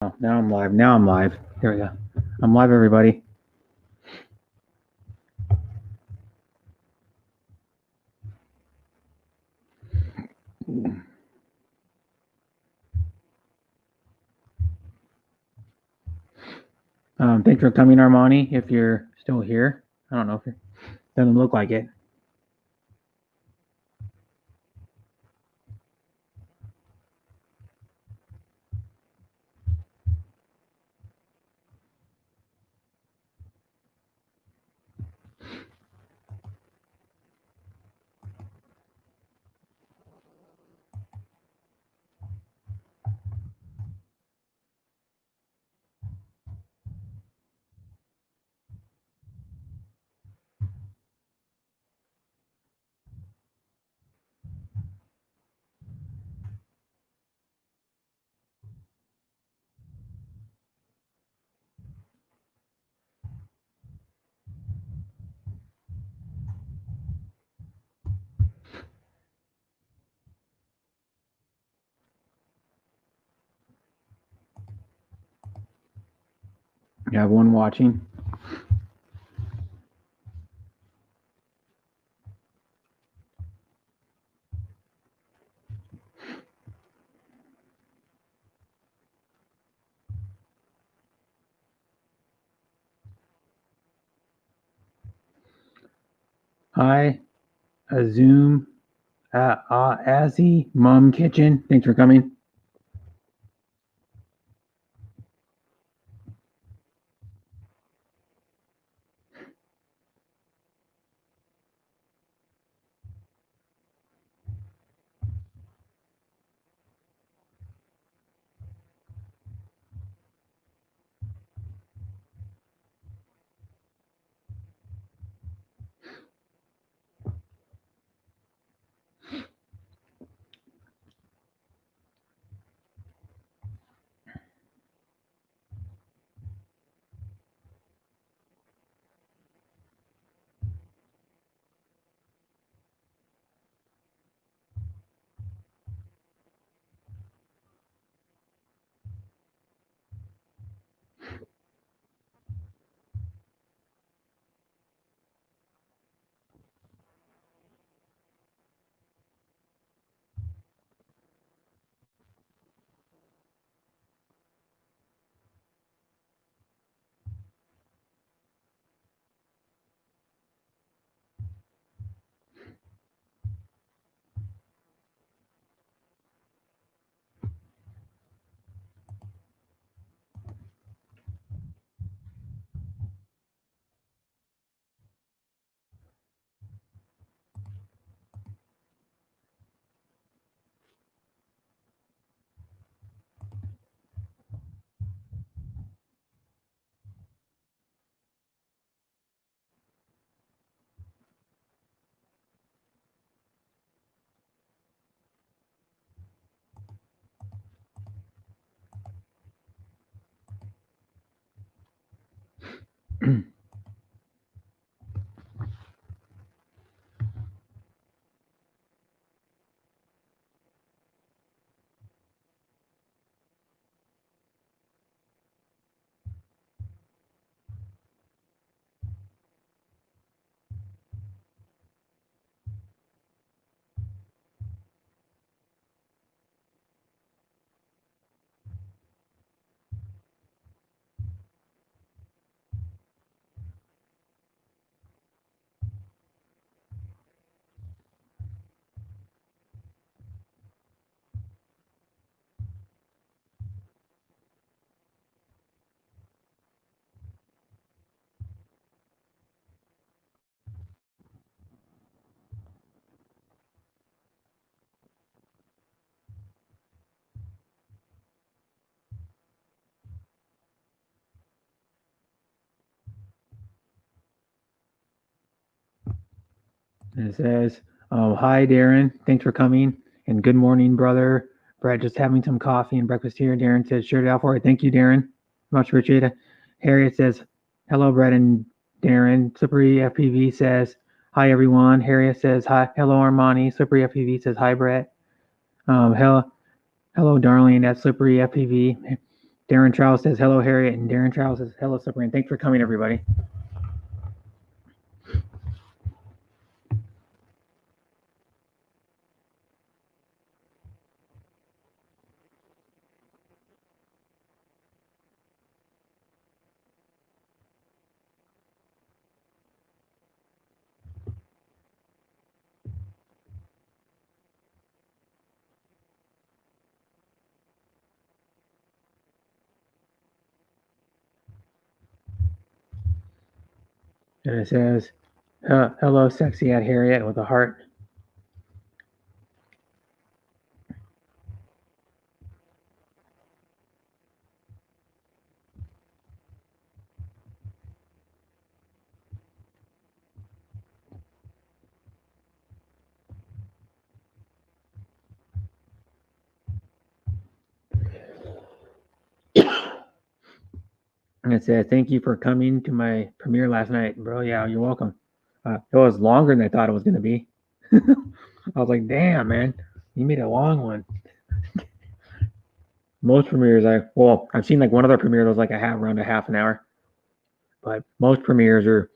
Oh, now I'm live. Now I'm live. There we go. I'm live, everybody. Thanks for coming, Armani. If you're still here, I don't know if it doesn't look like it. You have one watching. Hi, Zoom, Azzy, Mom Kitchen. Thanks for coming. It says, hi, Darren. Thanks for coming. And good morning, brother. Brett, just having some coffee and breakfast here. Darren says, shared it out for it. Thank you, Darren. Much appreciated. Harriet says, hello, Brett and Darren. Slippery FPV says, hi, everyone. Harriet says, hi. Hello, Armani. Slippery FPV says, hi, Brett. Hello, darling. That's Slippery FPV. Darren Charles says hello, Harriet, and Darren Charles says hello, Sabrina. Thanks for coming, everybody. And it says, hello, sexy at Harriet with a heart. And it says, thank you for coming to my premiere last night, bro. Yeah, you're welcome. It was longer than I thought it was going to be. I was like, damn, man, you made a long one. Most premieres, I've seen like one other premiere that was like around a half an hour, but most premieres are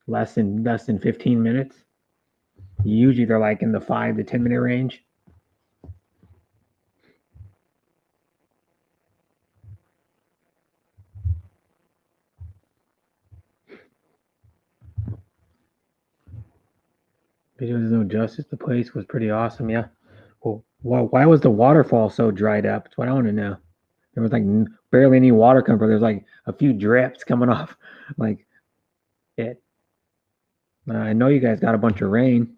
less than 15 minutes. Usually they're like in the 5 to 10 minute range. Video does no justice. The place was pretty awesome. Yeah. Well, why was the waterfall so dried up? That's what I want to know. There was like barely any water coming from. There's like a few drips coming off. Like it. I know you guys got a bunch of rain.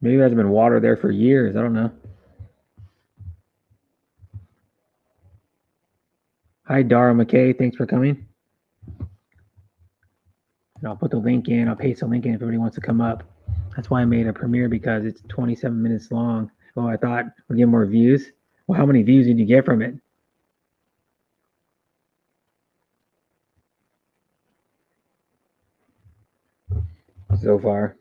Maybe there's been water there for years. I don't know. Hi, Dara McKay. Thanks for coming. And I'll put the link in. I'll paste the link in if everybody wants to come up. That's why I made a premiere, because it's 27 minutes long. Oh, I thought we'd get more views. Well, how many views did you get from it? So far.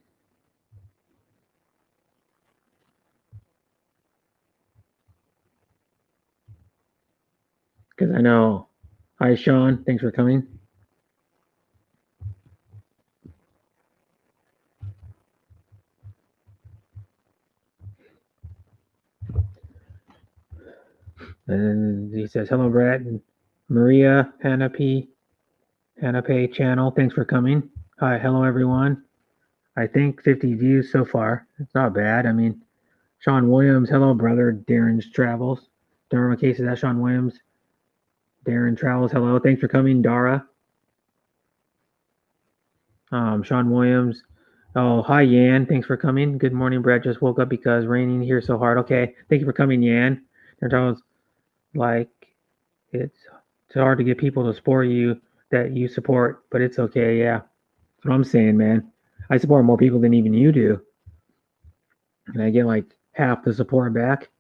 Because I know. Hi, Sean. Thanks for coming. And he says, hello, Brett. And Maria Hanape channel. Thanks for coming. Hi, hello, everyone. I think 50 views so far. It's not bad. I mean, Sean Williams. Hello, brother. Darren's Travels. Dara McKay says, that's Sean Williams. Darren Travels. Hello. Thanks for coming, Dara. Sean Williams. Oh, hi, Yan. Thanks for coming. Good morning, Brett. Just woke up because raining here so hard. Okay. Thank you for coming, Yan. Darren Travels. Like, it's hard to get people to support you that you support, but it's okay. Yeah. That's what I'm saying, man. I support more people than even you do. And I get like half the support back.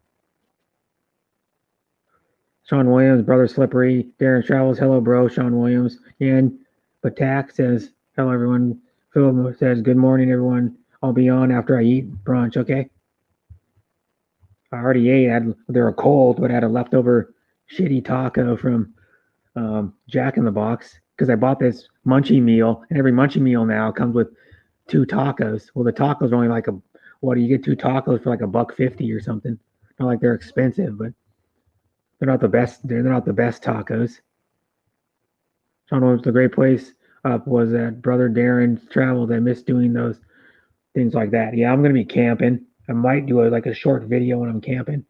Sean Williams, Brother Slippery, Darren Travels, hello, bro. Sean Williams. And Patak says, hello, everyone. Phil says, good morning, everyone. I'll be on after I eat brunch, okay? I already ate. They were cold, but I had a leftover shitty taco from Jack in the Box, because I bought this munchie meal, and every munchie meal now comes with 2 tacos. Well, the tacos are only like what do you get 2 tacos for like $1.50 or something? Not like they're expensive, but they're not the best. They're not the best tacos. Sean Williams, the great place was at Brother Darren's Travels. I miss doing those things like that. Yeah, I'm gonna be camping. I might do like a short video when I'm camping.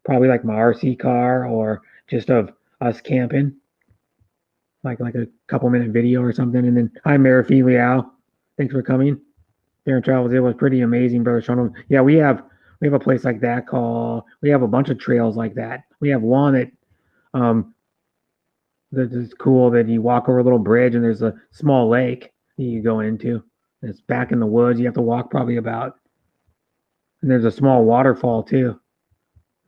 Probably like my RC car, or just of us camping. Like a couple minute video or something. And then hi, Marafi Liao. Thanks for coming. Darren Travels. It was pretty amazing, Brother Sean. Yeah, we have a place like that called. We have a bunch of trails like that. We have one that that is cool, that you walk over a little bridge and there's a small lake that you go into. It's back in the woods. You have to walk probably about, and there's a small waterfall too.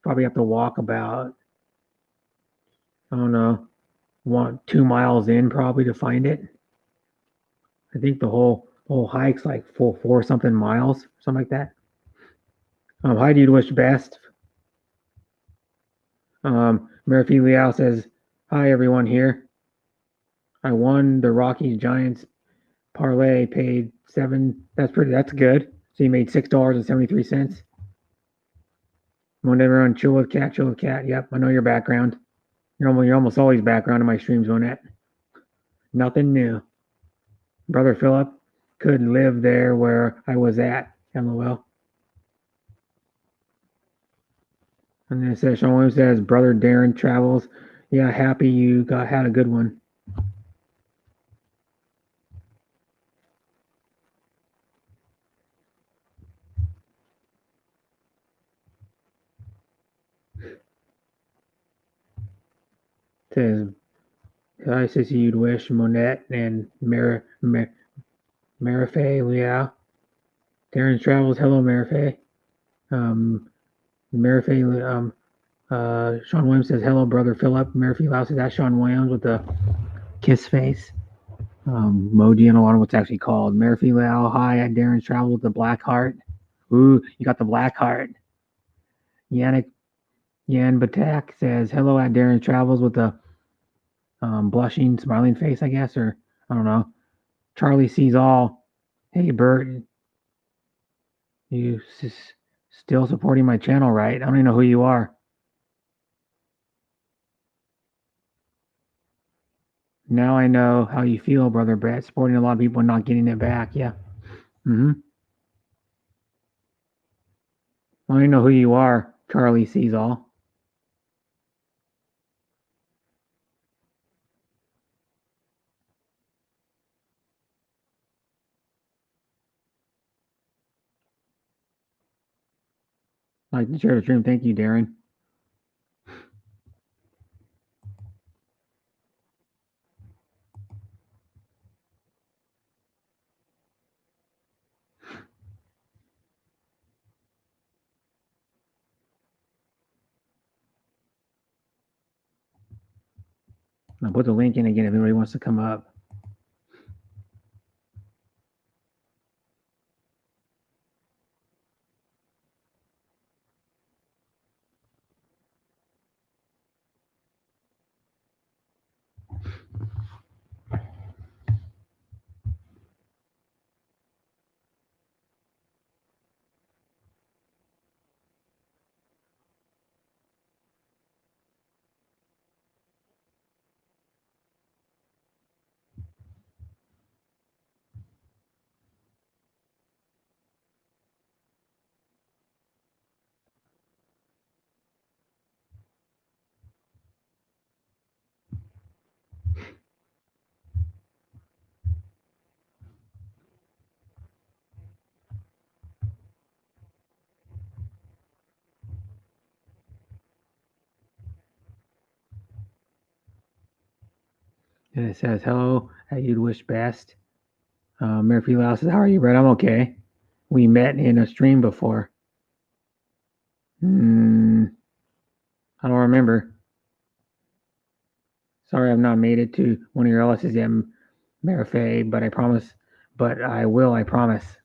Probably have to walk about, I don't know, 2 miles in probably to find it. I think the whole hike's like 4 something miles, something like that. Hi, do you wish best? Murphy Liao says, "Hi everyone here. I won the Rockies Giants parlay. Paid 7. That's good. So you made $6.73. Want everyone chill with cat, chill with cat. Yep, I know your background. You're almost always background in my streams, Monette. Nothing new. Brother Philip could live there where I was at. LOL." And then it says, Sean Williams says, "Brother Darren travels. Yeah, happy you had a good one." It says, "I says you'd wish Monette and Marife Liao. Darren travels. Hello, Marife. Marife, Sean Williams says, "Hello, brother Philip." Marife Liao says, "That's Sean Williams with the kiss face." Moji, I don't know what it's actually called. Marife Liao, hi, at Darren's Travel with the black heart. Ooh, you got the black heart. Yannick Yan Batak says, "Hello at Darren Travels" with the blushing, smiling face, I guess, or I don't know. Charlie sees all. Hey, Bert, you still supporting my channel, right? I don't even know who you are. Now I know how you feel, brother Brett, supporting a lot of people and not getting it back. Yeah. Mm-hmm. I don't even know who you are. Charlie sees all. Like to share the stream. Thank you, Darren. I'll put the link in again if anybody wants to come up. And it says, "Hello, how you'd wish best." Murphy Lau says, "How are you, Brett?" I'm okay. We met in a stream before. I don't remember. Sorry, I've not made it to one of your LSs yet, Marife, but I promise. But I will, I promise.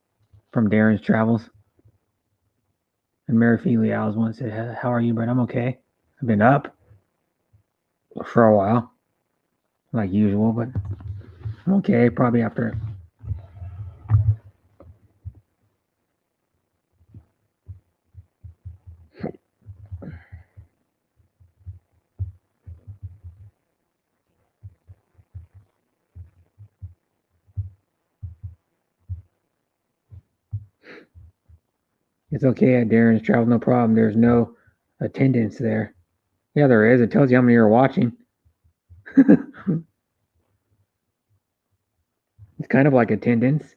From Darren's Travels. And Marife Liao's one said, "How are you, Brett?" I'm okay. I've been up for a while, like usual, but I'm okay. Probably after. It's okay at Darren's Travels, no problem. There's no attendance there. Yeah, there is. It tells you how many are watching. It's kind of like attendance.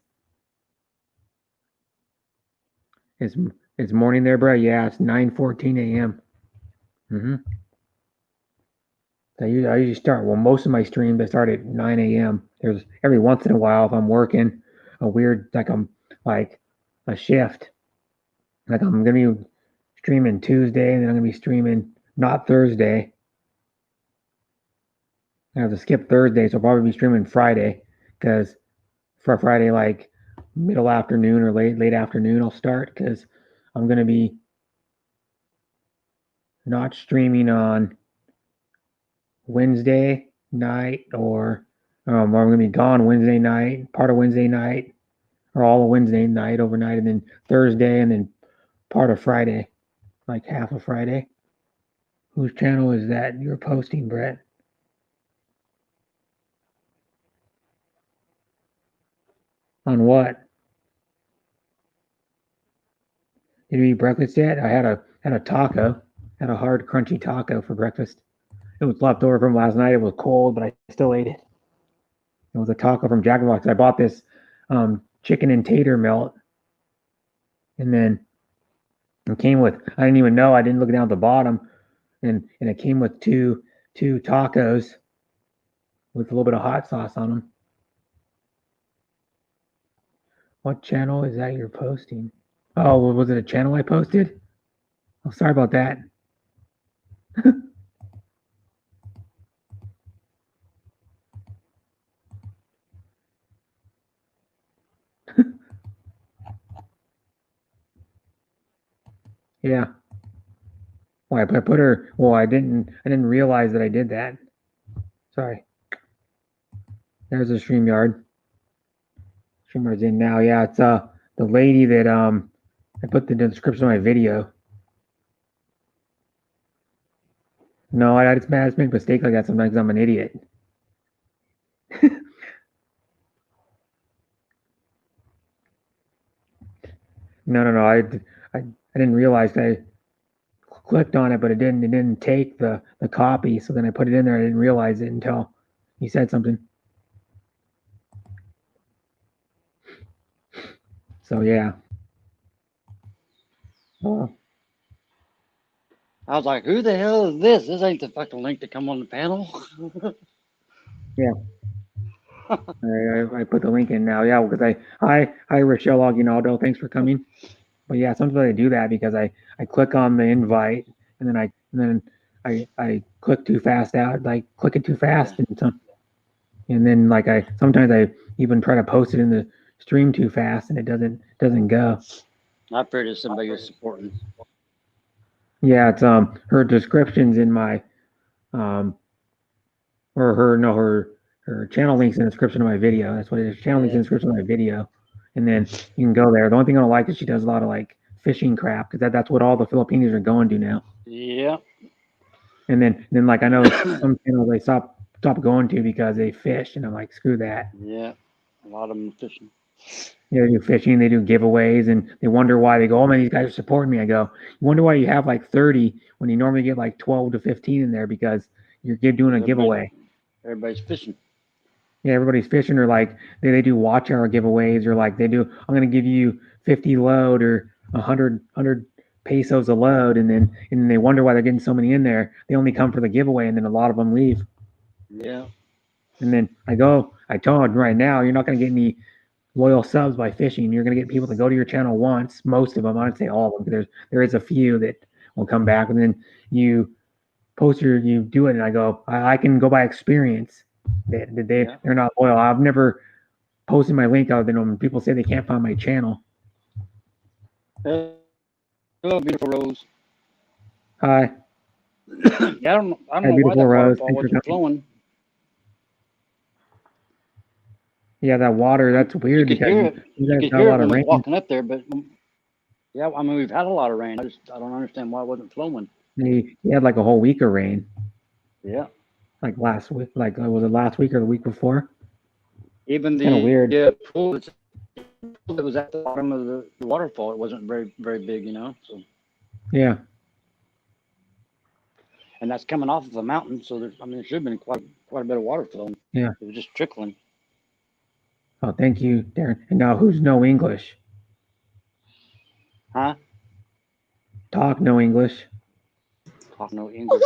It's it's morning there, bro. Yeah, it's 9:14 a.m. Mm-hmm. I usually start. Well, most of my streams I start at 9 a.m. There's every once in a while if I'm working a weird like a shift. Like I'm gonna be streaming Tuesday and then I'm gonna be streaming not Thursday. I have to skip Thursday, so I'll probably be streaming Friday because for Friday like middle afternoon or late afternoon I'll start because I'm gonna be not streaming on Wednesday night, or I'm going to be gone Wednesday night, part of Wednesday night, or all of Wednesday night overnight, and then Thursday, and then part of Friday, like half of Friday. Whose channel is that you're posting, Brett? On what? Did you eat breakfast yet? I had a taco, had a hard, crunchy taco for breakfast. It was left over from last night. It was cold, but I still ate it. It was a taco from Jack in the Box. I bought this chicken and tater melt, and then it came with, I didn't even know, I didn't look down at the bottom, and it came with two tacos with a little bit of hot sauce on them. What channel is that you're posting? Oh, was it a channel I posted? Oh, sorry about that. Yeah. Well, I put her. Well, I didn't realize that I did that. Sorry. There's a StreamYard. StreamYard's in now. Yeah, it's the lady that I put the description of my video. No, I just make a mistake like that sometimes. I'm an idiot. No. I didn't realize I clicked on it, but it didn't take the copy. So then I put it in there. I didn't realize it until you said something. So yeah. Oh. I was like, who the hell is this? This ain't the fucking link to come on the panel. Yeah. I put the link in now. Yeah, because hi Rochelle Aguinaldo. Thanks for coming. But yeah, sometimes I do that because I click on the invite and then I click too fast out, like click it too fast, yeah. And then like sometimes I even try to post it in the stream too fast and it doesn't go. I figured it's somebody you're supporting. Yeah, it's her description's in my or her channel link's in the description of my video. That's what it is. Channel link's in the description of my video. And then you can go there. The only thing I don't like is she does a lot of like fishing crap because that's what all the Filipinos are going to now. Yeah. And then like I know some channels they stop going to because they fish, and I'm like, screw that. Yeah, a lot of them fishing. Yeah, they do fishing, they do giveaways, and they wonder why. They go, oh man, these guys are supporting me. I go, you wonder why you have like 30 when you normally get like 12 to 15 in there because you're doing a giveaway. Everybody's fishing. Yeah, everybody's fishing, or like they do watch hour giveaways, or like they do, I'm going to give you 50 load or 100 pesos a load, and then they wonder why they're getting so many in there. They only come for the giveaway, and then a lot of them leave. Yeah. And then I told them right now, you're not going to get any loyal subs by fishing. You're going to get people to go to your channel once, most of them. I don't say all of them, because there is a few that will come back, and then you do it, and I go, I can go by experience. They're not loyal. I've never posted my link other than when people say they can't find my channel. Hello, beautiful Rose. Hi. Yeah, I don't know why that waterfall wasn't flowing. Yeah, that water, that's weird because you guys got a lot of rain. Walking up there, but yeah, I mean, we've had a lot of rain. I don't understand why it wasn't flowing. He had like a whole week of rain. Yeah. Like last week, was it last week or the week before? Even the weird. Pool that was at the bottom of the waterfall, it wasn't very, very big, so. Yeah. And that's coming off of a mountain, so there should have been quite a bit of water flowing. Yeah. It was just trickling. Oh, thank you, Darren. And now who's no English? Huh? Talk no English. Talk no English.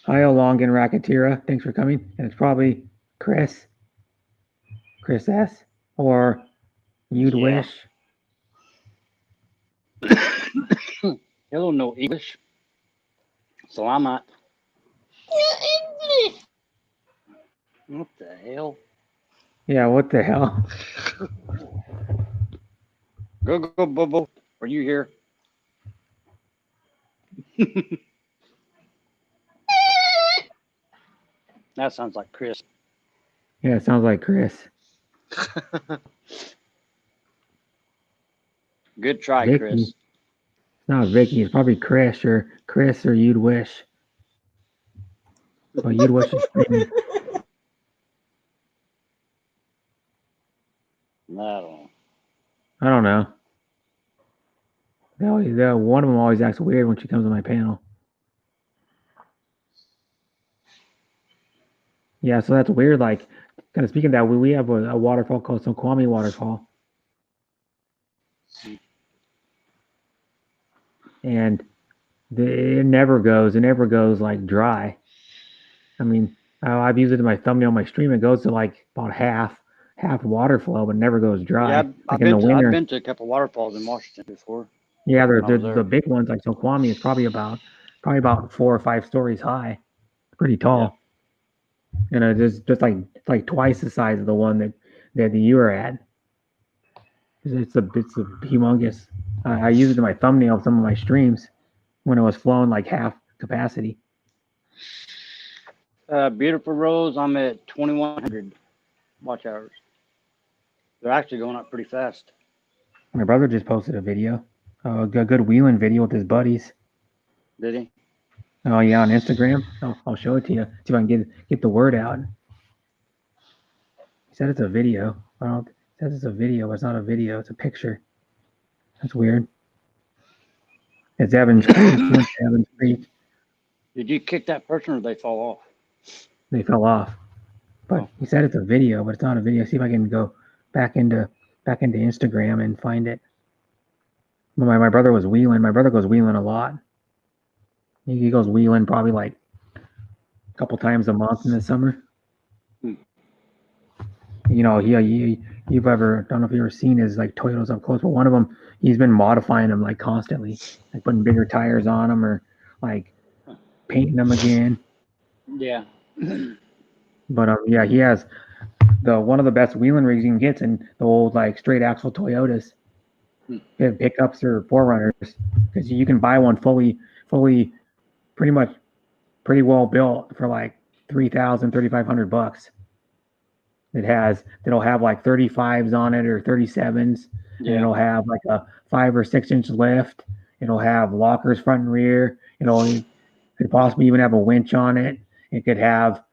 Hi, Along and Rakatira. Thanks for coming. And it's probably Chris S. Or You'd Wish. Hello, no English. Salamat. English. What the hell? Yeah, what the hell? Go, Bobo. Are you here? That sounds like Chris. Yeah, it sounds like Chris. Good try, Vicky. Chris. It's not Vicky. It's probably Chris or You'd Wish. Well, You'd Wish is streaming. I don't know. One of them always acts weird when she comes on my panel. Yeah, so that's weird. Like, kind of speaking of that, we have a waterfall called Snoqualmie Waterfall. And it never goes like dry. I mean, I've used it in my thumbnail on my stream. It goes to like about half water flow, but never goes dry. Yeah, like in the winter. I've been to a couple waterfalls in Washington before. Yeah, they're the big ones like Snoqualmie is probably about 4 or 5 stories high, pretty tall. Yeah. And it's just like twice the size of the one that you were at. It's a humongous. I used it in my thumbnail of some of my streams when it was flowing like half capacity. Beautiful Rose, I'm at 2,100 watch hours. They're actually going up pretty fast. My brother just posted a video, a good wheeling video with his buddies. Did he? Oh yeah, on Instagram. I'll show it to you. See if I can get the word out. He said it's a video. It says it's a video, but it's not a video. It's a picture. That's weird. It's Evans Creek. Evans Creek. Did you kick that person or did they fall off? They fell off. But he said it's a video, but it's not a video. See if I can go back into Instagram and find it. My brother was wheeling. My brother goes wheeling a lot. He goes wheeling probably like a couple times a month in the summer. You know, you've ever, I don't know if you've ever seen his like Toyotas up close, but one of them, he's been modifying them like constantly, like putting bigger tires on them or like painting them again. Yeah. But yeah, he has one of the best wheeling rigs you can get in the old like straight axle Toyotas. Pickups or 4Runners, because you can buy one fully pretty well built for like $3,500. It'll have like 35s on it or 37s. Yeah. And it'll have like a 5 or 6 inch lift. It'll have lockers front and rear. It could possibly even have a winch on it. It could have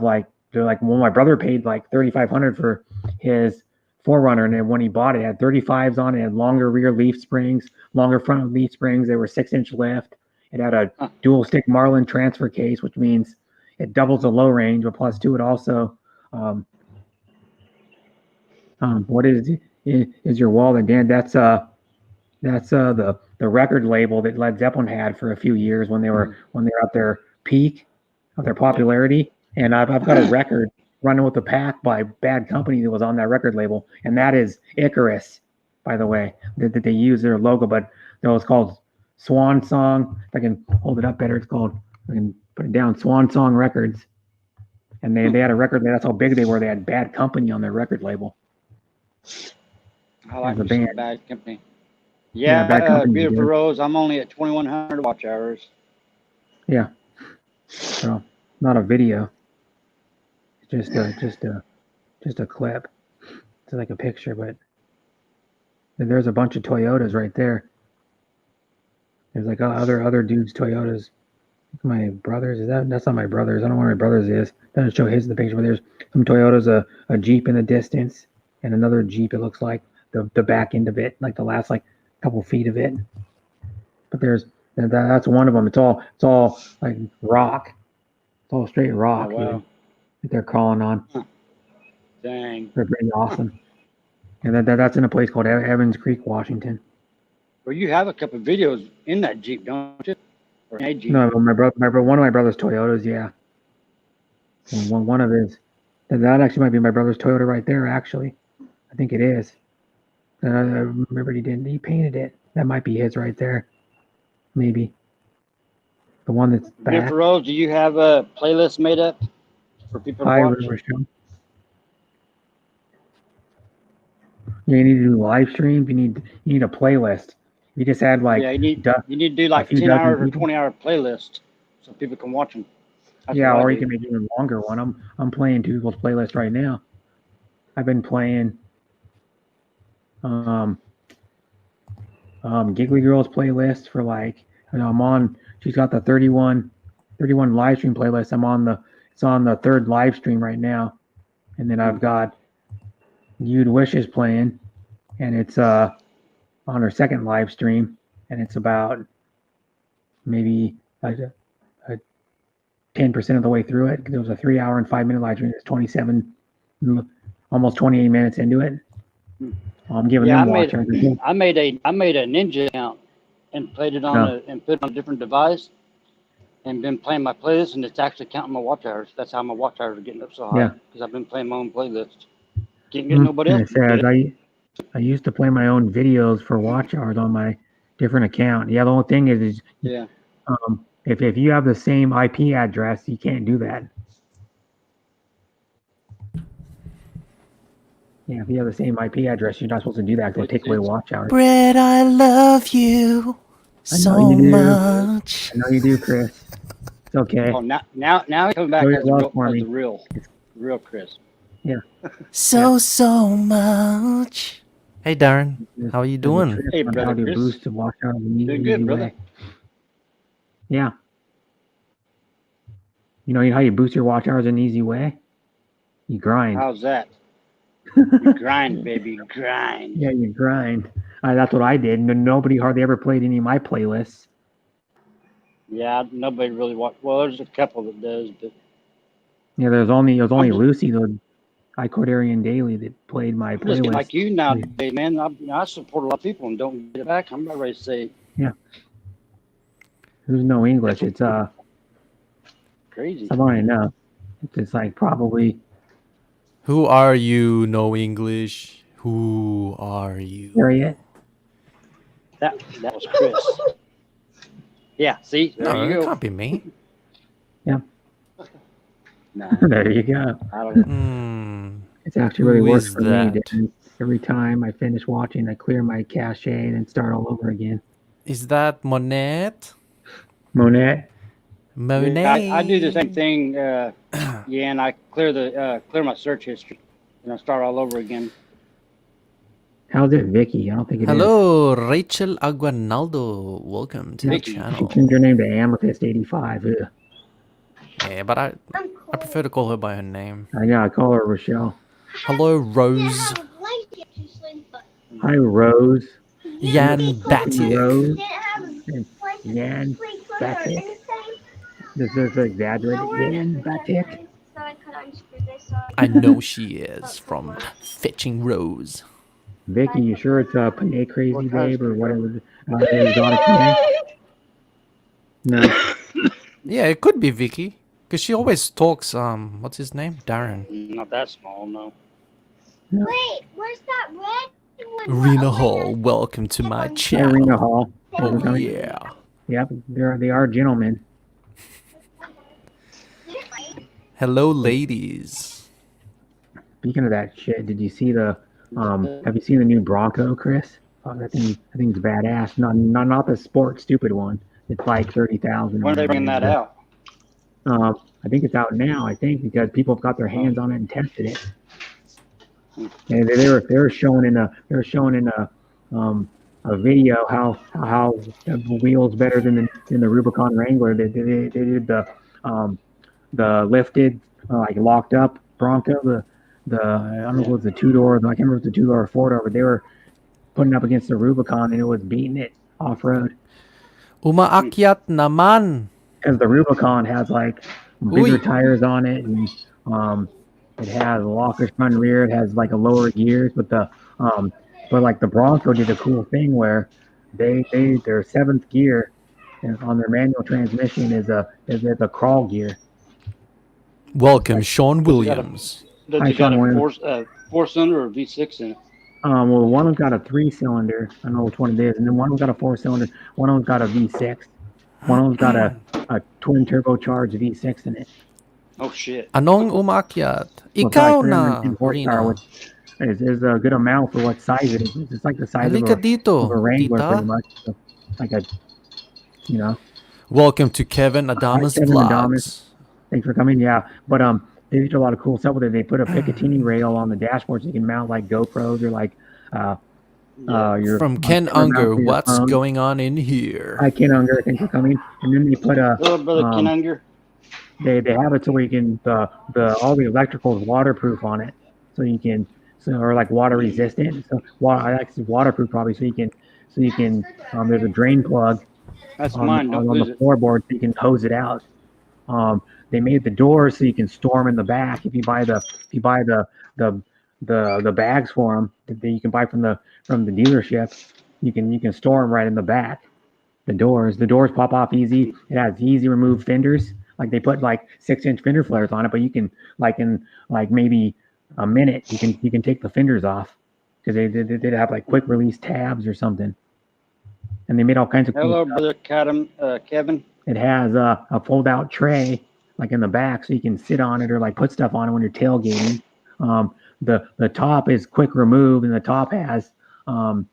like when my brother paid like $3,500 for his 4Runner, and then when he bought it, had 35s on it, had longer rear leaf springs, longer front leaf springs. They were 6 inch lift. It had a dual stick Marlin transfer case, which means it doubles the low range, but plus two, it also what is your wallet, Dan? That's the record label that Led Zeppelin had for a few years when they were at their peak of their popularity. And I've got a record running with the pack by Bad Company that was on that record label, and that is Icarus, by the way, that they use their logo, but it was called Swan Song. If I can hold it up better, I can put it down, Swan Song Records. And they had a record, that's how big they were. They had Bad Company on their record label. I like the band. Bad Company. Yeah, Bad Company. Beautiful Rose, I'm only at 2,100 watch hours. Yeah. So, not a video. Just a clip. It's like a picture, but there's a bunch of Toyotas right there. There's like other dudes' Toyotas. My brother's, that's not my brother's. I don't know where my brother's is. Doesn't show his in the picture, but there's some Toyotas, a Jeep in the distance, and another Jeep. It looks like the back end of it, like the last like couple feet of it. But that's one of them. It's all like rock. It's all straight rock. Oh, wow. That they're crawling on. Dang. They're pretty awesome. And that's in a place called Evans Creek, Washington. Well, you have a couple of videos in that Jeep, don't you? Or in a Jeep? No, one of my brother's Toyotas, yeah. One of his. That actually might be my brother's Toyota right there, actually. I think it is. I remember he painted it. That might be his right there. Maybe. The one that's back. Beautiful Rose, do you have a playlist made up for people to watch? Yeah, you need to do live streams. You need a playlist. We just had like you need to do a like few 10 dozen hours or people. 20-hour playlist so people can watch them. Yeah, or you can make even longer one. I'm playing two people's playlist right now. I've been playing Giggly Girl's playlist for like, I'm on. She's got the 31 live stream playlist. It's on the third live stream right now, and then I've got You'd Wishes playing, and it's on her second live stream, and it's about maybe a 10% of the way through it. It was a 3 hour and 5 minute live stream. It's 27, almost 28 minutes into it. I'm giving them watch. I made a Ninja account and played it on and put it on a different device, and been playing my playlist, and it's actually counting my watch hours. That's how my watch hours are getting up so high. Because I've been playing my own playlist. Can't get nobody else. I used to play my own videos for watch hours on my different account. Yeah, the only thing is if you have the same IP address, you can't do that. Yeah, if you have the same IP address, you're not supposed to do that. It'll take away watch hours. Brett, I love you so much. I know you do, Chris. It's okay. Oh, now he's coming back as the real Chris. Yeah. So much. Hey, Darren. How are you doing? Hey, brother. How to boost the watch hours in doing good, brother. Way. Yeah. You know how you boost your watch hours in an easy way? You grind. How's that? You grind, baby, grind. Yeah, you grind. That's what I did. Nobody hardly ever played any of my playlists. Yeah, nobody really watched. Well, there's a couple that does, but yeah, it was only Lucy, the Icordarian Daily, that played my playlist. Just like you nowadays, man. I support a lot of people and don't get it back. I'm not ready to say. Yeah. There's no English. It's crazy. Somebody enough. It's like probably. Who are you? No English. Who are you? Harriet. That was Chris. Yeah. See, there you go. It can't be me. Yeah. Nah. There you go. I don't know. It's actually really works for me. Every time I finish watching, I clear my cache and then start all over again. Is that Monette? Monet. I do the same thing. And I clear my search history, and I start all over again. How's it, Vicky? I don't think it Hello, Rachel Aguinaldo. Welcome to the channel. She changed her name to Amethyst85. Yeah, but I prefer to call her by her name. I call her Rochelle. Hello, Rose. Hi, Rose. Jan Batik. Rose. Jan Batik. This is exaggerated. Jan Batik. I know she is from Fetching Rose. Vicky, you sure it's Panay Crazy Babe or whatever exotic name? No. Yeah, it could be Vicky. Because she always talks, what's his name? Darren. Not that small, no. Wait, where's that red one? Rena Hall, welcome to my channel. Rena Hall. Oh, yeah. Yep, they are gentlemen. Hello, ladies. Speaking of that shit, did you see have you seen the new Bronco, Chris? I think it's badass. Not the sport stupid one. It's like 30,000. When are they bringing that out? I think it's out now. I think because people have got their hands on it and tested it. And they were showing in a video how the wheel's better than the Rubicon Wrangler. They did the lifted like locked up Bronco. I don't know if it was the 2-door. I can't remember if it was the 2-door or 4-door, but they were putting up against the Rubicon and it was beating it off road. Umaakyat naman. Because the Rubicon has like bigger tires on it, and it has lockers front and rear. It has like a lower gears, but the Bronco did a cool thing where their 7th gear on their manual transmission is a crawl gear. Welcome, Sean Williams. Does it got a 4-cylinder or V6 in it? Well, one of them got a 3-cylinder. I don't know which one it is, and then one of them got a 4-cylinder. One of them got a V6. One of them's got a twin turbocharged V6 in it. Oh shit! Anong umakyat? Ikaw na, Rina. is a good amount for what size it is. It's like the size of Halika a dito, Wrangler, pretty tita. much. So, like a, you know. Welcome to Kevin Hi, Adamas Kevin Adamas. Vlogs. Thanks for coming. Yeah, but they did a lot of cool stuff with it. They put a Picatinny rail on the dashboard so you can mount like GoPros or like your From Ken camera mount Unger, for your what's phone. going on in here? Hi, Ken Unger. Thanks for coming. And then they put a Hello, brother Ken Unger. they have it so where you can all the electrical is waterproof on it, so you can or like water resistant. So actually waterproof probably so you can there's a drain plug That's on mine. Don't on lose the it. floorboard so you can hose it out. They made the doors so you can store them in the back. If you buy the bags for them that you can buy from the dealership, you can store them right in the back. The doors pop off easy. It has easy remove fenders. Like they put like 6-inch fender flares on it, but you can like in like maybe a minute you can take the fenders off because they have like quick release tabs or something. And they made all kinds of cool Hello, stuff. brother Kevin. It has a fold-out tray, like in the back, so you can sit on it or like put stuff on it when you're tailgating. The top is quick remove, and the top has Well,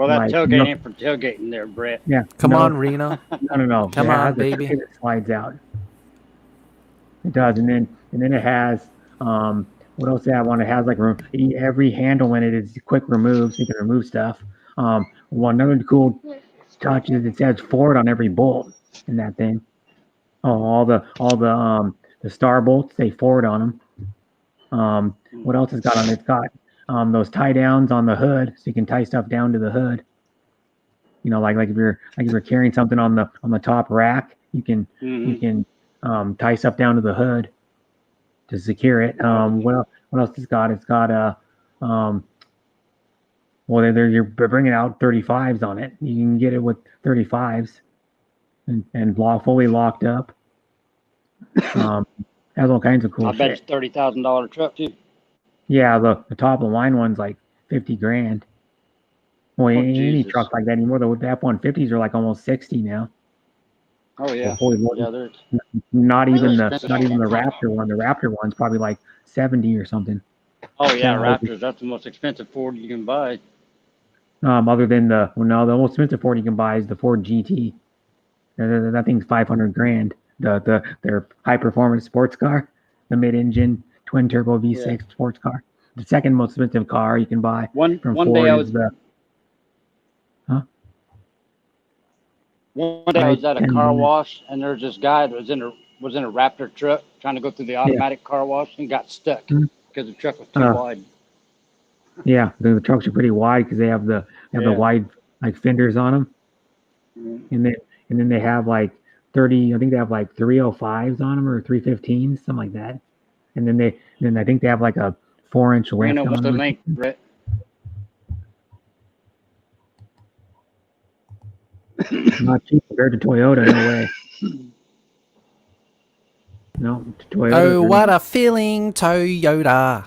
that like tailgate ain't for tailgating there, Brett. yeah. Come no, on, Rena. no. Come It on, has a baby. tray that slides out. It does, and then it has what else do I want? It has like every handle in it is quick remove, so you can remove stuff. One another cool touch is it says Ford on every bolt in that thing. Oh, all the star bolts say Ford on them. What else it's got on it? It's got those tie downs on the hood, so you can tie stuff down to the hood. You know, like if you're carrying something on the top rack, you can tie stuff down to the hood to secure it. What else it's got? It's got a well, they're bringing out 35s on it. You can get it with 35s and fully locked up. Has all kinds of cool I bet shit. it's $30,000 truck too. Yeah, the top of the line one's like $50,000. Well, any Jesus. truck like that anymore. The F-150s are like almost 60 now. Oh yeah. Yeah, not even the Raptor one. The Raptor one's probably like 70 or something. Oh yeah, Raptors. That's the most expensive Ford you can buy. Other than the most expensive Ford you can buy is the Ford GT. That thing's $500,000. Their high performance sports car, the mid-engine twin turbo V6 sports car. The second most expensive car you can buy One Ford day I is was One day I was at a car wash and there's this guy that was in a Raptor truck trying to go through the automatic car wash and got stuck because the truck was too wide. Yeah, the trucks are pretty wide because they have the wide like fenders on them, and then they have like 30. I think they have like 305s on them or 315s, something like that. And then I think they have like a 4-inch lift on What's the them. length, Brett? Not cheap compared to Toyota, no way. No, Toyota. Oh, what a feeling, Toyota.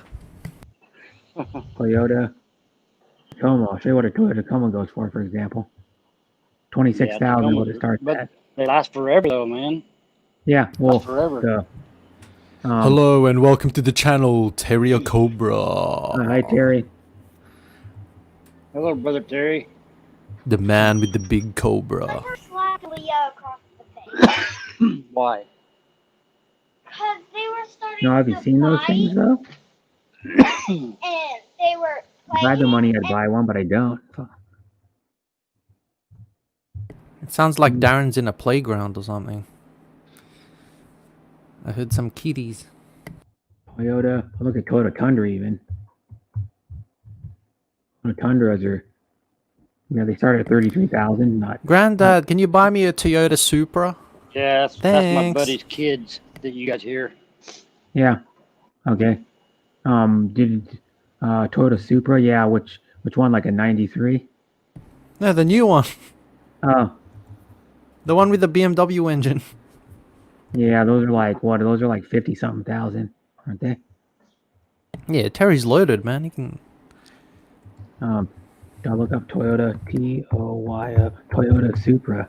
Toyota Tacoma. I'll show you what a Toyota Tacoma goes for example. 26,000 what it starts at. They last forever though, man. Yeah, well, forever. Hello and welcome to the channel, Terry Cobra. Hi, Terry. Hello, brother Terry. The man with the big cobra. Never slapped Leah across the face. Why? Because they were starting No, have you seen those things though? and they were If I had the money, I'd buy one, but I don't. It sounds like Darren's in a playground or something. I heard some kitties. Toyota. Look at Toyota Tundra even. The Tundras are, they start at 33,000. Granddad, can you buy me a Toyota Supra? Yeah, that's my buddy's kids that you guys hear. Yeah. Okay. Did Toyota Supra? Yeah. Which one? Like a 93? No, the new one. Oh. The one with the BMW engine. Yeah, those are like what? Those are like 50-something thousand, aren't they? Yeah, Terry's loaded, man. He can. I'll look up Toyota Toyota Supra.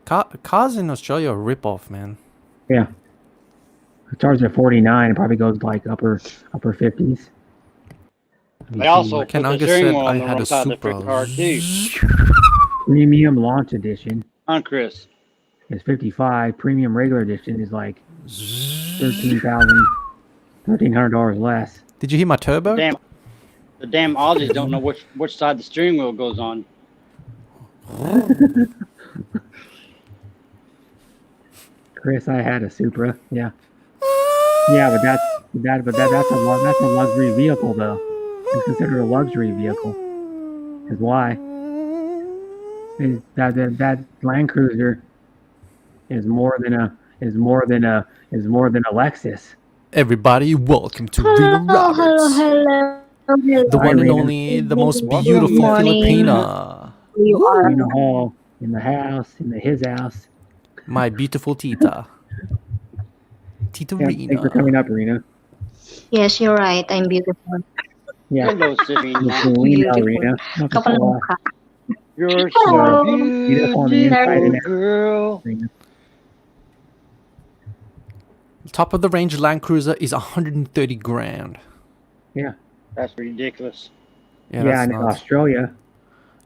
Cars in Australia are a rip-off, man. Yeah. It starts at 49. It probably goes like upper 50s. They also Ken put the Angus steering said wheel I on the had wrong a side of the Supra. freaking car too. Premium launch edition Huh, Chris? is 55. Premium regular edition is like $1,300 less. Did you hear my turbo? The damn Aussies don't know which side the steering wheel goes on. Chris, I had a Supra. Yeah. Yeah, but that's a luxury vehicle though. It's considered a luxury vehicle. Is why that Land Cruiser is more than a Lexus. Everybody, welcome to Rena Roberts. hello. The Hi, one and Rena. only, the most Welcome. beautiful Good morning. Filipina. You are In the hall, in the house, his house. My beautiful Tita. Tita Yeah, thanks for coming Rena. up, Rena. yes, you're right. I'm beautiful. Yeah, Hello, Serena. Selena, Beautiful. Rena. Not the Kapal ng whole mukha. You're Hello. so beautiful on the inside beautiful, and out, girl. Rena. Top of the range Land Cruiser is 130 grand. Yeah, That's ridiculous. Yeah, yeah, that's in nuts. Australia.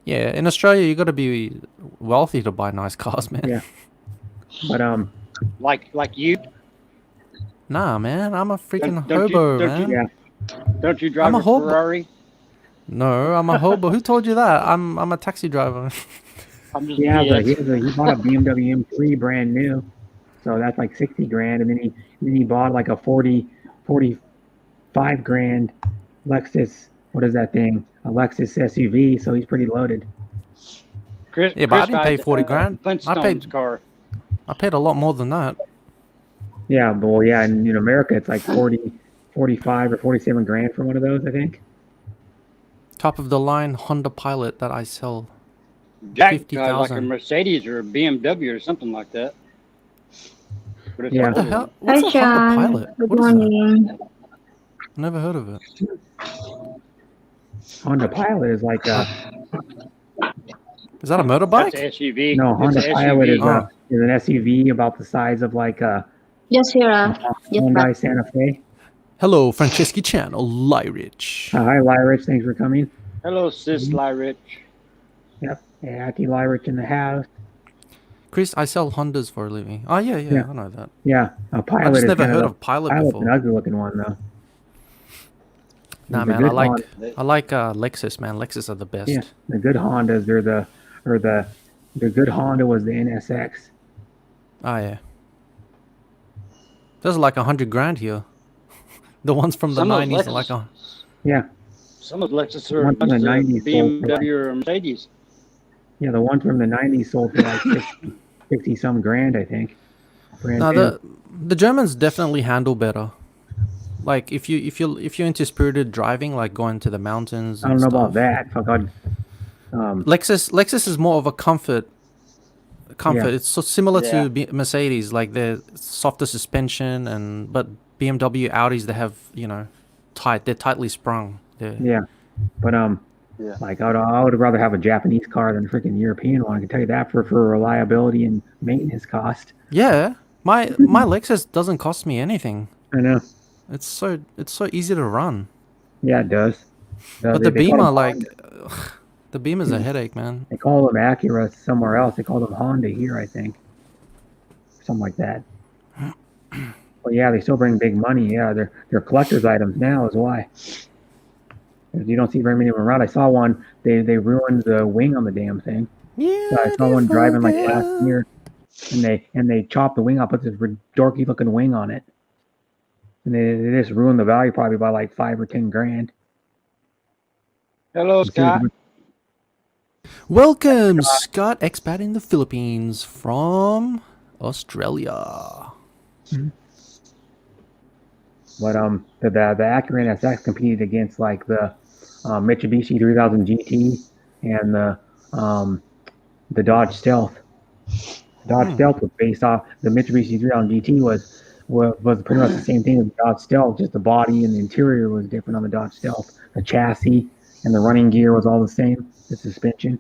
Yeah, in Australia, you got to be wealthy to buy nice cars, man. Yeah. But Like you? Nah, man, I'm a freaking Don't you- hobo, don't you- man. yeah, Don't you drive I'm a a hobo. Ferrari? No, I'm a hobo. Who told you that? I'm a taxi driver. I'm just yeah, but BS. he bought a BMW M3 brand new, so that's like 60 grand, and then he bought like a 45 grand Lexus. What is that thing? A Lexus SUV. So he's pretty loaded. Chris, Yeah, but I Chris didn't pay got, 40 grand. I Flintstone's paid- car. I paid a lot more than that. Yeah, but well, yeah, in America it's like 40, 45 or 47 grand for one of those, I think. Top of the line Honda Pilot that I sell. Jack drives like a 50,000. Mercedes or a BMW or something like that. But it's Yeah. What the older. hell? What's Hi, a Honda Sean. Pilot? Good What is that? morning. Never heard of it. Honda Pilot is like a Is that a That's motorbike? an SUV. no It's Honda an Pilot SUV. is an SUV about the size of like a Yes, Hira. Yes, Hyundai Santa Fe. Hello, Franceschi Channel, Lyrich. Hi, Lyrich. Thanks for coming. Hello, sis Lyrich. Yep. Happy Lyrich in the house. Chris, I sell Hondas for a living. Oh, yeah, Yeah. I know that. Yeah, a Pilot. I just is never kind heard of of Pilot Pilot's before. an ugly looking one though. Nah, The man, good I like Lexus, man. Lexus are the best. Yeah, the good Hondas are the good Honda was the NSX. Oh, yeah. There's like 100 grand here. The ones from the Some of 90s are like Lexus- Yeah, Some of Lexus are One from the much 90s sold for BMW or Mercedes. yeah, the one from the '90s sold for like 60 some grand, I think. Brand No, new. the Germans definitely handle better. Like if you're into spirited driving, like going to the mountains. I don't and know stuff. about that. Fuck, Lexus is more of a comfort. Yeah. It's so similar Yeah. to Mercedes, like the softer suspension, but BMW, Audis, they have they're tightly sprung. yeah, but Yeah. like I would rather have a Japanese car than a freaking European one. I can tell you that for reliability and maintenance cost. Yeah, my Lexus doesn't cost me anything. I know. It's so easy to run. Yeah, it does. But the Beamer, like, the Beamer's a headache, man. They call them Acura somewhere else. They call them Honda here, I think. Something like that. Well, yeah, they still bring big money. Yeah, they're collector's items now is why. You don't see very many of them around. I saw one. They ruined the wing on the damn thing. Yeah, So I saw one driving like last year, and they chopped the wing off, put this dorky looking wing on it, and they just ruined the value probably by like 5 or 10 grand. Hello, Scott. Welcome, Scott, expat in the Philippines from Australia. But the Acura NSX competed against like the Mitsubishi 3000 GT and the Dodge Stealth. Dodge Stealth was based off the Mitsubishi 3000 GT was pretty much the same thing as the Dodge Stealth, just the body and the interior was different on the Dodge Stealth. The chassis and the running gear was all the same. The suspension.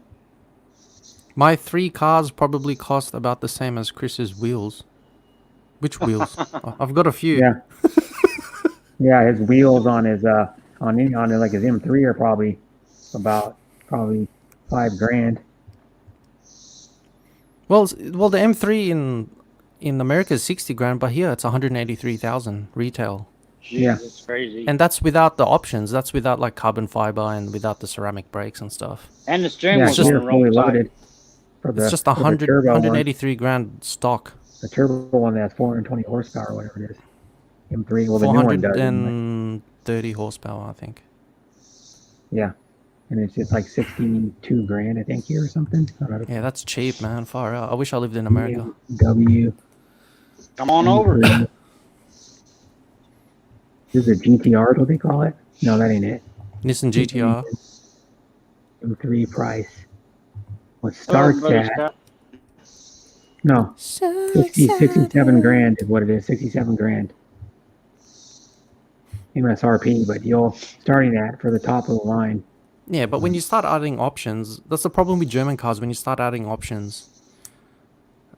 My 3 cars probably cost about the same as Chris's wheels. Which wheels? I've got a few. Yeah. Yeah, his wheels on his on like his M3 are probably $5 grand. Well, the M3 in America is 60 grand, but here it's 183,000 retail. Jeez, Yeah. it's crazy. And that's without the options. That's without like carbon fiber and without the ceramic brakes and stuff. And the steering Yeah, wheel's he's on the fully wrong side. loaded. It's just for the turbo 183 grand stock. one. The turbo one that's 420 horsepower, or whatever it is. M3. Well, the new one does. Anyway. 430 horsepower, I think. Yeah, and it's just like 62 grand, I think, here or something. Yeah, that's cheap, man. Far out. I wish I lived in America. W. Come on over. This is a GTR, is what they call it? No, that ain't it. Nissan GTR. M3 price. What Hello, starts Brother at Scott. no 67 grand is what it is. 67 grand. MSRP, but you'll starting at for the top of the line. Yeah, but when you start adding options, that's the problem with German cars. When you start adding options,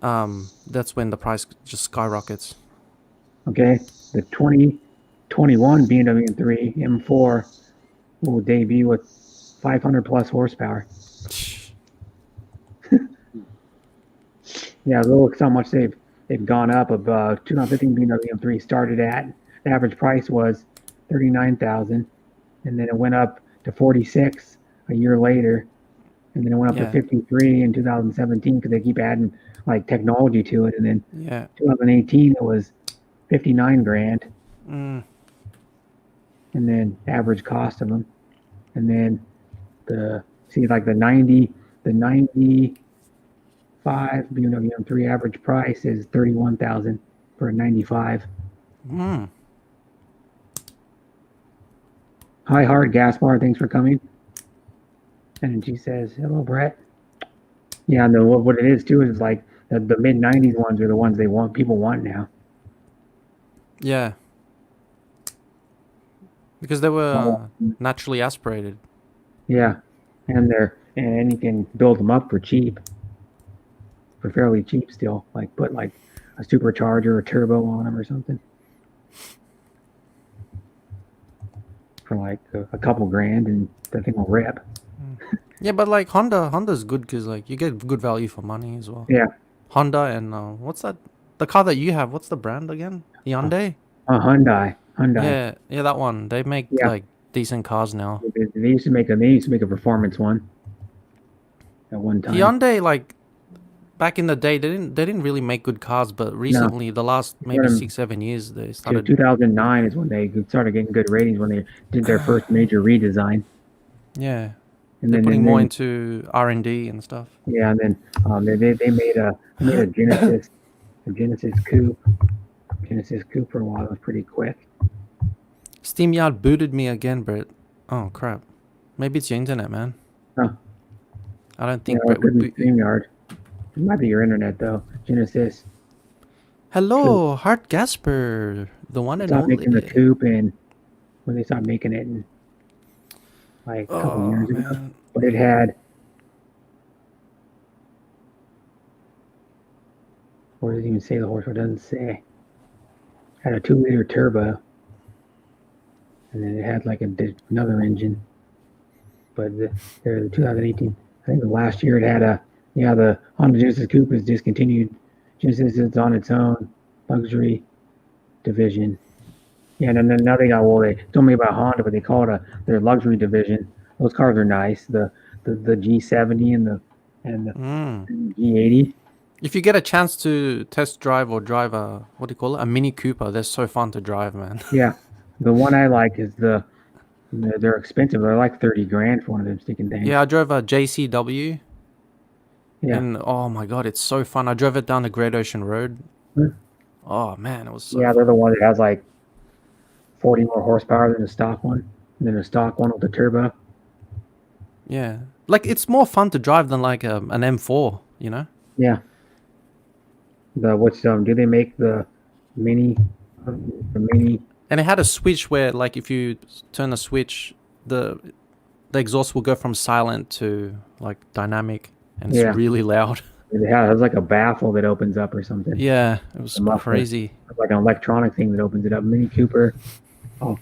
that's when the price just skyrockets. Okay, the 2021 BMW M3 M4 will debut with 500 plus horsepower. Yeah, look how much they've gone up. Of 2015 BMW M3 started at, the average price was 39,000, and then it went up to 46 a year later, and then it went up to 53 in 2017 because they keep adding like technology to it, and then 2018 it was 59 grand, and then average cost of them, and then the 95 BMW M3 average price is 31,000 for a 95. Hi, Hard Gaspar, thanks for coming. And she says, hello, Brett. Yeah, and what it is too is like the mid 90s ones are the ones people want now. Yeah. Because they were naturally aspirated. Yeah, and you can build them up for cheap, for fairly cheap still. Like put like a supercharger or turbo on them or something for like a couple grand, and the thing will rip. Yeah, but like Honda's good because like you get good value for money as well. Yeah. Honda and what's that? The car that you have, what's the brand again? Hyundai? Hyundai. Yeah, that one. They make like decent cars now. They used to make a performance one at one time. Hyundai, like back in the day, they didn't really make good cars, but recently, the last maybe 6-7 years, they started. 2009 is when they started getting good ratings, when they did their first major redesign. Yeah. And they're then putting more into R&D and stuff. Yeah, and then they made a Genesis, Coupe. Genesis Coupe for a while. It was pretty quick. SteamYard booted me again, Brett. Oh crap! Maybe it's your internet, man. Huh. I don't think Brett would boot. SteamYard. It might be your internet though. Genesis. Hello, Hart Gasper, the one and Stopped only. making the Coupe, and when they stopped making it, in like a couple years ago, but it had. Or does it even say the horsepower? It doesn't say. Had a 2-liter turbo, and then it had like another engine. But the 2018, I think the last year it had the Honda Genesis Coupe is discontinued. Genesis is on its own luxury division. Yeah, and then now they told me about Honda, but they call it their luxury division. Those cars are nice. The G70 and the G80. If you get a chance to test drive or drive a a Mini Cooper, they're so fun to drive, man. Yeah, the one I like is they're expensive. They're like 30 grand for one of them sticking things. Yeah, I drove a JCW. Yeah. And oh my god, it's so fun. I drove it down the Great Ocean Road. Oh man, it was so fun. They're the one that has like 40 more horsepower than the stock one. And then the stock one with the turbo. Yeah. Like it's more fun to drive than like an M4, you know? Yeah. Do they make the mini? And it had a switch where, like, if you turn the switch, the exhaust will go from silent to like dynamic, and it's really loud. It has like a baffle that opens up or something. Yeah, it was A muffler. crazy. It's like an electronic thing that opens it up. Mini Cooper. All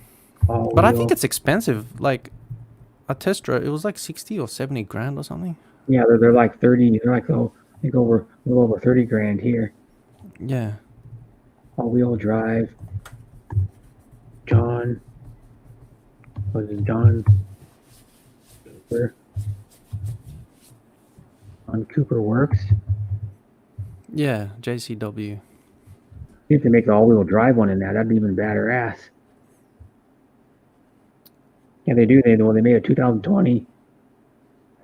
But I think wheel. it's expensive. Like a test drive, it was like 60 or 70 grand or something. Yeah, they're like 30. They're like, I think a little over 30 grand here. Yeah. All-wheel drive. John. Was it John Cooper? On Cooper Works. Yeah, JCW. You have to make the all-wheel drive one in that. That'd be even better ass. Yeah, they do. They made a 2020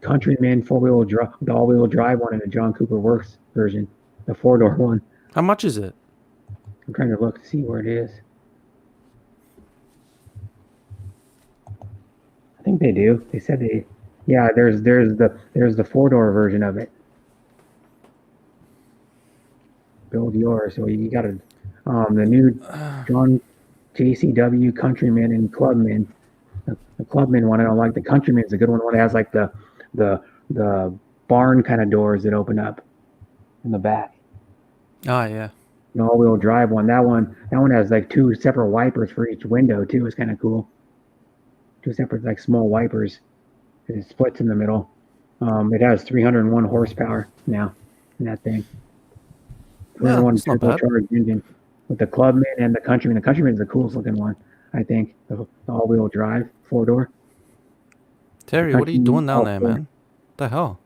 Countryman four-wheel drive, the all-wheel drive one in the John Cooper Works version, the four-door one. How much is it? I'm trying to look to see where it is. I think they do. They said they. Yeah, there's the four-door version of it. Build yours. So you got to the new John JCW Countryman and Clubman. The Clubman one I don't like. The Countryman's a good one. The one that has like the barn kind of doors that open up in the back. Oh yeah. An all-wheel drive one. That one has like two separate wipers for each window too. It's kind of cool. Two separate like small wipers. It splits in the middle. It has 301 horsepower now in that thing. 301 it's not bad. turbocharged engine with the Clubman and the Countryman. The Countryman's the coolest looking one, I think. The all-wheel drive four-door. Terry, what are you doing down there, man? The hell?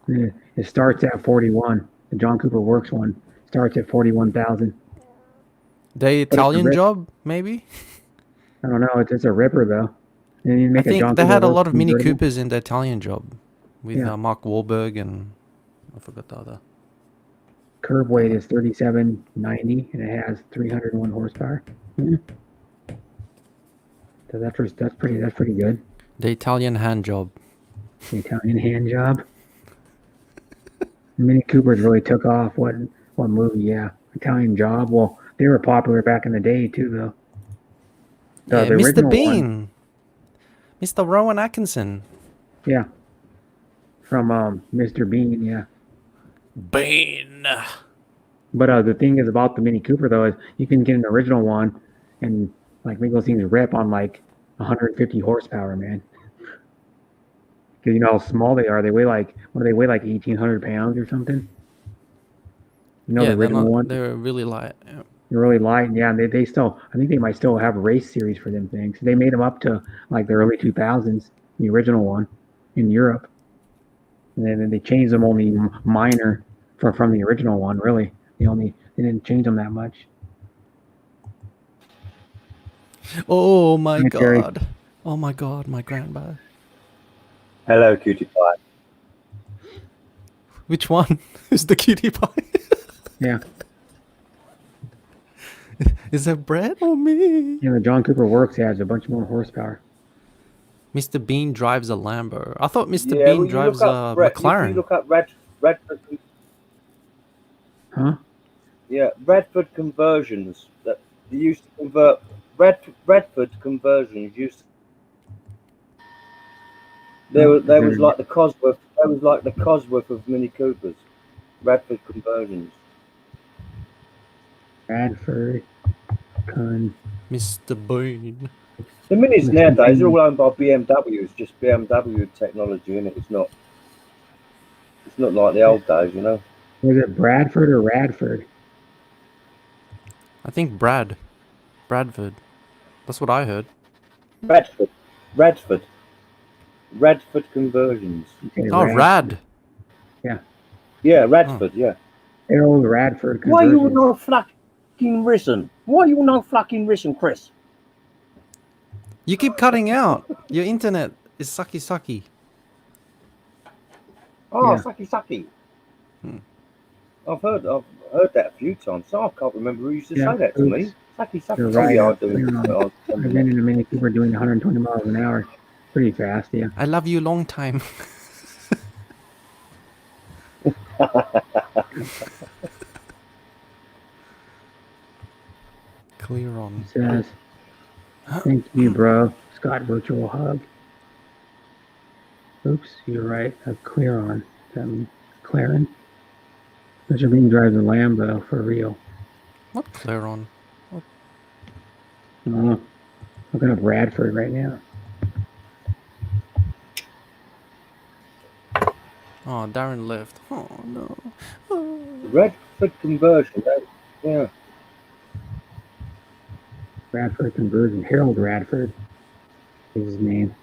It starts at 41. The John Cooper Works one starts at 41,000. The Italian job, maybe? I don't know. It's a ripper though. And you make I a John think they Cooper had a Works lot of Mini convertible. Coopers in the Italian job with Yeah. Mark Wahlberg and I forgot the other. Curb weight is 3790 and it has 301 horsepower. So that's pretty good. The Italian hand job. The Italian hand job. Mini Coopers really took off. What movie? Yeah, Italian Job. Well, they were popular back in the day too, though. Yeah, The Mr. original Bean. one- Mr. Rowan Atkinson. Yeah, from Mr. Bean. Yeah. Bean. But the thing is about the Mini Cooper though is you can get an original one and like make those things rip on like 150 horsepower, man. Because you know how small they are. They weigh like 1,800 pounds or something. You know Yeah, the original one. they're really light. Yeah. They're really light. Yeah, they still. I think they might still have a race series for them things. They made them up to like the early 2000s, the original one, in Europe, and then they changed them only minor from the original one. Really, they didn't change them that much. Oh my Yeah, Terry. god. Oh my god, my grandpa. Hello, cutie pie. Which one is the cutie pie? Yeah. Is that Brett or me? Yeah, the John Cooper Works has a bunch more horsepower. Mr. Bean drives a Lambo. I thought Mr. Yeah, Bean well, you drives look a up McLaren. You look up Redford. Huh? Yeah, Redford conversions. That they used to convert Redford conversions used. There was like the Cosworth. There was like the Cosworth of Mini Coopers. Redford conversions. Bradford, Mr. Bean. The Minis Mr. nowadays Bean. are all owned by BMW. It's just BMW technology, and it's not like the old days, you know. Was it Bradford or Radford? I think Bradford. That's what I heard. Redford conversions. Okay, Oh, Rad. Yeah, Redford. Yeah. They're old Radford Why you conversions. not fucking listen? Why you not fucking listen, Chris? You keep cutting out. Your internet is sucky. Oh, Yeah. sucky. I've heard that a few times. So I can't remember who used to Yeah, say that to me. oops. Sucky. You're Oh, right. yeah, I do. I've been in a Mini Cooper doing 120 miles an hour. Pretty fast, yeah. I love you long time. Clear on. It says, thank you, bro. Scott virtual hug. Oops, you're right. Clear on. McLaren. Mr. Bean drives a Lambo for real. What Claron? I don't know. Looking up Radford right now. Oh, Darren left. Oh no. Oh. Redford conversion. Yeah. Radford conversion. Harold Radford is his name.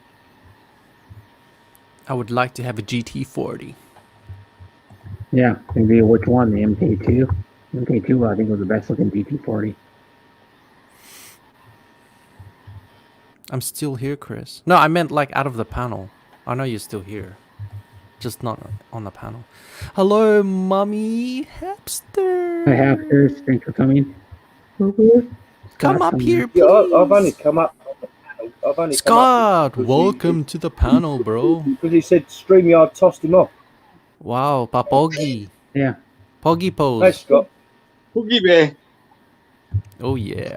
I would like to have a GT40. Yeah, maybe which one? The MK2? MK2, I think, was the best looking GT40. I'm still here, Chris. No, I meant like out of the panel. I know you're still here. Just not on the panel. Hello, Mummy Hamster. Hi, Hafters. Thanks for coming. Come up here, please. Yeah, I've only come up. I've only Scott, come up welcome to the panel, bro. because he said StreamYard tossed him off. Wow, Papogi. Yeah. Poggy Hey, pose. Scott. Boogie Bear. Oh, yeah.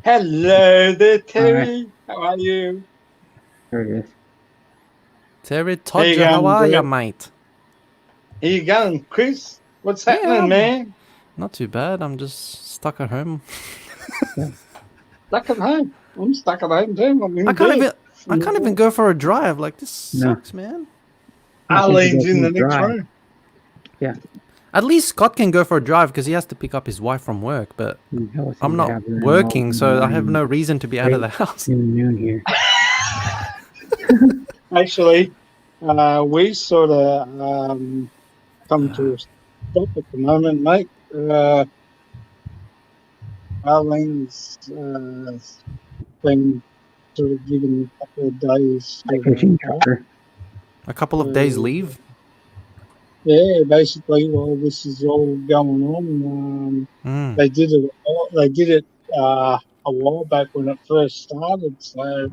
Hello there, Terry. How are you? There it is. Terry How you Todger, how going, are ya, bro? mate? Here you going, Chris? What's Yeah, happening, man? Not too bad. I'm just stuck at home. Stuck at home. I'm stuck at home too. I'm in I can't bed. even go for a drive. Like, this No. sucks, man. Arlene's in the next Drive. room. Yeah. At least Scott can go for a drive because he has to pick up his wife from work. But I'm not working, so I have no reason to be out of the house. Noon here. Actually, we sort of come to a stop at the moment, mate. Arlene's been sort of given a couple of days. Fishing trucker. A couple of days leave. Yeah, basically, while this is all going on, Mm. they did it. They did it a while back when it first started. So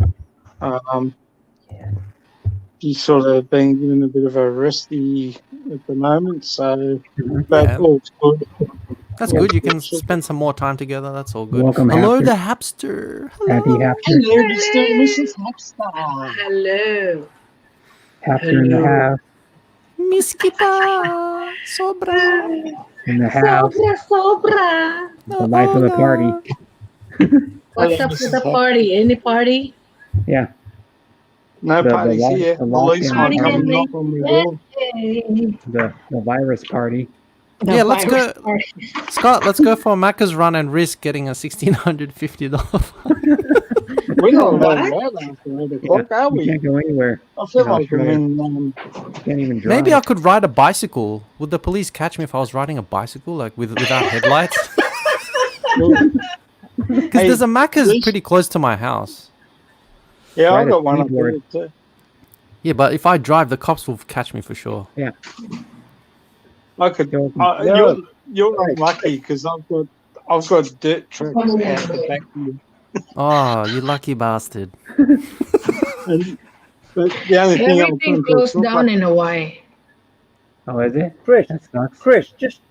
she's sort of been given a bit of a resty at the moment. So, but Yeah. all's good. That's good. You can spend some more time together. That's all good. Welcome, Hello, Hapster. the Hapster. Happy Hello. Hapster. Hello, Mr. and Mrs. Hopstar. Hello. Hapster in the house. Miskita. Sobra. In the house. Sobra. The life of the party. What's up with the party? Any party? Yeah. No The parties lock- here. the Police lockdown might come party. and knock on the door. Hey. The virus party. Yeah, let's virus go. party. Scott, let's go for a Macca's run and risk getting a $1,650. We're not What? allowed after 8 o'clock, are You we? can't go anywhere. I feel in like I'm Australia. in. Can't even drive. Maybe I could ride a bicycle. Would the police catch me if I was riding a bicycle, like without headlights? Because Hey, there's a Macca's police- pretty close to my house. Yeah, I Right, got one up keyboard. there too. Yeah, but if I drive, the cops will catch me for sure. I could. Go- No. You're unlucky because I've got dirt tracks out the back of you. Oh, you lucky bastard. And, but the only thing I'm Everything closed down in Hawaii. Oh, is it? Chris, That sucks.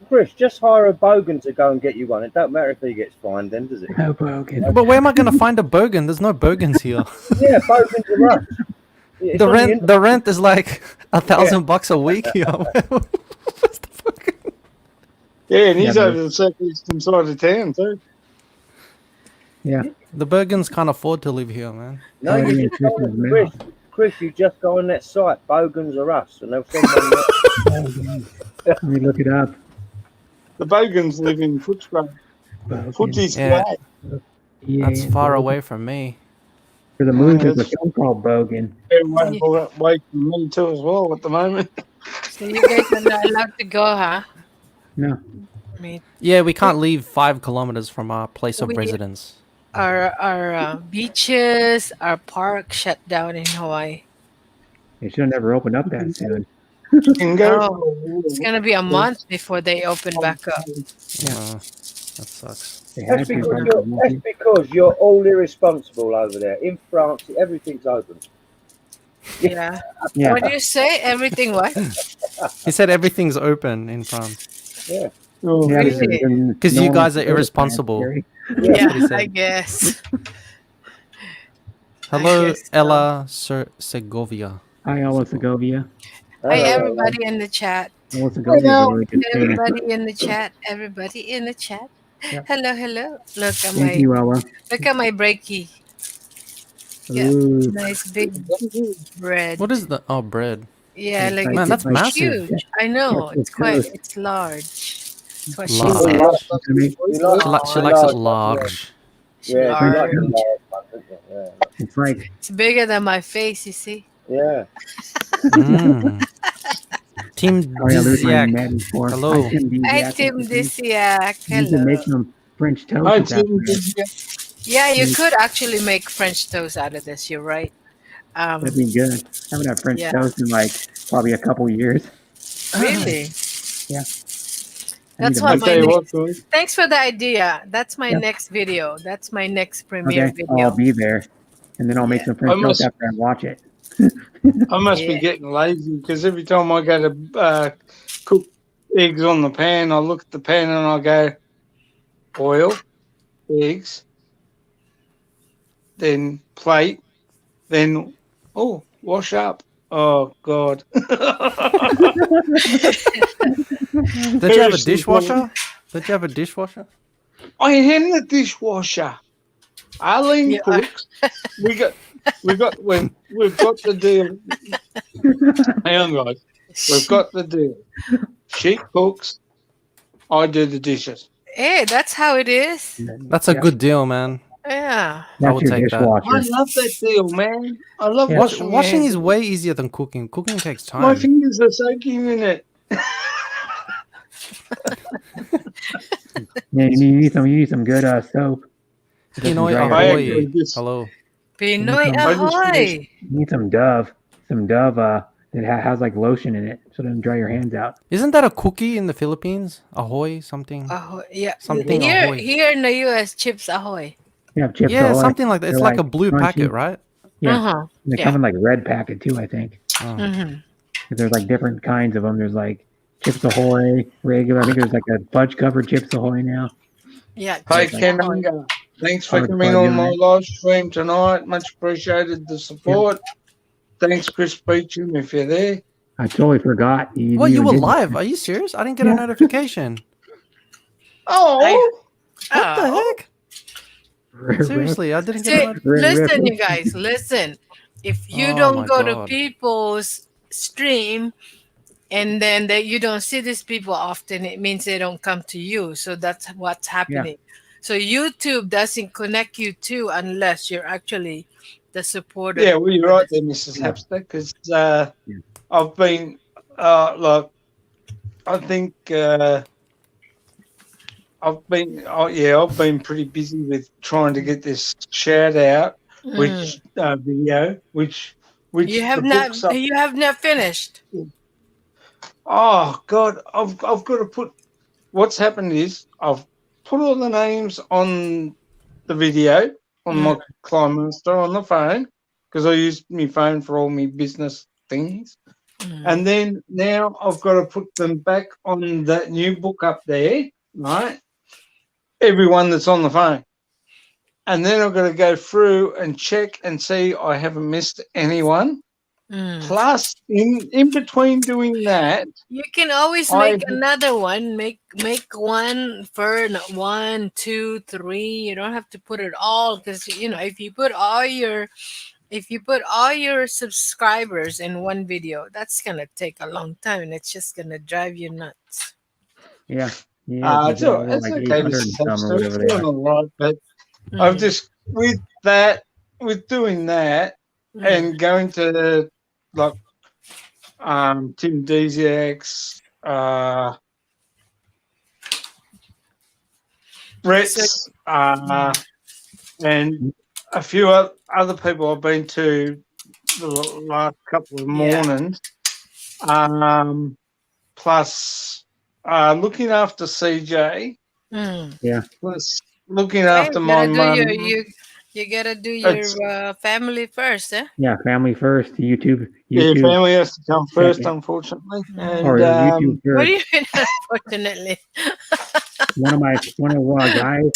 Chris, just hire a bogan to go and get you one. It don't matter if he gets fined, then, does it? Oh, broken. But where am I going to find a bogan? There's no bogans here. Yeah, bogans are us. It's The on the rent is like $1,000 a week here. What's the fuck? Yeah, and he's Yeah, over the southeastern side of town too. Yeah. The Bergens can't afford to live here, man. No, Oh, you yeah, just go Christmas on, mail. Chris, you just go on that site, Bogans are us, and they'll send one there. Let me look it up. The Bogans live in Footscray. Bogan. Footy's Yeah. way. Yeah, That's far Bogan. away from me. For the moon, there's a that's- film called Bogan. They're way from me too as well at the moment. So you guys are not allowed to go, huh? No. I mean, Yeah, we can't leave 5 kilometers from our place of We- residence. our beaches, our park shut down in Hawaii. They should have never opened up that soon. You can go. Oh, for a walk. It's gonna be a month before they open back up. That sucks. They had That's to because, run you're, for that's one. because you're all irresponsible over there. In France, everything's open. Yeah. Yeah. What do you say? Everything what? He said everything's open in France. Yeah. Oh, Yeah, Really? Because you guys are irresponsible. Yeah, what he said. I guess. Hello, guess so. Ella Segovia. Hi, Ella Segovia. Hi, Hello, everybody in the chat. Melissa Goldie is a really good fan. Everybody in the chat. Everybody in the chat. Yep. Hello, hello. Look at Thank you, Ella. breaky. Yeah, Ooh, nice big bread. What is the bread? Yeah, it's like like- Man, it's that's like- massive. huge. I know. It's It's quite. toast. It's large. That's what she Large. said. You like She likes it large. Yeah, Large. you like the large one, don't you? Yeah. It's like It's bigger than my face. You see. Yeah. Mm. Team oh yeah, there's my Dizziak. Maddie for. Hello. Hi, Tim Hi, Dizziak. Tim Disiak. You can make Hello. some French toast Hi, with that Tim. bread. Yeah, you could actually make French toast out of this. You're right. That'd be good. I haven't had French Yeah. toast in like probably a couple years. Really. Yeah. That's I'll what tell my you next. what, guys. Thanks for the idea. That's my Yeah. next video. That's my next premiere Okay, video. I'll be there, and then I'll make Yeah. some French I must- toast after I watch it. I must Yeah. be getting lazy because every time I go to cook eggs on the pan, I look at the pan and I go, oil, eggs, then plate, then, wash up. Oh, God. Did you have a dishwasher? Did you have a dishwasher? I am the dishwasher. Arlene You are. cooks. We've got the deal. Hang on, guys. We've got the deal. She cooks. I do the dishes. Hey, that's how it is. That's a good deal, man. Yeah. I That's would your take that. dishwasher. I love that deal, man. I love Yeah. washing. Washing my is hands. way easier than cooking. Cooking takes My time. fingers are soaking in it. Yeah, you need some good soap. Pinoy dry your I ahoy. actually just- Hello. Pinoy I just ahoy. You need some Dove. That has like lotion in it, so it doesn't dry your hands out. Isn't that a cookie in the Philippines? Ahoy something? Ahoy. Yeah. Something here, ahoy. here in the US, Chips Ahoy. Yeah, Chips Yeah, Ahoy. something like that. It's They're like a blue crunchy. packet, right? Yeah, Uh-huh. they Yeah. come in like red packet too, I think. Oh. Mm-hmm. There's like different kinds of them. There's like Chips Ahoy, regular. I think there's like a fudge covered Chips Ahoy now. Yeah. Hi, Chips Ken Ahoy. Unger. Thanks I for was coming probably on my doing live stream tonight. Much appreciated the support. Thanks, Chris Beecham, if you're there. I totally forgot. Well, you even were did that. live. Are you serious? I didn't get a Yeah. notification. Oh, What the heck? Rip. Seriously, I didn't See, get a notification. listen, you guys, listen. If you Oh don't my go to God. people's stream and then that you don't see these people often, it means they don't come to you. So that's what's happening. So YouTube doesn't connect you to unless you're actually the supporter. yeah, well, you're right there, Mrs. Hapster, because I've been, I think I've been pretty busy with trying to get this shout out, which video, which you have the not book's up. you have not finished. Oh God, I've got to put. What's happened is I've put all the names on the video on my Climaster on the phone because I use my phone for all my business things, and then now I've got to put them back on that new book up there, right? Everyone that's on the phone, and then I've got to go through and check and see I haven't missed anyone. Plus, in between doing that, You can always make another one. Make one for 1, 2, 3. You don't have to put it all because if you put all your subscribers in one video, that's gonna take a long time and it's just gonna drive you nuts. Yeah. it's okay, Mrs. Hapster, it's doing all right, but I've just with doing that and going to like Tim Dizziak's, Brett's, and a few other people I've been to the last couple of mornings. Plus looking after CJ. Yeah. Plus looking after my mum. You gotta do your family first, eh? Yeah, family first. YouTube. Yeah, family has to come first, Second. unfortunately. And Or YouTube What do first. you mean, unfortunately? One of our guys,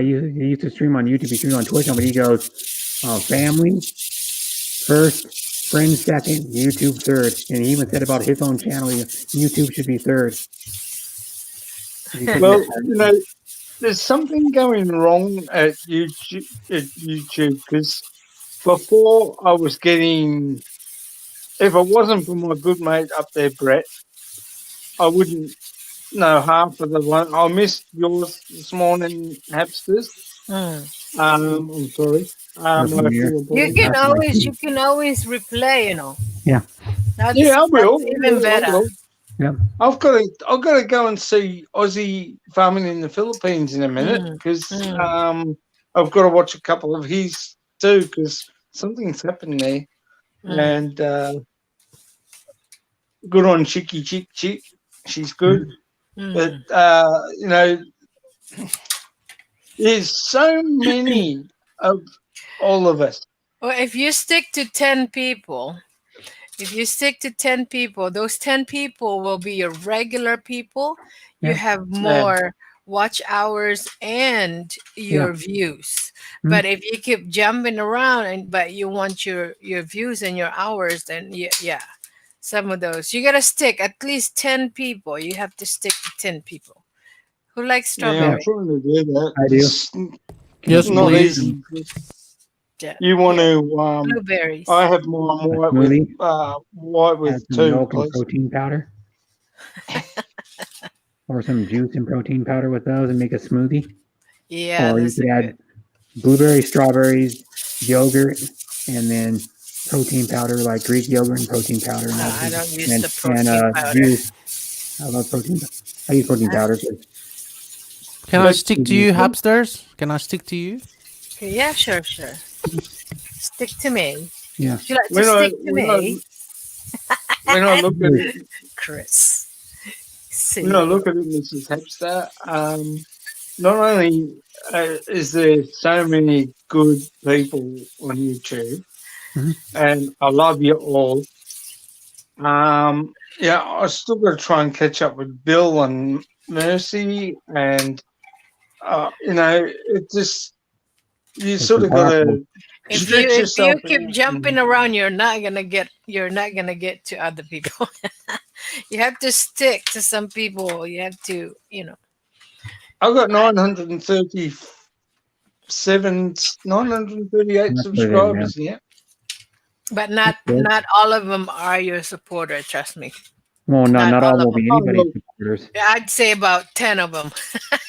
he used to stream on YouTube. He streamed on Twitch, but he goes, family first, Friends second, YouTube third. And he even said about his own channel, YouTube should be third. Well, there's something going wrong at YouTube because before I was getting, if it wasn't for my good mate up there, Brett, I wouldn't know half of the one. I missed yours this morning, Hapsters. I'm sorry. I do apologize. You can always replay, Yeah. I will. Even better. Yeah. I've got to go and see Aussie farming in the Philippines in a minute because I've got to watch a couple of his too because something's happened there. And good on Chicky Chick Chick. She's good. But, there's so many of all of us. Well, if you stick to 10 people, those 10 people will be your regular people. You have more watch hours and your views. But if you keep jumping around but you want your views and your hours, then some of those you gotta stick at least 10 people. You have to stick to 10 people. Who likes strawberry? Yeah, I'm trying to do that. I do. Yes, not please. easy. You want to blueberries. I have more white with two, milk and please. protein powder. Or some juice and protein powder with those and make a smoothie. Yeah. Or you could add blueberries, strawberries, yogurt, and then protein powder like Greek yogurt and protein powder. And I don't use the protein powder. Juice. I love protein. I use protein powder. Can I stick to you, Hapsters? Can I stick to you? Yeah, sure. Stick to me. Yeah. Would you like to stick to me? When I look at it, Chris. when I look at it, Mrs. Hapster, not only is there so many good people on YouTube, and I love you all. I still got to try and catch up with Bill and Mercy, and it just sort of got to stretch yourself. If you keep jumping around, you're not gonna get to other people. You have to stick to some people. You have to, I've got 938 subscribers. Yeah. But not all of them are your supporter. Trust me. Well, not all will be anybody's supporters. I'd say about 10 of them.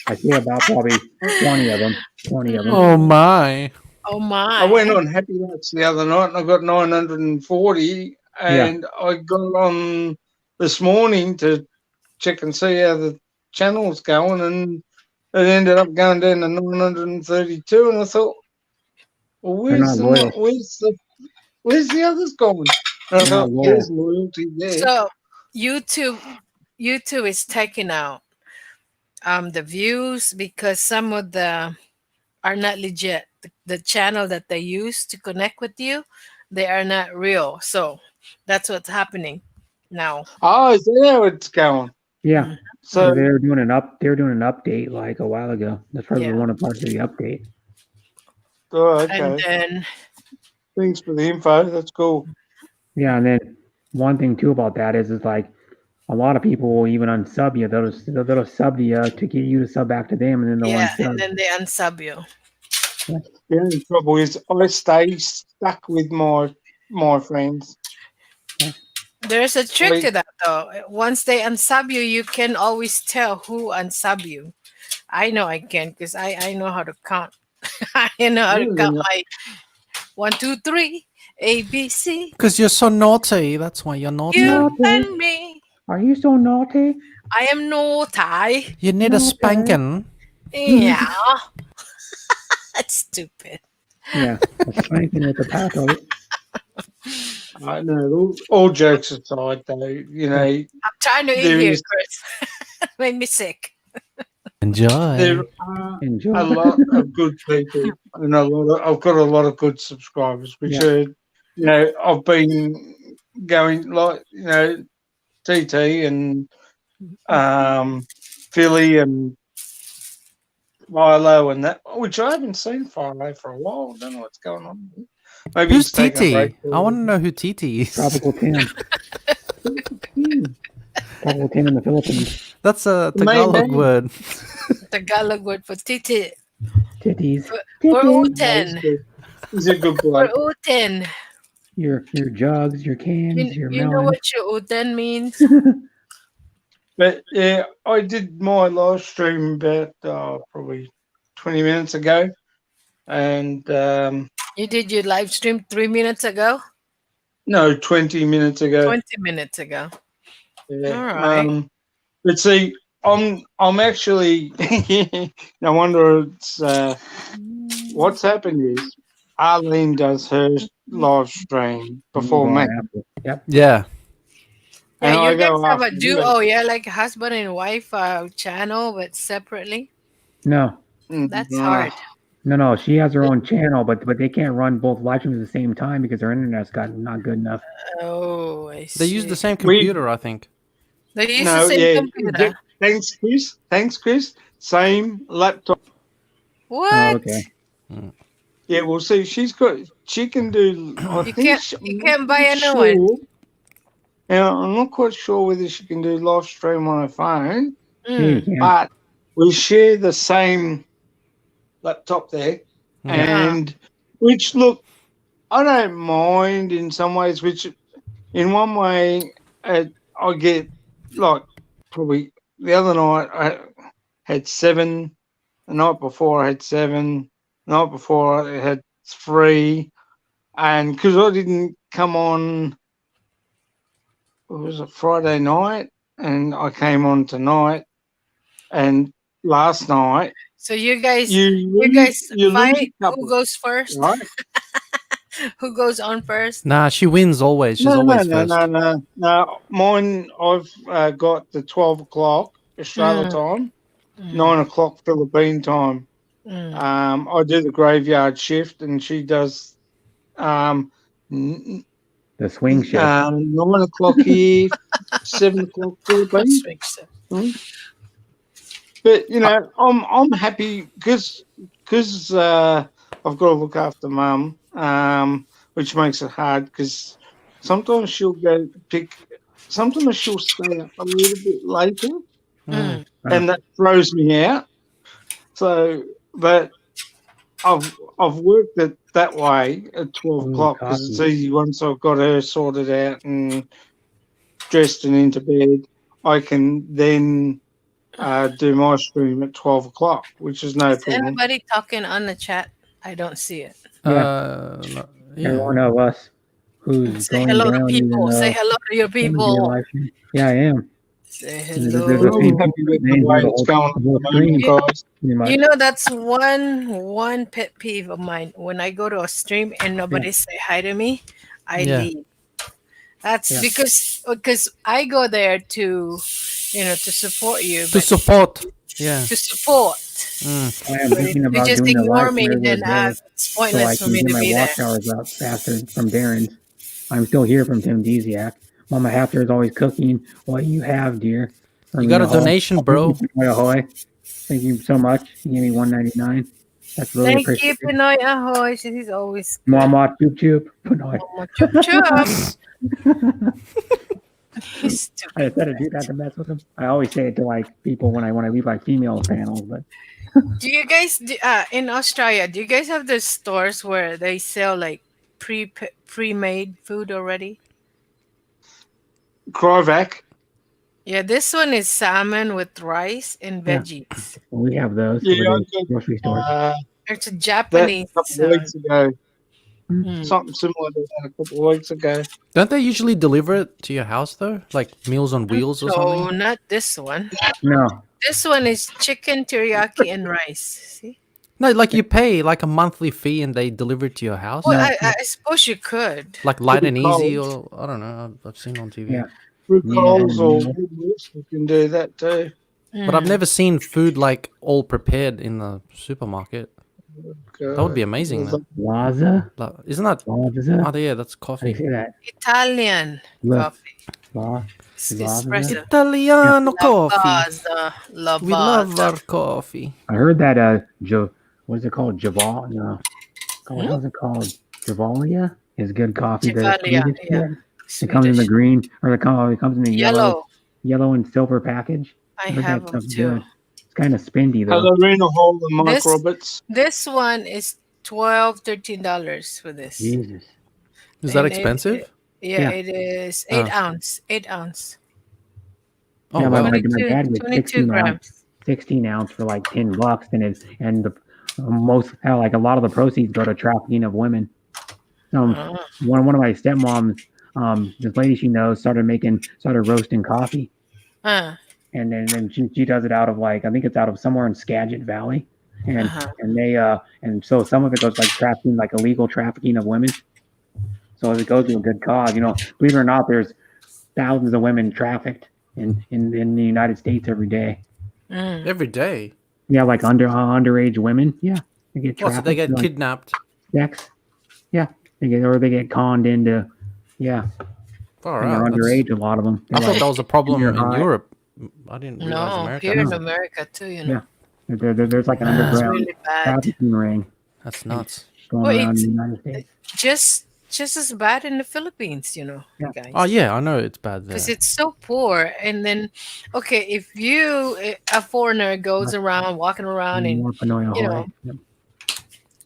I say about probably 20 of them. 20 of them. Oh my! I went on Happy Lights the other night and I got 940, and I got on this morning to check and see how the channel's going, and it ended up going down to 932, and I thought, well, where's the others going? And I thought, there's loyalty there. So YouTube is taking out the views because some of the are not legit. The channel that they use to connect with you, they are not real. So that's what's happening now. Oh, is that how it's going? Yeah. So they're doing an update like a while ago. That's probably one of parts of the update. Oh, okay. And then thanks for the info. That's cool. Yeah, and then one thing too about that is like a lot of people will even unsub you. They'll sub to you to get you to sub back to them, and then they'll unsub. And then they unsub you. The only trouble is I stay stuck with my friends. There's a trick to that though. Once they unsub you, you can always tell who unsub you. I know I can because I know how to count. I know how to count my 1, 2, 3, A, B, C. Because you're so naughty. That's why you're naughty. You and me. Are you so naughty? I am naughty. You need a spanking. Yeah. That's stupid. Yeah, a spanking with the taco. I know. All jokes aside, though, I'm trying to eat here, Chris. Made me sick. Enjoy. There are a lot of good people, and I've got a lot of good subscribers, which are, I've been going like, TT and Philly and Philo and that, which I haven't seen Philo for a while. I don't know what's going on. Maybe Who's he's taking a break. TT? I want to know who TT is. Tropical Tim. Tropical Tim in the Philippines. That's a Tagalog Maybe. word. Tagalog word for titi. Titties. For Titties. uten. He's a good For bloke. uten. Your jugs, your cans, your You know melon. what your uten means? But yeah, I did my live stream about probably 20 minutes ago. And You did your live stream 3 minutes ago? no, 20 minutes ago. 20 minutes ago. Yeah. All right. But see, I'm actually no wonder it's what's happened is Arlene does her live stream before Go me. on after. Yep. Yeah. Yeah, And you I guys go have a after her. duo, yeah, like husband and wife channel, but separately. No. That's Nah. hard. No. She has her own channel, but they can't run both live streams at the same time because their internet's got not good enough. Oh, I see. They use the same computer, I think. They use No, the same yeah. computer. Thanks, Chris. Same laptop. What? Oh, okay. Yeah, well, see, she can do. You can't buy a new one. Now, I'm not quite sure whether she can do live stream on her phone, Yeah, you Mm. can. but we share the same laptop there, and which look, I don't mind in some ways. Which, in one way, I get like probably the other night I had 7. The night before I had 7. The night before I had 3, and because I didn't come on. It was a Friday night, and I came on tonight, and last night. So you guys you fight. Who goes first? Right? Who goes on first? Nah, she wins always. She's always first. No. Mine, I've got the 12 o'clock Australia time, 9 o'clock Philippine time. I do the graveyard shift, and she does The swing shift. 9 o'clock here, 7 o'clock Philippines. But you know, I'm happy because I've got to look after Mum, which makes it hard because sometimes she'll go pick. Sometimes she'll stay up a little bit later, and that throws me out. So, but I've worked it that way at 12 o'clock because it's easy. Once I've got her sorted out and dressed and into bed, I can then do my stream at 12 o'clock, which is no Is problem. anybody talking on the chat? I don't see it. Every one of us who's Say going hello to down. people. Say hello to your people. Yeah, I am. Say There's hello. a few people that named the whole screen. You know, that's one pet peeve of mine. When I go to a stream and nobody say hi to me, I leave. That's because I go there to support you. To support. Yeah. To support. I am thinking If you about just doing a ignore live me, stream then where it's so I pointless for can me get to my be there. watchtowers up faster from Darren's. I'm still here from Tim Desiak. Mama Hafter is always cooking. What you have, dear? You got a donation, bro. Ahoy. Thank you so much. You gave me $1.99. That's really Thank you, appreciated. Pinoy Ahoy. She's always good. Mama Choop Choop. Pinoy. Mama Chup Chup. He's I said to do that to mess with him. I always say it to like people when I leave like female panels, but Do you guys in Australia? Do you guys have the stores where they sell like pre-made food already? Kryvac. Yeah, this one is salmon with rice and veggies. we have those. Yeah, over the grocery stores. It's a Japanese. A couple of weeks ago. Something similar to that a couple of weeks ago. Don't they usually deliver it to your house though? Like Meals on Wheels or No, something? not this one. No. This one is chicken teriyaki and rice. See? No, like you pay like a monthly fee and they deliver it to your house. Well, I suppose you could. Like Light and Pretty Easy, cold. or I don't know. I've seen on TV. Yeah. Through Coles or Yeah. Woolworths, you can do that too. But I've never seen food like all prepared in the supermarket. That would be amazing. Man. Laza? Like, isn't that? Laza? Oh, yeah, that's How do coffee. you say that? Italian Look. coffee. La. It's Laza? espresso. Italiano coffee. Lavazza. We love our coffee. I heard that what is it called? Javal? No. God, how's it called? Javalia is good coffee. The Javalia, Swedish yeah. one. It comes in the Swedish. green, or it comes in the Yellow. yellow and silver package. I heard have that them stuff's too. good. It's kind of spendy though. Hello, Hall and Mike This- Roberts. This one is $13 for this. Jesus. Is that And expensive? Yeah. it is 8 Oh. ounce. 8 ounce. Oh, yeah, wow. my 22, dad gets 22 16 grams. ounce, 16 ounce for like $10, and the most like a lot of the proceeds go to trafficking of women. Uh, One of my stepmoms, this lady she knows started roasting coffee, uh, and then she does it out of like I think it's out of somewhere in Skagit Valley, and Uh-huh. and so some of it goes like trafficking, like illegal trafficking of women. So it goes to a good cause, Believe it or not, there's thousands of women trafficked in the United States every day. Every day. Yeah, like underage women. Yeah, they get What, trafficked. so they get like, kidnapped? sex. Yeah, they get conned into. Yeah, Far and they're out. underage. A lot of them. I thought that was a problem junior in high. Europe. I didn't realize No, America. here in No. America too, Yeah, there's like an It's underground really bad. trafficking ring That's nuts. going Well, around it's the United States. just as bad in the Philippines, Yeah. guys. Oh, yeah, I know it's bad there. Because it's so poor. And then, okay, if a foreigner, goes around, walking around, and More Panoya you High. know, Yep.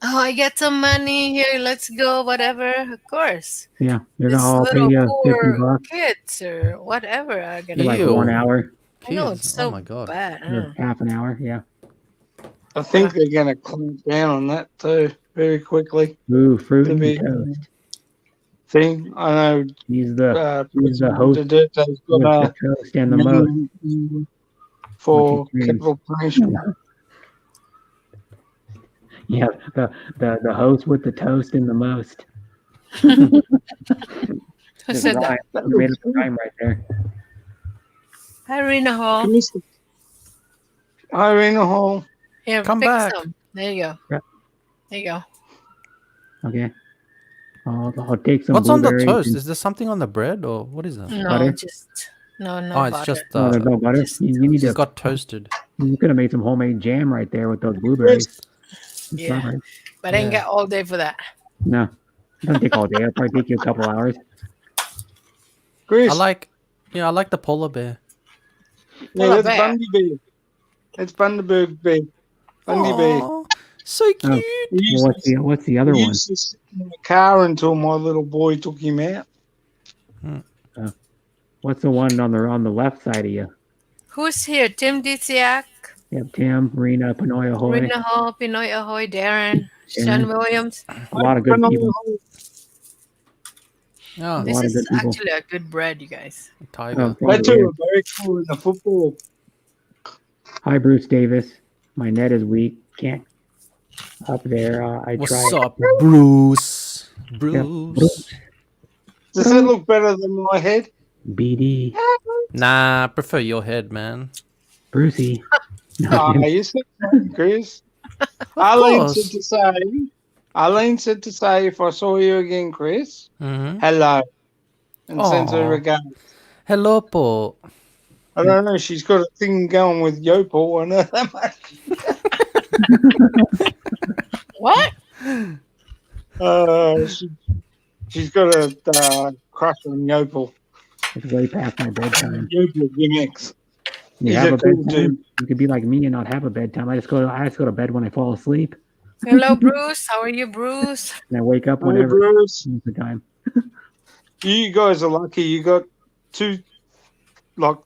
oh, I get some money here, let's go, whatever. Of course, Yeah, they're this gonna all pay little you poor $50 kids or whatever are for gonna. like Ew. 1 hour I know Kids, it's so oh my God. bad. or half an hour. Yeah. I think they're going to clamp down on that too very quickly. Ooh, fruit To and be toast. thing. I know He's the President host Duterte's with got the toast and the most. for Which he capital punishment. Yeah, the host with the toast and the most. Who Just said that? rhyme. You made up a rhyme right there. Irina Hall. Irina Hall. Yeah, Come pick back. some. There you go. Yeah. There you go. Okay. I'll take some What's on the blueberries toast? and- Is there something on the bread or what is that? No, Butter? no Oh, it's butter. just Oh, there's no butter. just You need it's to. got toasted. You could have made some homemade jam right there with those blueberries. It's Yeah. not right. But I ain't Yeah. got all day for that. No, it doesn't take all day. It'll probably take you a couple hours. Chris. I like the polar bear. Yeah, Polar that's bear. Bundy Bear. That's Bundaberg Bear. Bundy Bear. Aw, so cute. He used, Well, what's the other he one? used to sit in the car until my little boy took him out. What's the one on the left side of you? Who's here? Tim Diciak, Yep, Tim, Rena, Panoya Hoy. Rina Hall, Pinoy Ahoy, Darren, Sean Williams. A lot of good people. Yeah, This lot of is good people. actually a good bread, you guys. tiger. Oh, They two are very cool in the football. Hi, Bruce Davis. My net is weak. Can't up there. I What's tried. up, Bruce? Yeah, Bruce. Does that look better than my head? BD. Nah, I prefer your head, man. Brucey. No, Ah, you said that, Chris. Arlene course. said to say, if I saw you again, Chris, Mm-hmm. hello. And sends her Aw. regards. Hello, po. I don't know, she's got a thing going with Yopal, I know that much. What? She's got a crush on Yopal. it's way past my bedtime. Yopal gimmicks. You He's have a a cool bedtime. dude. You could be like me and not have a bedtime. I just go to bed when I fall asleep, Hello, Bruce. How are you, Bruce? and I wake up Hey, whenever Bruce, it's the time. you guys are lucky. You got two, like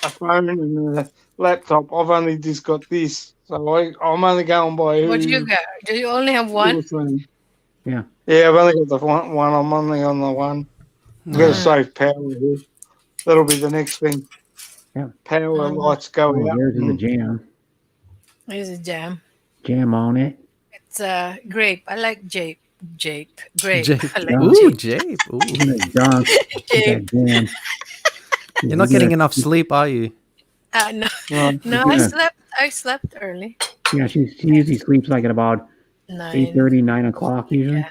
a phone and a laptop. I've only just got this. So I'm only going by who. What do you got? Do you only have one? who's saying. Yeah. Yeah, I've only got the one. I'm only on the one. I've got to save power here. That'll be the next thing. Yeah. Power lights go Oh, out. there's the jam. Here's a jam. Jam on it. It's grape. I like grape. Grape. Jape. I like Ooh, jape. Jape. Ooh. I'm gonna dunk with that jam. You're not getting enough sleep, are you? No, Yeah. no. I slept early. Yeah, she usually sleeps like at about 9. 8:30, 9 o'clock usually, Yeah.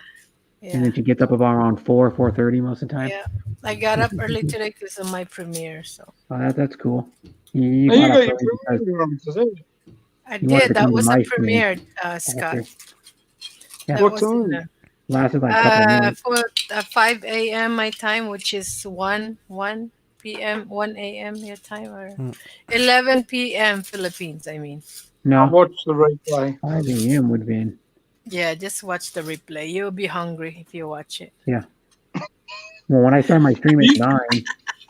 and Yeah. then she gets up about around 4:30 most of the time. Yeah. I got up early today because of my premiere. So Oh, that's cool. You Oh, you got got up your early because premiere on today. I You wanted to did. That come to was my a stream premiere, Scott. after. Yeah. That What was in time? the Lasted like a couple of minutes. For 5 a.m. my time, which is 1 p.m. 1 a.m. your time, or Hmm. 11 p.m. Philippines. I mean, I No, watched the replay. 5 a.m. would have been. yeah, just watch the replay. You'll be hungry if you watch it. Yeah. Well, when I started my stream at 9,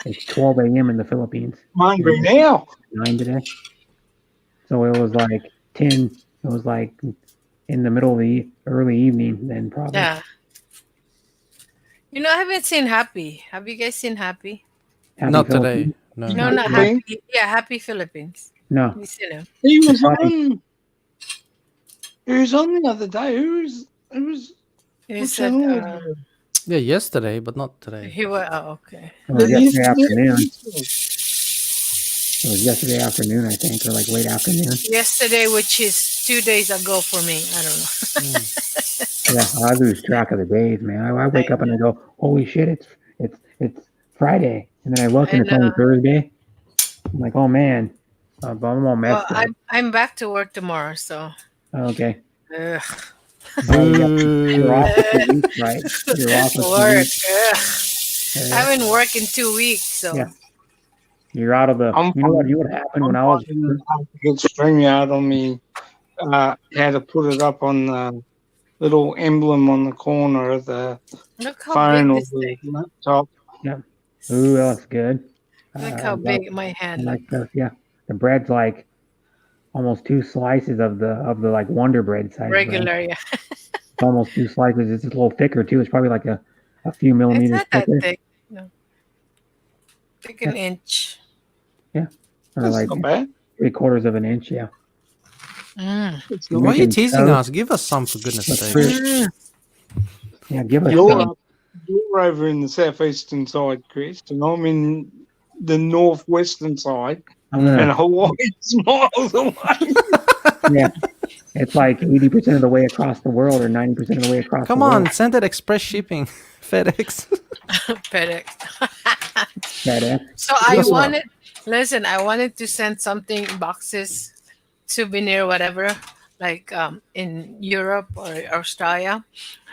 it's 12 a.m. in the Philippines. I'm hungry now. 9 today. So it was like 10. It was like in the middle of the early evening then probably. Yeah. You know, I haven't seen Happy. Have you guys seen Happy? Happy Not Philippines? today. No. No, not Philippines? Happy. Yeah, Happy Philippines. No. You seen him? He was Probably. on. He was on the other day. Who was? He What said channel was it? Yeah, yesterday, but not today. he was. Oh, okay. It was yesterday afternoon. Yesterday. It was yesterday afternoon, I think, or like late afternoon. Yesterday, which is 2 days ago for me. I don't know. Yeah, I lose track of the days, man. I wake up and I go, "Holy shit, it's Friday," and then I look and it's only Thursday. I'm like, "Oh man," but I'm all Well, messed up. I'm back to work tomorrow, so. Okay. Ugh. You're off for 2 weeks, right? You're off for 2 Work. weeks. Ugh. I haven't worked in 2 weeks, so. Yeah. You're out of the. You know what happened when I was. How to get StreamYard on me. How to put it up on the little emblem on the corner of the Look how phone big or this the thing. laptop. Yeah. Ooh, that looks good. Look how big my hand I like looks. those. Yeah. The bread's like almost 2 slices of the like Wonder Bread size. Regular, bread. yeah. It's almost 2 slices. It's a little thicker too. It's probably like a few It's millimeters not that thicker. thick. No. Like an inch. Yeah. Or That's like not bad. 3/4 of an inch. Yeah. Mm. It's You Why are you making teasing toast? us? Give us some, for goodness Let's sake. prove- Mm. Yeah. Give us You're some. up. You're over in the southeastern side, Chris, and I'm in the northwestern side, I'm gonna. and Hawaii's miles away. Yeah. It's like 80% of the way across the world, or 90% of the way across. Come the on, world. send it express shipping. FedEx. FedEx. FedEx. So I Just- wanted, listen, I wanted to send something, boxes, souvenir, whatever, like in Europe or Australia.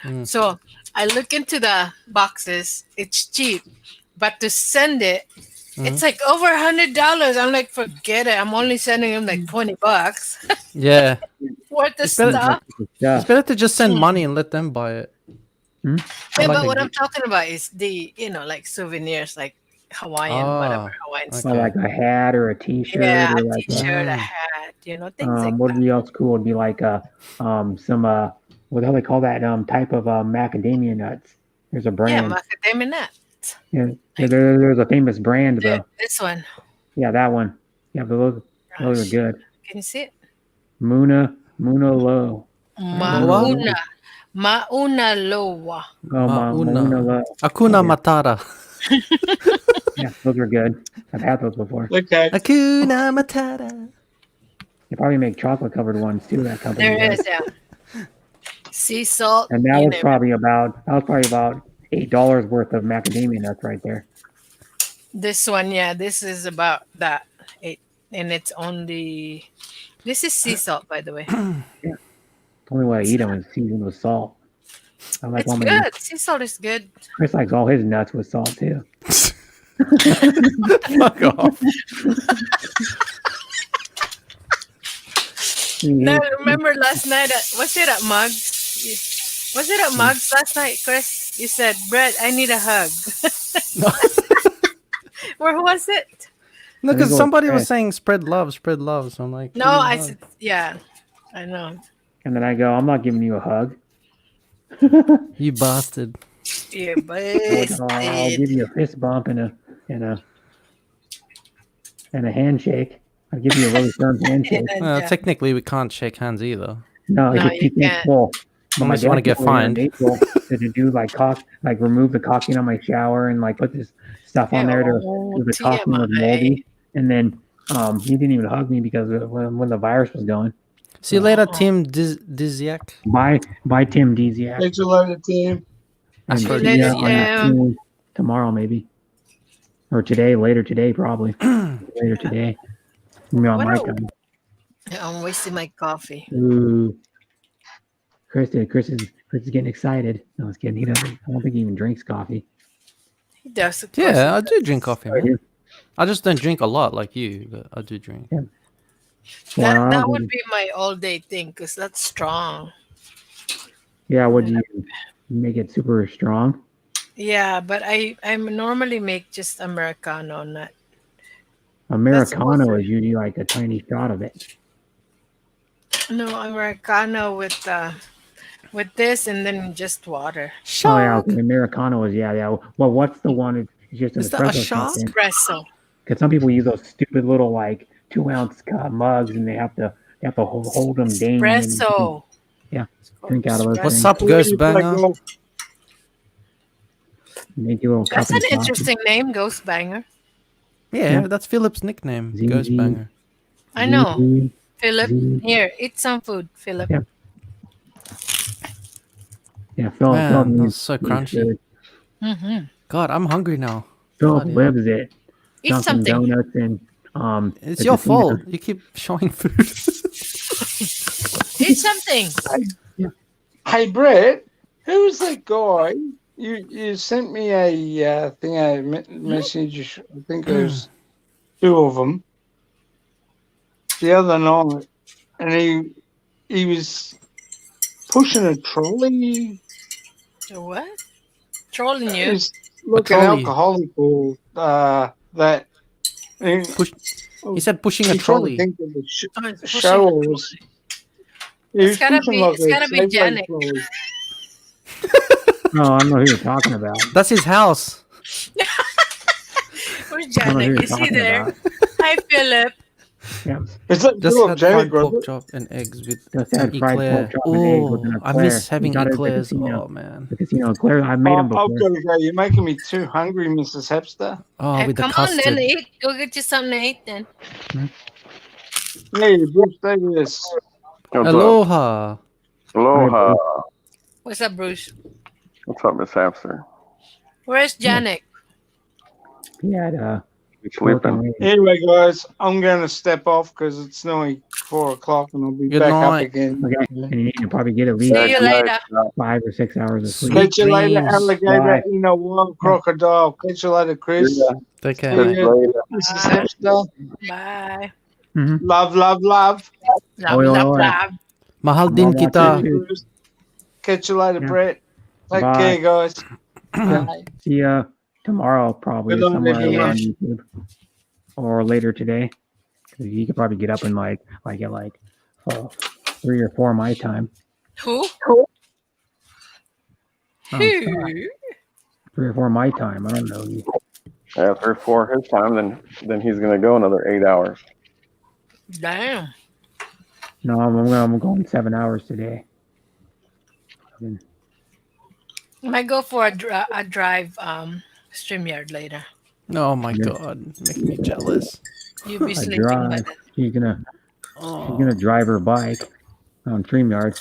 Mm. So I look into the boxes. It's cheap, but to send it, it's like over $100. I'm like, forget it. I'm only sending him like $20 Yeah. worth of It's better- stuff. Yeah. It's better to just send money and let them buy it. Hmm? Yeah, like but a what I'm gift. talking about is the, like souvenirs, like Hawaiian, whatever Hawaiian okay. stuff. Or like a hat or a T-shirt Yeah, or a like t-shirt, a Mm. hat, things like what that. would be else cool would be like some what the hell they call that type of macadamia nuts. There's a Yeah, brand. macadamia nut. Yeah, there's a famous brand though. This one. Yeah, that one. Yeah, but those are good. Can you see it? Muna Lo. Mauna. Mauna Loa. Oh, Muna Lo. Akuna Yeah. Matata. Yeah, those are good. I've had those before. Okay. Akuna Matata. They probably make chocolate covered ones too. That company. There does. is, yeah. Sea salt. And that you was name it. probably about $8 worth of macadamia nuts right there. This one, yeah. This is about that. And it's only. This is sea salt, by the way. The only way I eat them is seasoned with salt. I like It's all my. good. Sea salt is good. Chris likes all his nuts with salt too. Fuck off. Now, remember last night, was it at Mugs? Was it at Mugs last night, Chris? You said, Brett, I need a hug. Where was it? No, Let me because go somebody with was Chris. saying spread love. So I'm like, No, give me a I hug. said, yeah, I know. And then I go, I'm not giving you a hug. You bastard. Yeah, but I'll give you a fist bump and a handshake. I'll give you a really firm handshake. Technically, we can't shake hands either. No, No, you you can't can't. pull. But Unless you dad wanna get told me in fined. April to do like remove the caulking on my shower and like put this stuff on there to the caulking was TMI. moldy. And then he didn't even hug me because when the virus was going. See you later, Tim Diziak. Bye Tim Deziak. Thanks a lot, team. And See you later, on that Tim. soon, tomorrow maybe. Or later today probably. Later today. On What my a- time. I'm wasting my coffee. Ooh. Chris is getting excited. No, I was kidding. He doesn't. I don't think he even drinks coffee. He does. Of course Yeah, he I do does. drink coffee, Right man. here. I just don't drink a lot like you, but I do drink. Yeah. Well, I That don't would think- be my all day thing because that's strong. yeah. Would you make it super strong? Yeah, but I normally make just Americano, not Americano is usually like a tiny shot of it. no Americano with this and then just water. Oh yeah, okay. Americano is yeah. Well, what's the one? It's just an Is that a espresso shot. shot? Espresso. Because some people use those stupid little like 2-ounce mugs, and they have to hold them down. Espresso. Yeah, It's called drink out of those espresso. What's things. up, Ghost Banger? Make your little That's cup an of coffee. interesting name, Ghost Banger. Yeah, Yeah. that's Philip's nickname, ZZ. Ghost Banger. I know. Z- Philip, Z- here, eat some food, Philip. Yeah. Yeah, Philip. Man, that's so crunchy. Mm-hmm. God, I'm hungry now. Philip Bloody lives it. Eat Dunkin' something. Donuts and It's the your casino. fault. You keep showing food. Eat something. Hey, Brett, who was that guy? You sent me a thing, a message. I think it was two of them the other night, and he was pushing a trolley. The what? Trolling you. He's looking trolley? alcoholic or that. Push. He said pushing a I'm trying to trolley. think of the Oh, it's pushing show a was. trolley. He was It's gotta pushing be- like it's a gotta be Safeway Janet. trolley. No, I don't know who you're talking about. That's his house. Where's I don't know who Janet? you're Is he talking there? about. Hi, Philip. Yeah, Is that Just Philip had Janet, fried brother? pork chop and eggs with just an had fried eclair. pork chop and eggs with Oh, an I eclair. miss having You got it at the eclairs. casino. Oh man. The casino eclair. I made them I've before. got to go. You're making me too hungry, Mrs. Hepster. Oh, Hey, with the come on then, custard. eat. Go get you something to eat then. Hey, Bruce Davis. What's up? Aloha. Aloha. What's up, Bruce? What's up, Miss Hamster? Where's Janet? He had You pork sleeping? and eggs. Anyway, guys, I'm going to step off because it's nearly 4 o'clock and I'll be Good back up night. again. Okay, and you need to probably get at See least you later. 5 or 6 hours of sleep. Sweet Catch you later, dreams. alligator Bye. in a wild crocodile. Catch you later, Chris. Yeah. Take care, See mate. you, Later. Mrs. Bye. Hepster. Bye. Mm-hmm. Love, love, love. Love, Oi, oi, love, oi. love. Mahal din Mama, kita. too. Catch you later, Yeah. Brett. Take Bye. care, guys. Bye. See ya tomorrow, probably Good night, somewhere everyone. on YouTube, or later today. 'Cause you could probably get up in like at 3 or 4 my time. Who? Oh, Who? 3 or 4 my time. I don't know. Yeah, 3 or 4 his time, then he's gonna go another 8 hours. Damn. No, I'm going 7 hours today. I might go for a drive StreamYard later. Oh my Yeah. god, making me jealous. You'll be A sleeping by drive. then. She's gonna Oh. drive her bike on StreamYard.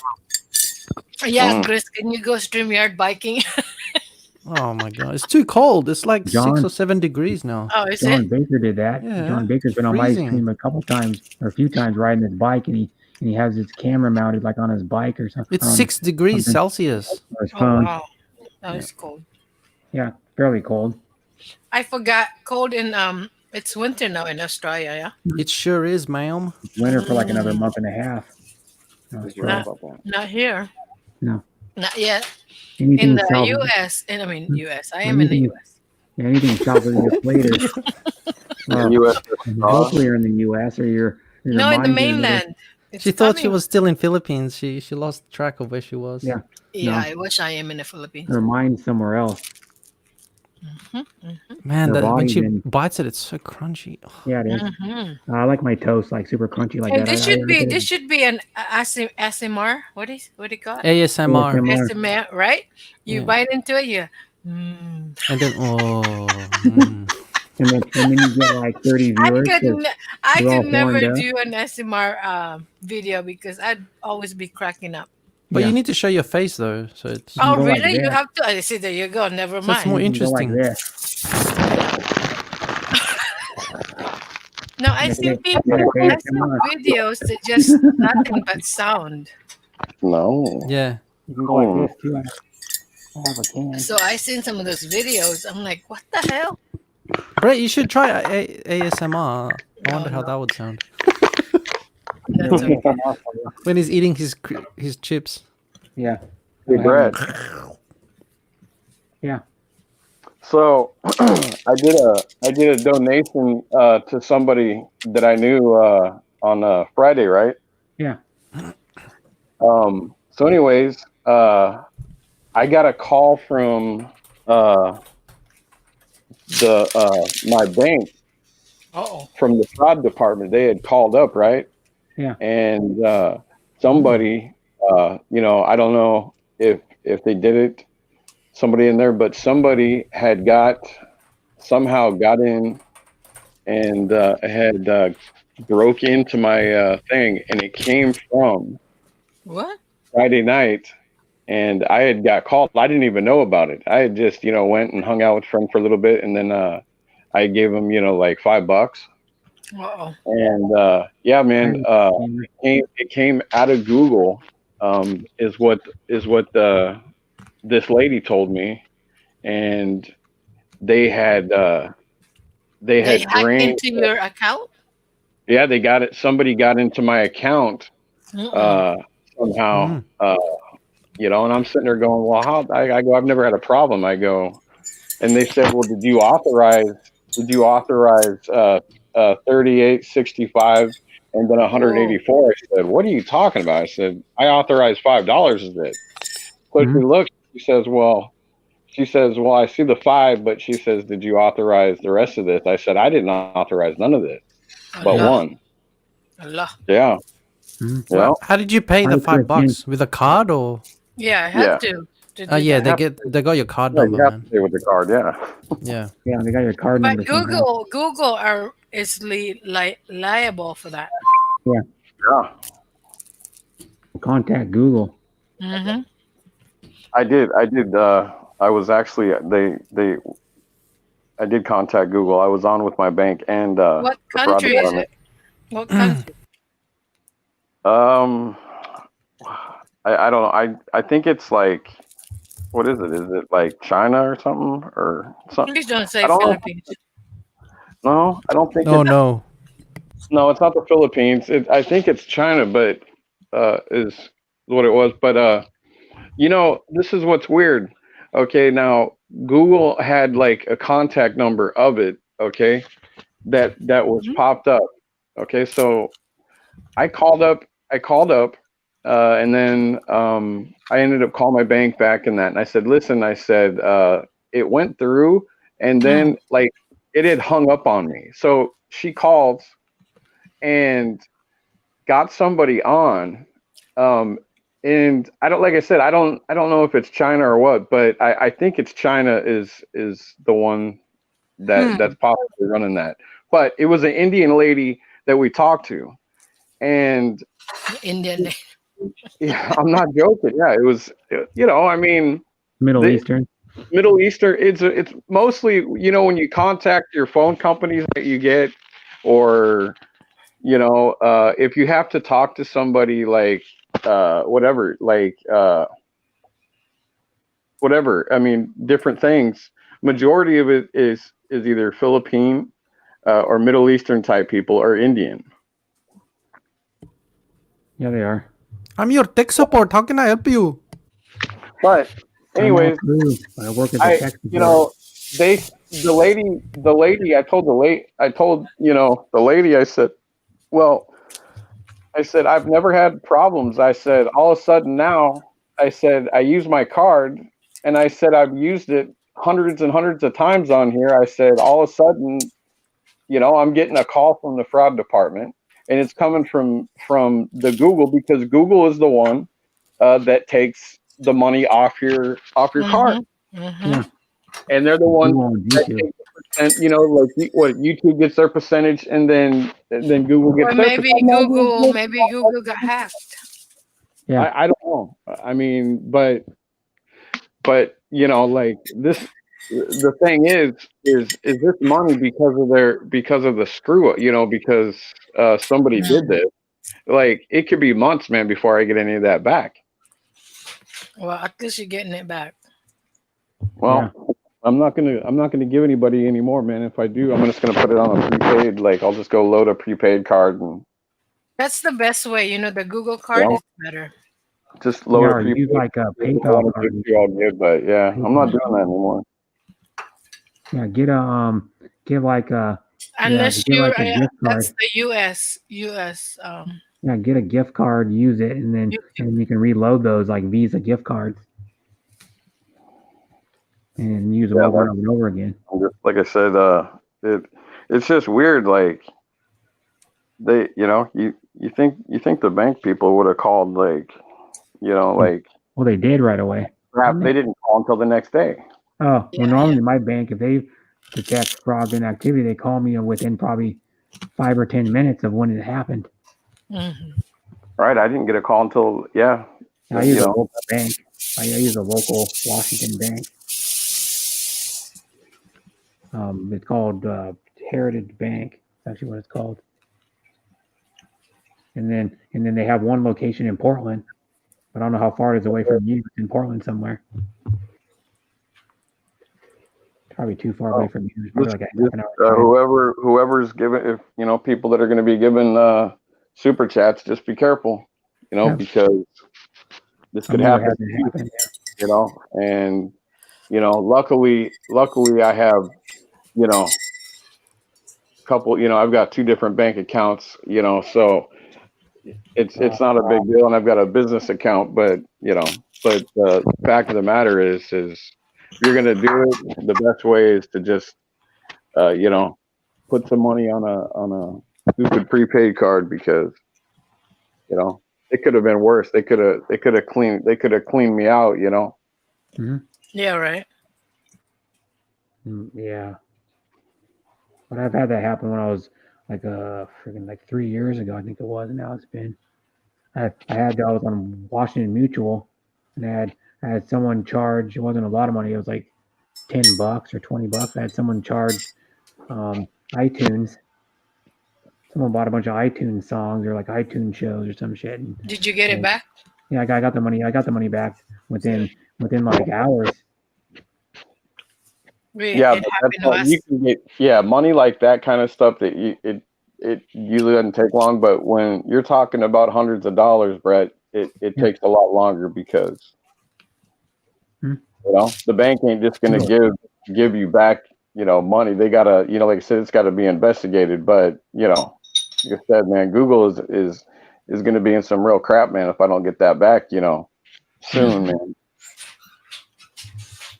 Yeah, Chris, can you go StreamYard biking? Oh my god, it's too cold. It's like John. 6 or 7 degrees now. Oh, is John it? Baker did that. Yeah, John Baker's been on my freezing. stream a couple times or a few times riding his bike, and he has his camera mounted like on his bike or something. It's 6 degrees something. Celsius. Or his Oh, phone. wow. That is cold. Yeah, fairly cold. I forgot cold in it's winter now in Australia, yeah? It sure is, ma'am. It's winter for like another month and a half. No, it's Sorry dry. about that. Not here. No. Not yet. Anything In the south, US. And I mean US. I am in the Anything- US. anything south of the equator. Well, U.S. hopefully you're in the U.S. or you're No, in the mainland. It's She thought she coming. was still in Philippines. She lost track of where she was. Yeah. Yeah, no. I wish I am in the Philippines. Her mind's somewhere else. Man, Her that, when body's she in- bites it, it's so crunchy. Oh, Yeah, it is. Mm-hmm. I like my toast like super crunchy like Hey, that. this I should be like it. this should be an ASMR. What do you call it? ASMR. ASMR. ASMR, right? You Yeah. bite into it, you. Mm. And then, oh. mm. And then you get like 30 I viewers. could 'cause I we're all could never horned up. do an ASMR video because I'd always be cracking up. But Yeah. you need to show your face, though. So it's. Oh, go like really? You that. have to? I see. There you go. Never So it's mind. more you can go like interesting. this. No, I Yeah, see yeah, people. yeah, I see ASMR. videos that just nothing but sound. No. Yeah. You can go like this too. I have a can. So I seen some of those videos. I'm like, what the hell? Brett, you should try ASMR. I wonder how no. that would sound. That's okay. When he's eating his chips. Yeah. Hey, Brett. Yeah. So I did a donation to somebody that I knew on Friday, right? Yeah. So anyways, I got a call from my bank from the fraud department. They had called up, right? Yeah. And somebody, I don't know if they did it, somebody in there, but somebody had somehow got in and had broke into my thing, and it came from What? Friday night. And I had got called. I didn't even know about it. I had just, went and hung out with a friend for a little bit, and then I gave him, like $5. And yeah, man, it came out of Google. Is what this lady told me, and they had hacked drained into your account? Yeah, they got it. Somebody got into my account somehow. And I'm sitting there going, well, how? I go, I've never had a problem. I go, and they said, well, did you authorize 38.65 and then 184? I said, what are you talking about? I said, I authorized $5 of it. So she looked, she says, well, I see the 5, but she says, did you authorize the rest of this? I said, I didn't authorize none of this, but one. Allah. Yeah. Yeah. How did you pay the $5? With a card or? Yeah, I had to. Yeah, they got your card number, you have man. to pay with the card, yeah. Yeah. Yeah, they got your card number. But Google is liable for that. Yeah. Yeah. Contact Google. Mm-hmm. I did. I was actually I did contact Google. I was on with my bank and what country is it? What country? I don't know. I think it's like, what is it? Is it like China or something or something? Please don't say Philippines. No, I don't think. No, it's not the Philippines. I think it's China, but is what it was. But this is what's weird. Okay, now Google had like a contact number of it. Okay, that was popped up. Okay, so I called up, and then I ended up calling my bank back and that, and I said, listen, it went through, and then like it had hung up on me. So she called and got somebody on, and I don't, like I said, I don't know if it's China or what, but I think it's China is the one that's possibly running that. But it was an Indian lady that we talked to, and Indian. Yeah, I'm not joking. Yeah, it was. I mean, Middle Eastern. It's mostly when you contact your phone companies that you get, or if you have to talk to somebody like whatever, like whatever. I mean, different things. Majority of it is either Philippine or Middle Eastern type people or Indian. Yeah, they are. I'm your tech support. How can I help you? But anyways, I work at the tech support. The lady, I told the lady, I said, well, I've never had problems. I said, all of a sudden now, I said, I use my card, and I said, I've used it hundreds and hundreds of times on here. I said, all of a sudden, I'm getting a call from the fraud department, and it's coming from the Google, because Google is the one that takes the money off your card. Yeah. And they're the one that take the percent, like what YouTube gets their percentage, and then Google gets their percentage. Maybe Google got hacked. Yeah. I don't know. I mean, but like this, the thing is this money because of the screw up, because somebody did this. like it could be months, man, before I get any of that back. Well, at least you're getting it back. Well, I'm not gonna give anybody any more, man. If I do, I'm just gonna put it on a prepaid. Like I'll just go load a prepaid card and That's the best way. You know, the Google card is better. just load a or prepaid. use like a PayPal card. All good, but yeah, I'm not doing that anymore. Yeah, get like a Unless get you're, like a gift card. that's the US. Yeah, get a gift card, use it, and then you can reload those like Visa gift cards, and use them over and over again. Like I said, it's just weird. Like they, you think the bank people would have called, like, like. Well, they did right away. Crap, they didn't call until the next day. Oh, well, normally my bank, if they detect fraud and activity, they call me within probably 5 or 10 minutes of when it happened. Mm-hmm. Right, I didn't get a call until I use a local bank. I use a local Washington bank. It's called Heritage Bank. That's actually what it's called. And then they have one location in Portland. I don't know how far it is away from you. It's in Portland somewhere. Probably too far away from you. It's probably like a half an hour. Whoever's giving, if people that are going to be giving super chats, just be careful, because this could happen. And luckily I have, couple, I've got 2 different bank accounts, so it's not a big deal, and I've got a business account, but the fact of the matter is if you're going to do it, the best way is to just put some money on a stupid prepaid card, because it could have been worse. They could have cleaned me out, Mm-hmm. Yeah, right. Yeah, but I've had that happen when I was like freaking like 3 years ago, I think it was. And now it's been. I was on Washington Mutual, and I had someone charge. It wasn't a lot of money. It was like $10 or $20. I had someone charge iTunes. Someone bought a bunch of iTunes songs or like iTunes shows or some shit. And, did you get it back? Yeah, I got the money. I got the money back within like hours. Yeah, you can get money like that kind of stuff that it usually doesn't take long, but when you're talking about hundreds of dollars, Brett, it takes a lot longer, because the bank ain't just going to give you back money. They gotta like I said, it's got to be investigated. But like I said, man, Google is going to be in some real crap, man, if I don't get that back soon, man.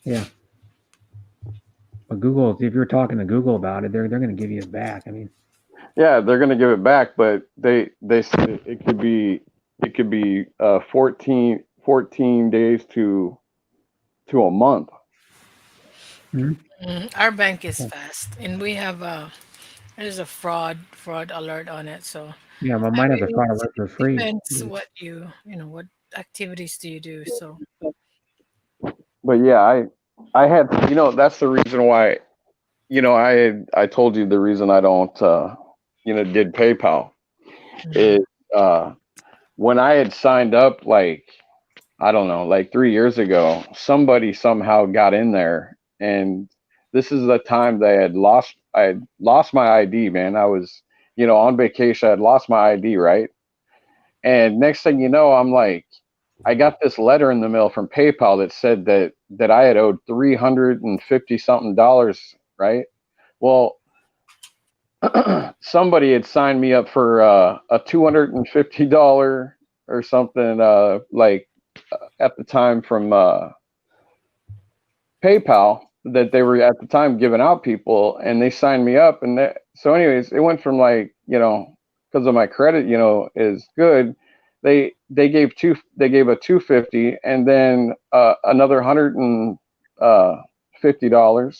Yeah. But Google, if you're talking to Google about it, they're going to give you it back. I mean, yeah, they're going to give it back, but they say it could be 14 days to a month. Mm-hmm. Our bank is fast, and we have there's a fraud alert on it. So yeah, well, mine has a fraud alert for free. Depends what what activities do you do. So, but yeah, I had that's the reason why I told you the reason I don't did PayPal is when I had signed up, like, I don't know, like 3 years ago, somebody somehow got in there, and this is the time that I had lost my ID, man. I was, on vacation. I had lost my ID, right? And next thing you know, I'm like, I got this letter in the mail from PayPal that said that I had owed $350 something, right? Well, somebody had signed me up for a $250 or something, at the time from PayPal, that they were at the time giving out people, and they signed me up. And so anyways, it went from like, because of my credit, is good. They gave a $250 and then another $150,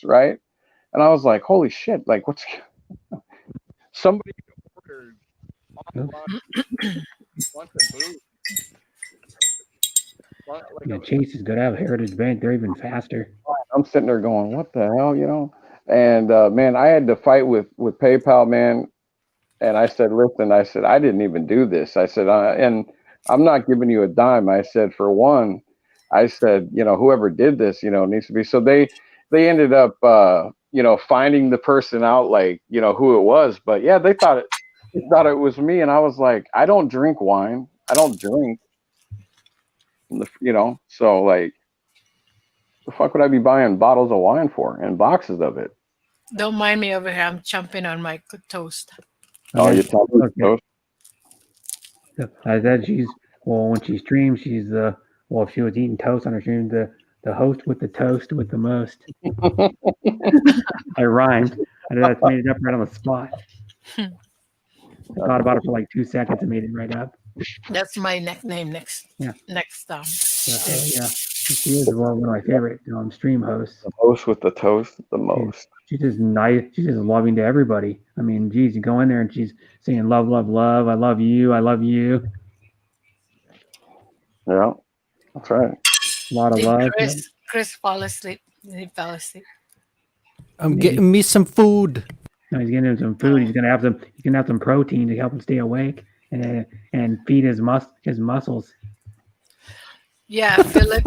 right? And I was like, holy shit, like what's somebody ordered online bunch of booze. Yeah, Chase is good. I have Heritage Bank. They're even faster. I'm sitting there going, what the hell, And man, I had to fight with PayPal, man. And I said, listen, I said, I didn't even do this. I said, and I'm not giving you a dime. I said, for one, I said, whoever did this, needs to be. So they ended up, finding the person out, like, who it was. But yeah, they thought it was me. And I was like, I don't drink wine. I don't drink, so like, the fuck would I be buying bottles of wine for and boxes of it? Don't mind me over here. I'm chomping on my toast. Oh, you tell me. Okay. I said when she streams, she's if she was eating toast on her stream, the host with the toast with the most. I rhymed. I just made it up right on the spot. I thought about it for like 2 seconds and made it right up. That's my nickname next. Yeah. Next Yeah. She is one of my favorite stream hosts. The host with the toast, the most. She's just nice. She's just loving to everybody. I mean, geez, you go in there and she's saying love, love, love. I love you. I love you. Yeah, that's right. A lot of love. Chris fall asleep. He fell asleep. I'm getting me some food. No, he's getting him some food. He's gonna have some protein to help him stay awake and feed his muscles. Yeah, Philip.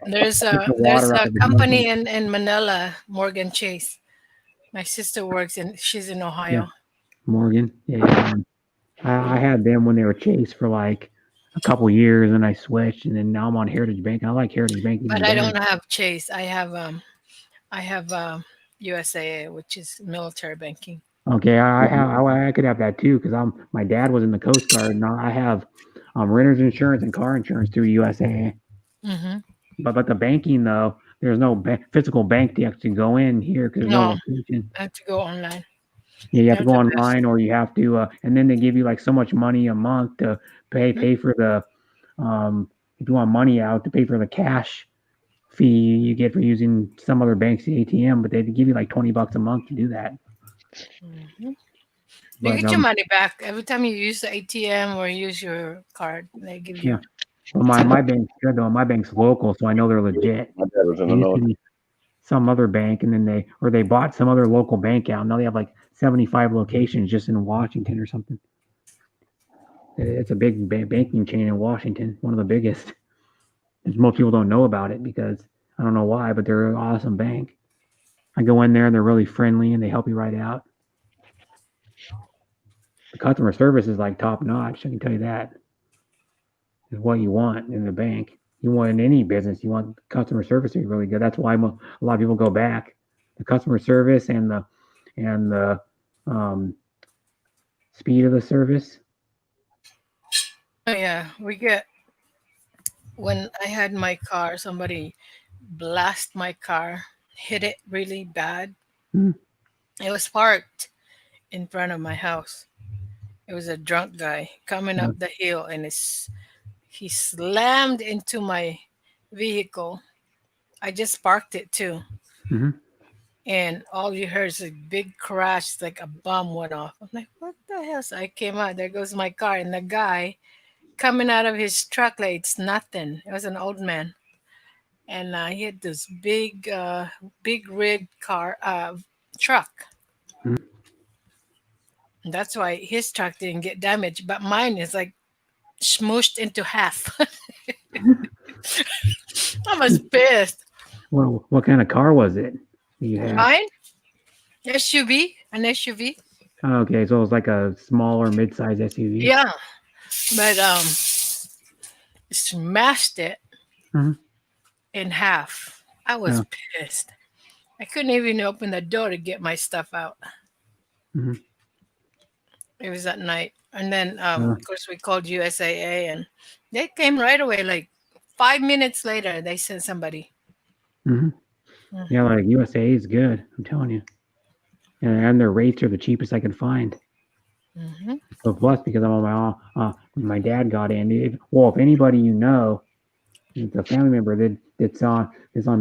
There's a company in Manila, Morgan Chase. My sister works she's in Ohio. Yeah. Morgan. Yeah. I had them when they were Chase for like a couple years, and I switched, and then now I'm on Heritage Bank. I like Heritage Bank. But I don't have Chase. I have USAA, which is military banking. Okay, I could have that too because my dad was in the Coast Guard, and I have renter's insurance and car insurance through USAA. Mm-hmm. But the banking though, there's no physical bank to actually go in here because no location. I have to go online. Yeah, you have to go online, or you have to, and then they give you like so much money a month to pay for the, if you want money out to pay for the cash fee you get for using some other bank's ATM, but they give you like $20 a month to do that. Mm-hmm. You get your money back every time you use the ATM or use your card. They give you. Yeah, well, my bank's good though. My bank's local, so I know they're legit. My dad was in the military. Some other bank, and then they bought some other local bank out. Now they have like 75 locations just in Washington or something. It's a big banking chain in Washington, one of the biggest. Most people don't know about it because I don't know why, but they're an awesome bank. I go in there and they're really friendly and they help you right out. The customer service is like top notch. I can tell you that. Is what you want in the bank. You want in any business, you want customer service to be really good. That's why a lot of people go back. The customer service and the speed of the service. Oh yeah, when I had my car, somebody blast my car, hit it really bad. It was parked in front of my house. It was a drunk guy coming up the hill, and he slammed into my vehicle. I just parked it too. Mm-hmm. And all you heard is a big crash, like a bomb went off. I'm like, what the hell? So I came out, there goes my car. And the guy coming out of his truck like it's nothing. It was an old man. And he had this big rig truck. Mm-hmm. And that's why his truck didn't get damaged. But mine is like smooshed into half. I was pissed. Well, what kind of car was it you had? Mine? An SUV. Okay, so it was like a small or mid-size SUV. Yeah, but smashed it in half. I was pissed. I couldn't even open the door to get my stuff out. Mm-hmm. It was at night. And then, of course, we called USAA, and they came right away. Like 5 minutes later, they sent somebody. Mm-hmm. Mm-hmm. Yeah, like USAA is good. I'm telling you. And their rates are the cheapest I could find. Mm-hmm. So plus, because I'm on when my dad got in. If anybody you know, it's a family member that's on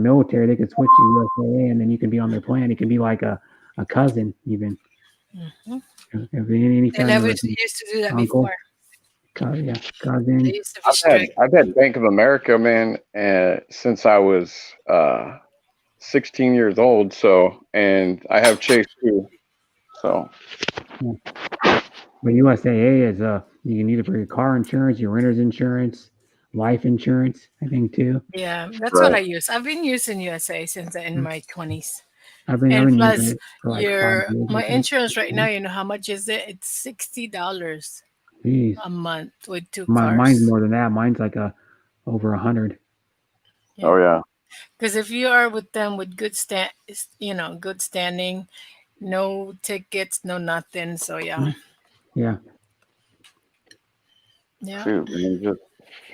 military, they could switch to USAA, and then you can be on their plan. It can be like a cousin even. Mm-hmm. If any they never used to do that uncle, before. Cousin. I've had Bank of America, man, since I was 16 years old. So, and I have Chase too. So But USAA is you can use it for your car insurance, your renter's insurance, life insurance, I think too. Yeah, that's what I right. use. I've been using USA since in my 20s. I've And been using plus it for like 5 years, I my think. insurance right now, you know how much is it? It's $60 Jeez. a month with 2 Mine's cars. more than that. Mine's like over 100. Oh yeah. Because if you are with them with good good standing, no tickets, no nothing. So yeah. Yeah. Yeah. Shoot, I mean, just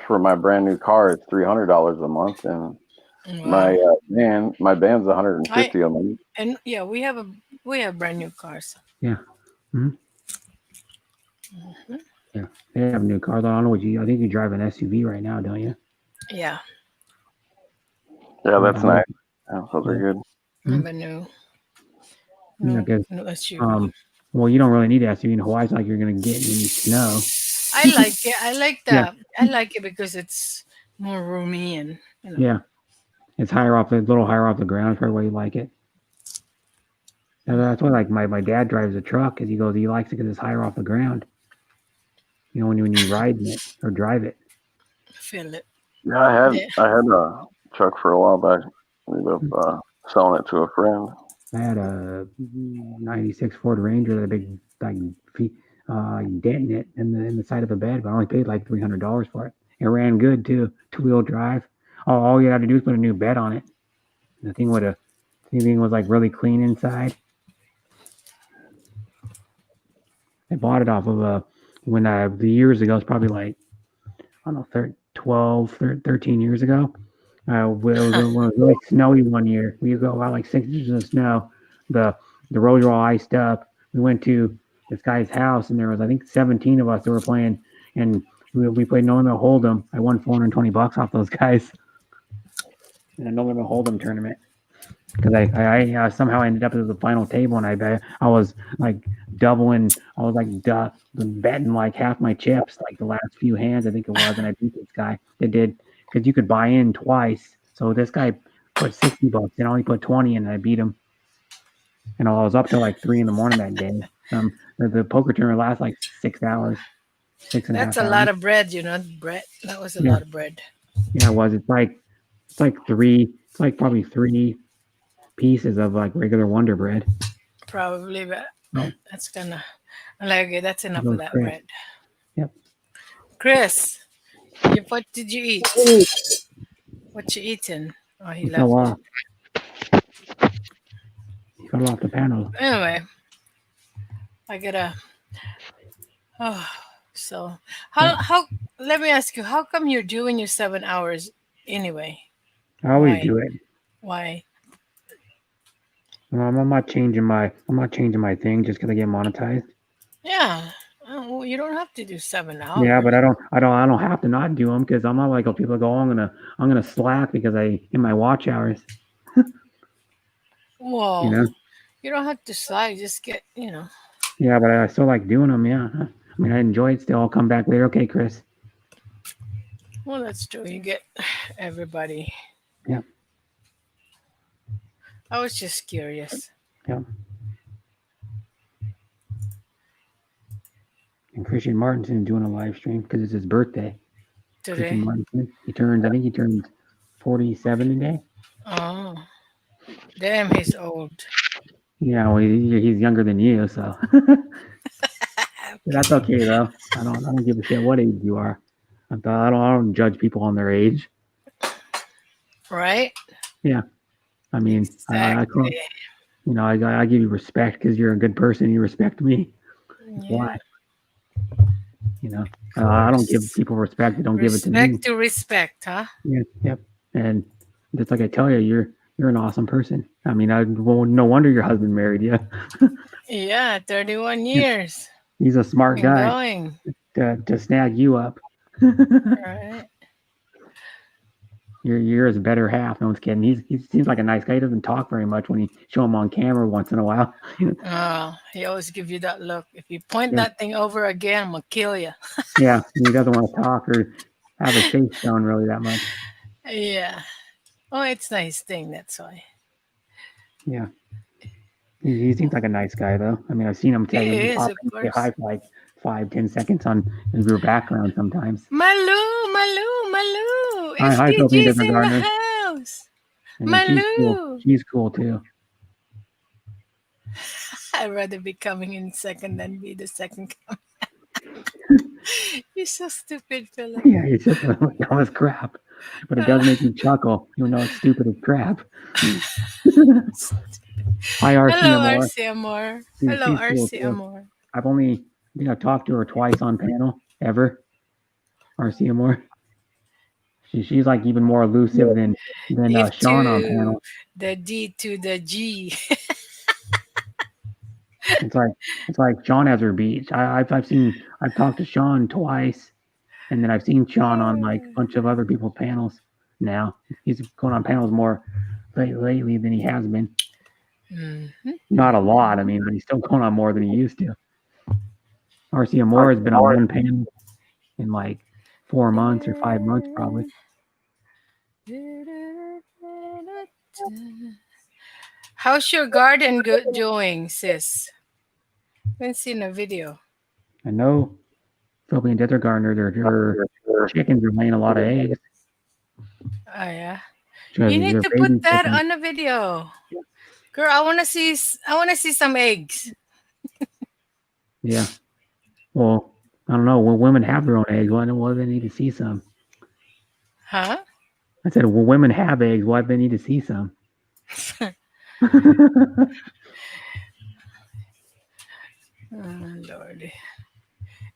for my brand new car, it's $300 a month, and my Wow. my band's I $150 a month. and yeah, we have brand new cars. Yeah. Hmm. Yeah. They have new cars. I don't know I think you drive an SUV right now, don't you? Yeah. Yeah, that's Yeah. nice. Yeah, those are good. I have a new Yeah, 'cause, new SUV. well, you don't really need an SUV in Hawaii. It's not like you're going to get any snow. I like it. I like Yeah. that. I like it because it's more roomy and Yeah. It's a little higher off the ground for why you like it. And that's why, like, my dad drives a truck because he likes it because it's higher off the ground. You know, when you ride in it or drive it. feel it. Yeah, Yeah. I had a truck for a while back. We ended up selling it to a friend. I had a '96 Ford Ranger that had a big like dent in it in the side of the bed, but I only paid like $300 for it. It ran good too, 2-wheel drive. All you had to do was put a new bed on it. The thing was like really clean inside. I bought it off of the years ago. It's probably like I don't know, 13 years ago. It was really snowy one year. We got out like 6 inches of snow. The roads were all iced up. We went to this guy's house, and there was I think 17 of us that were playing, and we played No Limit Hold'em. I won $420 off those guys in a No Limit Hold'em tournament because I somehow ended up at the final table, and I was like doubling. I was like betting like half my chips, like the last few hands I think it was, and I beat this guy. It did because you could buy in twice. So this guy put $60 and I only put 20 in, and I beat him. And I was up till like 3 in the morning that day. The poker tournament lasts like 6 hours, 6.5 That's a hours. lot of bread, bread. That was a lot of bread. Yeah, it was. It's like probably 3 pieces of like regular Wonder Bread. Probably, but Oh. that's gonna like it. That's enough Those of that Chris. bread. Yep. Chris, what did you eat? What you eating? Oh, he He left. fell off. He fell off the panel. Anyway, I gotta. Oh, so how? Let me ask you. How come you're doing your 7 hours anyway? I always Why? do it. Why? I'm not changing my thing just because I get monetized. Yeah. Well, you don't have to do 7 hours. Yeah, but I don't have to not do them because I'm not like people go, I'm gonna slack because I in my watch hours. Well, You know. you don't have to slide. Just get, Yeah, but I still like doing them. Yeah, I mean I enjoy it still. I'll come back later. Okay, Chris. Well, that's true. You get everybody. Yeah. I was just curious. Yeah. And Christian Martinson doing a live stream because it's his birthday. Today? Christian Martinson. I think he turns 47 today. Oh. Damn, he's old. Yeah, well, he's younger than you, so that's okay though. I don't give a shit what age you are. I don't judge people on their age. Right? Yeah, I mean, Exactly. I give you respect because you're a good person. You respect me. That's Yeah. why. I don't give people respect. They don't give it to me. Respect to respect, huh? Yeah, yep. And just like I tell you, you're an awesome person. I mean, no wonder your husband married you. Yeah, 31 years. He's a smart Been guy going. to snag you up. Right. You're his better half. No one's kidding. He seems like a nice guy. He doesn't talk very much when you show him on camera once in a while. Oh, he always give you that look. If you point Yeah. that thing over again, I'm gonna kill you. Yeah, he doesn't want to talk or have his face shown really that much. Yeah. Oh, it's a nice thing. That's why. Yeah, He seems like a nice guy, though. I mean, I've seen him He is, pop of and say course. hi for like 5-10 seconds on in your background sometimes. Malu. Hi, Philippine SDG's Different in the Gardener. house. And then she's cool. Malu. She's cool too. I'd rather be coming in second than be the second coming. You're so stupid, Philip. Yeah, it's just dumb as crap. But it does make me chuckle, even though it's stupid as crap. Hi, RC Hello, Amor. RC Amor. She's Hello, cool RC too. Amor. I think I've talked to her twice on panel ever. RC Amor. She's like even more elusive than If Sean on to panel. the D to the G. It's like Sean has her beat. I've talked to Sean twice, and then I've seen Sean on like a bunch of other people's panels. Now he's going on panels more lately than he has been. Mm-hmm. Not a lot, I mean, but he's still going on more than he used to. RC Amor has been on one panel in like 4 months or 5 months probably. How's your garden doing, sis? Haven't seen a video. I know Philippine Desert Gardener, her chickens are laying a lot of eggs. Oh yeah. Because You need they're to baby put that chickens. on the video. Girl, I wanna see some eggs. Yeah. Well, I don't know. When women have their own eggs, why do they need to see some? Huh? I said, well, women have eggs. Why do they need to see some? Oh, Lord.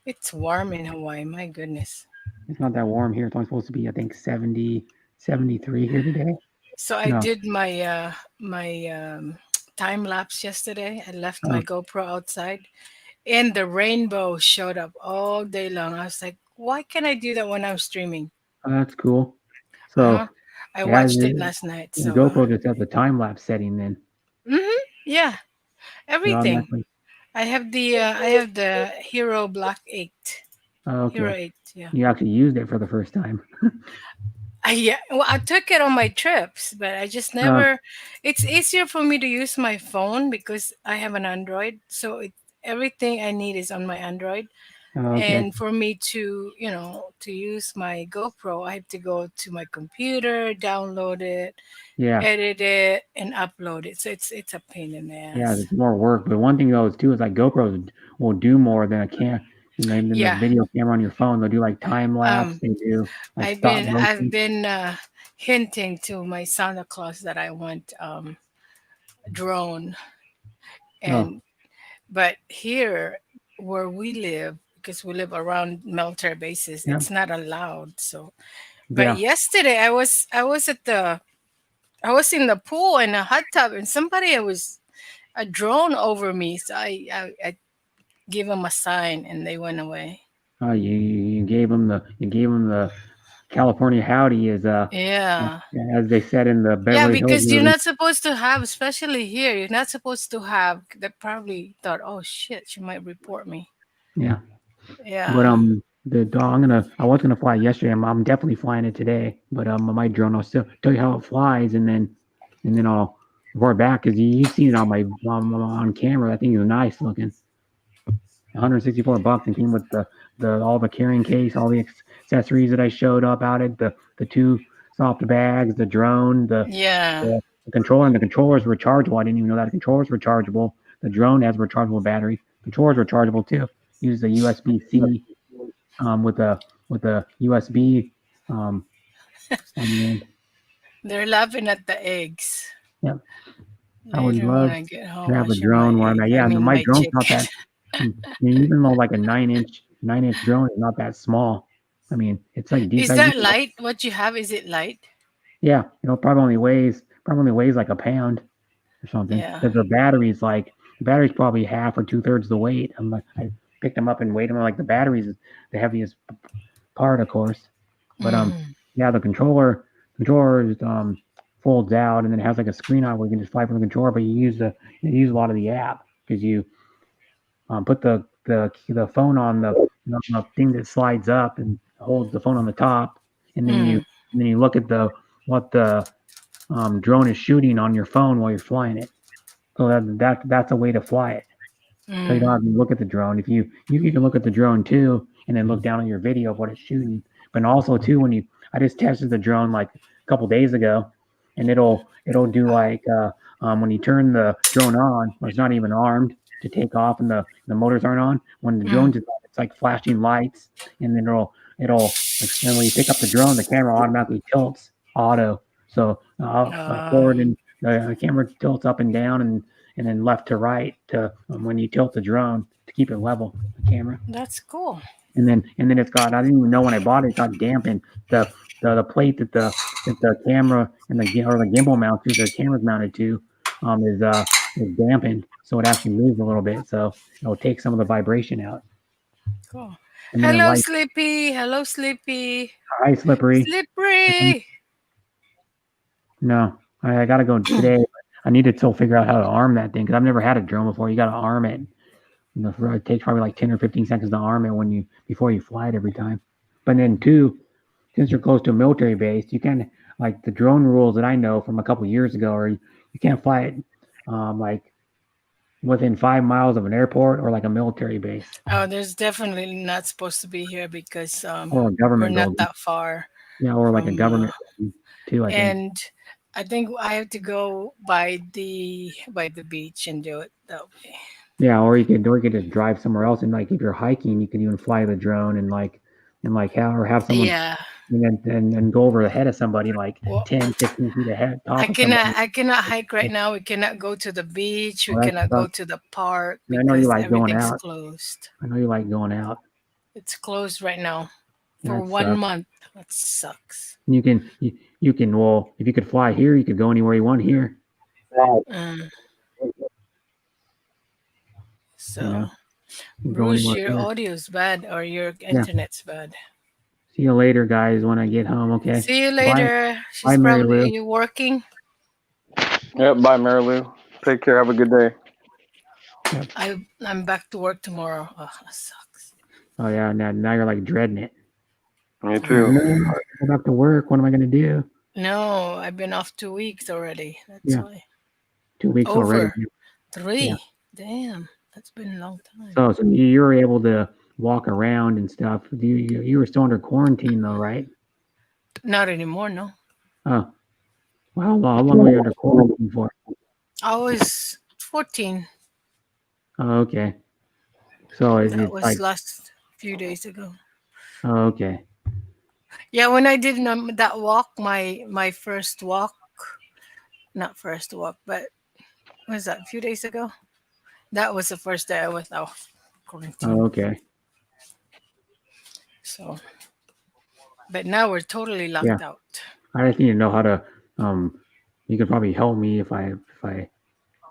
It's warm in Hawaii. My goodness. It's not that warm here. It's only supposed to be, I think, 70, 73 here today. So I No. did my time lapse yesterday. I left my GoPro outside, and the rainbow showed up all day long. I was like, why can't I do that when I'm streaming? Oh, that's cool. So I watched it last night. the So GoPro just has the time lapse setting then. yeah, everything. Automatically. I have the Hero Black 8. Oh, okay. Hero 8, yeah. You actually used it for the first time. Yeah, well, I took it on my trips, but I just never. It's easier for me to use my phone because I have an Android, so everything I need is on my Android. Okay. And for me to use my GoPro, I have to go to my computer, download it, edit it, and upload it. So it's a pain in the ass. Yeah, it's more work. But one thing though is too is like GoPros will do more than than the video camera on your phone. They'll do like time lapse. They do like I've been hinting to my Santa Claus that I want drone, but here where we live, because we live around military bases, it's not allowed. So, but yesterday I was in the pool in a hot tub, and somebody was a drone over me. So I gave them a sign, and they went away. Oh, you gave them the California howdy as as they said in the Beverly Hills because movie. you're not supposed to have, especially here, you're not supposed to have. They probably thought, oh shit, she might report me. Yeah. Yeah. But I was gonna fly yesterday. I'm definitely flying it today. But my drone, I'll still tell you how it flies, and then I'll report back because you've seen it on camera. That thing is nice looking. $164 and came with all the carrying case, all the accessories that I showed about it, the 2 soft bags, the drone, the controller, and the controller is rechargeable. I didn't even know that the controller is rechargeable. The drone has a rechargeable battery. The controller is rechargeable too. Uses a USB-C with a USB. They're laughing at the eggs. Yeah. I would love to have a drone where I'm at. Yeah, my drone's not that. Even though like a 9-inch drone is not that small. I mean, it's like deep. Is that light? What you have, is it light? Yeah, probably only weighs like a pound or something. Because the battery's probably half or 2/3 the weight. I picked them up and weighed them. Like the battery's the heaviest part, of course. But the controller folds out and then it has like a screen on where you can just fly from the controller. But you use a lot of the app because you put the phone on the thing that slides up and holds the phone on the top, and then you look at what the drone is shooting on your phone while you're flying it. So that's a way to fly it. So you don't have to look at the drone. If you can look at the drone too, and then look down on your video of what it's shooting. But also too, I just tested the drone like a couple days ago, and it'll do like when you turn the drone on, when it's not even armed to take off and the motors aren't on. When the drone's on, it's like flashing lights, and then it'll and when you pick up the drone, the camera automatically tilts auto. So forward and the camera tilts up and down and then left to right to when you tilt the drone to keep it level, the camera. That's cool. And then it's got, I didn't even know when I bought it, it got dampened. The plate that the camera and the gimbal mount to the camera's mounted to is dampened, so it actually moves a little bit, so it'll take some of the vibration out. Cool. And then Hello, Sleepy. Hello, Sleepy. Hi, Slippery. Slippery. No, I gotta go today. I need to still figure out how to arm that thing because I've never had a drone before. You gotta arm it. It takes probably like 10 or 15 seconds to arm it before you fly it every time. But then too, since you're close to a military base, you can like the drone rules that I know from a couple years ago, or you can't fly it like within 5 miles of an airport or like a military base. Oh, there's definitely not supposed to be here because or a government we're not building. that far. Yeah, or like a government too. I think. And I think I have to go by the beach and do it that way. Yeah, or you could just drive somewhere else, and like if you're hiking, you can even fly the drone and have someone and go over the head of somebody like 10, 15 feet ahead. I cannot hike right now. We cannot go to the beach. We cannot go to the park. I know you like going everything's out. Closed. I know you like going out. It's closed right now for That 1 sucks. month. That sucks. You can well, if you could fly here, you could go anywhere you want here. So, Go Bruce, anywhere your here. audio's bad or your internet's bad. See you later, guys. When I get home, okay. See you later. She's Bye, Mary probably Lou. are you working? Yep. Bye, Mary Lou. Take care. Have a good day. I'm back to work tomorrow. Oh, that sucks. Oh yeah, now you're like dreading it. Me too. Go back to work. What am I gonna do? No, I've been off 2 weeks already. That's why. 2 weeks already. 3. Yeah. Damn, that's been a long time. So you were able to walk around and stuff. You were still under quarantine though, right? Not anymore, no. Oh, well, how long were you under quarantine for? I was 14. Oh, okay. So it's That was like, last few days ago. oh, okay. Yeah, when I did that walk, my first walk, not first walk, but what was that, a few days ago? That was the first day I was off quarantine. Oh, okay. So, but now we're totally locked out. I just need to know how to. You could probably help me if I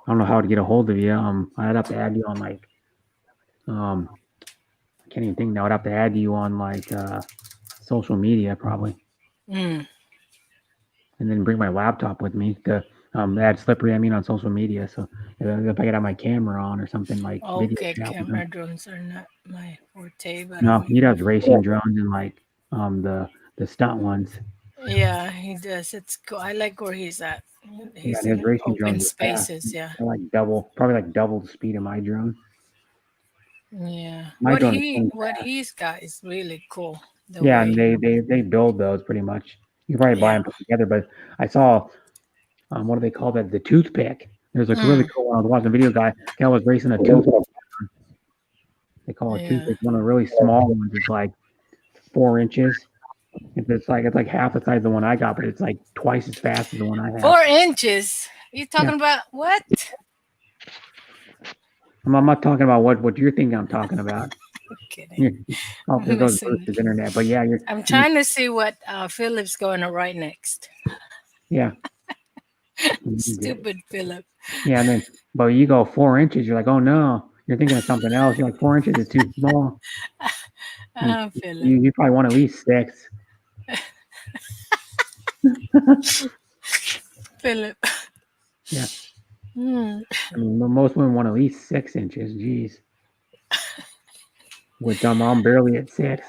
don't know how to get a hold of you. I'd have to add you on like. I can't even think now. I'd have to add you on like social media probably. And then bring my laptop with me to add Slippery. I mean on social media. So if I could have my camera on or something like. Okay, camera drones are not my forte, but no, he does racing drones and like the stunt ones. Yeah, he does. It's cool. I like where he's at. He's his in racing open drones are spaces. fast. Yeah. They're like double the speed of my drone. Yeah. My drone is What he's got is really cool. Yeah, and they build those pretty much. You can probably buy them put together, but I saw what do they call that? The toothpick. There's a really cool one. I was watching a video guy was racing a toothpick. They call it toothpick. One of the really small ones. It's like 4 inches. It's like half the size of the one I got, but it's like twice as fast as the one I have. 4 inches. You talking about what? I'm not talking about what you're thinking I'm talking about. I'm kidding. There goes Bruce's internet, but yeah, I'm trying to see what Philip's going to write next. Yeah. Stupid Philip. Yeah, and then but you go 4 inches, you're like, oh no, you're thinking of something else. You're like 4 inches is too small. Philip. You probably want at least 6. Philip. Yeah. I mean, most women want at least 6 inches. Jeez. Which I'm barely at 6.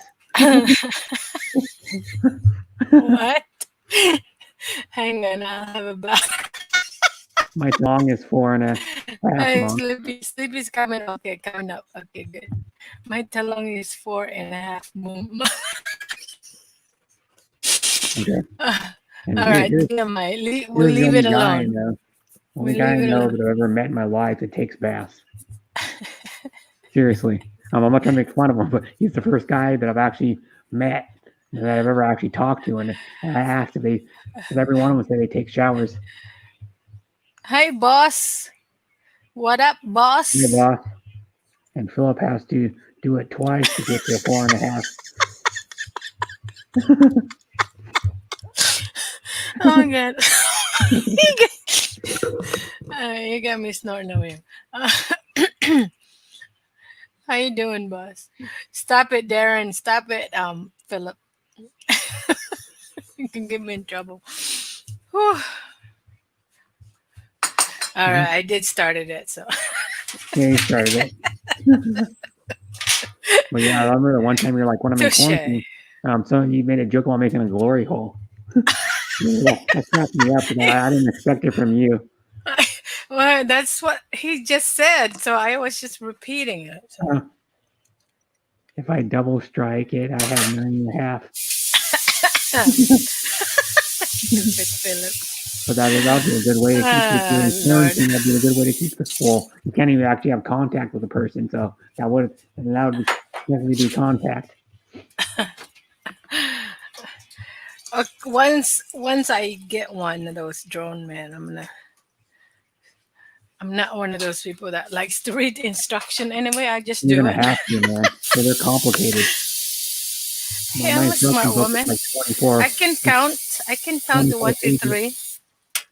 What? Hang on, I'll have a back. My long is 4.5 Hey, months. Sleepy's coming. Okay, coming up. Okay, good. My talong is 4.5 months. Okay. And All right, we'll you're the leave only it guy I alone. know. Only We'll guy I leave it know alone. that I've ever met in my life that takes baths. Seriously. I'm not trying to make fun of him, but he's the first guy that I've actually met that I've ever actually talked to. And I asked if every one of them said they take showers. Hi, boss. What up, boss? Hey, boss. And Philip has to do it twice to get to 4.5. Oh, God. You got me snorting away. How you doing, boss? Stop it, Darren. Stop it, Philip. You can get me in trouble. Whew. All right, I did started it, so. Yeah, he started it. But yeah, I remember the one time you're like, when I'm in Touche. quarantine, so you made a joke about making a glory hole. That cracked me up, and I didn't expect it from you. Well, that's what he just said, so I was just repeating it. So. If I double strike it, I have 9.5. Stupid Philip. But that would be a good way to keep this during Lord. quarantine. That'd be a good way to keep the well. You can't even actually have contact with a person, so that would definitely be contact. Once I get one of those drone, man, I'm not one of those people that likes to read instruction anyway. I just You're do gonna it. have to, man. So they're complicated. Hey, My I'm a smart instructions look woman. like 24. I can count. I can count to 1, 2, pages. 3.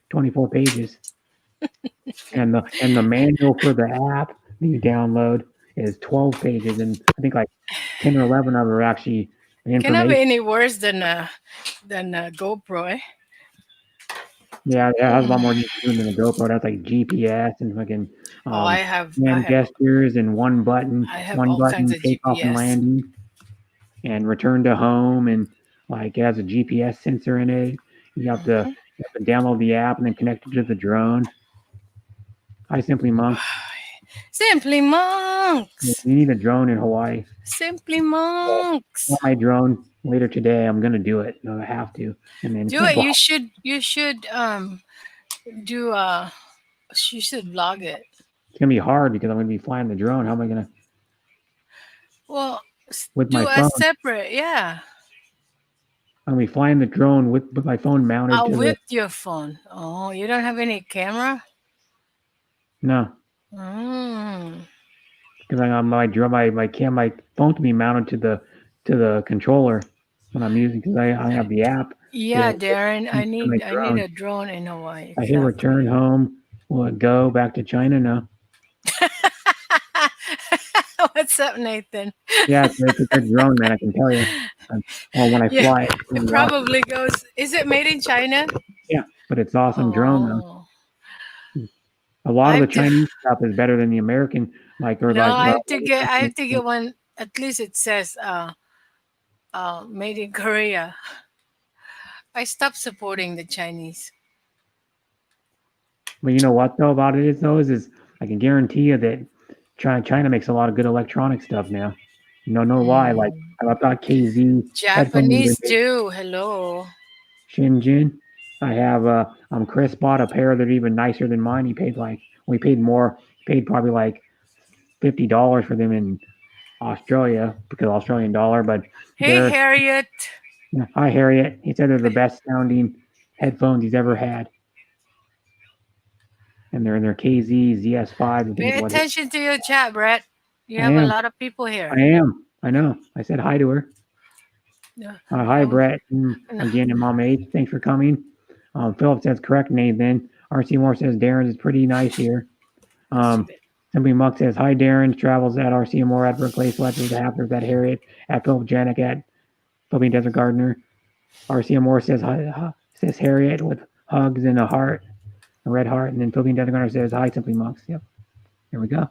24 pages. and the manual for the app that you download is 12 pages, and I think like 10 or 11 of them are actually Cannot information. be any worse than a GoPro, eh? Yeah, it has a lot more you can do than the GoPro. That's like GPS and fucking I have hand gestures and one button all kinds of takeoff and GPS. landing and return to home, and like it has a GPS sensor in it. You have to download the app and then connect it to the drone. Hi, Simply Monks. Simply Monks. You need a drone in Hawaii. Simply Monks. Want my drone later today. I'm gonna do it. No, I have to. And then Do it. You should do you should vlog it. It's gonna be hard because I'm gonna be flying the drone. How am I gonna? Well, With do my a phone. separate, yeah. I'm gonna be flying the drone with my phone mounted to With your phone. Oh, you don't have any camera? No. Mm. Because I got my phone can be mounted to the controller when I'm using because I have the app. Yeah, Darren, I need a drone in Hawaii. I hit return home. Will it go back to China? No. What's up, Nathan? Yeah, it's a good drone, man. I can tell you. Well, when I fly it, it probably goes. Is it made in China? Yeah, but it's awesome drone though. A lot of the Chinese stuff is better than the American. I have to get one. At least it says made in Korea. I stopped supporting the Chinese. But you know what though about it is I can guarantee you that China makes a lot of good electronic stuff now. No lie. Like I thought KZ Japanese too. Hello. Shenzhen. I have Chris bought a pair that are even nicer than mine. He paid paid probably like $50 for them in Australia because Australian dollar. But hey Harriet. Yeah, hi Harriet. He said they're the best sounding headphones he's ever had. And they're in their KZ ZS5. Pay attention to your chat, Brett. You have a lot of people here. I am. I know. I said hi to her. Yeah. Hi, Brett. Again, and Mom H. Thanks for coming. Philip says correct, Nathan. RC Moore says Darren's is pretty nice here. Simply Muck says hi, Darren. Travels at RC Moore at Berkeley. Selectors at Harriet at Philip Janik at Philippine Desert Gardener. RC Moore says hi, says Harriet with hugs and a heart. A red heart, and then Philippine Desert Gardener says, hi, Simply Monks. Yep. Here we go.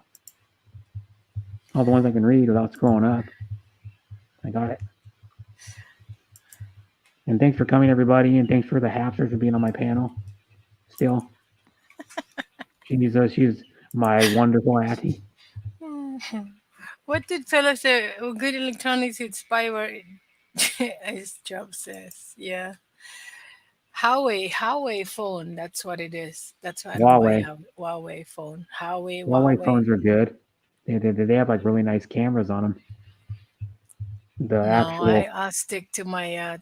All the ones I can read without scrolling up. I got it. And thanks for coming, everybody, and thanks for the Hapsters for being on my panel. Still. She's my wonderful auntie. What did Philip say? Oh, good electronics inspire. As Job says, yeah. Huawei phone. That's what it is. That's why I don't buy Huawei. a Huawei phone. Huawei, Huawei Huawei. phones are good. They have like really nice cameras on them. The No, actual I'll stick to my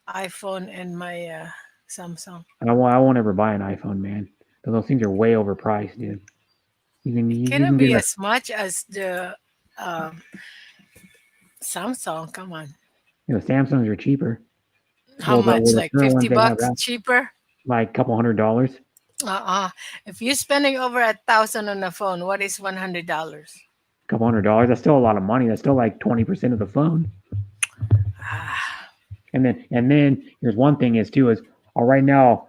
iPhone and my Samsung. I won't ever buy an iPhone, man. Those things are way overpriced, dude. You Cannot can get be a as much as the um, Samsung. Come on. Samsungs are cheaper. How much? Well, the Like current 50 ones they have bucks that cheaper? like a couple $100. Uh-uh. If you're spending over 1,000 on a phone, what is $100? Couple $100. That's still a lot of money. That's still like 20% of the phone. Ah, And then here's one thing is right now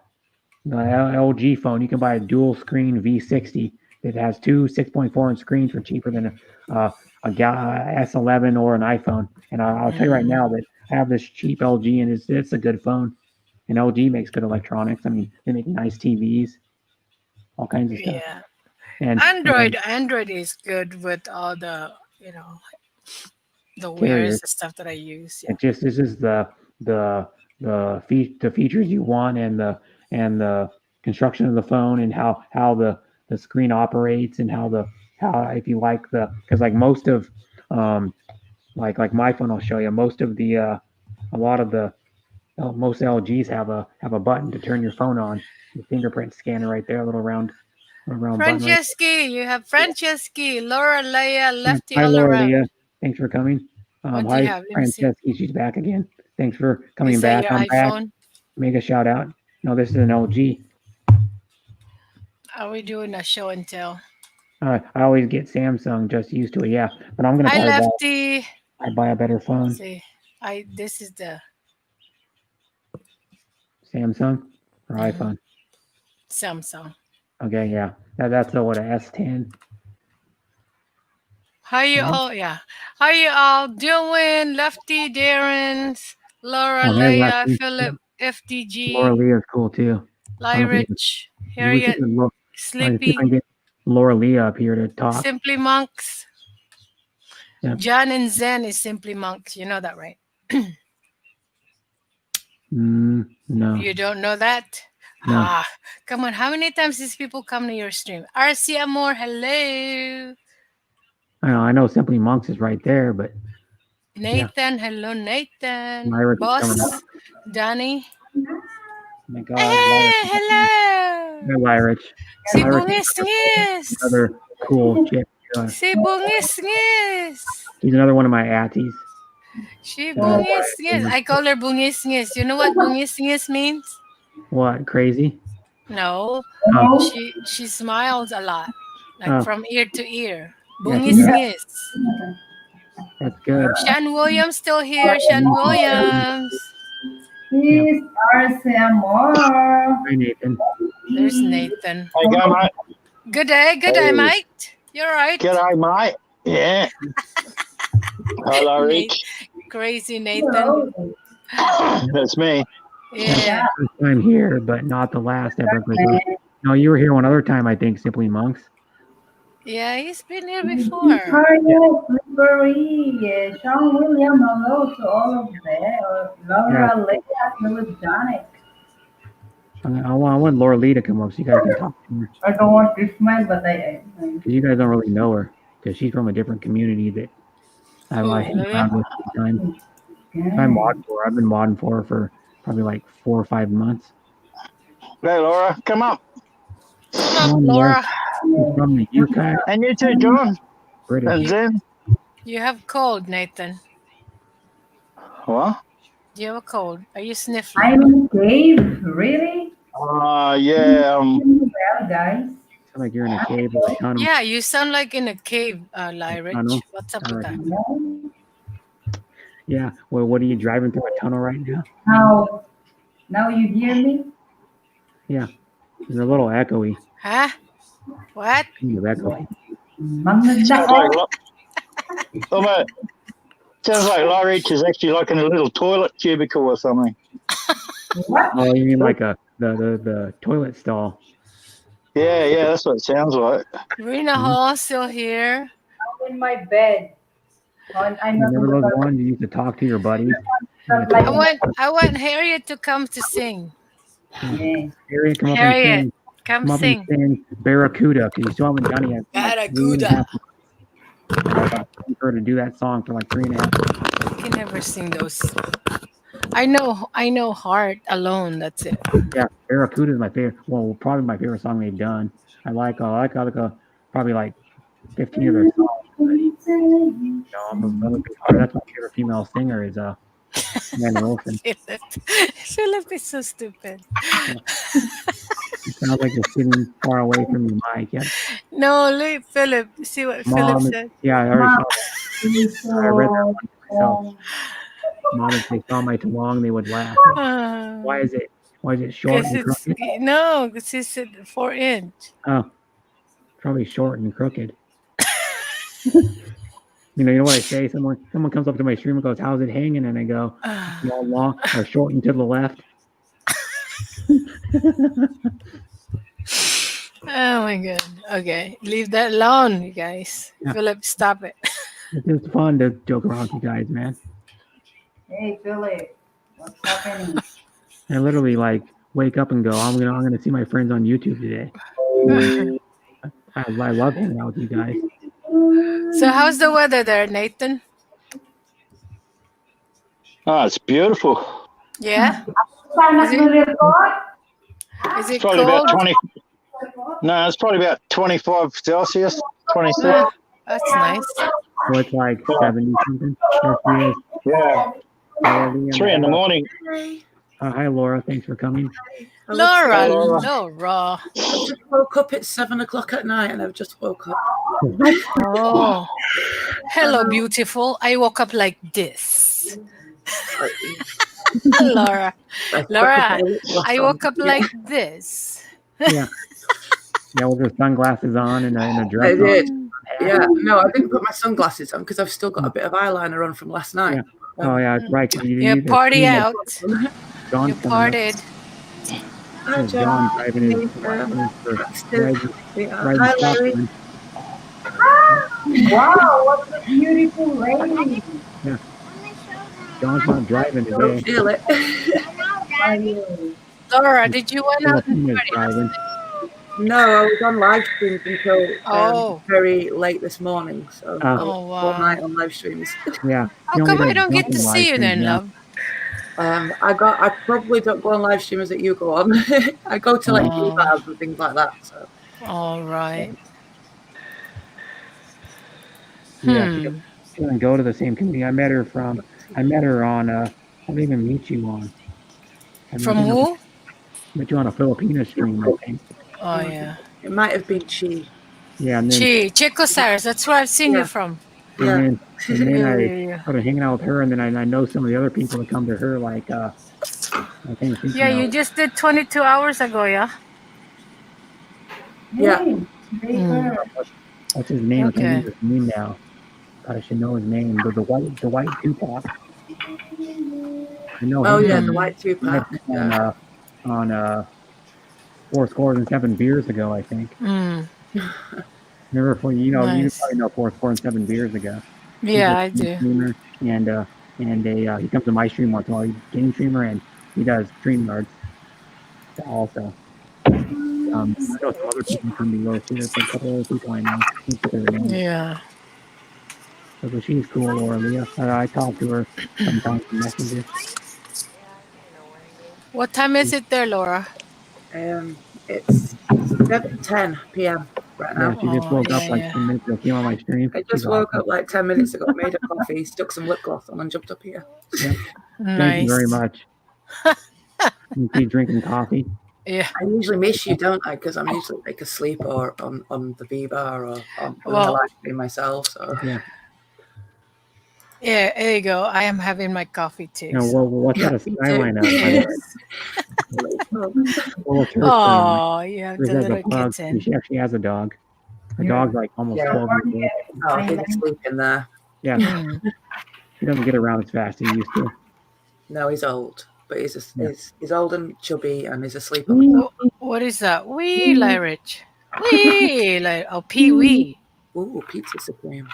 the LG phone you can buy a dual screen V60 that has two 6.4 inch screens for cheaper than a S11 or an iPhone. And I'll tell you right now that I have this cheap LG and it's a good phone. And LG makes good electronics. I mean, they make nice TVs, all kinds of stuff. yeah. And Android is good with all the wares, carriers. the stuff that I use. Yeah. It just this is the features you want and the construction of the phone and how the screen operates and how if you like because like most of like my phone I'll show you most of the a lot of the most LGs have a button to turn your phone on. The fingerprint scanner right there, a little round button right Franceschi, you have Franceschi, Laura, Leia, there. Lefty Hi all Laura around. Leah, thanks for coming. What do you Hi have? Let me see. Francesca, she's back again. Thanks for coming Is that back. your I'm back. iPhone? Make a shout out. No, this is an LG. Are we doing a show and tell? I always get Samsung, just used to it, yeah. But I'm gonna Hi, probably Lefty. buy a better phone. See, this is the Samsung or iPhone. Samsung. Okay, yeah. That's what a S10. How you all? Yeah. How you all doing? Lefty, Darren's, Laura, Oh, hey, Leia, Lexi. Philip, Laura FDG, Leah is cool too. I don't know if Lyrich, maybe we should Harriet, see if I can Sleepy, get Laura Leah up here to talk. Simply Monks. Yep. John and Zen is Simply Monks. You know that, right? No. You don't know that? No. Ah, come on. How many times these people come to your stream? RC Amor, hello. I know Simply Monks is right there, but Nathan, hello, Nathan. Lyric is Boss, coming up. Danny. Oh my God, Hey, Lyric. hello. Hey, Lyric. Si Lyric Bungis is Ngis. another cool chick. Si Bungis Ngis. She's another one of my aunties. Si Bungis Ngis. I call her Bungis Ngis. You know what Bungis Ngis means? What, crazy? No. Oh, She smiles a lot. Like from ear to ear. yeah, Bungis Ngis. that's good. Shan Williams still here. Shan Williams. Please, more. Hi, Nathan. There's Nathan. Hey, go, mate. Good day, mate. You're right. G'day, mate. Yeah. Hello, Rich. Crazy Nathan. That's me. Yeah. First time here, but not the last ever. No, you were here one other time, I think, Simply Monks. Yeah, he's been here before. Hello, Slippery. Sean William, hello to all of them. Laura, Leia, Philip, Janet. I want Laura Lee to come up so you guys can talk to her. I don't want to smile, but Because you guys don't really know her. Because she's from a different community that I've hung around with all the time. I mod for her. I've been modding for her for probably like 4 or 5 months. Hey, Laura, come up. Come up, Laura. From the UK. And you too, John. British. And Zen. You have cold, Nathan. What? Do you have a cold? Are you sniffling? I'm in cave, really? Yeah. Well, guys. Sound like you're in a cave or a tunnel. Yeah, you sound like in a cave, Lyrich. What's up with that? Yeah. Well, what are you driving through a tunnel right now? Now you hear me? Yeah. It's a little echoey. Huh? What? Kind of echoey. Sounds like Lyrich is actually like in a little toilet cubicle or something. What? Oh, you mean like the toilet stall? Yeah, that's what it sounds like. Rena Hall still here. I'm in my bed. I'm not Remember those ones you used to talk to your buddies? I want Harriet to come to sing. Yeah. Harriet, come up and Harriet, sing. come Come up and sing. sing Barracuda, because you still haven't done it yet. Barracuda. I want her to do that song for like 3.5 months. I can never sing those. I know Heart alone. That's it. Yeah, Barracuda is my favorite. Well, probably my favorite song they've done. I like probably like 15 of their songs. That's my favorite female singer is Amanda Wilson. Philip is so stupid. It sounds like you're sitting far away from your mic. Yeah. No, look, Philip. See what Philip said. Yeah, I already saw that. I read that one myself. Mom, if they saw my Toulon, they would laugh. Why is it short and crooked? No, because he said 4-inch. Oh, probably short and crooked. You know what I say? Someone comes up to my stream and goes, "How's it hanging?" And I go, "Long or short and to the left." Oh my god. Okay, leave that alone, you guys. Yeah. Philip, stop it. It's just fun to joke around with you guys, man. Hey, Philip, what's happening? I literally like wake up and go, I'm gonna see my friends on YouTube today. I love hanging out with you guys. So how's the weather there, Nathan? Oh, it's beautiful. Yeah? Is it Probably cold? about 20. No, it's probably about 25 Celsius, 26. Yeah, that's nice. So it's like 70 something. Yeah. 3 in the morning. Hi, Laura. Thanks for coming. Laura. I just woke up at 7 o'clock at night and I've just woke up. Oh. Hello, beautiful. I woke up like this. Laura. I woke up like this. Yeah. Yeah, with her sunglasses on and a dress. I did. Yeah. No, I didn't put my sunglasses on because I've still got a bit of eyeliner on from last night. Yeah. Oh, yeah, right. You party out. John's You partied. Hi, John driving his Hi, Larry. Wow, what a beautiful lady. Yeah. John's not driving Don't today. feel it. Laura, did you went out and Philipina's party? driving. No, I was on live streams until very late this morning. So I was all night on live streams. Yeah. How come I don't get to see you then, love? I probably don't go on live streams that you go on. I go to like bars and things like that. So. All right. Yeah, she doesn't go to the same community. I met her on I didn't even meet you on. From who? Met you on a Filipino stream, I think. Oh yeah. It might have been Chi. Yeah, and then Chico Saras, that's where I've seen you from. and then I started hanging out with her, and then I know some of the other people that come to her, like I think Yeah, you just did 22 hours ago, yeah? Yeah. What's his name? Okay. I can't remember his name now. God, I should know his name. The white Tupac. I know. Oh him yeah, from- the white Tupac. on 4 Scores and 7 Beers ago, I think. Remember, you Nice. probably know 4 Scores and 7 Beers ago. Yeah, I He's a do. streamer, and he comes to my stream once in a while. He's a game streamer, and he does stream yards also. I know some other people come to yours too. There's a couple other people I know. Can't think of their names. Yeah. So she's cool, Laura Leah. I talk to her sometimes in Messenger. What time is it there, Laura? It's 7:10 p.m. right now. Yeah, she just woke up like 10 minutes ago. Came on my stream. I just woke up like 10 minutes ago, made a coffee, stuck some lip gloss on, and jumped up here. Yeah. Thank you very much. You keep drinking coffee. Yeah. I usually miss you, don't I? Because I'm usually like asleep or on the V-bar or on the Well- live stream myself. So Yeah. Yeah, there you go. I am having my coffee too. Now, what's that a skyline of? Oh, you have the There's like little a dog. kitten. She actually has a dog. Her dog's like almost 12 years old. Oh, he's asleep in there. Yeah. He doesn't get around as fast as he used to. No, he's old, but he's old and chubby, and he's asleep. What is that? Wee, Lyrich. Wee, Pee Wee. Ooh, pizza supreme.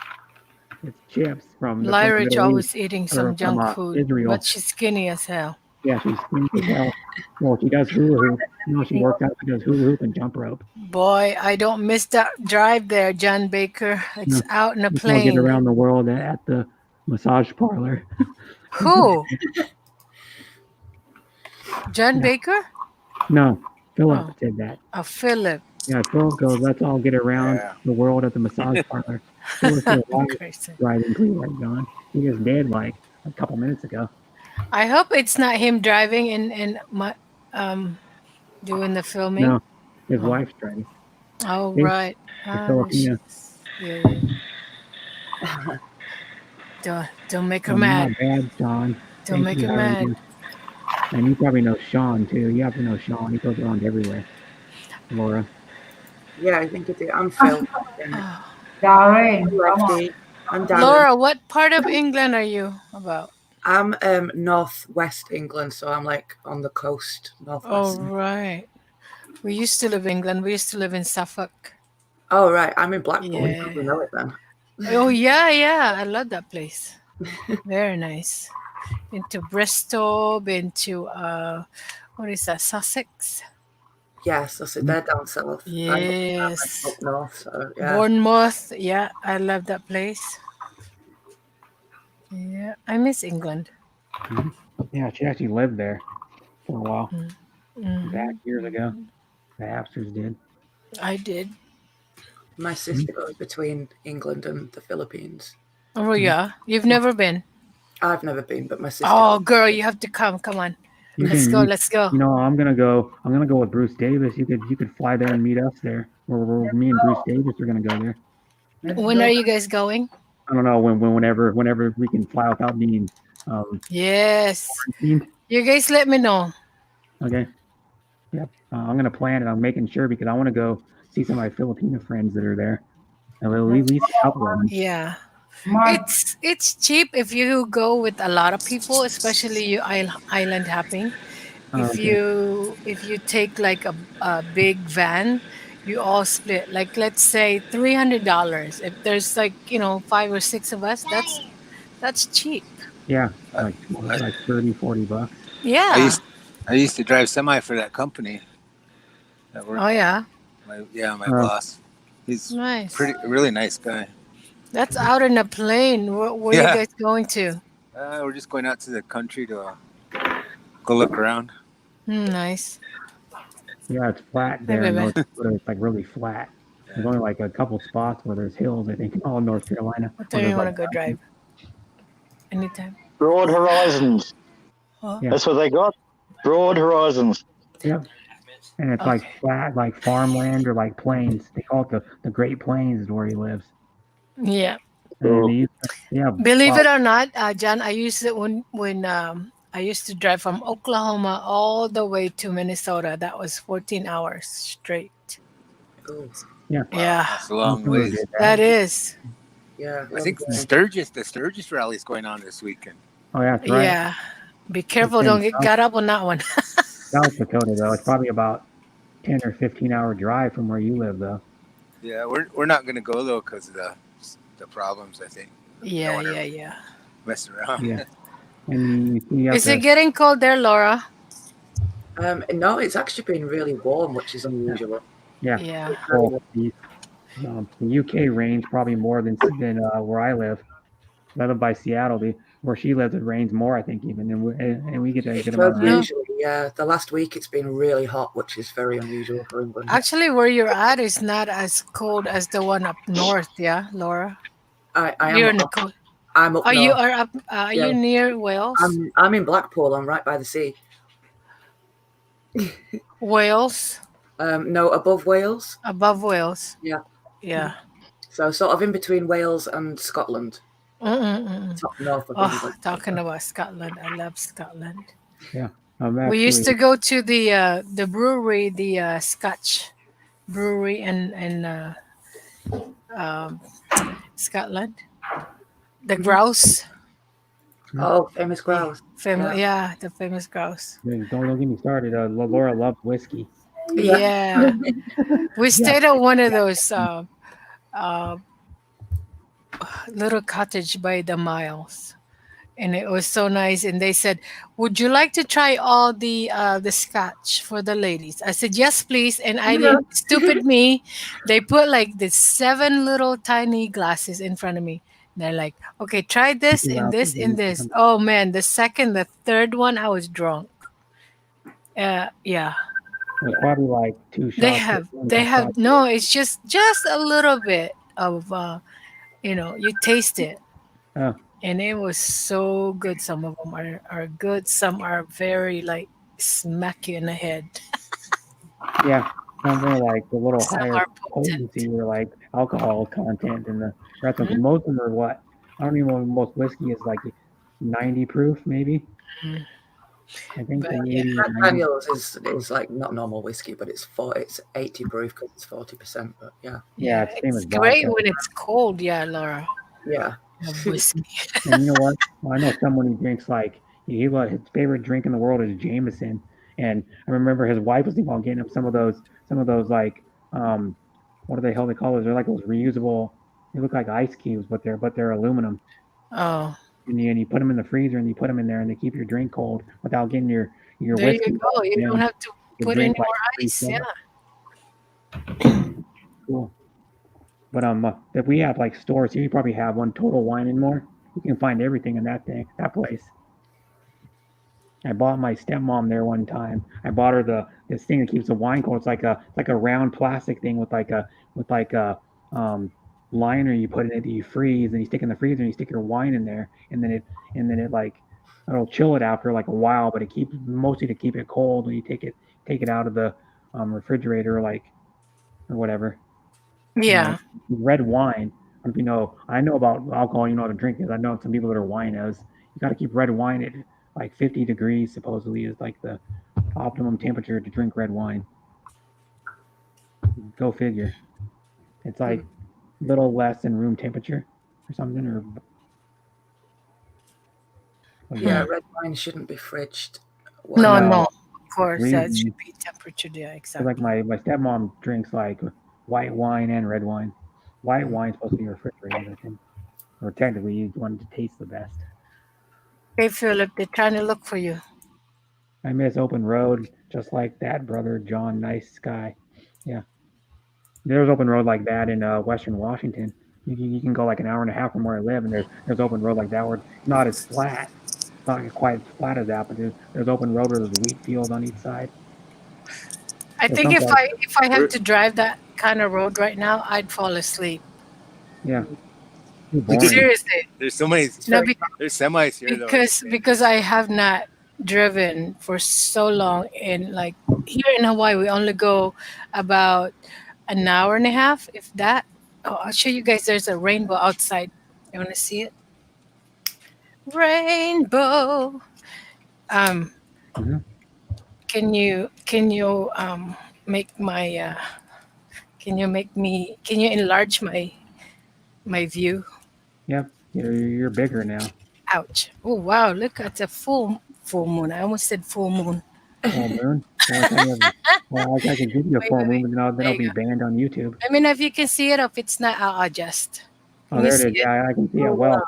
It's chips from the Lyrich Middle always East eating or some from junk food, Israel. but she's skinny as hell. Yeah, she's skinny as hell. Well, she does hula hoop. She works out. She does hula hoop and jump rope. Boy, I don't miss that drive there, John Baker. It's out in a Let's all get plane. around the world at the massage parlor. Who? John Baker? No, Philip did that. Oh, Philip. Yeah, Philip goes, let's all get around the world at the massage parlor. Philip's still driving clean right, John. He just did like a couple minutes ago. I hope it's not him driving and doing the filming. No, his wife's driving. Oh, See? right. Filipina. Yeah. Don't make her mad. Not bad, John. Don't make her mad. And you probably know Sean too. You have to know Sean. He goes around everywhere. Laura. Yeah, I think it is. I'm Phil. Darren, come on. I'm Darren. Laura, what part of England are you about? I'm northwest England, so I'm like on the coast, northwest. Oh, right. We used to live in England. We used to live in Suffolk. Oh, right. I'm in Blackpool. Yeah. You probably know it then. Oh, yeah. I love that place. Very nice. Been to Bristol, been to, what is that, Sussex? Yes, they're down south. Yes. I'm up north, so yeah. Bournemouth. Yeah, I love that place. Yeah, I miss England. Yeah, she actually lived there for a while. Back years ago. The Absters did. I did. My sister goes between England and the Philippines. Oh, yeah. You've never been? I've never been, but my sister. Oh, girl, you have to come. Come on. Let's go. You know, I'm gonna go with Bruce Davis. You could fly there and meet us there. Or me and Bruce Davis are gonna go there. When are you guys going? I don't know whenever we can fly without being Yes. quarantined. You guys let me know. Okay. Yep. I'm gonna plan it. I'm making sure because I want to go see some of my Filipino friends that are there. At least a couple of them. Yeah. It's cheap if you go with a lot of people, especially you island hopping. If you take like a big van, you all split. Like let's say $300. If there's like 5 or 6 of us, that's cheap. Yeah, like 30, $40. Yeah. I used to drive semi for that company. Oh yeah. My boss. He's nice. Really nice guy. That's out in a plane. Where are you guys going to? We're just going out to the country to go look around. Nice. Yeah, it's flat there. In North Dakota, it's like really flat. There's only like a couple spots where there's hills, I think, in all of North Carolina. What time you want to go drive? Anytime. Broad horizons. Huh? Yeah. That's what they got. Broad horizons. Yep. And it's like flat, like farmland or like plains. They call it the Great Plains is where he lives. Yeah. Yeah. Believe it or not, John, I used it when I used to drive from Oklahoma all the way to Minnesota. That was 14 hours straight. Oh. Yeah. Yeah. That's a long ways. That is. Yeah. I think the Sturgis rally is going on this weekend. Oh yeah, that's right. Yeah. Be careful, don't get got up on that one. South Dakota though, it's probably about 10 or 15-hour drive from where you live though. Yeah, we're not gonna go though because of the problems. I think. Yeah. Mess around. Yeah. And is it getting cold there, Laura? No, it's actually been really warm, which is unusual. Yeah. Well, the UK rains probably more than where I live. I live by Seattle. Where she lives, it rains more, I think, even, and we get a good amount of rain. Usually, yeah. The last week it's been really hot, which is very unusual for England. Actually, where you're at is not as cold as the one up north, yeah, Laura. I am. You're in the cold. I'm up. Oh, north. you are up. Are you near Wales? I'm in Blackpool. I'm right by the sea. Wales? No, above Wales. Above Wales. Yeah. So sort of in between Wales and Scotland. Top north of England. Talking about Scotland, I love Scotland. Yeah. We used to go to the brewery, the Scotch brewery in Scotland. The grouse. Oh, famous grouse. The famous grouse. Don't get me started. Laura loves whiskey. Yeah. We stayed at one of those uh, little cottage by the miles, and it was so nice. And they said, "Would you like to try all the scotch for the ladies?" I said, "Yes, please." And I did. Stupid me, they put like the 7 little tiny glasses in front of me. They're like, "Okay, try this and this and this." Oh man, the second, the third one, I was drunk. Yeah. It was probably like 2 They shots. have they have no, it's just a little bit of you taste it. Oh, And it was so good. Some of them are good, some are very like smack you in the head. yeah. Some are like a little Some higher are potency or like alcohol content in the rest of them. 'Cause Mhm. most of them are what? I don't even know. Most whiskey is like 90 proof, maybe. Mhm. I think But the yeah. 80 or Jack 90. Daniels is like not normal whiskey, but it's 80 proof because it's 40%. But yeah, Yeah, Yeah, it's same it's as great vodka. when it's cold, yeah, Laura. yeah. Have whiskey. And you know what? Well, I know someone who drinks like his favorite drink in the world is Jameson. And I remember his wife was thinking about getting him some of those like what do they hell they call those? They're like those reusable. They look like ice cubes, but they're aluminum. Oh, And you put them in the freezer and you put them in there and they keep your drink cold without getting your there you whiskey go. all You don't jammed. have to You put any drink like more free ice. Yeah. stuff. Cool. But if we have like stores here, you probably have one Total Wine and More. You can find everything in that place. I bought my stepmom there one time. I bought her this thing that keeps the wine cold. It's like a round plastic thing with like a um liner you put in it that you freeze and you stick in the freezer and you stick your wine in there and then it like it'll chill it after like a while, but it keeps mostly to keep it cold when you take it out of the refrigerator or whatever. Yeah. Red wine. If you know, I know about alcohol. You know how to drink it. I know some people that are winos. You got to keep red wine at like 50 degrees. Supposedly is like the optimum temperature to drink red wine. Go figure. It's like little less than room temperature or something. But Yeah, yeah, red wine shouldn't be fridged. No, Well, no. no Of course, that reason. should be temperature. Yeah, Cause like exactly. my stepmom drinks like white wine and red wine. White wine's supposed to be refrigerated, I think, or technically you want it to taste the best. Hey, Philip, they're trying to look for you. I miss open road just like that, brother John. Nice guy. Yeah, there's open road like that in Western Washington. You can go like an hour and a half from where I live, and there's open road like that where it's not as flat. It's not like quite as flat as that, but there's open road where there's wheat field on each side. I There's think some if parts. I have to drive that kind of road right now, I'd fall asleep. Yeah, too boring. Seriously. There's so many. No, There's semis here though. because I have not driven for so long, and like here in Hawaii, we only go about an hour and a half, if that. Oh, I'll show you guys. There's a rainbow outside. You want to see it? Rainbow. Um, Hmm. can you make my can you enlarge my view? Yep, you're bigger now. Ouch. Oh wow, look at the full moon. I almost said full moon. Full moon. Well, I can give you a Wait, full wait, moon, wait. but then There I'll you be go. banned on YouTube. Let me know if you can see it. Or if it's not, I'll adjust. Oh, Can you there it see is. it? Yeah, I can see it oh well. wow,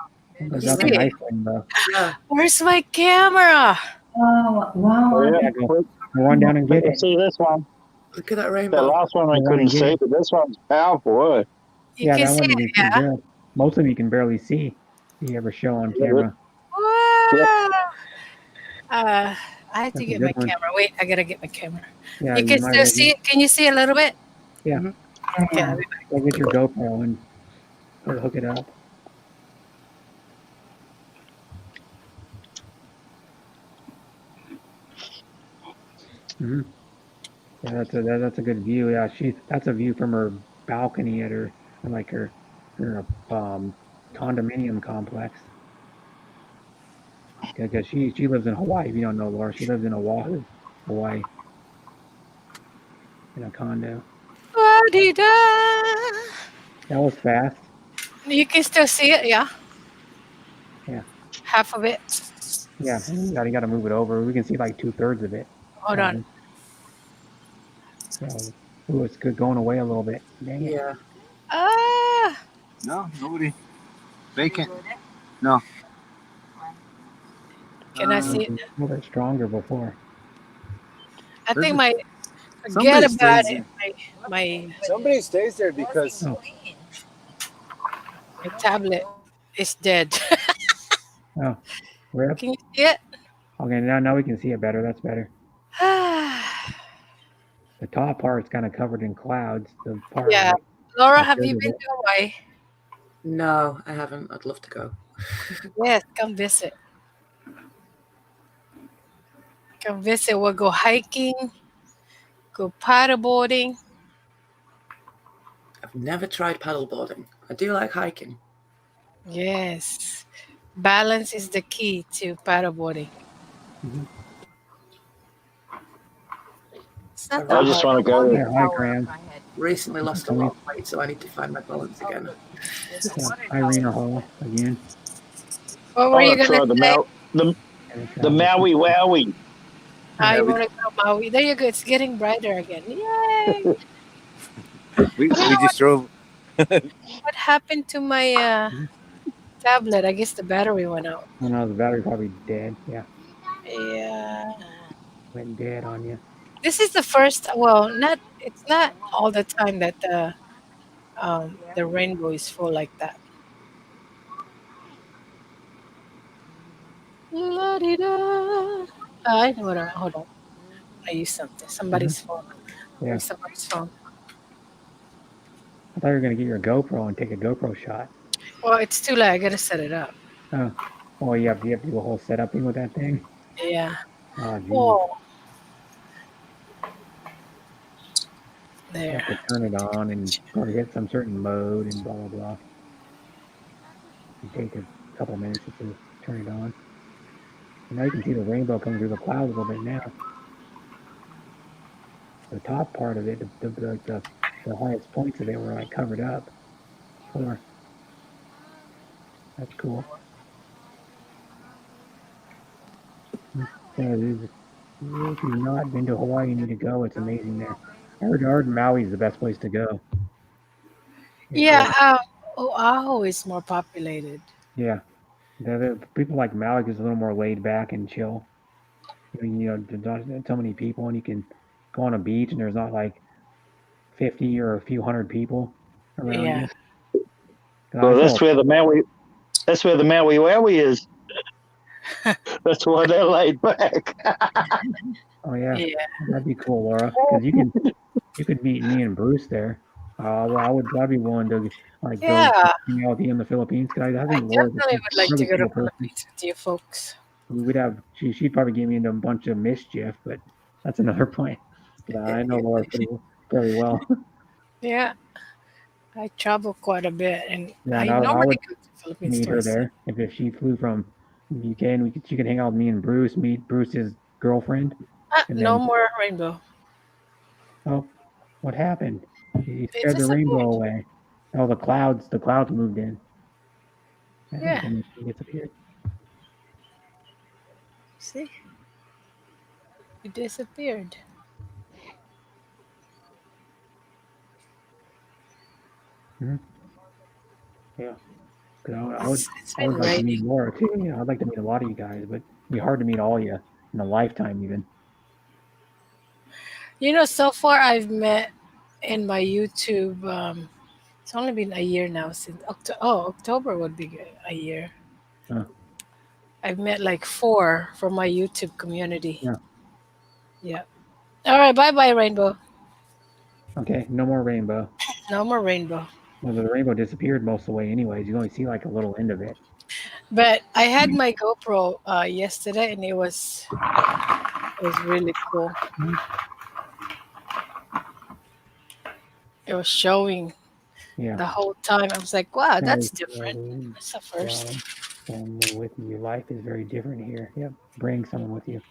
That's You a see it? nice rainbow. yeah. Where's my camera? Oh, wow. Oh, Yeah, yeah. go run down and We get can it. see this one. Look at that That rainbow. last one Go we run couldn't and get see, it. but this one's powerful. Boy. You Yeah, can that see one you it, can see yeah? good. Most of them you can barely see if you ever show on camera. Yep. Wow. I have to That's a get my good one. camera. Wait, I gotta get my camera. Yeah, You you can might still as see well. it? Can you see a little bit? Yeah, Okay, I'll be back. go get your GoPro and hook it up. Hmm. Yeah, that's a good view. Yeah, that's a view from her balcony at her condominium complex. Because she lives in Hawaii. If you don't know, Laura, she lives in Oahu, Hawaii, in a condo. La-di-da. That was fast. You can still see it, yeah? Yeah, Half of it. yeah. And you got to move it over. We can see like 2/3 of it, Hold on. probably. So, ooh, it's good going away a little bit. Dang it. Yeah. Ah. No, nobody. Vacant. No. Can I see it? A little bit stronger before. I think There's forget somebody about stays it. My Somebody stays there because Oh, my tablet is dead. oh, rip. Can you see it? Okay, now we can see it better. That's better. The top part's kind of covered in clouds. The part Yeah. like Laura, a have third you of been it. to Hawaii? No, I haven't. I'd love to go. Yes, come visit. Come visit. We'll go hiking, go paddleboarding. I've never tried paddleboarding. I do like hiking. Yes. Balance is the key to paddleboarding. Mm-hmm. It's not I that just hard. want to go. Yeah, hi, Graham. Recently lost a Can we- lot of weight, so I need to find my balance again. Irina Hall again. What I were you want to gonna try the say? the Maui Wowie. You want to go Maui? There you go. It's getting brighter again. Yay! we just drove. What happened to my tablet? I guess the battery went out. Oh no, the battery probably dead. Yeah, Yeah. went dead on you. This is the first. Well, not. It's not all the time that the rainbow is full like that. La-di-da. I know what. Hold on. I used something. Somebody's phone. Yeah, Somebody's phone. I thought you were gonna get your GoPro and take a GoPro shot. Well, it's too late. I gotta set it up. Oh, you have to do a whole setup thing with that thing. Yeah. Oh, geez. Oh. You There. have to turn it on and probably hit some certain mode and blah blah blah. It take a couple minutes to turn it on. And now you can see the rainbow coming through the clouds a little bit now. The top part of it, the highest points of it were like covered up. Before. That's cool. Yeah, if you've not been to Hawaii, you need to go. It's amazing there. I heard Maui is the best place to go. Yeah. Oahu is more populated. Yeah. The people like Maui is a little more laid back and chill. There's not so many people, and you can go on a beach, and there's not like 50 or a few hundred people around Yeah. you. Well, that's where the Maui Wowie is. That's why they're laid back. Oh yeah. Yeah. That'd be cool, Laura, because you could meet me and Bruce there. I'd be willing to like go Yeah. hang out with you in the Philippines. Cause I I think Laura's definitely would like to go to Philippines with you folks. We'd have she'd probably get me into a bunch of mischief, but that's another point. I know Laura pretty well. Yeah. I travel quite a bit, and Yeah, I and I normally would go to Philippines meet her twice. there. If she flew from UK, she could hang out with me and Bruce, meet Bruce's girlfriend. And No then, more rainbow. oh, what happened? He It scared the rainbow disappeared. away. Oh, the clouds moved in. Yeah. And it disappeared. See? It disappeared. Mm-hmm. Yeah. I would It's I would been like to meet raining. Laura too. I'd like to meet a lot of you guys, but it'd be hard to meet all of you in a lifetime even. So far I've met in my YouTube. It's only been a year now since October would be a year. Huh. I've met like 4 from my YouTube community. Yeah. Yeah. All right. Bye, Rainbow. Okay, no more rainbow. No more rainbow. Well, the rainbow disappeared most of the way anyways. You only see like a little end of it. But I had my GoPro yesterday, and it was really cool. It was showing the whole time. I was like, wow, that's different. That's the first. Someone with you. Life is very different here. Yep. Bring someone with you.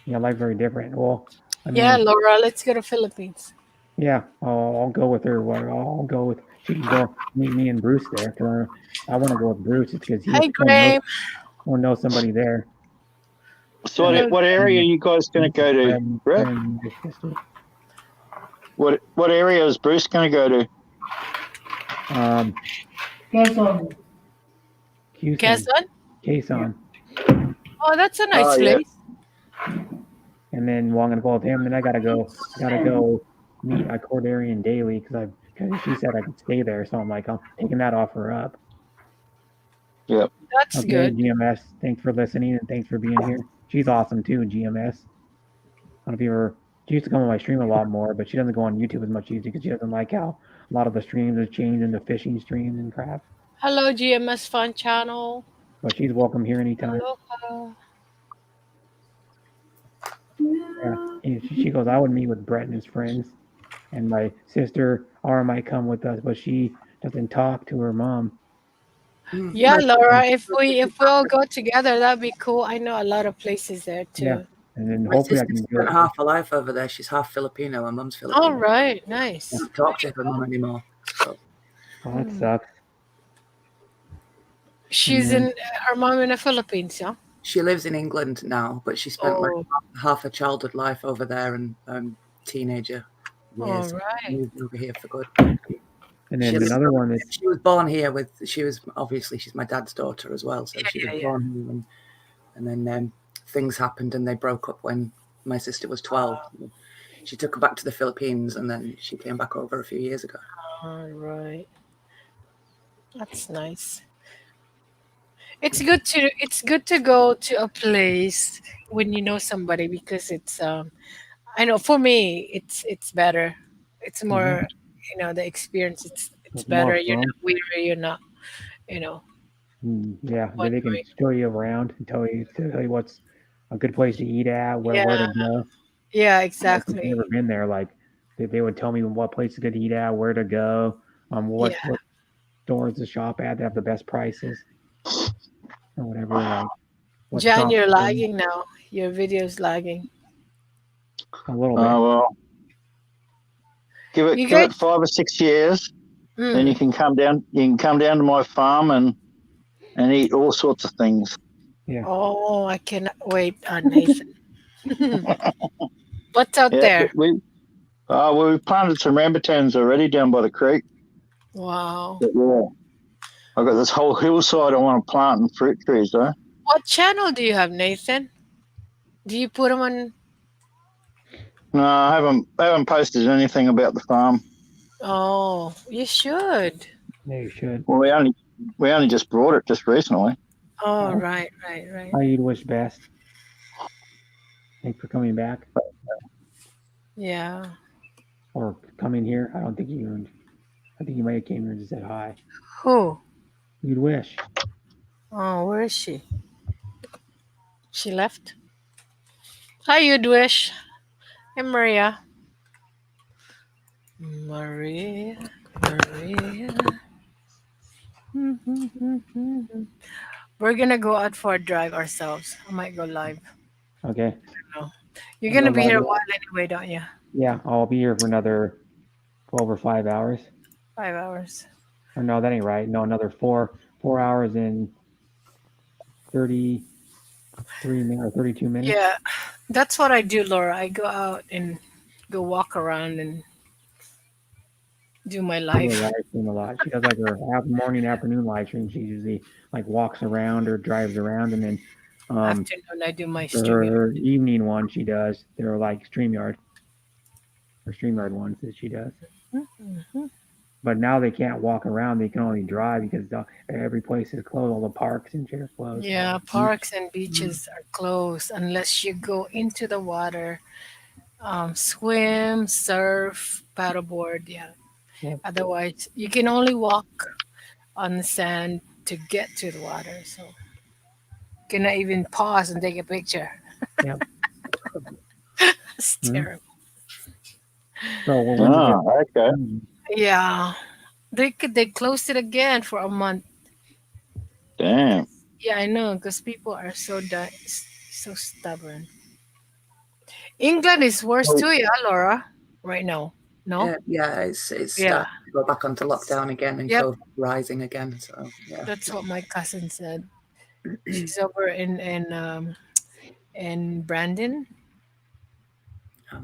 Yeah, life very different. Well, I mean, Yeah, Laura, let's go to Philippines. yeah, I'll go with her. I'll go with. She can go meet me and Bruce there. Cause I want to go with Bruce. It's because Hi, Graham. we'll know somebody there. So what area are you guys going to go to, Brett? What area is Bruce going to go to? Quezon. Quezon? Oh, that's a nice yeah. place. And then I'm gonna go with him. Then I gotta go meet a Cordarian daily because she said I could stay there. So I'm like, I'm taking that offer up. Yep. That's Okay, good. GMS. Thanks for listening and thanks for being here. She's awesome too, GMS. I don't know if you ever. She used to come on my stream a lot more, but she doesn't go on YouTube as much because she doesn't like how a lot of the streams have changed into fishing streams and crap. Hello, GMS Fun Channel. But she's welcome here anytime. Aloha. Yeah. She goes, I would meet with Brett and his friends, and my sister Ara might come with us, but she doesn't talk to her mom. Yeah, Laura. If we all go together, that'd be cool. I know a lot of places there too. Yeah, and then My hopefully I sister's can do spent it. half her life over there. She's half Filipino. My mum's Filipino. All right, nice. I don't talk to her mum anymore. So. Oh, that sucks. She's in her mom in the Philippines, yeah. She lives in England now, but she spent like half her childhood life over there and teenager years. All right. Moved over here for good. And then another one is she was born here she's my dad's daughter as well, so she was born here, and then things happened and they broke up when my sister was 12. She took her back to the Philippines and then she came back over a few years ago. All right. That's nice. It's good to go to a place when you know somebody because it's I know for me it's better. It's more the experience it's better. You're not weary, you're not yeah, they can show you around and tell you what's a good place to eat at, where to go. Yeah, exactly. I've never been there. Like they would tell me what place is good to eat at, where to go, what stores to shop at that have the best prices. Or whatever. Like, John, you're lagging now. Your video's lagging. A little bit. Oh well. Give it 5 or 6 years, then you can come down. You can come down to my farm and eat all sorts of things. Yeah. Oh, I cannot wait, Nathan. What's out there? We planted some rambutans already down by the creek. Wow. But, yeah. I've got this whole hillside I want to plant and fruit trees, though. What channel do you have, Nathan? Do you put them on? No, I haven't posted anything about the farm. Oh, you should. Yeah, you should. Well, we only just brought it just recently. Oh, right. How you wish best. Thanks for coming back. Yeah. Or coming here. I think you might have came here and just said hi. Who? You'd wish. Oh, where is she? She left. Hi, You'd wish. Hey, Maria. Maria. We're gonna go out for a drive ourselves. I might go live. Okay. I don't know. You're gonna be here a while anyway, don't you? Yeah, I'll be here for another 12 or 5 hours. 5 hours. Or no, that ain't right. No, another 4 hours and 33 minutes or 32 minutes. Yeah, that's what I do, Laura. I go out and go walk around and do my life. Live stream a lot. She does like her morning, afternoon live stream. She usually like walks around or drives around, and then afternoon I do my stream. Her evening one she does. They're like StreamYard. Her StreamYard ones that she does. Mm-hmm. But now they can't walk around. They can only drive because every place is closed. All the parks and shit are closed. Yeah, parks and beaches are closed unless you go into the water, swim, surf, paddleboard. Yeah. Otherwise, you can only walk on the sand to get to the water. So you cannot even pause and take a picture. Yep. It's terrible. So okay. Yeah, they closed it again for a month. Damn. Yeah, I know, because people are so stubborn. England is worse too, yeah, Laura. Right now, no. Yeah, it's starting to go back onto lockdown again and COVID rising again. So yeah, that's what my cousin said. She's over in Brandon.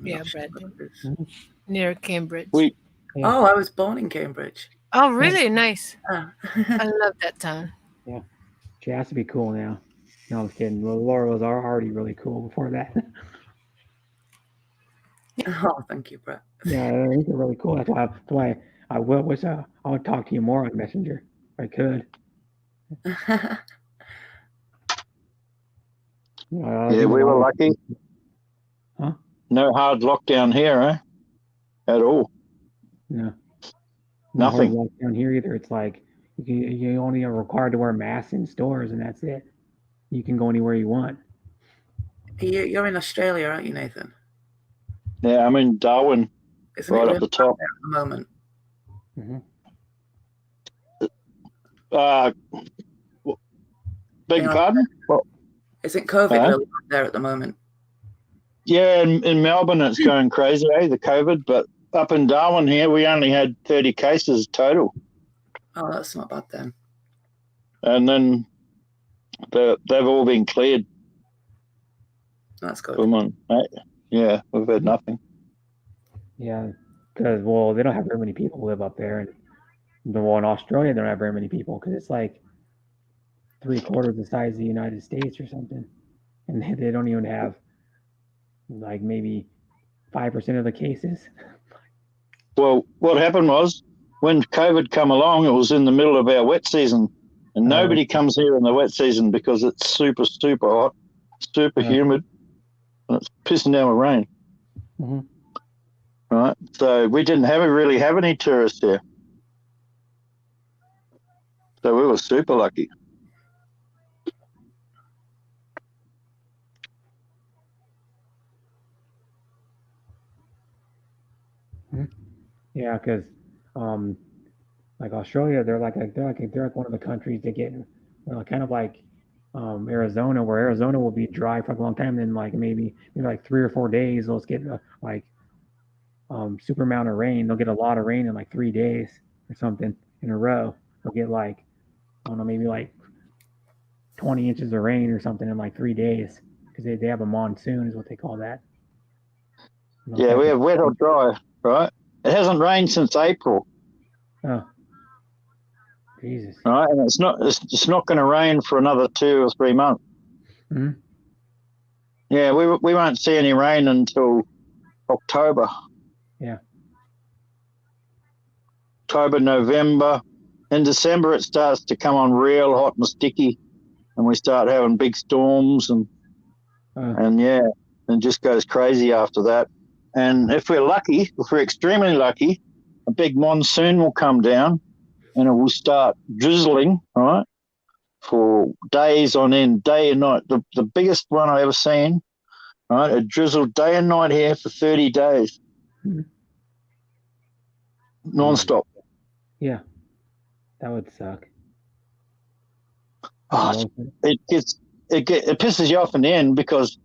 Yeah, Brandon. Near Cambridge. Oh, I was born in Cambridge. Oh, really? Nice. Ah. I love that town. Yeah. She has to be cool now. No, I'm kidding. Well, Laura was already really cool before that. Oh, thank you, Brett. Yeah, I think you're really cool. That's why I wish I would talk to you more on Messenger if I could. Yeah, we were lucky. Huh? No hard lockdown here, eh? At all. No. Nothing. No hard lockdown here either. It's like you only are required to wear masks in stores, and that's it. You can go anywhere you want. You're in Australia, aren't you, Nathan? Yeah, I'm in Darwin, Isn't right it up the top. there at the moment? Beg pardon? Isn't COVID really bad there at the moment? Yeah, in Melbourne it's going crazy, the COVID, but up in Darwin here we only had 30 cases total. Oh, that's not bad then. And then they've all been cleared. That's good. Yeah, we've had nothing. Yeah, because they don't have very many people who live up there, and in Australia they don't have very many people because it's like 3/4 the size of the United States or something, and they don't even have like maybe 5% of the cases. Well, what happened was when COVID come along, it was in the middle of our wet season, and nobody comes here in the wet season because it's super, super hot, super humid, and it's pissing down with rain. Right, so we didn't really have any tourists here, so we were super lucky. Yeah, because like Australia, they're like one of the countries that get kind of like Arizona, where Arizona will be dry for a long time, and then like maybe like 3 or 4 days they'll get like super amount of rain. They'll get a lot of rain in like 3 days or something in a row. They'll get like I don't know, maybe like 20 inches of rain or something in like 3 days because they have a monsoon is what they call that. Yeah, we have wet or dry, right? It hasn't rained since April. Oh, Jesus! Right, and it's not going to rain for another 2 or 3 months. Mm-hmm. Yeah, we won't see any rain until October. Yeah. October, November. In December, it starts to come on real hot and sticky, and we start having big storms and just goes crazy after that. And if we're extremely lucky, a big monsoon will come down and it will start drizzling, right, for days on end, day and night. The biggest one I've ever seen, right, it drizzled day and night here for 30 days. Non-stop. Yeah, that would suck. Oh, it pisses you off in the end because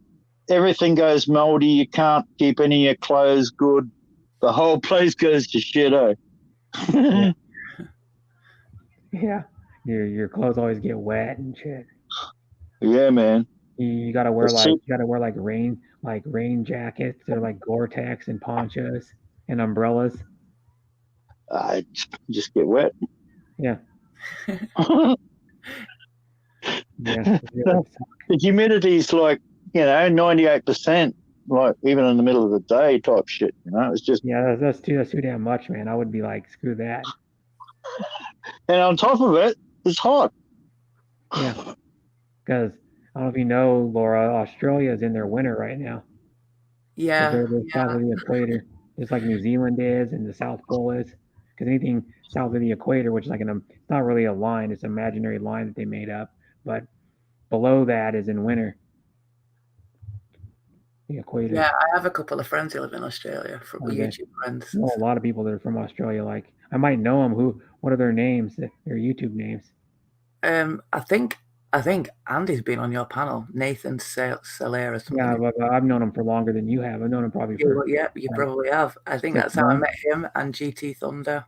everything goes moldy. You can't keep any of your clothes good. The whole place goes to shit. Yeah, your clothes always get wet and shit. Yeah, man. You gotta wear like rain jackets or like Gore-Tex and ponchos and umbrellas. I just get wet. Yeah. Yeah. The humidity's like 98%, like even in the middle of the day type shit. It's just that's too damn much, man. I would be like, screw that. And on top of it, it's hot. Yeah, because I don't know if you know, Laura, Australia is in their winter right now. Yeah. They're south of the equator, just like New Zealand is and the South Pole is. Because anything south of the equator, which is like it's not really a line, it's an imaginary line that they made up, but below that is in winter. The equator. Yeah, I have a couple of friends who live in Australia, YouTube friends. I know a lot of people that are from Australia. Like I might know them. What are their names? Their YouTube names? I think Andy's been on your panel, Nathan Solaire or something. Yeah, but I've known him for longer than you have. I've known him probably for. Yeah, you probably have. I think that's how I met him and GT Thunder.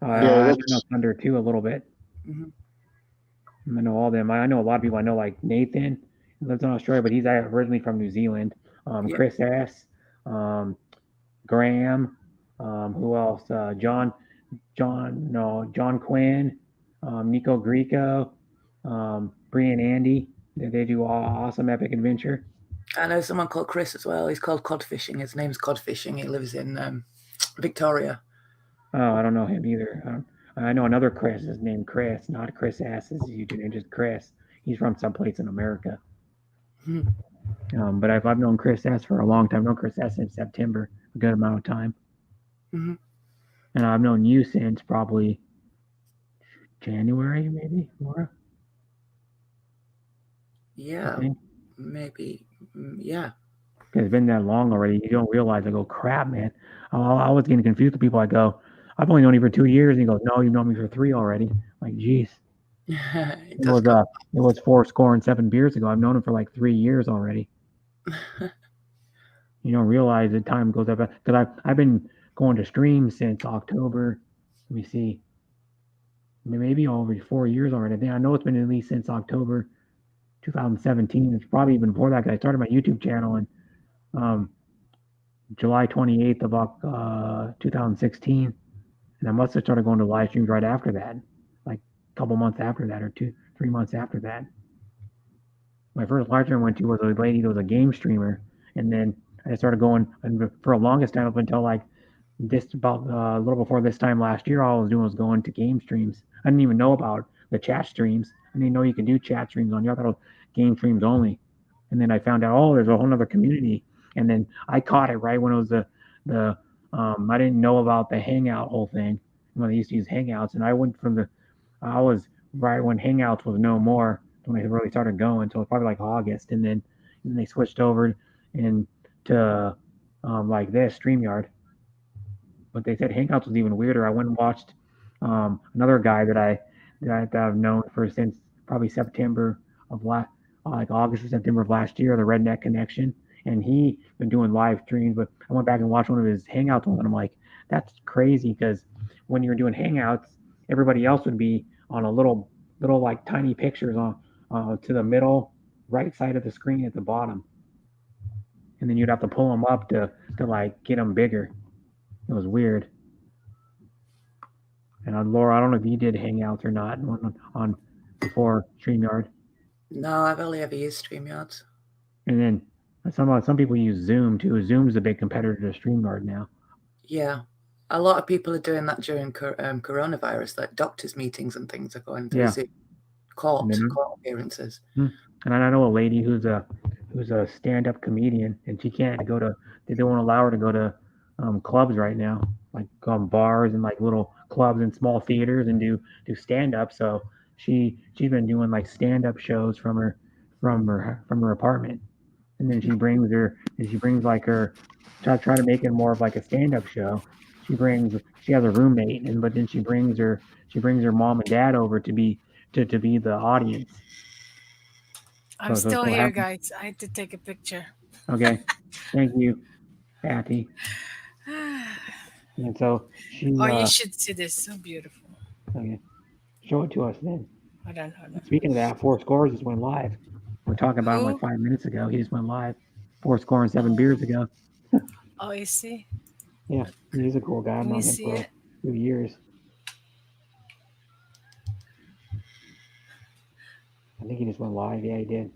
I know Thunder too a little bit. Mm-hmm. I know all them. I know a lot of people. I know like Nathan, who lives in Australia, but he's originally from New Zealand. Chris S. Graham. Who else? John Quinn, Nico Grieco, Bree and Andy. They do awesome epic adventure. I know someone called Chris as well. He's called Codfishing. His name's Codfishing. He lives in Victoria. Oh, I don't know him either. I know another Chris is named Chris, not Chris S's YouTube name, just Chris. He's from someplace in America. But I've known Chris S for a long time. I've known Chris S since September, a good amount of time. Mm-hmm. And I've known you since probably January, maybe, Laura? Yeah, maybe. Yeah. It's been that long already. You don't realize. I go, crap, man. I was getting confused with people. I go, I've only known you for 2 years. And he goes, no, you've known me for 3 already. I'm like, geez. It was 4 beers ago. I've known him for like 3 years already. You don't realize that time goes up. Because I've been going to stream since October. Let me see. Maybe over 4 years already. I know it's been at least since October 2017. It's probably even before that because I started my YouTube channel in July 28th of 2016. And I must have started going to live streams right after that, like a couple months after that or 2-3 months after that. My first live stream I went to was a lady that was a game streamer. And then I started going, and for the longest time up until like about a little before this time last year, all I was doing was going to game streams. I didn't even know about the chat streams. I didn't know you could do chat streams on here. I thought it was game streams only. And then I found out, oh, there's a whole other community. And then I caught it right when it was I didn't know about the Hangout whole thing when they used to use Hangouts. And I was right when Hangouts was no more when I really started going. So it was probably like August. And then they switched over to like this, StreamYard. But they said Hangouts was even weirder. I went and watched another guy that I've known for since probably September of like August or September of last year, the Redneck Connection, and he been doing live streams. But I went back and watched one of his Hangouts ones, and I'm like, that's crazy because when you're doing Hangouts, everybody else would be on a little like tiny pictures on to the middle right side of the screen at the bottom, and then you'd have to pull them up to like get them bigger. It was weird. And Laura, I don't know if you did Hangouts or not on before StreamYard. No, I've only ever used StreamYard. And then some people use Zoom too. Zoom's a big competitor to StreamYard now. Yeah, a lot of people are doing that during coronavirus, like doctors' meetings and things are going through Zoom. Court appearances. And I know a lady who's a stand-up comedian, and she can't go to. They don't allow her to go to clubs right now, like bars and like little clubs and small theaters and do stand-up. So she's been doing like stand-up shows from her apartment, and then she brings like her try to make it more of like a stand-up show. She has a roommate, but then she brings her mom and dad over to be the audience. I'm still here, guys. I had to take a picture. Okay, thank you, Kathy. And so she. You should see this. So beautiful. Okay, show it to us then. Hold on. Speaking of that, 4 Scores just went live. We're talking about him like 5 minutes ago. He just went live. 4 Score and 7 beers ago. Oh, you see? Yeah, he's a cool guy. I've known him for a few years. I think he just went live. Yeah, he did.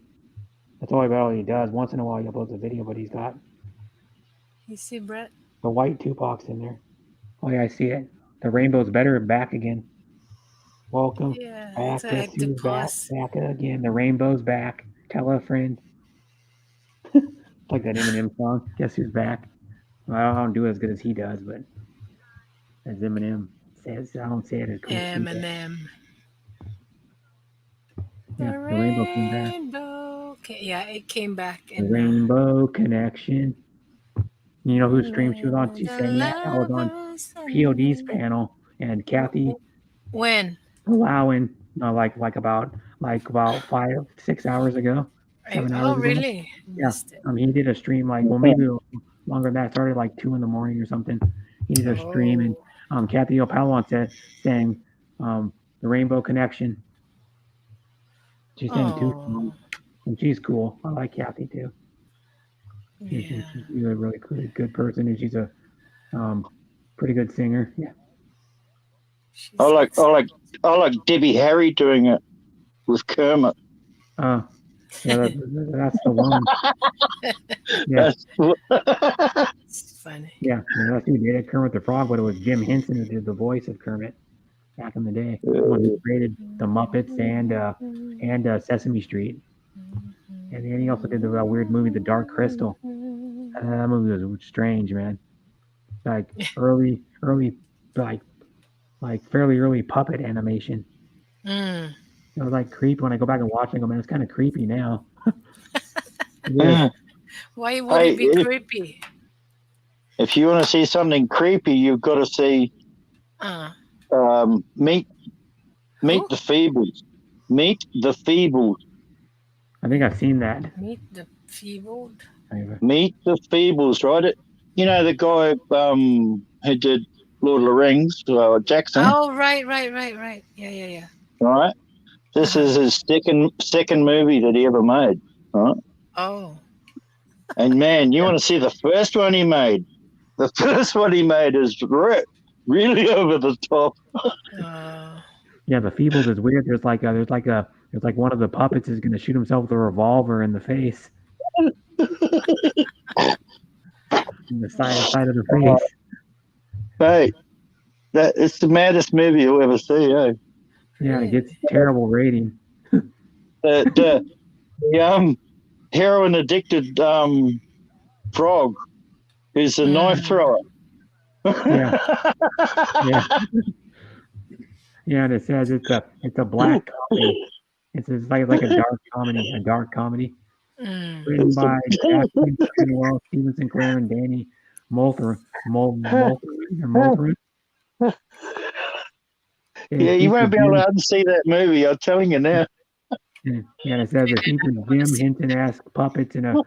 That's all he does. Once in a while, he uploads a video, but he's got. You see, Brett? The white Tupac's in there. Oh yeah, I see it. The rainbow's better back again. Welcome back. Guess who's back? Back again. The rainbow's back. Tell a friend. Like that Eminem song. Guess who's back? Well, I don't do it as good as he does, but as Eminem says, I don't say it as cool. Eminem. Yeah, the rainbow came back. Yeah, it came back. The Rainbow Connection. You know whose stream she was on? She sang that. I was on POD's panel, and Kathy. When? Allowing like about 5-6 hours ago. 7 hours ago. Really? Yeah. He did a stream maybe longer than that. It started like 2 a.m. or something. He did a stream, and Kathy O'Palon sang the Rainbow Connection. She sang 2 songs, and she's cool. I like Kathy too. Yeah. She's a really good person, and she's a pretty good singer. Yeah. I like Debbie Harry doing it with Kermit. Yeah, that's the one. Yeah. It's funny. Yeah, that's who did it, Kermit the Frog, but it was Jim Henson who did the voice of Kermit back in the day. The one who created the Muppets and Sesame Street. And then he also did the weird movie, The Dark Crystal. That movie was strange, man. Like early, like fairly early puppet animation. Mm. It was like creepy when I go back and watch it. I go, man, it's kind of creepy now. Why would it be creepy? If you want to see something creepy, you've got to see Meet the Feebles. Meet the Feebles. I think I've seen that. Meet the Feebled. Meet the Feebles, right? You know the guy who did Lord of the Rings, Jackson. Oh, right. Yeah. Right. This is his second movie that he ever made. Right. Oh. And man, you want to see the first one he made? The first one he made is really over the top. Yeah, the Feebles is weird. There's like one of the puppets is going to shoot himself with a revolver in the face. In the side of the face. Hey, it's the maddest movie you'll ever see, eh? Yeah, it gets terrible rating. The heroin addicted frog who's a knife thrower. Yeah. Yeah, and it says it's a black comedy. It's like a dark comedy. Written by Jackson, Manuel, Steven Sinclair, and Danny Moulton. Yeah, you won't be able to unsee that movie. I'm telling you now. Yeah, and it says it features Jim Henson-esque puppets in a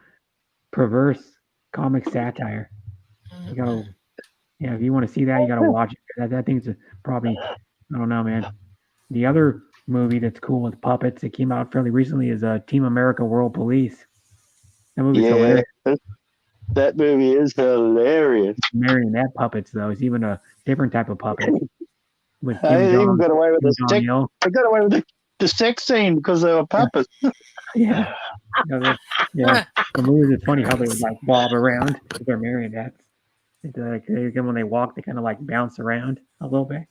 perverse comic satire. You gotta, if you want to see that, you gotta watch it. That thing's probably, I don't know, man. The other movie that's cool with puppets that came out fairly recently is Team America World Police. That movie's hilarious. That movie is hilarious. Marionette puppets, though, is even a different type of puppet. With They even got away with the sex scene because they were puppets. Yeah. The movies, it's funny how they would like bob around with their marionettes. It's like when they walk, they kind of like bounce around a little bit.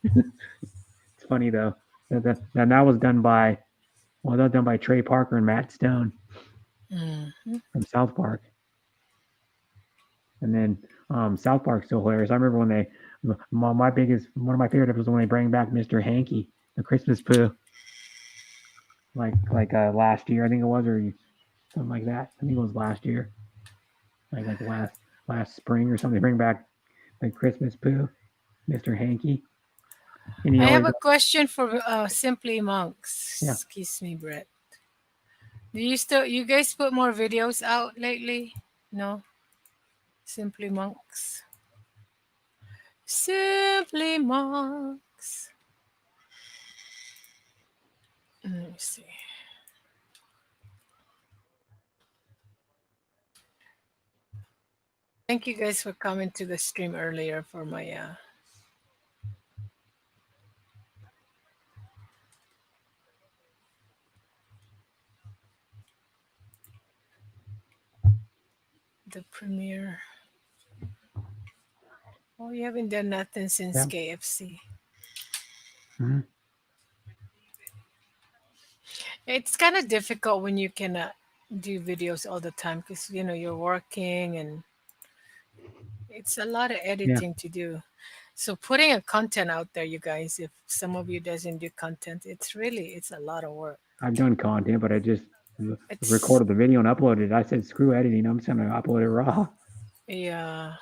It's funny though. That was done by Trey Parker and Matt Stone from South Park. And then South Park's still hilarious. I remember when one of my favorite episodes was when they bring back Mr. Hanky, the Christmas Pooh. Like last year, I think it was, or something like that. I think it was last year. Like last spring or something. They bring back the Christmas Pooh, Mr. Hanky. I have a question for Simply Monks. Yeah. Excuse me, Brett. Do you guys put more videos out lately? No? Simply Monks. Simply Monks. Let me see. Thank you guys for coming to the stream earlier for my the premiere. Oh, you haven't done nothing since KFC. Mm-hmm. It's kind of difficult when you cannot do videos all the time because you're working and it's a lot of editing to do. So putting a content out there, you guys, if some of you doesn't do content, it's a lot of work. I've done content, but I just recorded the video and uploaded it. I said, screw editing. I'm just going to upload it raw. Yeah.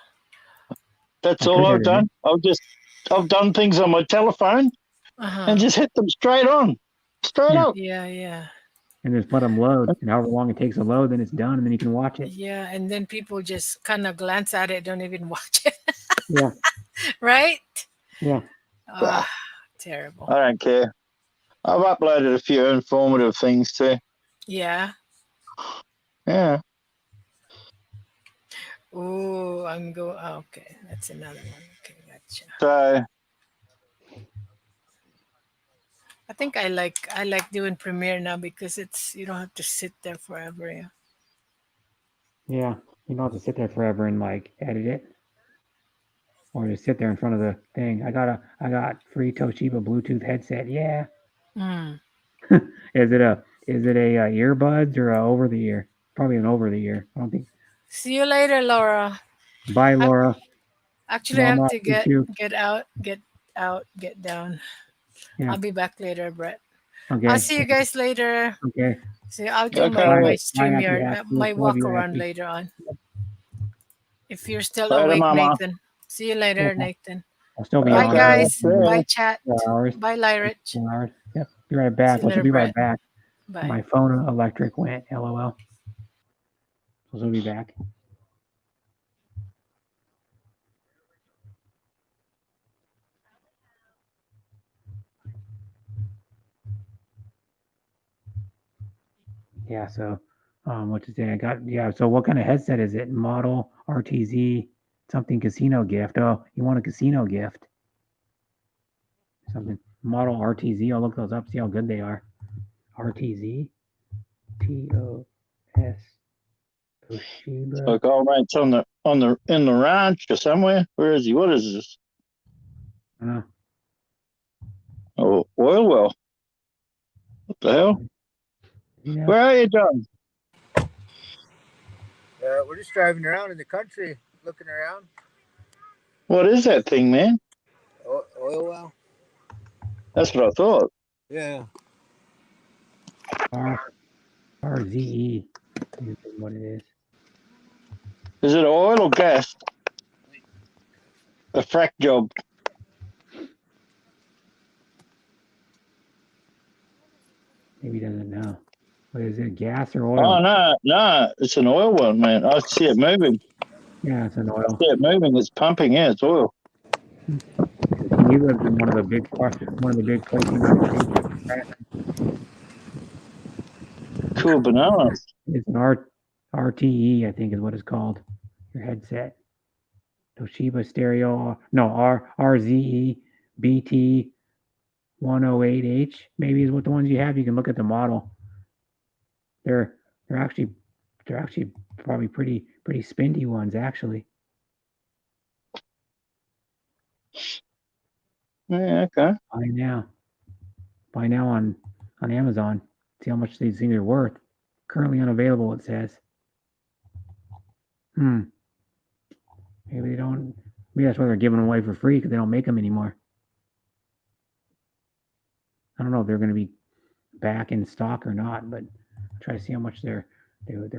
That's all I've done. I've done things on my telephone and just hit them straight on. Straight up. Yeah. And just let them load. And however long it takes to load, then it's done, and then you can watch it. Yeah, and then people just kind of glance at it, don't even watch it. Yeah. Right? Yeah. Terrible. I don't care. I've uploaded a few informative things too. Yeah. Yeah. Oh, okay, that's another one. Okay, gotcha. So I think I like doing Premiere now because it's you don't have to sit there forever. Yeah. Yeah, you don't have to sit there forever and like edit it, or just sit there in front of the thing. I got free Toshiba Bluetooth headset. Yeah. Mm. Is it a earbuds or a over the ear? Probably an over the ear. I don't think. See you later, Laura. Bye, I Laura. actually have Mama, to you too. get down. Yeah. I'll be back later, Brett. I'll Okay. see you guys later. Okay. See, I'll do okay, my Bye. Bye, Happy StreamYard, Happy. my Love walk you, around Happy. later on. If you're still later, awake, Mama. Nathan. See you Yeah, later, Nathan. I'll still be Bye, on Okay, for guys. see Bye, ya. chat. 4 hours. Bye, Lyrich. 4 hours. Yep. Be right See back. you I should later, be right Brett. back. Bye. My phone electric went. LOL. So I'll be back. Yeah. So, what to say? I got. Yeah. So, what kind of headset is it? Model RTZ something casino gift. Oh, you want a casino gift? Something. Model RTZ. I'll look those up. See how good they are. RTZ. TOS. Toshiba. Look, old mate's in the ranch or somewhere. Where is he? What is this? I don't know. Oh, oil well. What the hell? Yeah. Where are you, John? We're just driving around in the country, looking around. What is that thing, man? Oil well. That's what I thought. Yeah. RZE is what it is. Is it oil or gas? A frack job. Maybe he doesn't know. What is it? Gas or Oh oil? no, it's an oil one, man. I see it moving. Yeah, it's an I oil. see it moving. It's pumping. Yeah, it's oil. He lives in one of the big places in the United States. Cool bananas. It's an RTE, I think is what it's called. Your headset. Toshiba stereo. No, RZE BT 108H maybe is what the ones you have. You can look at the model. They're they're actually probably pretty spendy ones actually. Yeah, okay. Buy now on Amazon. See how much these things are worth. Currently unavailable, it says. Maybe they don't. Maybe that's why they're giving them away for free because they don't make them anymore. I don't know if they're going to be back in stock or not, but I'll try to see how much their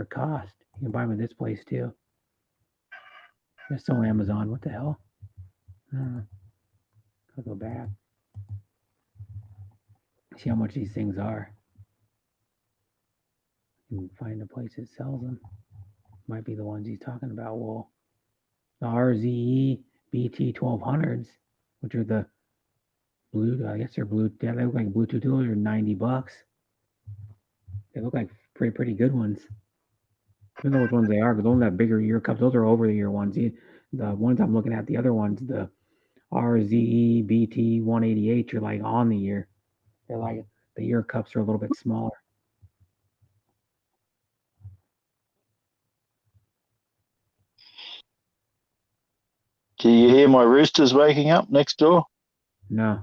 cost. You can buy them at this place too. It's still Amazon. What the hell? I don't know. Gotta go back. See how much these things are. And find a place that sells them. Might be the ones he's talking about. Well, the RZE BT 1200s, which are the blue, I guess they're blue. Yeah, they look like Bluetooth tools are $90. They look like pretty good ones. I don't know which ones they are, but those have bigger ear cups. Those are over the ear ones. The ones I'm looking at, the other ones, the RZE BT 188, are like on the ear. They're like the ear cups are a little bit smaller. Do you hear my roosters waking up next door? No.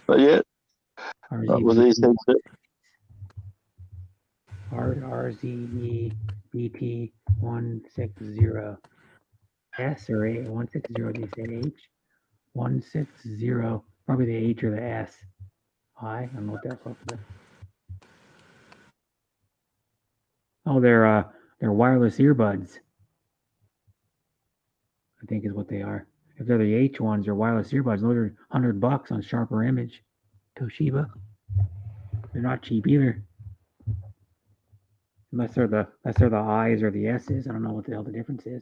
But yeah. RZE With these headsets. RZE BT 160 S or A 160. They say H 160. Probably the H or the S. I don't know what that's up for. Oh, they're wireless earbuds. I think is what they are. If they're the H ones, they're wireless earbuds. Those are $100 on Sharper Image. Toshiba. They're not cheap either. Unless they're the I's or the S's. I don't know what the hell the difference is.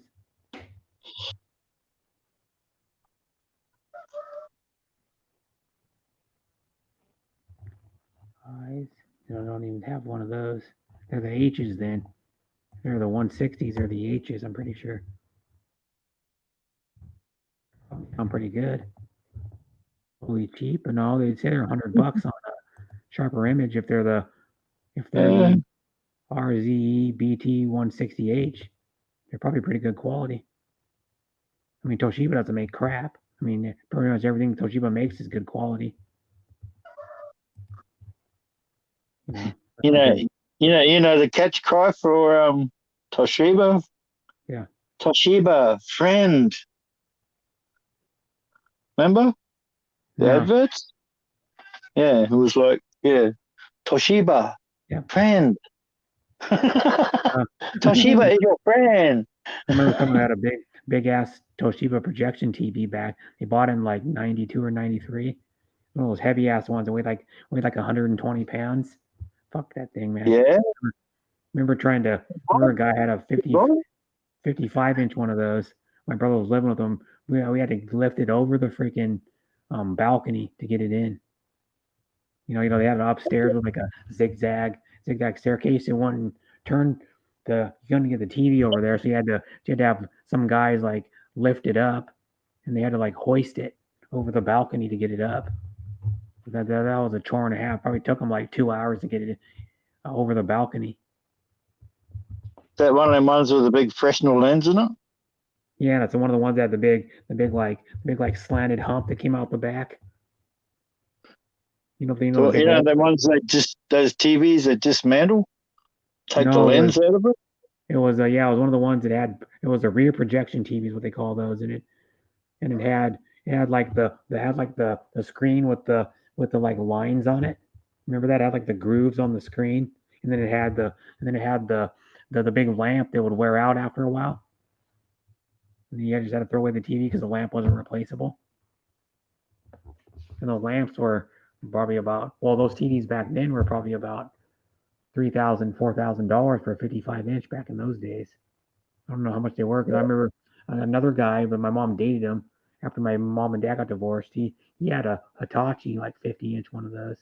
I's. I don't even have one of those. They're the H's then. They're the 160s or the H's, I'm pretty sure. I'm pretty good. Really cheap and all. They'd say they're $100 on a sharper image if they're the RZE BT 160H. They're probably pretty good quality. I mean, Toshiba doesn't make crap. I mean, pretty much everything Toshiba makes is good quality. You know the catch cry for Toshiba. Yeah. Toshiba friend. Remember the adverts? Yeah, it was like, Toshiba friend. Toshiba is your friend. I remember someone had a big ass Toshiba projection TV back. They bought it in like 92 or 93. One of those heavy ass ones that weighed like 120 pounds. Fuck that thing, man. Yeah. Remember a guy had a 55-inch one of those. My brother was living with them. We had to lift it over the freaking balcony to get it in. They had it upstairs with like a zigzag staircase. It wouldn't turn you couldn't get the TV over there, so you had to have some guys like lift it up, and they had to like hoist it over the balcony to get it up. That was a chore and a half. Probably took them like 2 hours to get it over the balcony. That one of them ones with the big Fresnel lens in it? Yeah, that's one of the ones that had the big slanted hump that came out the back. The ones those TVs that dismantle, take the lens out of it. It was it was one of the ones that it was a rear projection TV is what they call those, and it had like the screen with the like lines on it. Remember that? It had like the grooves on the screen, and then it had the big lamp that would wear out after a while. And you just had to throw away the TV because the lamp wasn't replaceable. And those lamps were probably those TVs back then were probably about $3,000, $4,000 for a 55-inch back in those days. I don't know how much they were because I remember another guy, but my mom dated him after my mom and dad got divorced. He had a Hitachi like 50-inch one of those,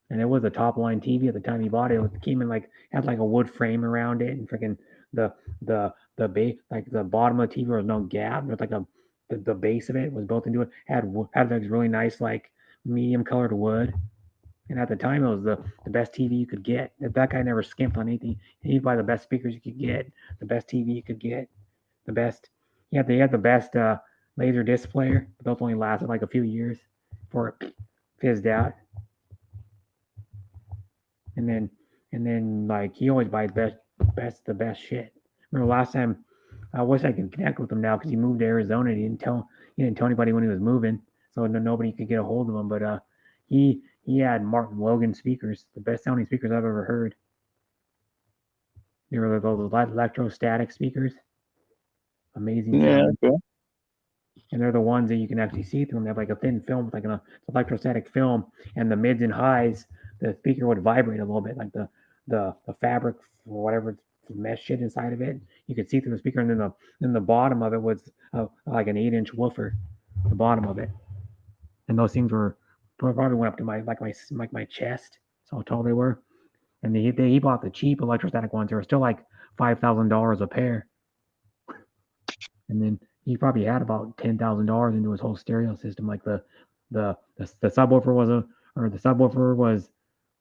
and it was a top line TV at the time he bought it. It came in had like a wood frame around it, and freaking the base, like the bottom of the TV was no gap. It was like the base of it was built into it. Had like really nice like medium colored wood. And at the time, it was the best TV you could get. That guy never skimped on anything. He'd buy the best speakers you could get, the best TV you could get, the best. He had the best laser disc player, but those only lasted like a few years before it fizzed out. And then like he always buys the best shit. Remember last time? I wish I could connect with him now because he moved to Arizona. He didn't tell anybody when he was moving, so nobody could get a hold of him. But he had Martin Logan speakers, the best sounding speakers I've ever heard. They were those electrostatic speakers. Amazing sound. Okay. And they're the ones that you can actually see through them. They have like a thin film with like an electrostatic film, and the mids and highs, the speaker would vibrate a little bit, like the fabric or whatever mesh shit inside of it. You could see through the speaker, and then the bottom of it was like an 8-inch woofer, the bottom of it. And those things were probably went up to my chest. That's how tall they were. And he bought the cheap electrostatic ones. They were still like $5,000 a pair. And then he probably had about $10,000 into his whole stereo system. Like the subwoofer was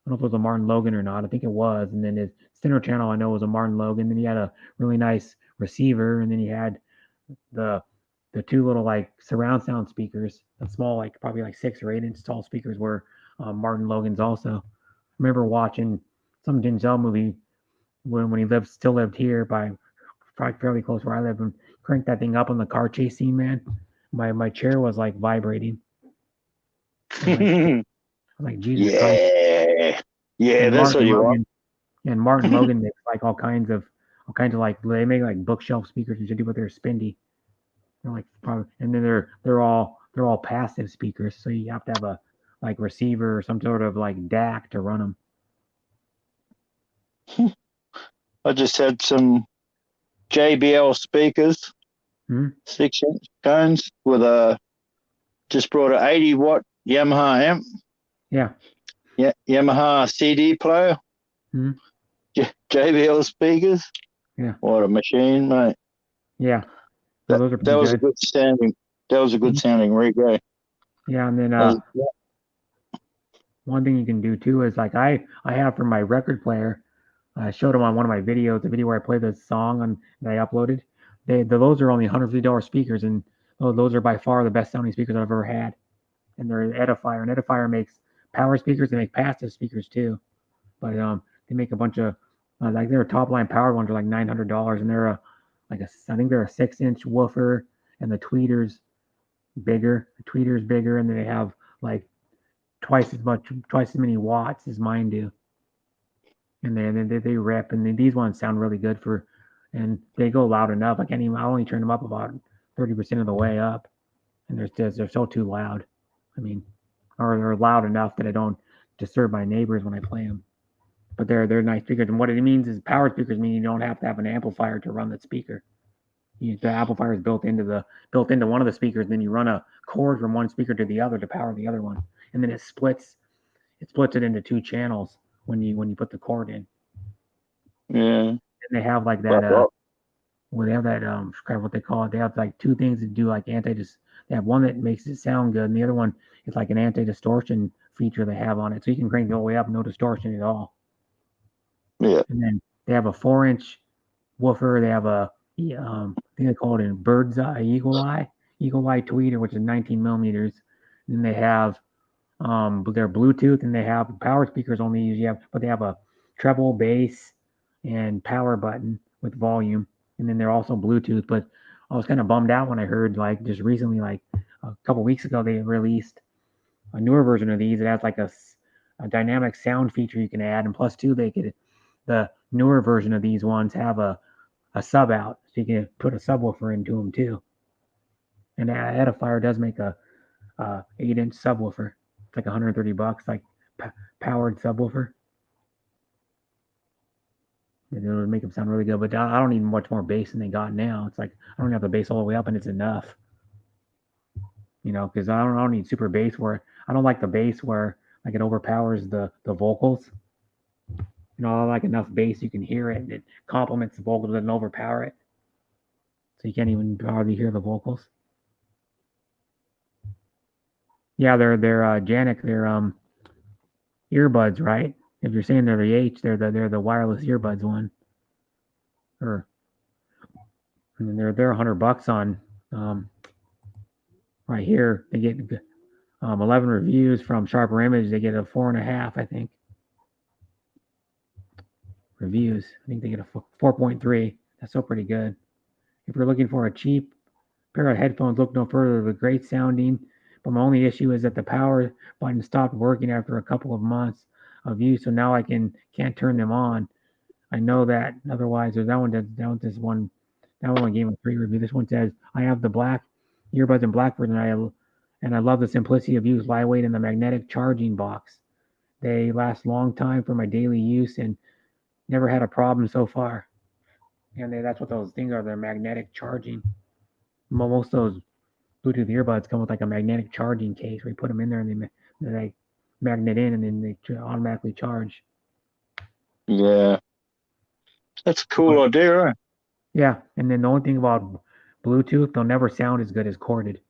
I don't know if it was a Martin Logan or not. I think it was. And then his center channel I know was a Martin Logan. Then he had a really nice receiver, and then he had the two little like surround sound speakers, the small like probably like 6 or 8 inch tall speakers were Martin Logan's also. I remember watching some Denzel movie when he still lived here by probably fairly close where I live, and cranked that thing up on the car chase scene, man. My chair was like vibrating. I was like Jesus Christ. Yeah, that's what you want. And Martin Logan makes like all kinds of like they make like bookshelf speakers and shit, but they're spendy. They're like probably, and then they're all passive speakers, so you have to have a like receiver or some sort of like DAC to run them. I just had some JBL speakers, 6-inch tones with just brought an 80-watt Yamaha amp. Yeah. Yeah, Yamaha CD player. JBL speakers. Yeah. What a machine, mate. Yeah. Well, those are pretty That was good. a good sounding. That was a good sounding rig. Yeah, and then one thing you can do too is like I have for my record player. I showed them on one of my videos, the video where I played the song on that I uploaded. Those are only $150 speakers, and those are by far the best sounding speakers I've ever had. And they're Edifier, and Edifier makes power speakers. They make passive speakers too, but they make a bunch of like their top line powered ones are like $900, and they're I think they're a 6-inch woofer, and the tweeter's bigger. The tweeter's bigger, and they have like twice as many watts as mine do. And then they rip, and then these ones sound really good and they go loud enough. I only turn them up about 30% of the way up, and they're still too loud. I mean, or they're loud enough that I don't disturb my neighbors when I play them. But they're nice speakers, and what it means is power speakers mean you don't have to have an amplifier to run the speaker. The amplifier is built into one of the speakers, and then you run a cord from one speaker to the other to power the other one, and then it splits it into 2 channels when you put the cord in. Yeah. And they have like that they have that forgot what they call it. They have like 2 things that do like they have one that makes it sound good, and the other one is like an anti-distortion feature they have on it, so you can crank it all the way up, no distortion at all. Yeah. And then they have a 4-inch woofer. They have I think they call it a bird's eye, eagle eye tweeter, which is 19 millimeters. And then they have their Bluetooth, and they have power speakers only usually but they have a treble, bass, and power button with volume, and then they're also Bluetooth. But I was kind of bummed out when I heard like just recently, like a couple weeks ago, they released a newer version of these. It has like a dynamic sound feature you can add, and plus two, the newer version of these ones have a sub out, so you can put a subwoofer into them too. And Edifier does make a 8-inch subwoofer. It's like $130, like powered subwoofer. And it would make them sound really good, but I don't need much more bass than they got now. It's like I don't have the bass all the way up, and it's enough. Because I don't need super bass where I don't like the bass where like it overpowers the vocals. I like enough bass you can hear it, and it complements the vocals, doesn't overpower it, so you can't even hardly hear the vocals. Yeah, they're Janik, they're earbuds, right? If you're saying they're the H, they're the wireless earbuds one. And then they're $100 on right here. They get 11 reviews from Sharper Image. They get a 4.5, I think. Reviews. I think they get a 4.3. That's still pretty good. If you're looking for a cheap pair of headphones, look no further. They're great sounding, but my only issue is that the power button stopped working after a couple of months of use, so now I can't turn them on. I know that. Otherwise, there's that one gave a 3 review. This one says, I have the black earbuds in black version, and I love the simplicity of use, lightweight, and the magnetic charging box. They last a long time for my daily use and never had a problem so far. And that's what those things are. They're magnetic charging. Most of those Bluetooth earbuds come with like a magnetic charging case where you put them in there and they magnet in, and then they automatically charge. Yeah. That's a cool idea, right? Yeah, and then the only thing about Bluetooth, they'll never sound as good as corded.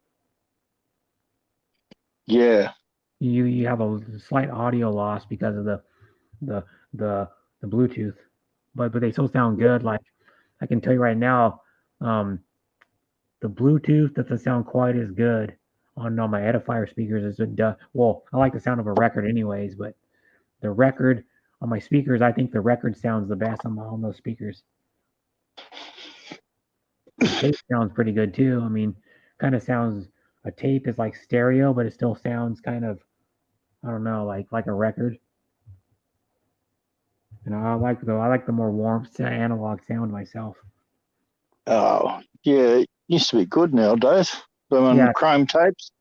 Yeah. You have a slight audio loss because of the Bluetooth, but they still sound good. Like I can tell you right now, the Bluetooth doesn't sound quite as good on my Edifier speakers as it does. Well, I like the sound of a record anyways, but the record on my speakers, I think the record sounds the best on those speakers. The tape sounds pretty good too. I mean, kind of sounds, a tape is like stereo, but it still sounds kind of, I don't know, like a record. I like the more warm analog sound myself. Oh, yeah. It used to be good nowadays. Chrome tapes,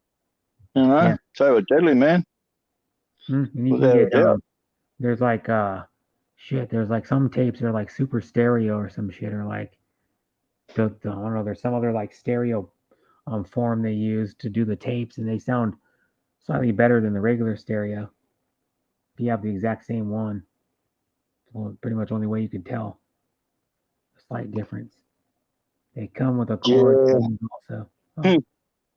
they were deadly, man. And you can get, there's like, there's like some tapes that are like super stereo or some shit, or like, I don't know, there's some other like stereo form they use to do the tapes, and they sound slightly better than the regular stereo if you have the exact same one. Well, pretty much only way you could tell a slight difference. They come with a Yeah. cord also. Oh,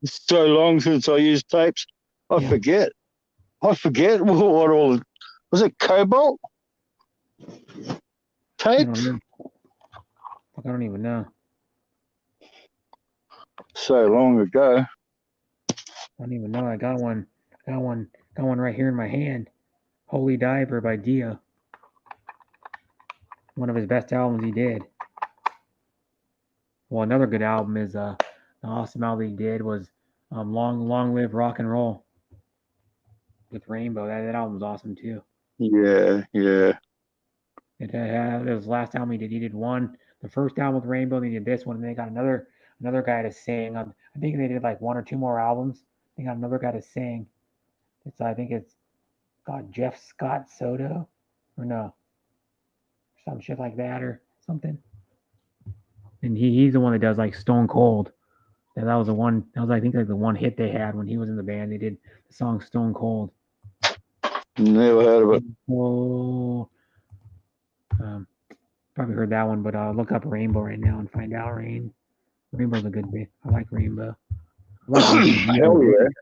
It's so long since I used tapes. I Yeah. forget. I forget what all was it cobalt I tapes? don't know. I don't even know. So long ago. I don't even know. I got one right here in my hand. Holy Diver by Dio. One of his best albums he did. Well, another good album is the awesome album he did was Long Live Rock and Roll with Rainbow. That album was awesome too. Yeah. It was the last album he did. He did the first album with Rainbow, then he did this one, and they got another guy to sing. I think they did like one or two more albums. They got another guy to sing. I think it's got Jeff Scott Soto, or no, some shit like that or something. And he's the one that does like Stone Cold. And that was the one. That was I think like the one hit they had when he was in the band. They did the song Stone Cold. Never heard of it. Oh, probably heard that one, but I'll look up Rainbow right now and find out. Rainbow's a good bit. I like Rainbow. I like anything Dio Hell is yeah. in.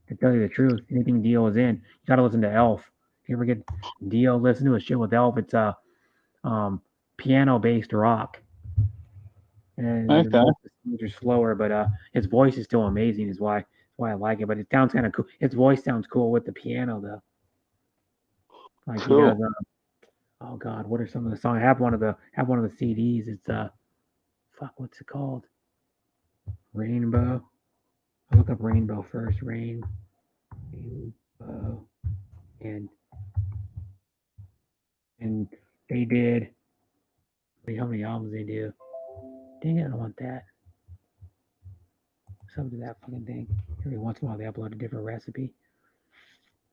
To tell you the truth, anything Dio is in, you gotta listen to Elf. If you ever get Dio, listen to a shit with Elf. It's a piano-based rock. And Okay. the songs are slower, but his voice is still amazing. Is why I like it. But it sounds kind of cool. His voice sounds cool with the piano though. Like he Cool. does. Oh God, what are some of the songs? I have one of the CDs. It's fuck, what's it called? Rainbow. I'll look up Rainbow first. Rainbow, and they did. How many albums they do? Dang it, I don't want that. Something to that fucking thing. Every once in a while they upload a different recipe.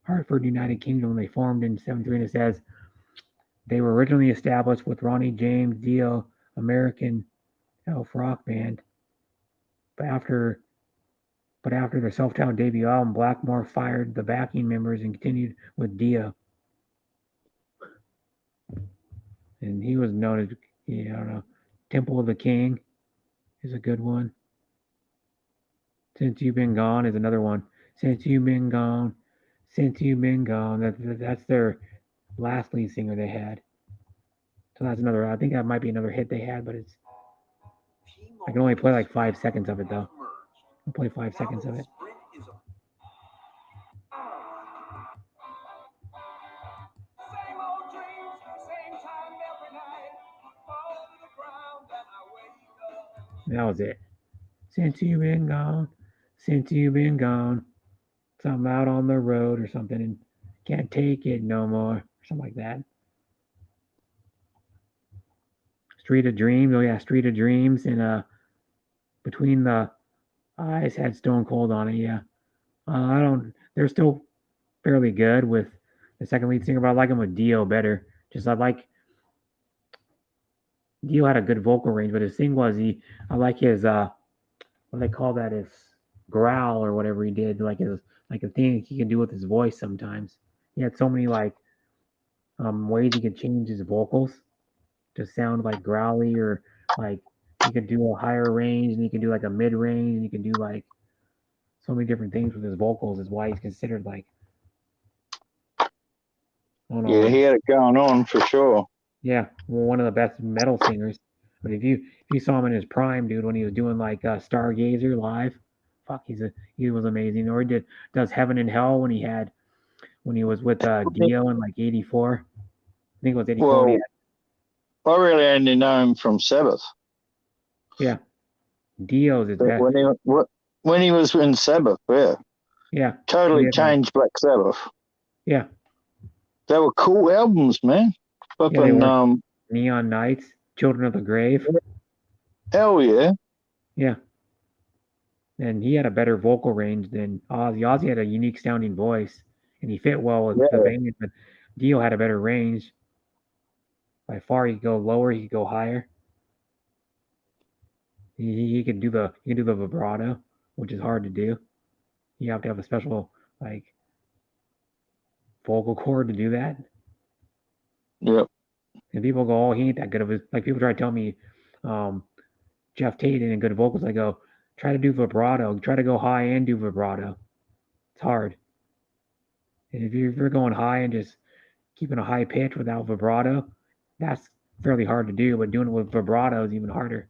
Hartford, United Kingdom, when they formed in 73, and it says they were originally established with Ronnie James Dio, American elf rock band. But after their self-titled debut album, Blackmore fired the backing members and continued with Dio. And he was known as, I don't know, Temple of the King is a good one. Since You've Been Gone is another one. Since You've Been Gone, Since You've Been Gone. That's their last lead singer they had. So that's another. I think that might be another hit they had, but I can only play like 5 seconds of it though. I'll play 5 seconds of it. That was it. Since you've been gone, since you've been gone, something out on the road or something, and can't take it no more, or something like that. Street of Dreams, oh yeah, Street of Dreams, and Between the Eyes had Stone Cold on it, yeah. They're still fairly good with the second lead singer, but I like him with Dio better. Dio had a good vocal range, but his thing was I like his what do they call that? His growl or whatever he did, like a thing he could do with his voice sometimes. He had so many ways he could change his vocals to sound like growly, or like he could do a higher range and he could do like a mid range and he could do like so many different things with his vocals. Is why he's considered like Yeah, he had it going on for sure. Yeah, one of the best metal singers. But if you saw him in his prime, dude, when he was doing like Stargazer live, fuck, he was amazing. Or he does Heaven and Hell when he was with Dio in like '84. I think it was '84. Well, I really only know him from Sabbath. Yeah, Dio's his best. When he was in Sabbath, yeah. Yeah. Totally changed Black Sabbath. Yeah. They were cool albums, man. Yeah, they were. Neon Nights, Children of the Grave. Hell yeah. Yeah. And he had a better vocal range than Ozzy. Ozzy had a unique sounding voice, and he fit well with the band, but Dio had a better range. By far, he could go lower, he could go higher. He could do the vibrato, which is hard to do. You have to have a special vocal cord to do that. Yep. And people go, oh, he ain't that good of a, like people try to tell me, Jeff Tate ain't good vocals. I go, try to do vibrato, try to go high and do vibrato. It's hard. And if you're going high and just keeping a high pitch without vibrato, that's fairly hard to do, but doing it with vibrato is even harder.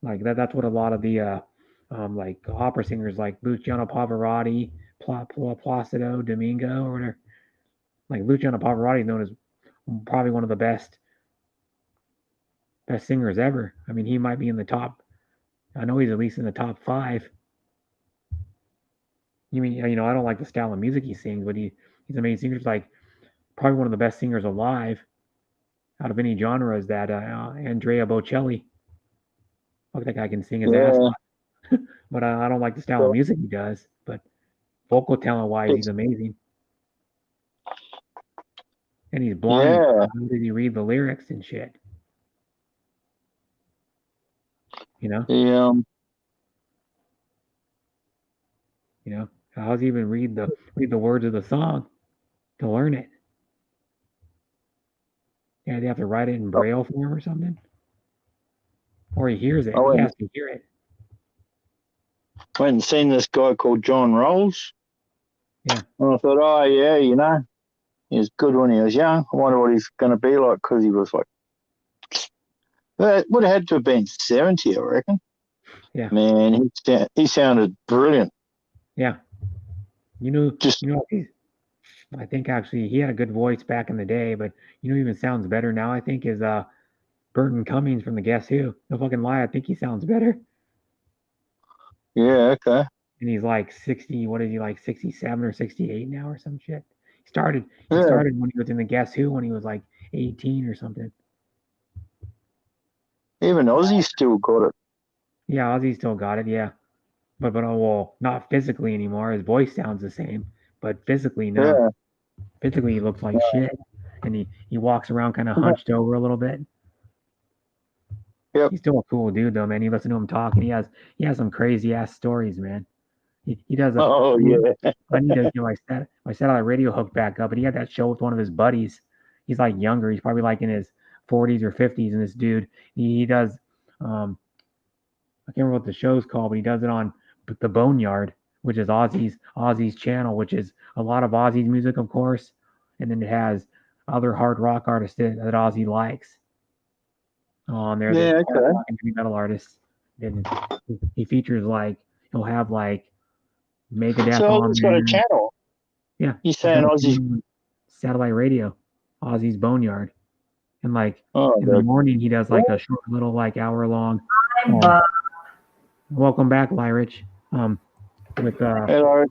Like that's what a lot of the like opera singers like Luciano Pavarotti, Placido Domingo, or whatever. Like Luciano Pavarotti is known as probably one of the best singers ever. I mean, he might be in the top. I know he's at least in the top 5. You mean, you know, I don't like the style of music he sings, but he's amazing singer. He's like probably one of the best singers alive out of any genre. Is that Andrea Bocelli? Look, that guy can sing his ass off. But I don't like the style of music he does. But vocal talent wise, he's amazing. And he's blind. Yeah. How did he read the lyrics and shit? You know? The You know, how does he even read the words of the song to learn it? Yeah, they have to write it in braille form or something. Or he hears it. He has to hear it. I went and seen this guy called John Rolls. Yeah. And I thought, oh yeah, you know, he was good when he was young. I wonder what he's going to be like, because he was like, would have had to have been 70, I reckon. Yeah. Man, he sounded brilliant. Yeah. You know, I think actually he had a good voice back in the day, but you know, even sounds better now. I think is Burton Cummings from the Guess Who. No fucking lie, I think he sounds better. Yeah, okay. And he's like 60. What is he, like 67 or 68 now or some shit? He started when he was in the Guess Who when he was like 18 or something. Even Ozzy still got it. Yeah, Ozzy still got it. Yeah, but well, not physically anymore. His voice sounds the same, but physically no. Yeah. Physically he looks like shit, and he walks around kind of hunched over a little bit. Yep. He's still a cool dude though, man. You listen to him talk, and he has some crazy ass stories, man. He does. Yeah. I need to get my satellite radio hooked back up, and he had that show with one of his buddies. He's like younger. He's probably like in his 40s or 50s, and this dude he does. I can't remember what the show's called, but he does it on the Boneyard, which is Ozzy's channel, which is a lot of Ozzy's music, of course, and then it has other hard rock artists that Ozzy likes on there. Yeah, the okay. heavy metal artists. Then he features he'll have Megadeth So on Ozzy's there. got a channel. Yeah, He's saying Ozzy's satellite radio, Ozzy's Boneyard, and in the morning he does a short little hour long. Welcome back, Lyrich. With Hello.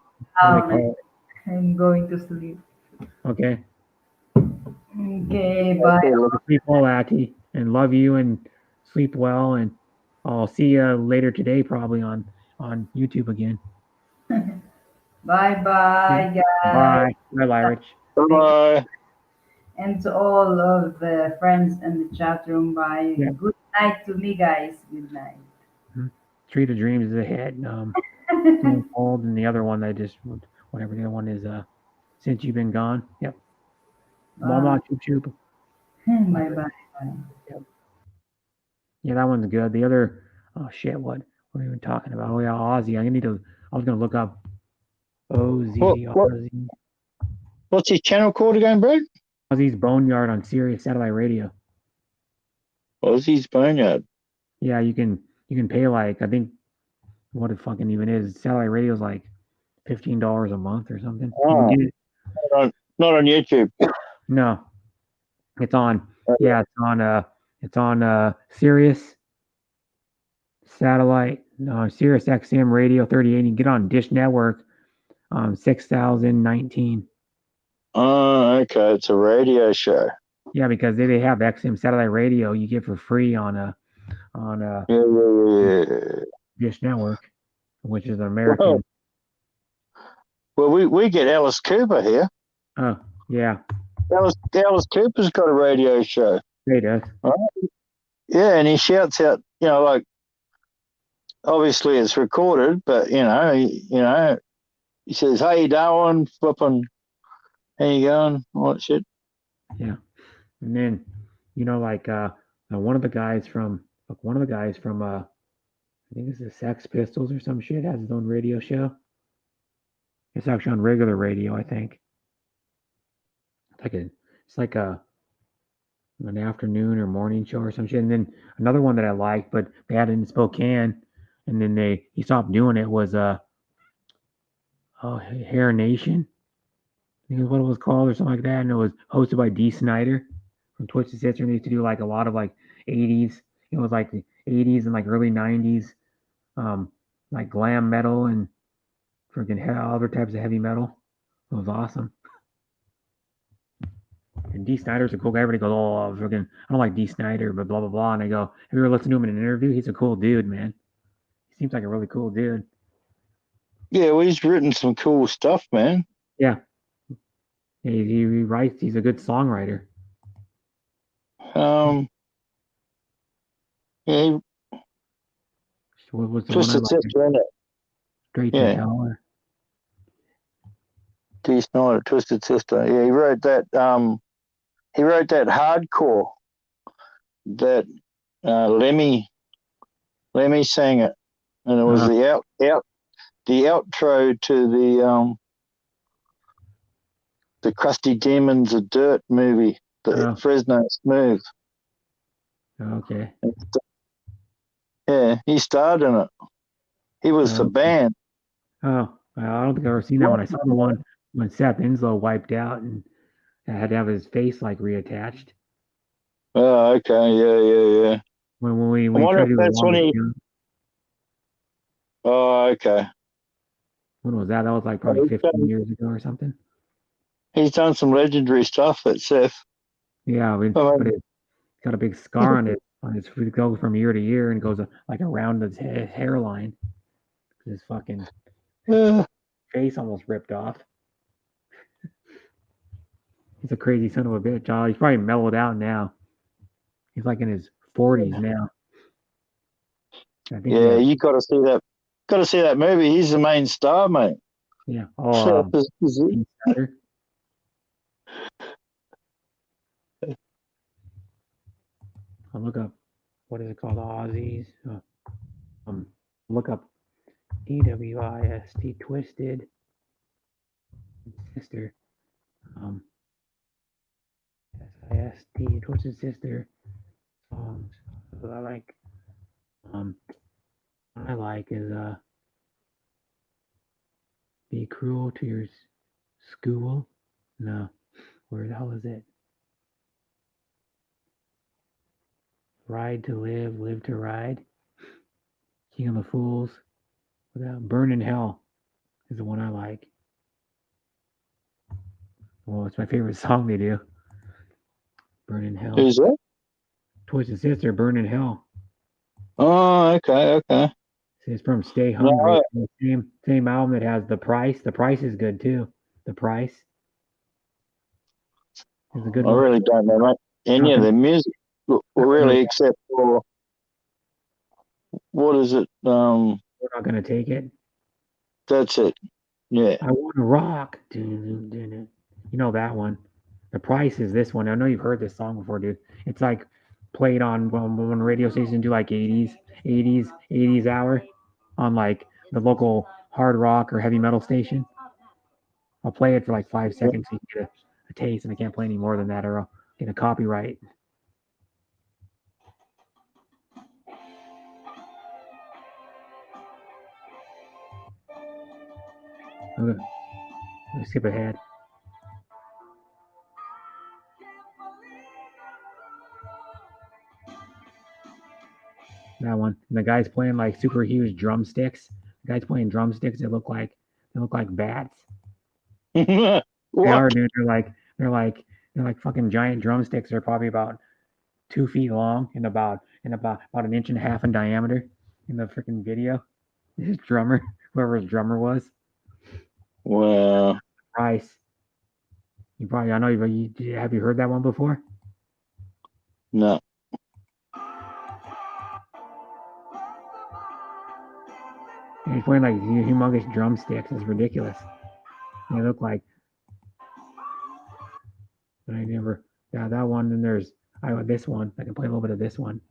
I'm going to sleep. Okay. Okay, bye. Sleep well, Aki, and love you, and sleep well, and I'll see you later today, probably on YouTube again. Bye, guys. Bye, Lyrich. Bye. And to all of the friends in the chat room, bye. Yeah. Good night to me, guys. Good night. Street of Dreams is ahead. Old, and the other one whatever the other one is, Since You've Been Gone. Yep. Mama Choop Choop. Bye. Yep. Yeah, that one's good. The other, oh shit, what are we even talking about? Oh yeah, Ozzy. I was gonna look up Ozzy. What's his channel called again, Brad? Ozzy's Boneyard on Sirius Satellite Radio. Ozzy's Boneyard. Yeah, you can pay I think what it fucking even is. Satellite radio is $15 a month or something. Oh, not on YouTube. No, it's on. Yeah, it's on Sirius Satellite, Sirius XM Radio 38. You can get on Dish Network, 6019. Oh, okay. It's a radio show. Yeah, because they have XM satellite radio you get for free on Dish Network, which is American. Well, we get Alice Cooper here. Oh, yeah. Alice Cooper's got a radio show. He does. Right? Yeah, and he shouts out, obviously it's recorded, but he says, "How you doing? Flipping, how you going?" All that shit. Yeah. And then, like one of the guys from I think it's the Sex Pistols or some shit has his own radio show. It's actually on regular radio, I think. It's like an afternoon or morning show or some shit. And then another one that I liked, but they had it in Spokane, and then he stopped doing it was Hair Nation. I think is what it was called or something like that. And it was hosted by D. Snyder from Twisted Sister. And they used to do like a lot of like 80s. It was like the 80s and like early 90s, like glam metal and freaking other types of heavy metal. It was awesome. And D. Snyder's a cool guy. Everybody goes, "Oh, freaking, I don't like D. Snyder," but blah blah blah. And I go, "Have you ever listened to him in an interview? He's a cool dude, man. He seems like a really cool dude." Yeah, well, he's written some cool stuff, man. Yeah. He writes. He's a good songwriter. Yeah. What was the Twisted one I Sister, isn't it? Straight to Hell. Or... D. Snyder, Twisted Sister. Yeah, he wrote that. He wrote that hardcore. That Lemmy sang it, and it was the outro to the Crusty Demons of Dirt movie, the Fresno Smooth. Okay. Yeah, he starred in it. He was the band. Oh, I don't think I've ever seen that one. I saw the one when Seth Inslow wiped out and had to have his face like reattached. Oh, okay, yeah. When we tried to do that's when he. Oh, okay. When was that? That was like probably 15 years ago or something. He's done some legendary stuff, that Seth. Yeah, but it's got a big scar on it. It goes from year to year and goes like around his hairline. His fucking face almost ripped off. He's a crazy son of a bitch. Oh, he's probably mellowed out now. He's like in his 40s now. Yeah, you got to see that. Got to see that movie. He's the main star, mate. Yeah. Oh, I'll look up. What is it called? Aussies. Look up TWIST Twisted Sister. SIST Twisted Sister songs. What I like. What I like is Be Cruel to Your School. No, where the hell is it? Ride to Live, Live to Ride. King of the Fools. Burn in Hell is the one I like. Well, it's my favorite song they do. Burn in Hell. Who's that? Twisted Sister, Burn in Hell. Oh, okay. It's from Stay Hungry. The same album that has The Price. The Price is good too. The Price is a good one. I really don't know, mate. Any of the music, really, except for what is it? We're Not Gonna Take It. That's it. Yeah. I Want to Rock. You know that one. The Price is this one. I know you've heard this song before, dude. It's like played on when radio stations do like 80s hour on like the local hard rock or heavy metal station. I'll play it for like 5 seconds so you can get a taste, and I can't play any more than that or I'll get a copyright. Okay. Let's skip ahead. That one. And the guy's playing like super huge drumsticks. The guy's playing drumsticks that look like bats. They are, dude. They're like fucking giant drumsticks. They're probably about 2 feet long and about an inch and a half in diameter in the freaking video. His drummer, whoever his drummer was. Wow. Price. I know have you heard that one before? No. And he's playing like humongous drumsticks. It's ridiculous. They look like. But I never. Yeah, that one. And there's this one. I can play a little bit of this one.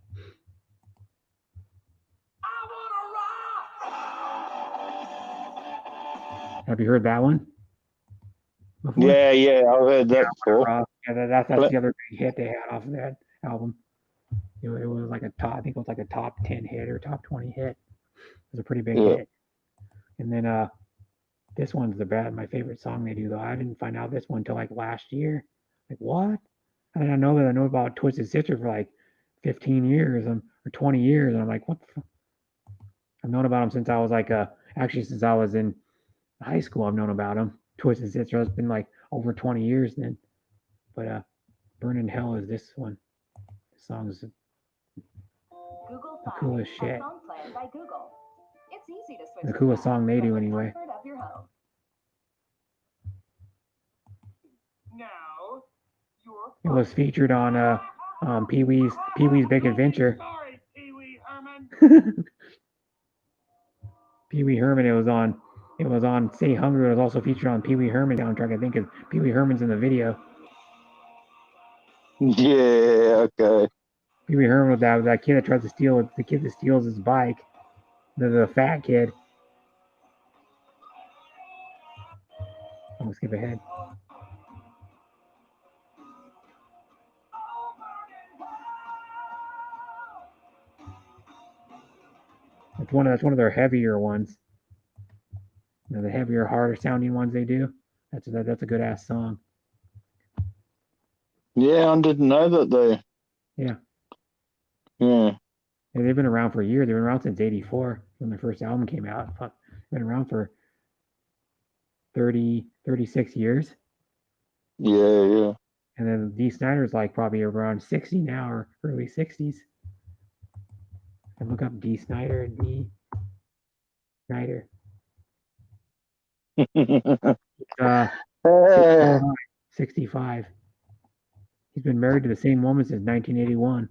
Have you heard that one? Before? Yeah, I've heard that before. Yeah, that's the other big hit they had off of that album. It was like I think it was like a top 10 hit or top 20 hit. It was a pretty big hit. And then this one's my favorite song they do though. I didn't find out this one until like last year. Like what? I mean, I know about Twisted Sister for like 15 years or 20 years, and I'm like, what? I've known about them since I was like actually since I was in high school. I've known about them. Twisted Sister has been like over 20 years then. But Burning Hell is this one. The song's the coolest shit. The coolest song they do anyway. It was featured on Pee-wee's Big Adventure. Pee-wee Herman. It was on Stay Hungry. It was also featured on Pee-wee Herman soundtrack. I think because Pee-wee Herman's in the video. Yeah, okay. Pee-wee Herman with that kid that tries to steal it. The kid that steals his bike. The fat kid. I'm gonna skip ahead. That's one of their heavier ones. The heavier, harder sounding ones they do. That's a good ass song. Yeah, I didn't know that they. Yeah. Yeah. And they've been around for years. They've been around since '84 when their first album came out. Fuck, been around for 36 years. Yeah. And then Dee Snider's like probably around 60 now or early 60s. And look up Dee Snider and Dee Snider. 65. He's been married to the same woman since 1981.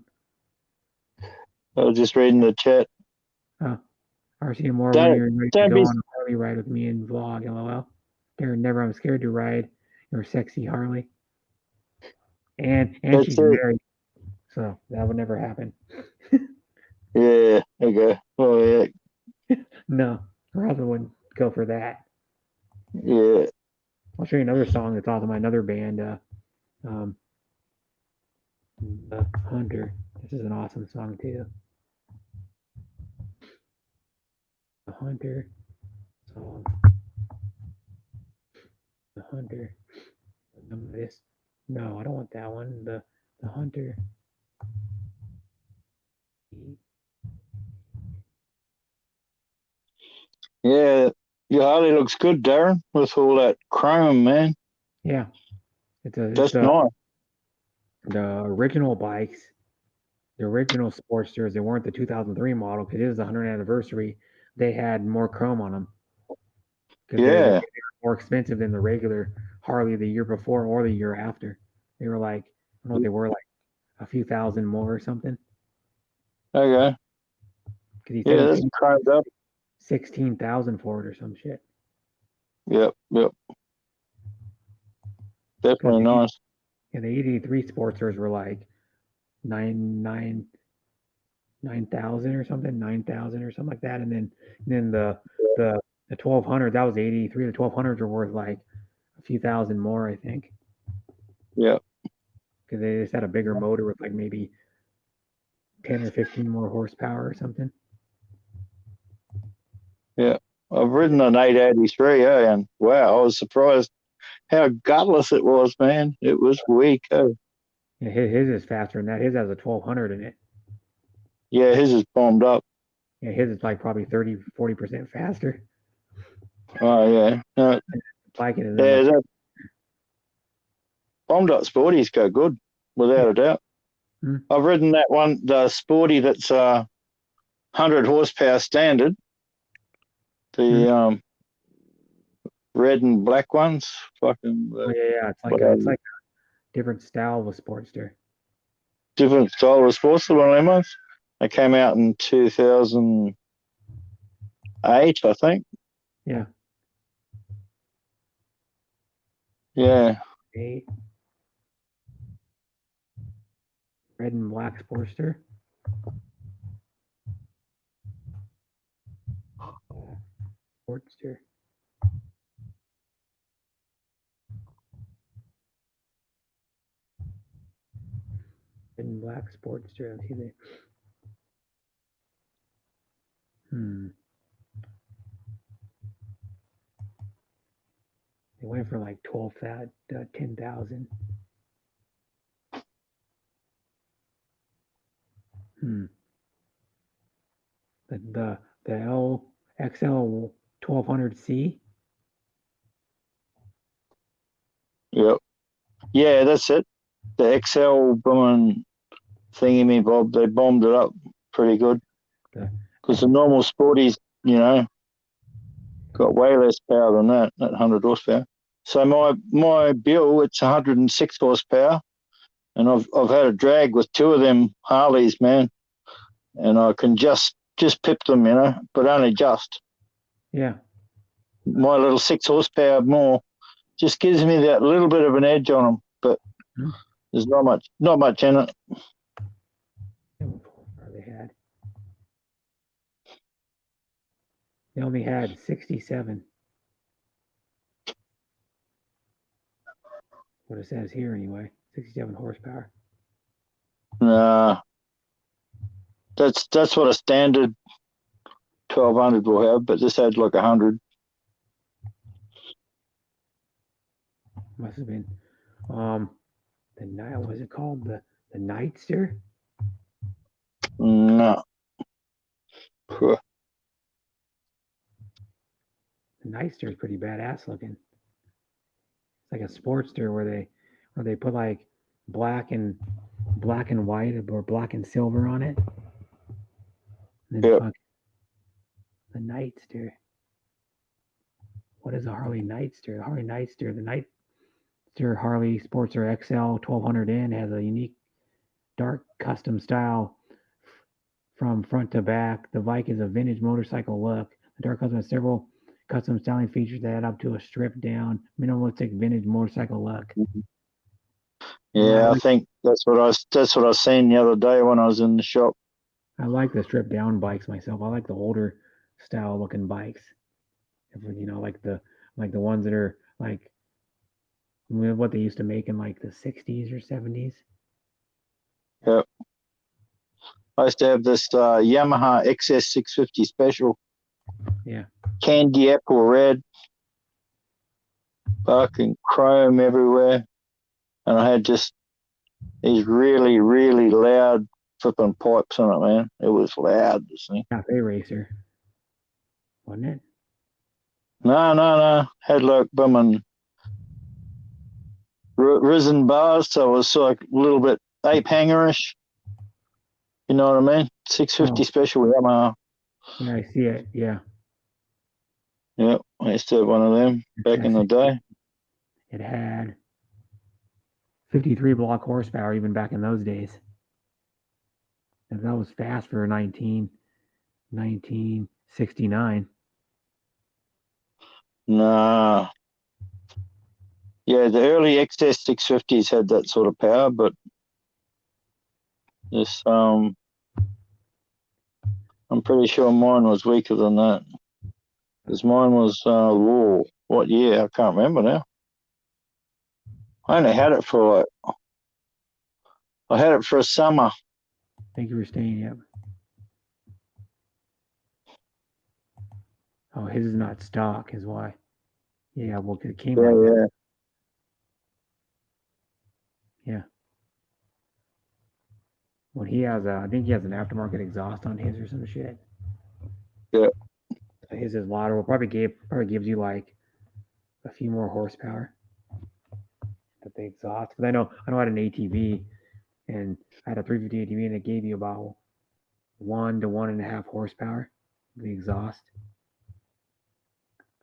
I was just reading the chat. RC Moore, when you're ready to go on a Harley ride with me and vlog, LOL. Darren, never, I'm scared to ride your sexy Harley. And she's married, so that would never happen. Yeah, okay. Oh, yeah. No, her husband wouldn't go for that. Yeah. I'll show you another song that's awesome by another band, Hunter. This is an awesome song too. The Hunter song. The Hunter. This. No, I don't want that one. The Hunter. Yeah, your Harley looks good, Darren, with all that chrome, man. Yeah, that's nice. The original bikes, the original Sportsters, they weren't the 2003 model because it was the 100th anniversary. They had more chrome on them. Yeah, they were more expensive than the regular Harley the year before or the year after. They were like, I don't know what they were, like a few thousand more or something. Okay. Yeah, that's chromed up. 16,000 for it or some shit. Yep. Definitely nice. Yeah, the 83 Sportsters were like 9,000 or something, 9,000 or something like that. And then the 1200, that was 83. The 1200s were worth like a few thousand more, I think. Yeah. Because they just had a bigger motor with like maybe 10 or 15 more horsepower or something. Yeah. I've ridden an 883, and wow, I was surprised how gutless it was, man. It was weak. Yeah, his is faster than that. His has a 1200 in it. Yeah, his is bombed up. Yeah, his is like probably 30-40% faster. Oh, yeah. Like it. Yeah, that bombed up Sporties go good, without a doubt. I've ridden that one, the Sporty that's 100 horsepower standard. The red and black ones. Fucking. Yeah. It's like a different style of a Sportster. Different style of a Sportster, one of them ones. They came out in 2008, I think. Yeah. Yeah. 8. Red and black Sportster. Sportster. Red and black Sportster. Let's see there. They went for like 10,000. The XL 1200C. Yep. Yeah, that's it. The XL bombing thingy me bob, they bombed it up pretty good. Because the normal sporties, you know, got way less power than that 100 horsepower. So my bill, it's 106 horsepower, and I've had a drag with two of them Harleys, man, and I can just pip them, you know, but only just. Yeah. My little 6 horsepower more just gives me that little bit of an edge on them, but there's not much in it. They only had 67. What it says here anyway, 67 horsepower. Nah, that's what a standard 1200 will have, but this had like 100. Must have been the night. Was it called the Nightster? No. The Nightster is pretty badass looking. It's like a Sportster where they put like black and white or black and silver on it. And then the Nightster. What is a Harley Nightster? The Nightster Harley Sportster XL 1200N has a unique dark custom style from front to back. The bike is a vintage motorcycle look. The dark custom has several custom styling features that add up to a stripped down, minimalistic vintage motorcycle look. Yeah, I think that's what I seen the other day when I was in the shop. I like the stripped down bikes myself. I like the older style looking bikes. You know, like the ones that are like what they used to make in like the 60s or 70s. Yep. I used to have this Yamaha XS650 special. Yeah. Candy apple red. Fucking chrome everywhere. And I had just these really, really loud flipping pipes on it, man. It was loud, this thing. Cafe racer. Wasn't it? No. Had like booming risen bars, so it was like a little bit ape hangerish. You know what I mean? 650 special Yamaha. Yeah, I see it. Yeah. Yeah, I used to have one of them back in the day. It had 53 block horsepower even back in those days. And that was fast for 1969. Nah. Yeah, the early XS 650s had that sort of power, but this I'm pretty sure mine was weaker than that. Because mine was what year? I can't remember now. I only had it for a summer. Thank you for staying. Yep. Oh, his is not stock, is why. Yeah, well, it came like that. Yeah. Well, he has I think he has an aftermarket exhaust on his or some shit. Yeah. His is louder. Probably gives you like a few more horsepower. That the exhaust. Because I know I had an ATV, and I had a 350 ATV, and it gave you about 1 to 1.5 horsepower. The exhaust.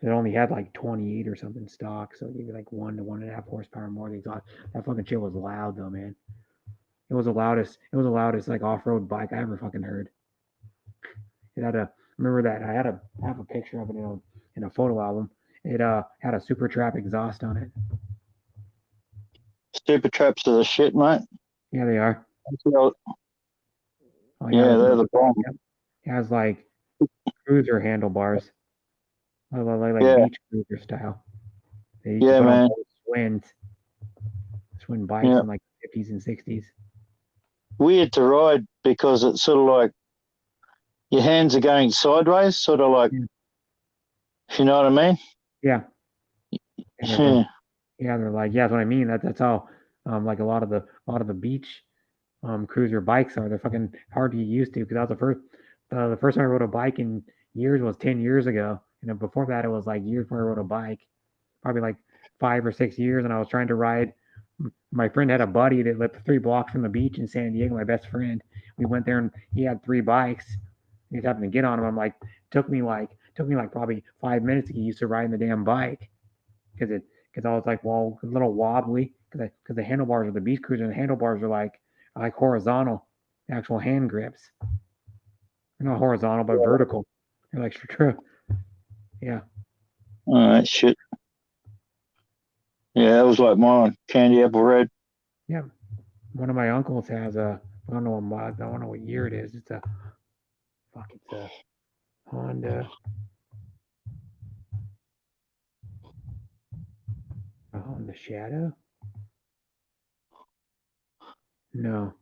It only had like 28 or something stock, so it gave you like 1 to 1.5 horsepower more. The exhaust. That fucking shit was loud though, man. It was the loudest like off-road bike I ever fucking heard. It had remember that I have a picture of it in a photo album. It had a Super Trap exhaust on it. Super Traps are the shit, mate. Yeah, they are. Well, Oh, yeah, they're the bomb. Yep. It has like cruiser handlebars, like Yeah. beach cruiser style. They used to Yeah, put on man. those swing bikes Yeah. in like 50s and 60s. Weird to ride because it's sort of like your hands are going sideways, sort of like, if you know what I mean? Yeah. And they're like, yeah, that's what I mean. That's how like a lot of the beach cruiser bikes are. They're fucking hard to get used to because that was the first time I rode a bike in years was 10 years ago. And then before that it was like years before I rode a bike. Probably like 5 or 6 years, and I was trying to ride. My friend had a buddy that lived 3 blocks from the beach in San Diego, my best friend. We went there and he had 3 bikes. He was having to get on them. I'm like, took me like probably 5 minutes to get used to riding the damn bike because I was like, well, a little wobbly because the handlebars of the beach cruiser and the handlebars are like horizontal, actual hand grips. They're not horizontal but vertical. They're like true. Yeah. All right, shit. Yeah, that was like mine, Candy Apple Red. Yeah. One of my uncles has a, I don't know what year it is. It's a Honda. A Honda Shadow? No,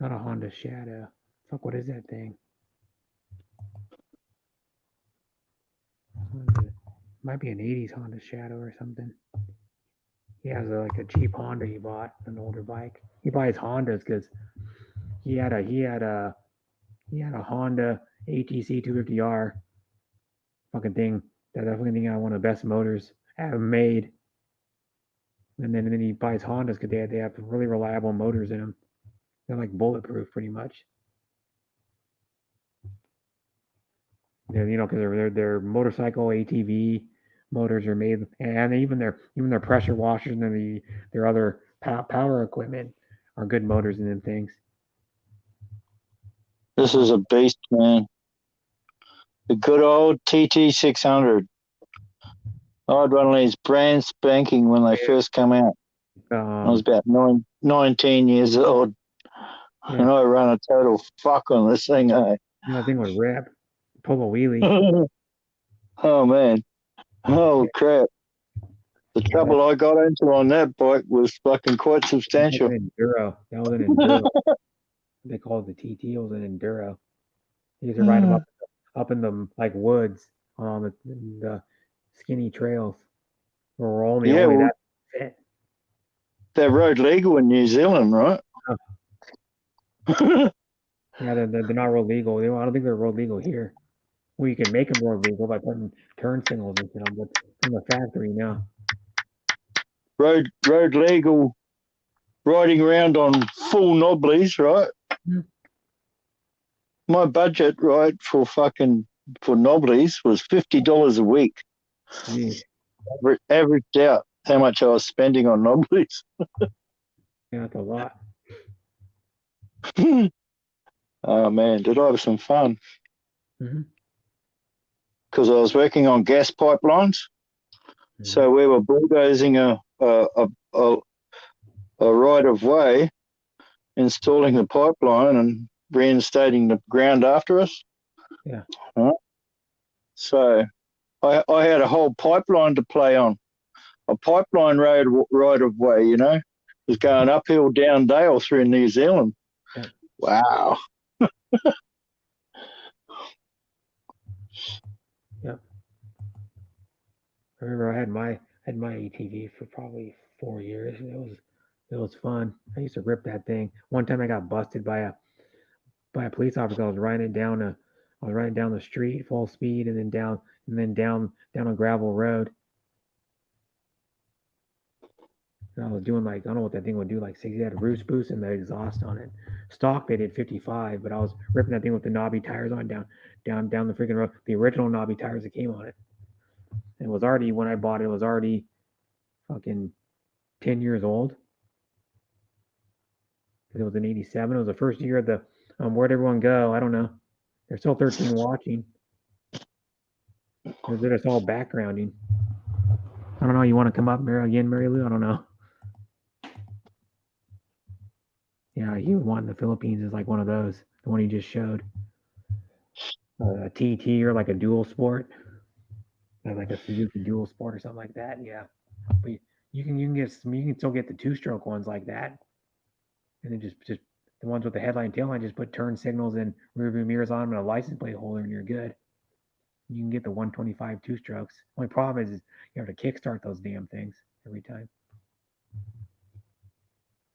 not a Honda Shadow. Fuck, what is that thing? Might be an 80s Honda Shadow or something. He has like a cheap Honda he bought, an older bike. He buys Hondas because he had a Honda ATC 250R fucking thing. That fucking thing had one of the best motors ever made. And then he buys Hondas because they have really reliable motors in them. They're like bulletproof pretty much. Because their motorcycle ATV motors are made, and even their pressure washers and their other power equipment are good motors in them things. This is a beast, man. The good old TT600. I had one of these brand spanking when they first come out. I was about 19 years old, and I ran a total fuck on this thing. That thing would rip, pull a wheelie. Oh man, oh crap! The trouble I got into on that bike was fucking quite substantial. That was an enduro. They called it the TT. It was an enduro. You used to ride them up in the like woods on the skinny trails. Or only that fit. They're road legal in New Zealand, right? Yeah, they're not road legal. I don't think they're road legal here. Well, you can make them road legal by putting turn signals into them, but from the factory, no. Road legal, riding around on full knobblies, right? Mm. My budget, right, for knobblies was $50 a week. Jeez. Averaged out how much I was spending on knobblies. Yeah, that's a lot. Oh man, did I have some fun? Mm-hmm. Because I was working on gas pipelines, so we were bulldozing a right of way, installing the pipeline and reinstating the ground after us. Yeah. So I had a whole pipeline to play on, a pipeline road right of way. It was going uphill down dale through New Zealand. Yeah. Wow. Yep. I remember I had my ATV for probably 4 years. It was fun. I used to rip that thing. One time I got busted by a police officer. I was riding down the street full speed and then down a gravel road. And I was doing like, I don't know what that thing would do, like 60. It had a roof boost and the exhaust on it. Stock they did 55, but I was ripping that thing with the knobby tires on down the freaking road. The original knobby tires that came on it. And it was already, when I bought it, it was already fucking 10 years old. Because it was in 87. It was the first year of the Where'd Everyone Go? I don't know. There's still 13 watching. They're just all backgrounding. I don't know. You want to come up, Mary Lou? I don't know. Yeah, he would want in the Philippines is like one of those. The one he just showed. A TT or like a dual sport. Like a Suzuki dual sport or something like that. Yeah. But you can still get the 2-stroke ones like that. And then just the ones with the headlight and taillight, just put turn signals and rear view mirrors on them and a license plate holder and you're good. You can get the 125 2-strokes. Only problem is you have to kickstart those damn things every time.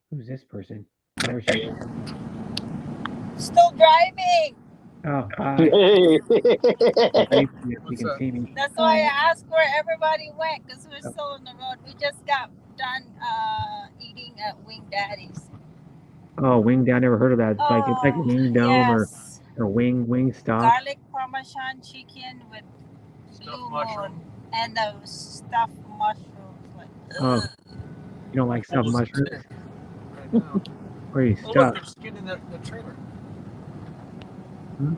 Who's this person? There she is. Still driving. Oh, hi. You can see me. That's why I asked where everybody went, because we're still on the road. We just got done eating at Wing Daddy's. Oh, Wing. I never heard of that. It's like Wing Dome Yes. or Wing Stop. Garlic Parmesan chicken with blue moon and the stuffed mushrooms. Like, oh, you don't like stuffed mushrooms? Where are you stuck? Look, there's skin in the trailer. Hmm?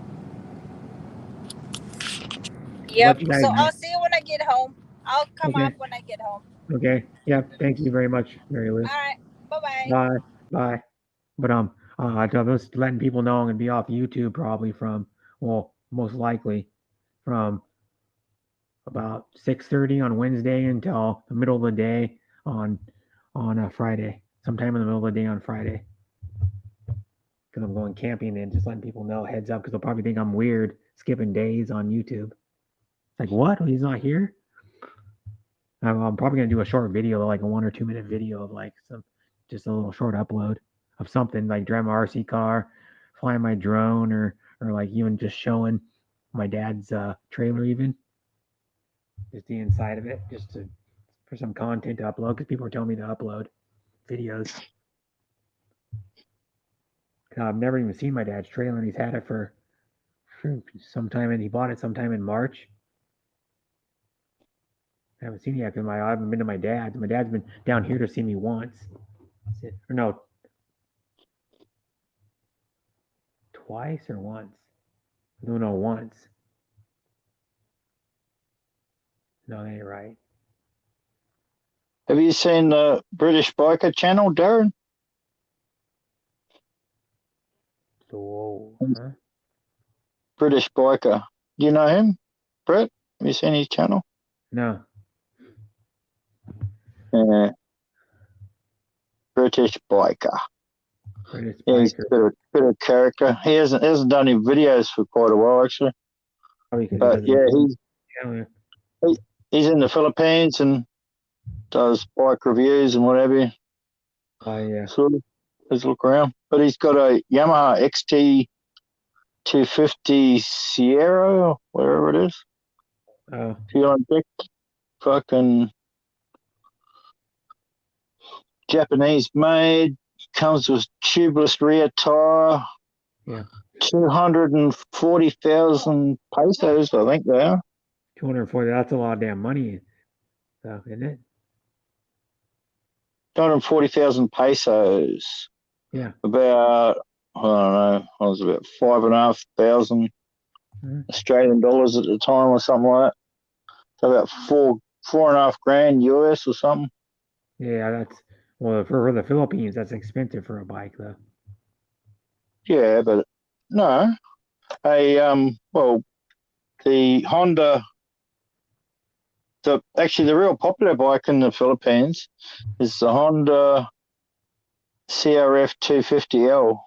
Yep. So I'll see you when I get home. I'll come up when I get home. Okay. Yep. Thank you very much, Mary Lou. All right. Bye-bye. Bye. Bye. But I was letting people know I'm gonna be off YouTube probably most likely from about 6:30 on Wednesday until the middle of the day on a Friday. Sometime in the middle of the day on Friday. Because I'm going camping and just letting people know heads up because they'll probably think I'm weird skipping days on YouTube. It's like, what? He's not here? I'm probably going to do a short video, like a 1 or 2 minute video of like just a little short upload of something like driving my RC car, flying my drone, or like even just showing my dad's trailer even. Just the inside of it, for some content to upload because people are telling me to upload videos. I've never even seen my dad's trailer, and he's had it for sometime, and he bought it sometime in March. I haven't seen it yet because I haven't been to my dad's. My dad's been down here to see me once. Or no, twice or once? No, once. No, that ain't right. Have you seen the British Biker channel, Darren? So, huh? British Biker. Do you know him, Brett? Have you seen his channel? No. British Biker. British Yeah, he's Biker. a bit of character. He hasn't done any videos for quite a while, actually. But yeah, he's in the Philippines and does bike reviews and whatever. Oh, yeah. Sort of, let's look around. But he's got a Yamaha XT 250 Sierra, or whatever it is. Oh. Fucking Japanese made. Comes with tubeless rear tire. Yeah. 240,000 pesos, I think they are. 240. That's a lot of damn money, so, isn't it? 240,000 pesos. Yeah. About, I don't know, it was about 5,500 Australian dollars at the time or something like that. So about $4,500 US or something. Yeah, that's for the Philippines. That's expensive for a bike, though. Yeah, but no, the Honda. Actually, the real popular bike in the Philippines is the Honda CRF 250L,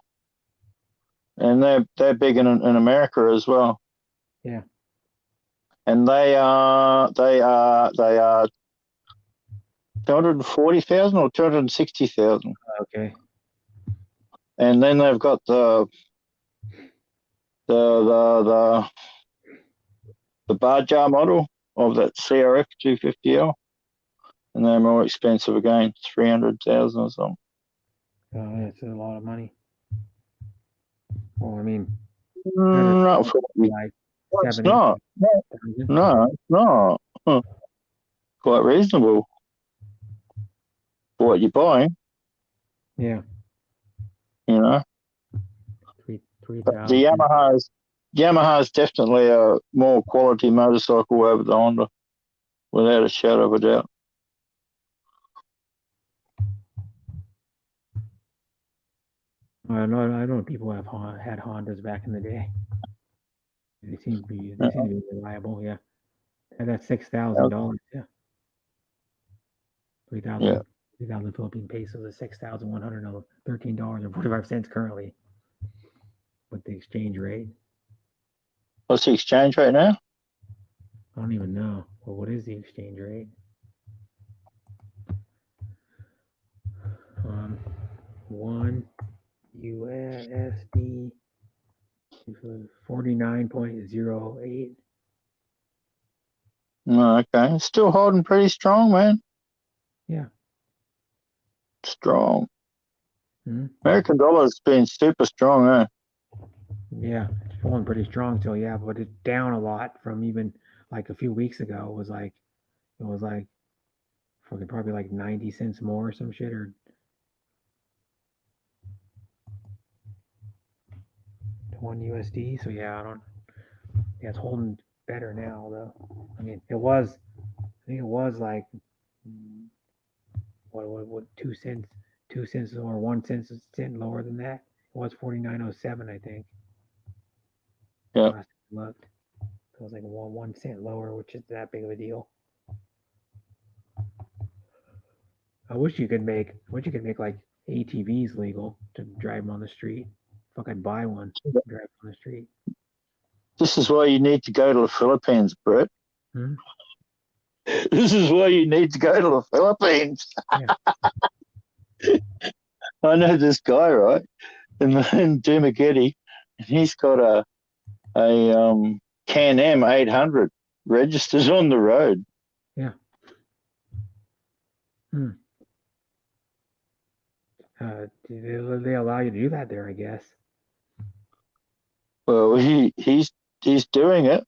and they're big in America as well. Yeah. And they are 240,000 or 260,000. Okay. And then they've got the Baja model of that CRF 250L, and they're more expensive again, 300,000 or something. Oh, that's a lot of money. Well, I mean, not for like it's not. No, it's not. Quite reasonable for what you're buying. Yeah. You know. 3,000. The Yamaha is definitely a more quality motorcycle over the Honda, without a shadow of a doubt. I know people have had Hondas back in the day. They seem to be reliable. Yeah, and that's $6,000. Yeah, Yeah. 3,000 Philippine pesos is $6,113.45 currently with the exchange rate. What's the exchange rate now? I don't even know. Well, what is the exchange rate? One USD 49.08. Okay. It's still holding pretty strong, man. Yeah. Strong. Mm-hmm. American dollar's been super strong, eh? Yeah, it's holding pretty strong still, yeah, but it's down a lot from even like a few weeks ago. It was like fucking probably like 90 cents more or some shit, or one USD. So yeah, it's holding better now though. I mean, I think it was like what 2 cents, 2 cents or 1 cent lower than that. It was 49.07, I think. Yeah. Last I looked, so it was like 1 cent lower, which is that big of a deal. I wish you could make like ATVs legal to drive them on the street. Fuck, I'd buy one, drive on the street. This is why you need to go to the Philippines, Brett. Hmm? This is why you need to go to the Philippines. Yeah. I know this guy, right? In Dumaguete, and he's got a Can-Am 800 registered on the road. Yeah. They allow you to do that there, I guess. Well, he's doing it.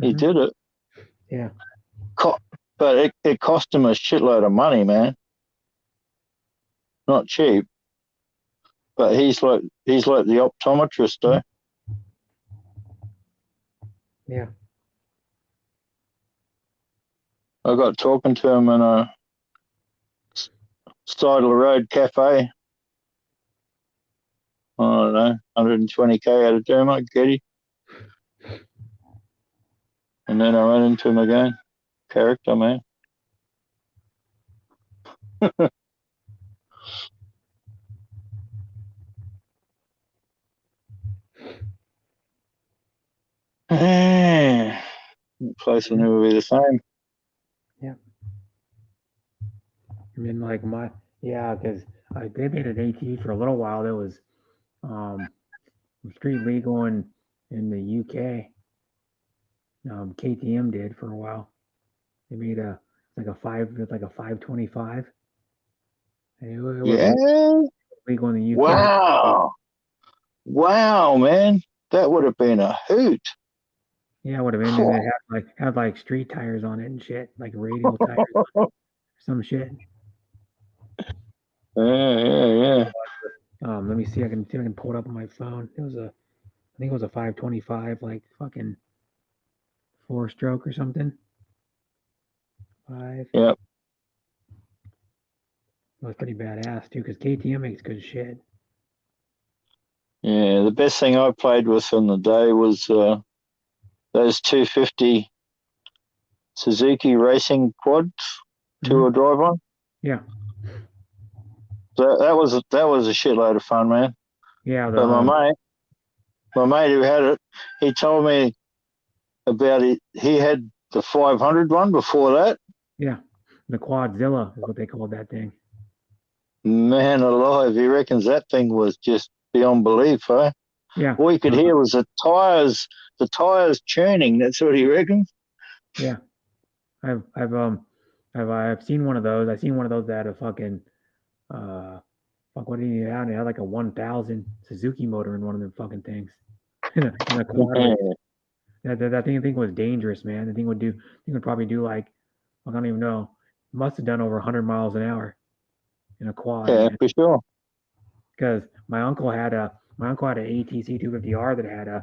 He did it. Yeah. But it cost him a shitload of money, man. Not cheap. But he's like the optometrist, though. Yeah. I got talking to him in a side of the road cafe. I don't know, 120k out of Dumaguete. And then I ran into him again. Character, man. Place will never be the same. Yeah. I mean, like because they made an AT for a little while. That was street legal in the UK. KTM did for a while. They made like a 525. And it was legal in the UK. Wow, man, that would have been a hoot. Yeah, it would have been. And it had like street tires on it and shit, like radial tires, some shit. Yeah. Let me see. I can pull it up on my phone. I think it was a 525, like fucking 4-stroke or something. 5. Yep. It was pretty badass too, because KTM makes good shit. Yeah, the best thing I played with in the day was those 250 Suzuki racing quads, two-wheel drive on. Yeah. So that was a shitload of fun, man. Yeah. But my mate who had it, he told me about it. He had the 500 one before that. Yeah, the Quadzilla is what they called that thing. Man alive, he reckons that thing was just beyond belief, eh? Yeah. All you could hear was the tires churning. That's what he reckons. Yeah. I've seen one of those. I've seen one of those that had a fucking what did he have? It had like a 1000 Suzuki motor in one of them fucking things. in a quad. That thing was dangerous, man. The thing would probably do like, I don't even know. Must have done over 100 miles an hour in a quad. Yeah, man. for sure. Because my uncle had an ATC 250R that had it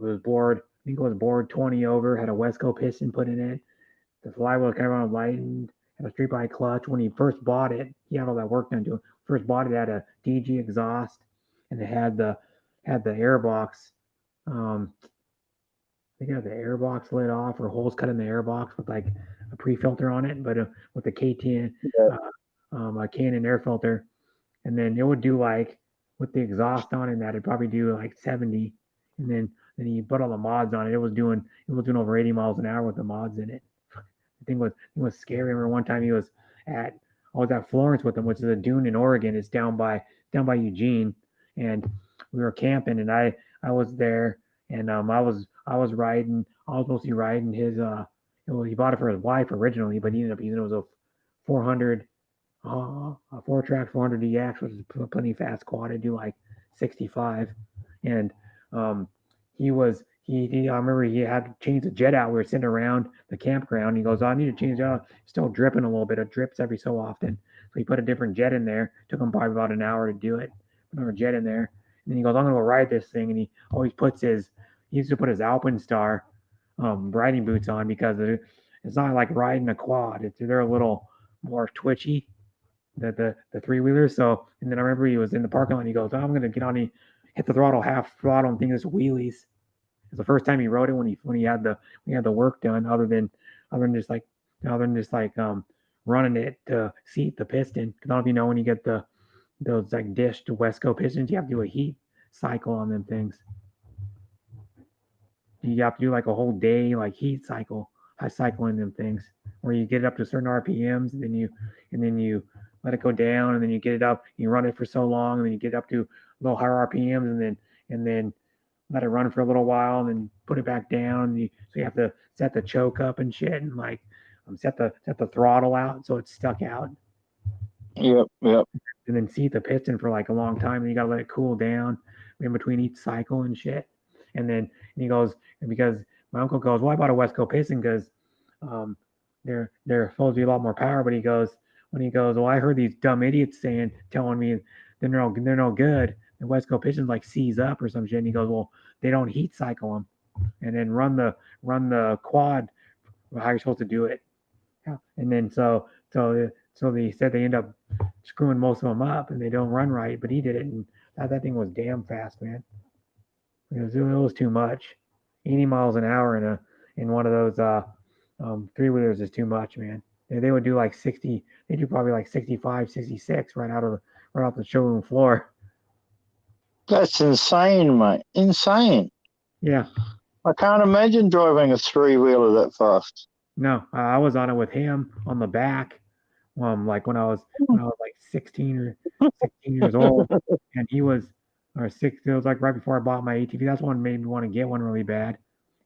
was bored. I think it was bored 20 over. Had a Wesco piston put in it. The flywheel came on lightened. Had a street bike clutch. When he first bought it, he had all that work done to it. first bought it had a DG exhaust, and it had the airbox. I think it had the airbox lit off or holes cut in the airbox with like a pre-filter on it, but with the K10, a Canon air filter, and then it would do like with the exhaust on it, that it'd probably do like 70, and then you put all the mods on it. It was doing over 80 miles an hour with the mods in it. The thing was scary. I remember one time I was at Florence with him, which is a dune in Oregon. It's down by Eugene, and we were camping, and I was there, and I was mostly riding his he bought it for his wife originally, but he ended up using it was a 400 a 4-track 400DX, which is plenty fast quad. I do like 65, and I remember he had to change the jet out. We were sitting around the campground. He goes, "Oh, I need to change it out. It's still dripping a little bit. It drips every so often." So he put a different jet in there. Took him probably about an hour to do it. Put another jet in there. And then he goes, "I'm going to go ride this thing." And he always he used to put his Alpenstar riding boots on because it's not like riding a quad. They're a little more twitchy, the three-wheelers. So, and then I remember he was in the parking lot and he goes, "Oh, I'm going to get on." He hit the throttle, half throttle, and think this wheelies. It's the first time he rode it when he had the work done, other than just like running it to seat the piston. Because I don't know if you know, when you get those like dished Wesco pistons, you have to do a heat cycle on them things. You have to do like a whole day like heat cycle, high cycling them things, where you get it up to certain RPMs, and then you let it go down, and then you get it up, you run it for so long, and then you get up to a little higher RPMs, and then let it run for a little while, and then put it back down. So you have to set the choke up and shit, and like set the throttle out so it's stuck out. Yep. And then seat the piston for like a long time, and you gotta let it cool down in between each cycle and shit. And he goes, because my uncle goes, "Well, I bought a Wesco piston because they're supposed to be a lot more power." But he goes, "Well, I heard these dumb idiots telling me they're no good. The Wesco pistons like seize up or some shit." And he goes, "Well, they don't heat cycle them, and then run the quad how you're supposed to do it." Yeah. And then so they said they end up screwing most of them up, and they don't run right. But he did it, and that thing was damn fast, man. It was too much. 80 miles an hour in one of those three-wheelers is too much, man. They would do like 60. They do probably like 65, 66 right off the showroom floor. That's insane, mate. Insane. Yeah. I can't imagine driving a three-wheeler that fast. No, I was on it with him on the back, like when I was like 16 years old, and he was, or 6. It was like right before I bought my ATV. That's one made me want to get one really bad.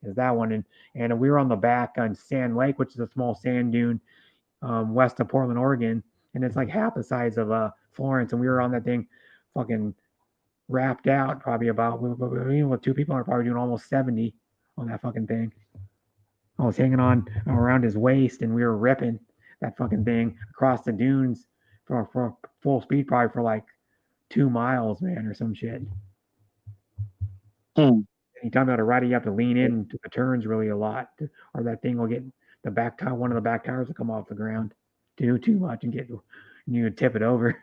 Is that one, and we were on the back on Sand Lake, which is a small sand dune west of Portland, Oregon, and it's like half the size of Florence, and we were on that thing, fucking wrapped out, probably about, even with 2 people, are probably doing almost 70 on that fucking thing. I was hanging on around his waist, and we were ripping that fucking thing across the dunes for full speed, probably for like 2 miles, man, or some shit. Anytime you got to ride it, you have to lean into the turns really a lot, or that thing will get one of the back tires will come off the ground. Do too much and you would tip it over.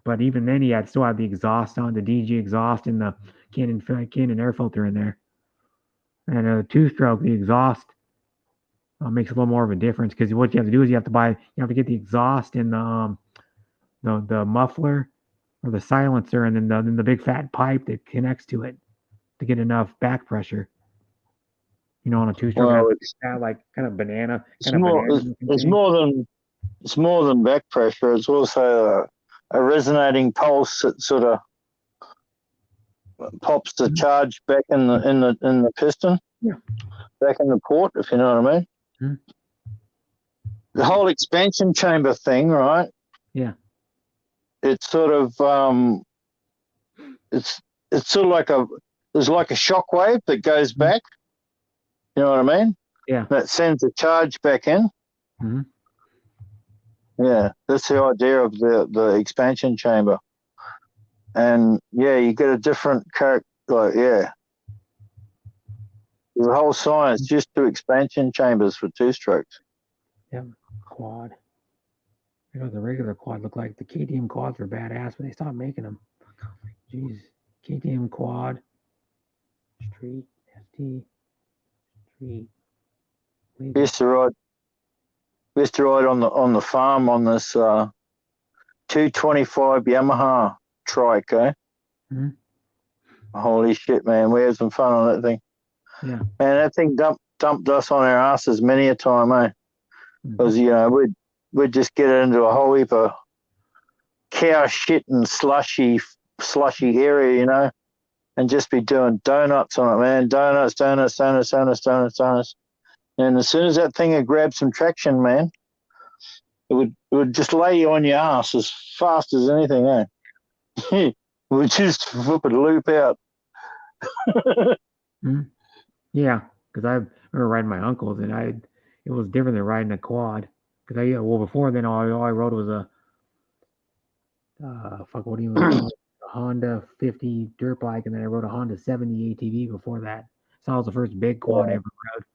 But even then, he still had the exhaust on, the DG exhaust, and the Canon air filter in there. And a 2-stroke, the exhaust makes a little more of a difference, because what you have to do is you have to get the exhaust in the muffler or the silencer, and then the big fat pipe that connects to it to get enough back pressure. On a 2-stroke, Well, it's like kind of banana. It's more than back pressure. It's also a resonating pulse that sort of pops the charge back in the piston. Yeah. Back in the port, if you know what I mean. The whole expansion chamber thing, right? Yeah. It's sort of it's sort of there's like a shock wave that goes back. You know what I mean? Yeah. That sends a charge back in. Mm-hmm. Yeah, that's the idea of the expansion chamber. And yeah, you get a different character. Like, yeah, there's a whole science just to expansion chambers for 2-strokes. Yeah, quad. You know, the regular quad look like the KTM quads were badass, but they stopped making them. Jeez, KTM quad, street, ST, street. We used to ride on the farm on this 225 Yamaha trike, eh? Mm-hmm. Holy shit, man. We had some fun on that thing. Yeah. Man, that thing dumped us on our asses many a time, eh? Because, you know, we'd just get into a whole heap of cow shit and slushy area, you know, and just be doing donuts on it, man. Donuts. And as soon as that thing had grabbed some traction, man, it would just lay you on your ass as fast as anything, eh? It would just flip it loop out. Yeah, because I remember riding my uncle's, and it was different than riding a quad. Because before then all I rode was a what do you call it? A Honda 50 dirt bike, and then I rode a Honda 70 ATV before that. So that was the first big quad I ever rode,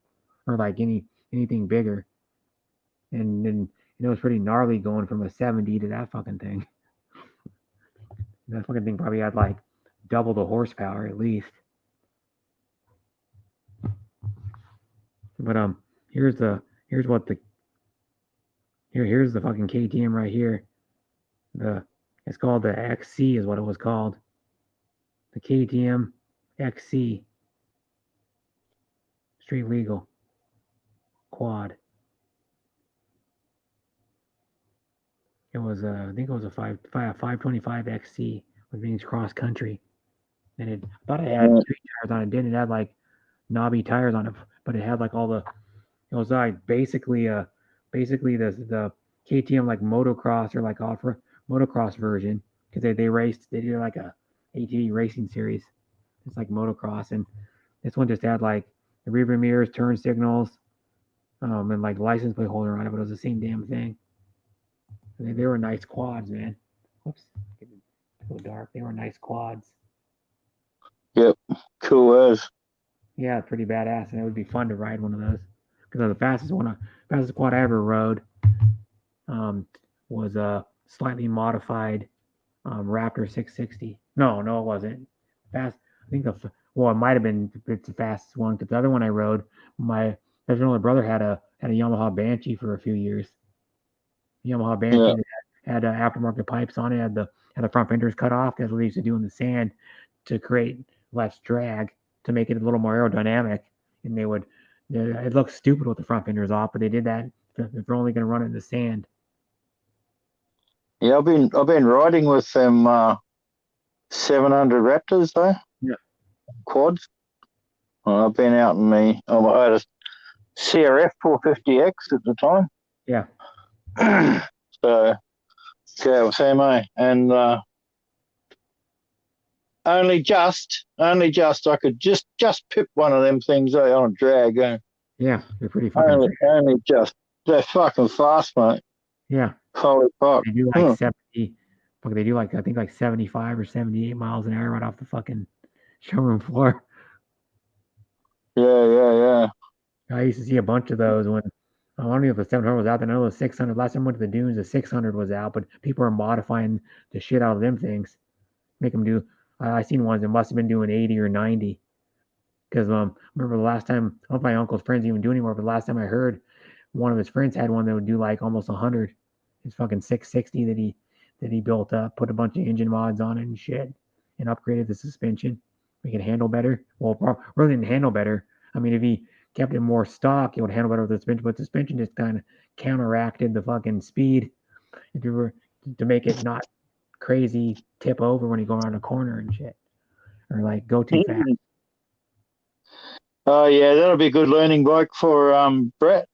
or like anything bigger. And then it was pretty gnarly going from a 70 to that fucking thing. That fucking thing probably had like double the horsepower at least. But here's the fucking KTM right here. It's called the XC is what it was called. The KTM XC street legal quad. It was I think it was a 525 XC, which means cross country. And I thought it had street tires on it. Didn't it had like knobby tires on it, but it had like all the. It was like basically the KTM like motocross or like off motocross version, because they did like a ATV racing series. It's like motocross, and this one just had like the rear view mirrors, turn signals, and like license plate holder on it, but it was the same damn thing. And they were nice quads, man. Whoops, it's so dark. They were nice quads. Yep, cool as. Yeah, pretty badass, and it would be fun to ride one of those. Because the fastest quad I ever rode was a slightly modified Raptor 660. No, it wasn't. I think it might have been the fastest one. Because the other one I rode, my older brother had a Yamaha Banshee for a few years. Yamaha Banshee that had aftermarket pipes on it, had the front fenders cut off. That's what they used to do in the sand to create less drag, to make it a little more aerodynamic. And it looks stupid with the front fenders off, but they did that if they're only going to run it in the sand. Yeah, I've been riding with them 700 Raptors though. Yeah. Quads. I've been out in I had a CRF 450X at the time. Yeah. So yeah, same way, and only just I could just pip one of them things on a drag. Yeah, they're pretty fucking. Only just. They're fucking fast, mate. Yeah. Holy fuck. They do like 70. Fuck, they do like I think like 75 or 78 miles an hour right off the fucking showroom floor. Yeah. I used to see a bunch of those when I don't know if the 700 was out. I know the 600. Last time I went to the dunes, the 600 was out, but people are modifying the shit out of them things. Make them do. I seen ones that must have been doing 80 or 90. Because remember the last time, I don't know if my uncle's friends even do anymore, but the last time I heard, one of his friends had one that would do like almost 100. His fucking 660 that he built up, put a bunch of engine mods on it and shit, and upgraded the suspension, make it handle better. Well, really didn't handle better. I mean, if he kept it more stock, it would handle better with the suspension, but the suspension just kind of counteracted the fucking speed if you were to make it not crazy tip over when you go around a corner and shit, or like go too fast. Oh yeah, that'll be a good learning bike for Brett.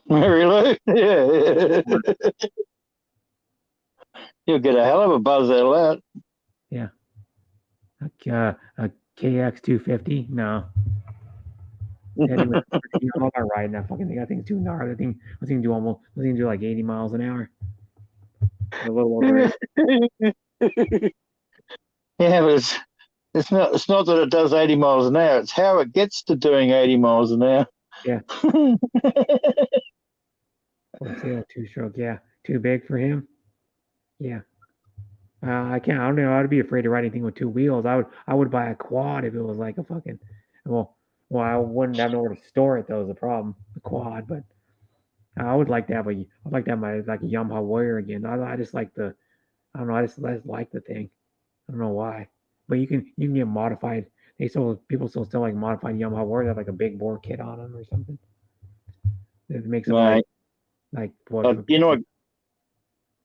Mary Lou. Yeah. You'll get a hell of a buzz out of that. Yeah. A KX 250? No. I'm not riding that fucking thing. I think it's too gnarly. I think do like 80 miles an hour. A little over. Yeah, but it's not that it does 80 miles an hour. It's how it gets to doing 80 miles an hour. Yeah. For sale, 2-stroke. Yeah, too big for him. Yeah. I can't. I don't know. I'd be afraid to ride anything with 2 wheels. I would buy a quad if it was like a fucking. Well, I wouldn't have nowhere to store it though. Is the problem. The quad, but I would like to have a. I'd like to have my like a Yamaha Warrior again. I just like the. I don't know. I just like the thing. I don't know why. But you can get modified. People still like modified Yamaha Warriors. They have like a big bore kit on them or something. It makes them like what? You know what?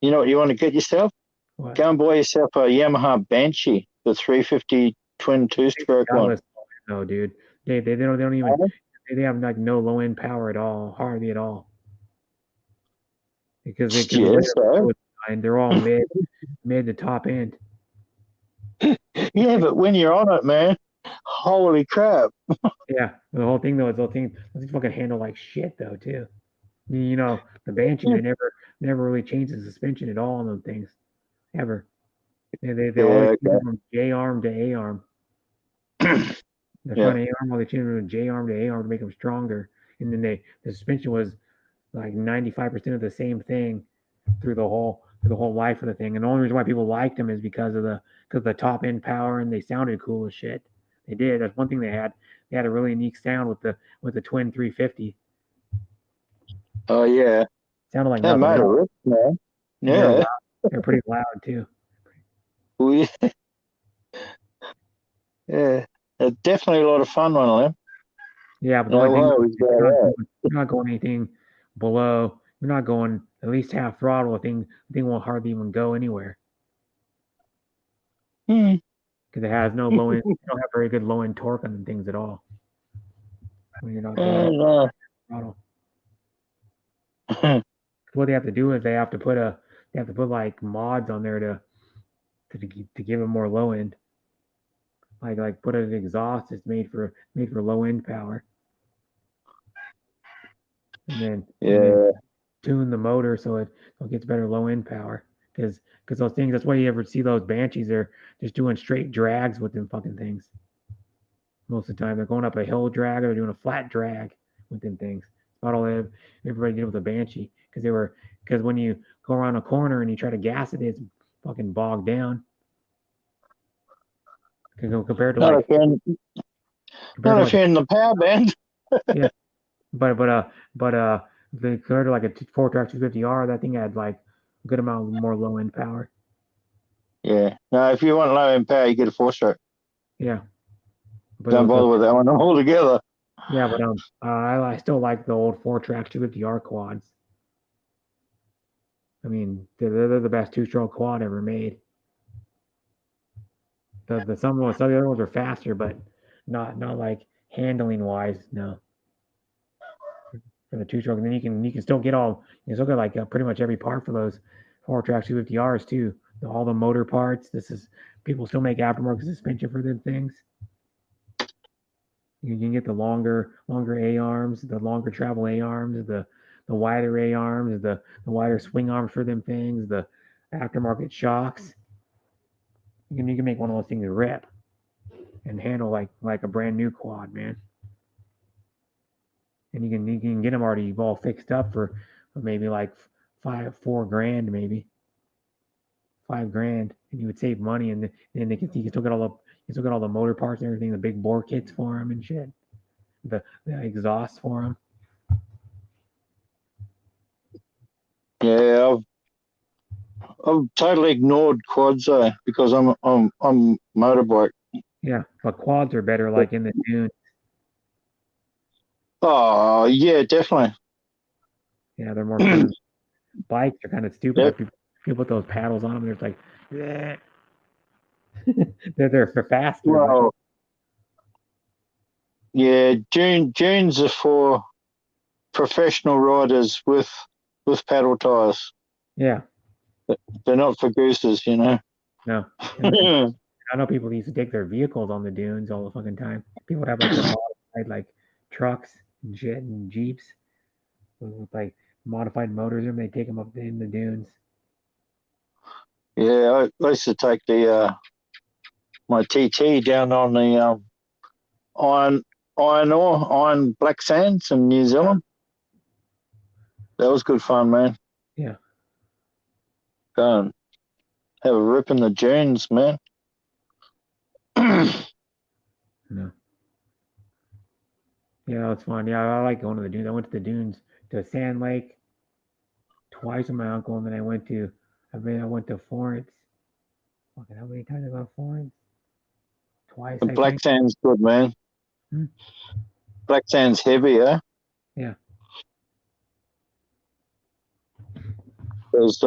You know what you want to get yourself? What? Go and buy yourself a Yamaha Banshee, the 350 twin 2-stroke one. No, dude. They don't even. They have like no low end power at all, hardly at all. Because they're all mid to top end. Yeah, but when you're on it, man, holy crap! Yeah, the whole thing though is those things fucking handle like shit though too. You know, the Banshee they never really changed the suspension at all on those things, ever. They always change it from J arm to A arm. The front A arm, they changed it from J arm to A arm to make them stronger, and then the suspension was like 95% of the same thing through the whole life of the thing. And the only reason why people liked them is because of the top end power, and they sounded cool as shit. They did. That's one thing they had. They had a really unique sound with the twin 350. Oh yeah, sounded like that nothing else. Man. Yeah, they're pretty loud too. Yeah, definitely a lot of fun one of them. Yeah, but the only thing you're not going anything below. You're not going at least half throttle. The thing won't hardly even go anywhere. Because it has no low end. You don't have very good low end torque on the things at all. When you're not going throttle. What they have to do is they have to put like mods on there to give it more low end. Like put an exhaust that's made for low end power. And then tune the motor so it gets better low end power. Because those things, that's why you ever see those Banshees, they're just doing straight drags with them fucking things. Most of the time, they're going up a hill drag or they're doing a flat drag with them things. Not all everybody did with a Banshee because when you go around a corner and you try to gas it, it's fucking bogged down. Compared to not if you're in the power band. Yeah, but compared to like a 4-track 250R, that thing had like a good amount more low end power. Yeah, no, if you want low end power, you get a 4-stroke. Yeah, but don't bother with that one altogether. Yeah, but I still like the old 4-track 250R quads. I mean, they're the best 2-stroke quad ever made. Some of the other ones are faster, but not like handling wise. No. For the 2-stroke, and then you can still get like pretty much every part for those 4-track 250Rs too. All the motor parts. People still make aftermarket suspension for them things. You can get the longer A arms, the longer travel A arms, the wider A arms, the wider swing arms for them things, the aftermarket shocks. You can make one of those things rip and handle like a brand new quad, man. And you can get them already all fixed up for maybe like $4,000, maybe $5,000, and you would save money, and then you can still get all the motor parts and everything, the big bore kits for them and shit, the exhaust for them. Yeah, I've totally ignored quads though because I'm motorbike. Yeah, but quads are better like in the dunes. Oh yeah, definitely. Yeah, they're more fun. Bikes are kind of stupid. Like people put those paddles on them, and it's like, yeah. they're for faster. Well, yeah, dunes are for professional riders with paddle tires. Yeah, they're not for gooses, you know. No. I know people used to take their vehicles on the dunes all the fucking time. People would have like modified like trucks and shit and jeeps with like modified motors, and they take them up in the dunes. Yeah, I used to take my TT down on the iron black sands in New Zealand. That was good fun, man. Yeah. Go and have a rip in the dunes, man. No. Yeah, that's fun. Yeah, I like going to the dunes. I went to the dunes, to Sand Lake twice with my uncle, and then I went to Florence. Fucking how many times I go to Florence? Twice, The I black think. sand's good, man. Hmm. Black sand's heavy, eh? Yeah. There's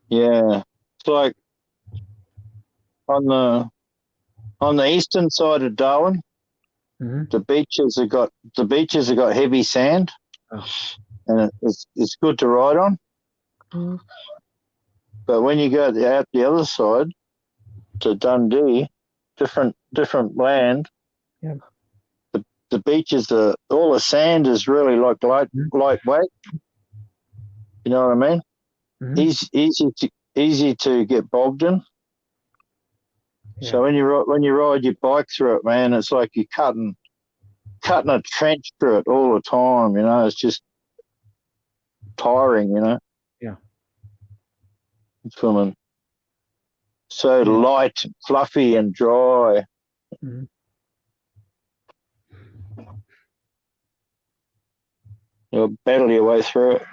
yeah. It's like on the eastern side of Darwin, Mm-hmm. the beaches have got heavy sand, and it's good to ride on. Mm-hmm. But when you go out the other side to Dundee, different land. Yeah. The beaches are all the sand is really like lightweight. You know what I mean? Mm-hmm. Easy to get bogged in. Yeah. So when you ride your bike through it, man, it's like you're cutting a trench through it all the time. You know, it's just tiring. You know. Yeah. It's feeling so light, fluffy, and dry. Mm-hmm. You'll battle your way through it.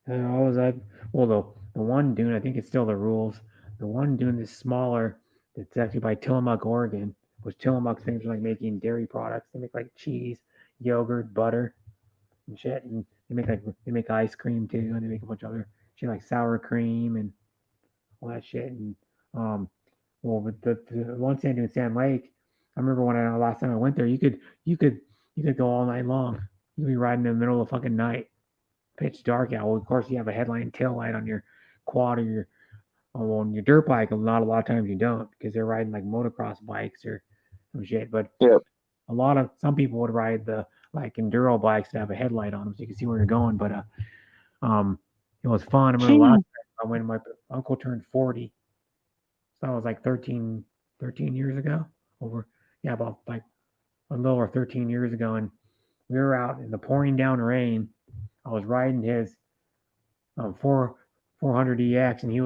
Yeah. Well, the one dune, I think it's still the rules. The one dune is smaller. It's actually by Tillamook, Oregon, which Tillamook's famous for like making dairy products. They make like cheese, yogurt, butter, and shit. And they make ice cream too, and they make a bunch of other shit like sour cream and all that shit. And with the one sand dune, Sand Lake, I remember when last time I went there, you could go all night long. You could be riding in the middle of the fucking night, pitch dark out. Well, of course, you have a headlight and tail light on your quad or on your dirt bike. Not a lot of times you don't because they're riding like motocross bikes or some shit. But some people would ride the like enduro bikes that have a headlight on them so you can see where you're going. But it was fun. I remember last time when my uncle turned 40. So that was like 13 years ago. About like a little over 13 years ago, and we were out in the pouring down rain. I was riding his 400EX, and he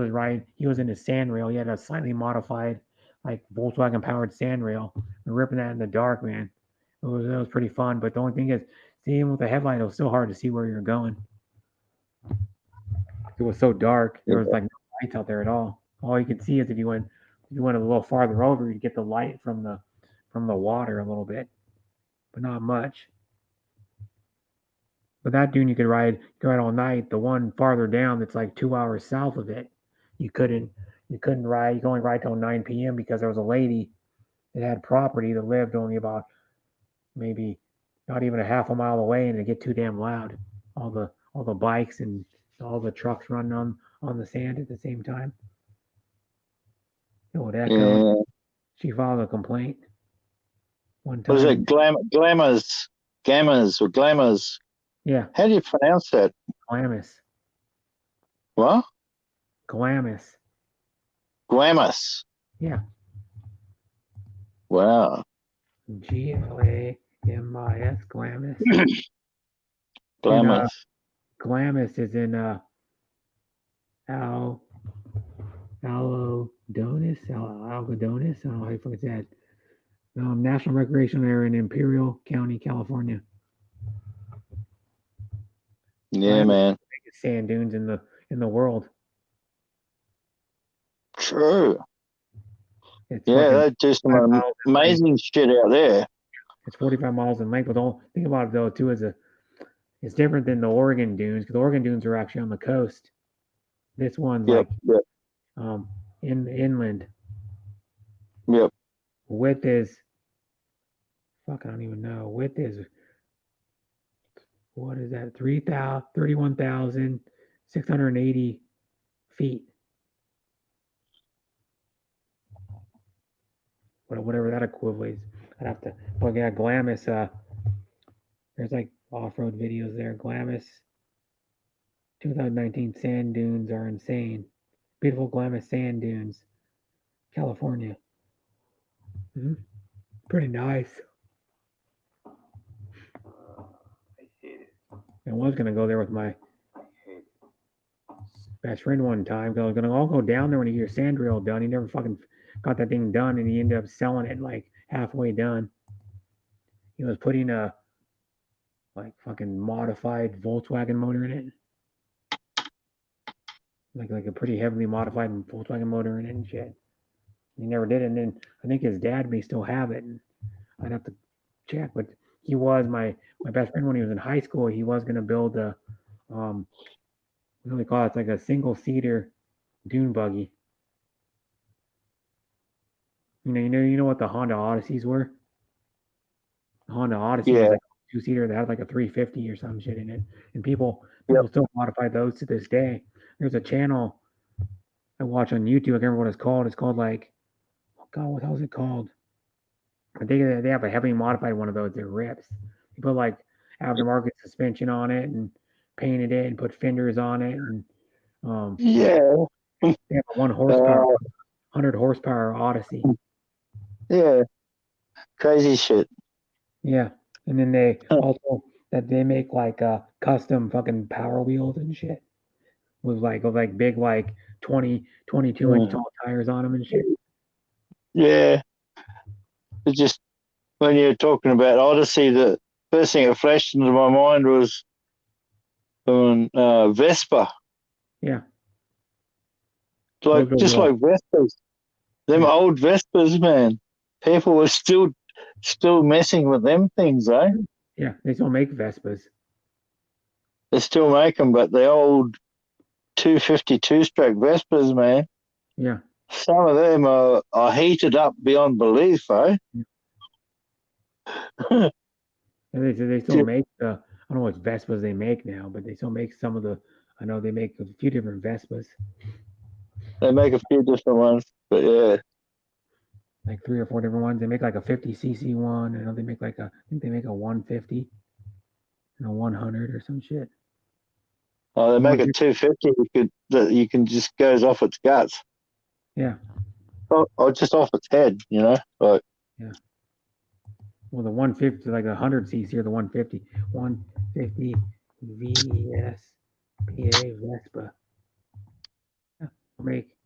was in his sand rail. He had a slightly modified, like Volkswagen powered sand rail. We're ripping that in the dark, man. It was pretty fun. But the only thing is, seeing with the headlight, it was still hard to see where you're going. It was so dark. There was like no lights out there at all. All you could see is if you went a little farther over, you'd get the light from the water a little bit, but not much. But that dune you could ride all night. The one farther down that's like 2 hours south of it, you couldn't ride. You could only ride till 9 p.m. because there was a lady that had property that lived only about maybe not even a half a mile away, and it get too damn loud. All the bikes and all the trucks running on the sand at the same time. It would echo. Yeah. She filed a complaint one time. Was it Glamours? Yeah. How do you pronounce that? Glamis. What? Glamis. Glamis. Yeah. Wow. Glamis. Glamis. Glamis. Glamis is in Algodones. I don't know how you fucking say it. National Recreation Area in Imperial County, California. Yeah, man. Biggest sand dunes in the world. True. It's they do some amazing shit out there. It's 45 miles in length. But the thing about it though too is it's different than the Oregon dunes because the Oregon dunes are actually on the coast. This one's inland. Yep. Width is I don't even know. Width is what is that? 31,680 feet. Whatever that equivalent is. I'd have to look at Glamis. There's like off-road videos there. Glamis 2019 sand dunes are insane. Beautiful Glamis sand dunes, California. Pretty nice. I was gonna go there with my best friend one time. I was gonna all go down there when he get your sand drill done. He never fucking got that thing done, and he ended up selling it like halfway done. He was putting a like fucking modified Volkswagen motor in it, like a pretty heavily modified Volkswagen motor in it and shit. He never did it, and then I think his dad may still have it, and I'd have to check. But he was my best friend when he was in high school. He was gonna build a what do they call it? It's like a single seater dune buggy. You know what the Honda Odysseys were? The Honda Odyssey was Yeah. like a two-seater that had like a 350 or some shit in it, and people Yep. still modify those to this day. There's a channel I watch on YouTube. I can't remember what it's called. It's called like, oh God, what the hell is it called? I think they have a heavily modified one of those. They're rips. You put like aftermarket suspension on it and painted it and put fenders on it, and Yeah. they have a 100 horsepower Odyssey. Yeah. Crazy shit. Yeah, and then they also that they make like custom fucking power wheels and shit with like big like 22 inch tall tires on them and shit. Yeah. It's just when you're talking about Odyssey, the first thing that flashed into my mind was Vespa. Yeah. Like just like Vespas. Them old Vespas, man. People were still messing with them things, eh? Yeah, they still make Vespas. They still make them, but the old 252-stroke Vespas, man. Yeah. Some of them are heated up beyond belief, eh? And they still make the, I don't know what Vespas they make now, but they still make some of the, I know they make a few different Vespas. They make a few different ones, but yeah. Like 3 or 4 different ones. They make like a 50cc one. I know they make I think they make a 150 and a 100 or some shit. Oh, they make a 250 that you can just goes off its guts. Yeah. Or just off its head, you know? Like, yeah. Well, the 150, like 100cc or the 150. 150 VSPA Vespa. Yeah. I'll make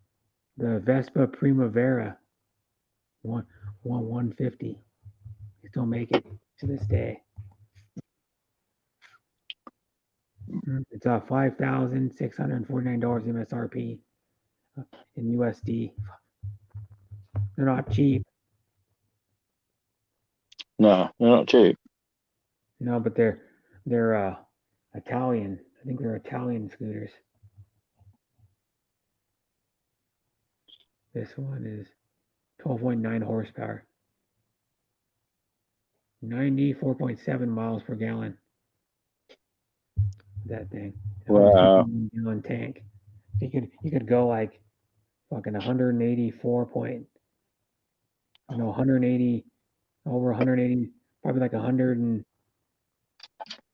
the Vespa Primavera 150. They still make it to this day. It's $5,649 MSRP in USD. They're not cheap. no, they're not cheap. No, but they're Italian. I think they're Italian scooters. This one is 12.9 horsepower. 94.7 miles per gallon. That thing. Wow. 2.1 gallon tank. You could go like fucking 180 over 180, probably like 100 and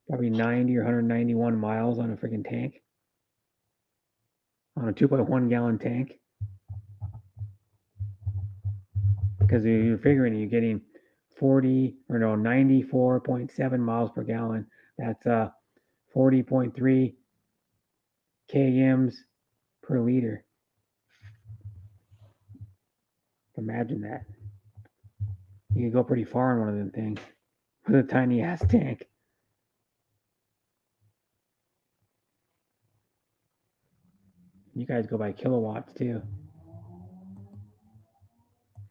probably 90 or 191 miles on a freaking tank. On a 2.1 gallon tank. Because you're figuring you're getting 94.7 miles per gallon. That's 40.3 kms per liter. Imagine that. You could go pretty far in one of them things with a tiny ass tank. You guys go by kilowatts too.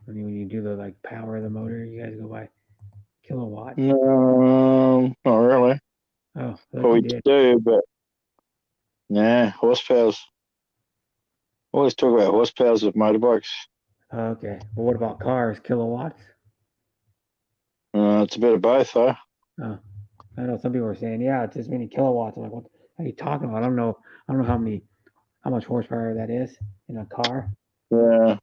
I mean, when you do the like power of the motor, you guys go by kilowatts. No, not really. Oh, Well, we do, but nah, horsepowers. Always talk about horsepowers with motorbikes. Okay. Well, what about cars? Kilowatts? It's a bit of both, though. Oh, I know some people are saying, yeah, it's this many kilowatts. I'm like, what are you talking about? I don't know how much horsepower that is in a car. Yeah.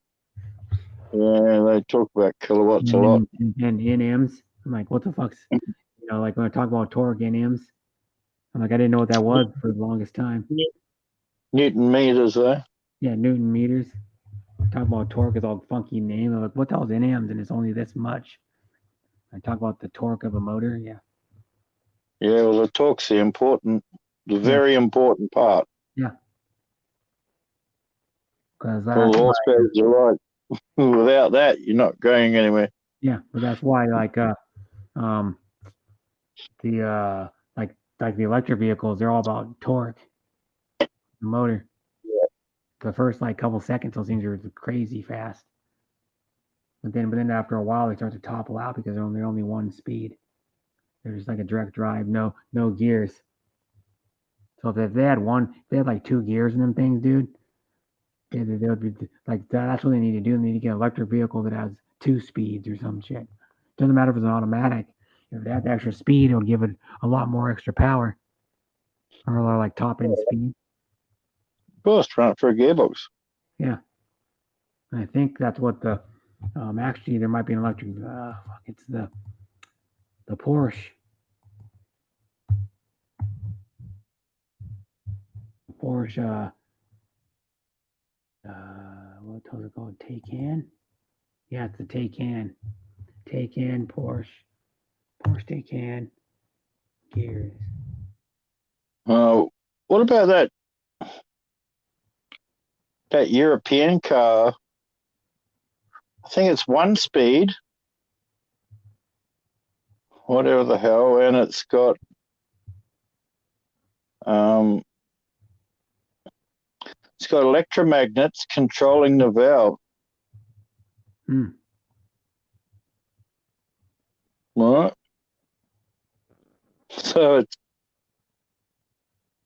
Yeah, they talk about kilowatts a lot. And NMs. I'm like, what the fuck's, like when I talk about torque NMs, I'm like, I didn't know what that was for the longest time. Newton meters, though. Yeah, Newton meters. Talk about torque is all funky name. I'm like, what the hell is NMs? And it's only this much. I talk about the torque of a motor. Yeah. Yeah, well, the torque's the very important part. Yeah. Because All the horsepower you right. Without that, you're not going anywhere. Yeah, but that's why the like the electric vehicles, they're all about torque, the motor. Yeah. The first like couple seconds, those things are crazy fast. But then after a while, they start to topple out because they're only one speed. They're just like a direct drive, no gears. So if they had like 2 gears in them things, dude, they would be like that's what they need to do. They need to get an electric vehicle that has 2 speeds or some shit. Doesn't matter if it's an automatic. If it had the extra speed, it would give it a lot more extra power. Or like top end speed. Of course, run it for a gearbox. Yeah. And I think that's what the actually there might be an electric it's the Porsche. Porsche what was it called? Taycan? Yeah, it's the Taycan. Taycan Porsche Taycan gears. What about that European car? I think it's 1 speed, whatever the hell, and it's got electromagnets controlling the valve. Right. So it's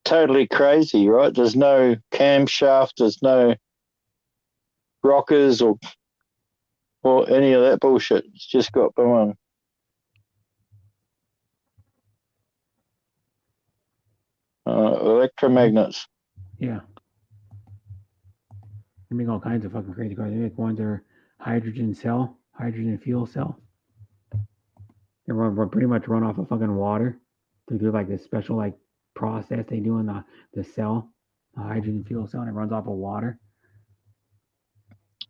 totally crazy, right? There's no camshaft, there's no rockers or any of that bullshit. It's just got boom. Electromagnets. Yeah. They make all kinds of fucking crazy cars. They make ones that are hydrogen fuel cell. They pretty much run off of fucking water. They do like this special like process they do in the cell, the hydrogen fuel cell, and it runs off of water.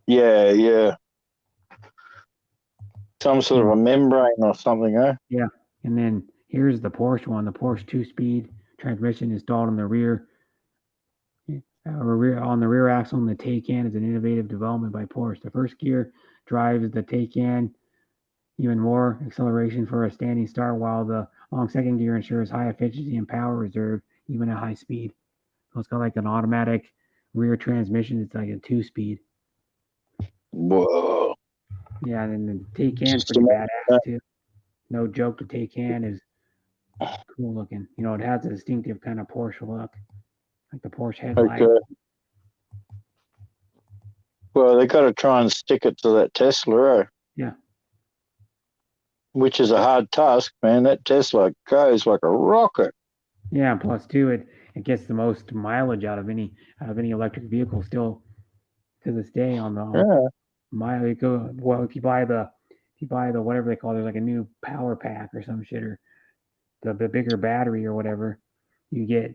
Yeah. Some sort of a membrane or something, eh? Yeah. And then here's the Porsche one. The Porsche 2-speed transmission installed on the rear axle, and the Taycan is an innovative development by Porsche. The first gear drives the Taycan even more acceleration for a standing start, while the long second gear ensures high efficiency and power reserve even at high speed. So it's got like an automatic rear transmission. It's like a 2-speed. Whoa. Yeah, and then the Taycan's pretty badass too. No joke, the Taycan is cool looking. You know, it has a distinctive kind of Porsche look, like the Porsche headlight. Okay. Well, they got to try and stick it to that Tesla, eh? Yeah. Which is a hard task, man. That Tesla goes like a rocket. Yeah, and plus too, it gets the most mileage out of any electric vehicle still to this day on the mileage. Well, if you buy the whatever they call it, there's like a new power pack or some shit, or the bigger battery or whatever, you get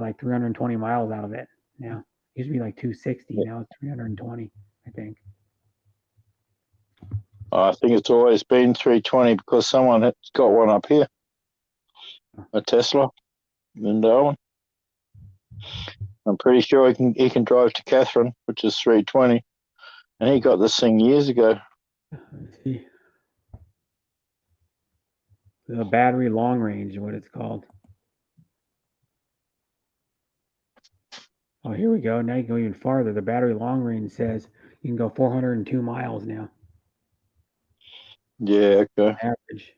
like 320 miles out of it now. It used to be like 260, now it's 320, I think. I think it's always been 320 because someone has got one up here, a Tesla in Darwin. I'm pretty sure he can drive to Catherine, which is 320, and he got this thing years ago. Let's see. The battery long range is what it's called. Oh, here we go. Now you can go even farther. The battery long range says you can go 402 miles now. Yeah, okay. Average.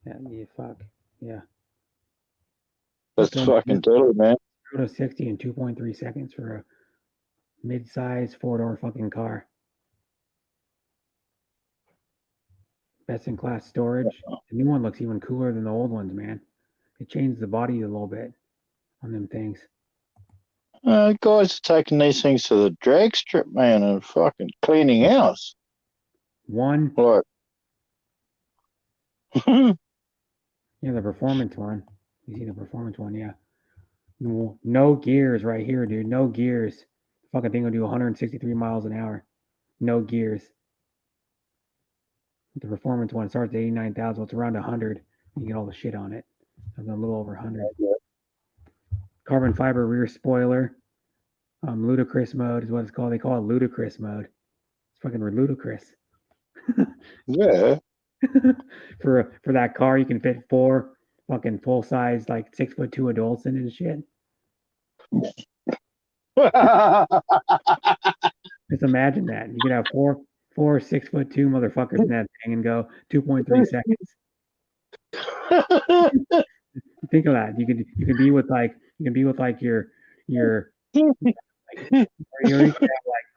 Yeah, fuck. Yeah. That's fucking deadly, man. 0 to 60 in 2.3 seconds for a mid-size 4-door fucking car. Best in class storage. The new one looks even cooler than the old ones, man. They changed the body a little bit on them things. Guys are taking these things to the drag strip, man, and fucking cleaning house. One. Like. Yeah, the performance one. You see the performance one, yeah. No gears right here, dude. No gears. The fucking thing will do 163 miles an hour. No gears. The performance one starts at 89,000. It's around 100. You get all the shit on it. A little over 100. Carbon fiber rear spoiler. Ludicrous mode is what it's called. They call it ludicrous mode. It's fucking ludicrous. Yeah. For that car, you can fit 4 fucking full size, like 6'2" adults in it and shit. Just imagine that. You could have four 6'2" motherfuckers in that thing and go 2.3 seconds. Think of that. You can be with like your or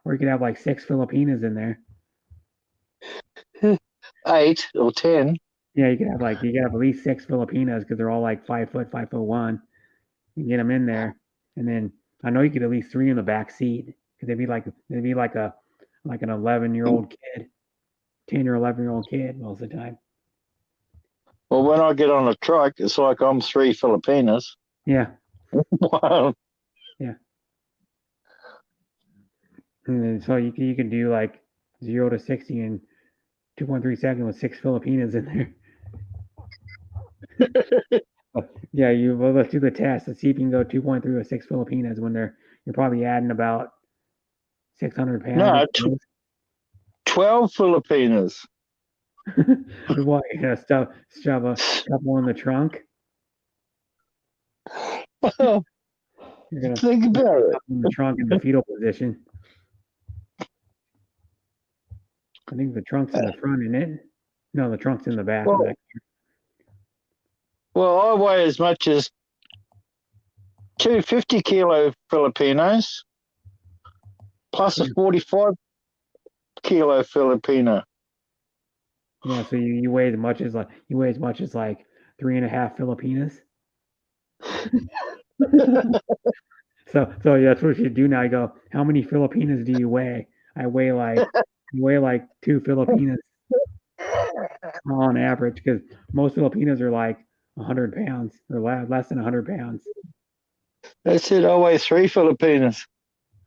you could have like 6 Filipinas in there. 8 or 10. Yeah, you could have at least 6 Filipinas because they're all like 5'1". You get them in there, and then I know you could at least 3 in the back seat because they'd be like an 11-year-old kid, 10 or 11-year-old kid most of the time. Well, when I get on a truck, it's like I'm 3 Filipinas. Yeah. Wow. Yeah. And then so you can do like 0 to 60 in 2.3 seconds with 6 Filipinas in there. Yeah, let's do the test. Let's see if you can go 2.3 with 6 Filipinas when you're probably adding about 600 pounds. No, 12 Filipinas. What, you're gonna shove a couple in the trunk? You're gonna think about it. In the trunk in the fetal position. I think the trunk's in the front, isn't it? No, the trunk's in the back. Well, I weigh as much as 250 kilo Filipinos plus a 45 kilo Filipino. Yeah, so you weigh as much as like 3.5 Filipinas. So yeah, that's what you do now. You go, how many Filipinas do you weigh? I weigh like 2 Filipinas on average because most Filipinas are like 100 pounds or less than 100 pounds. That's it. I weigh 3 Filipinas.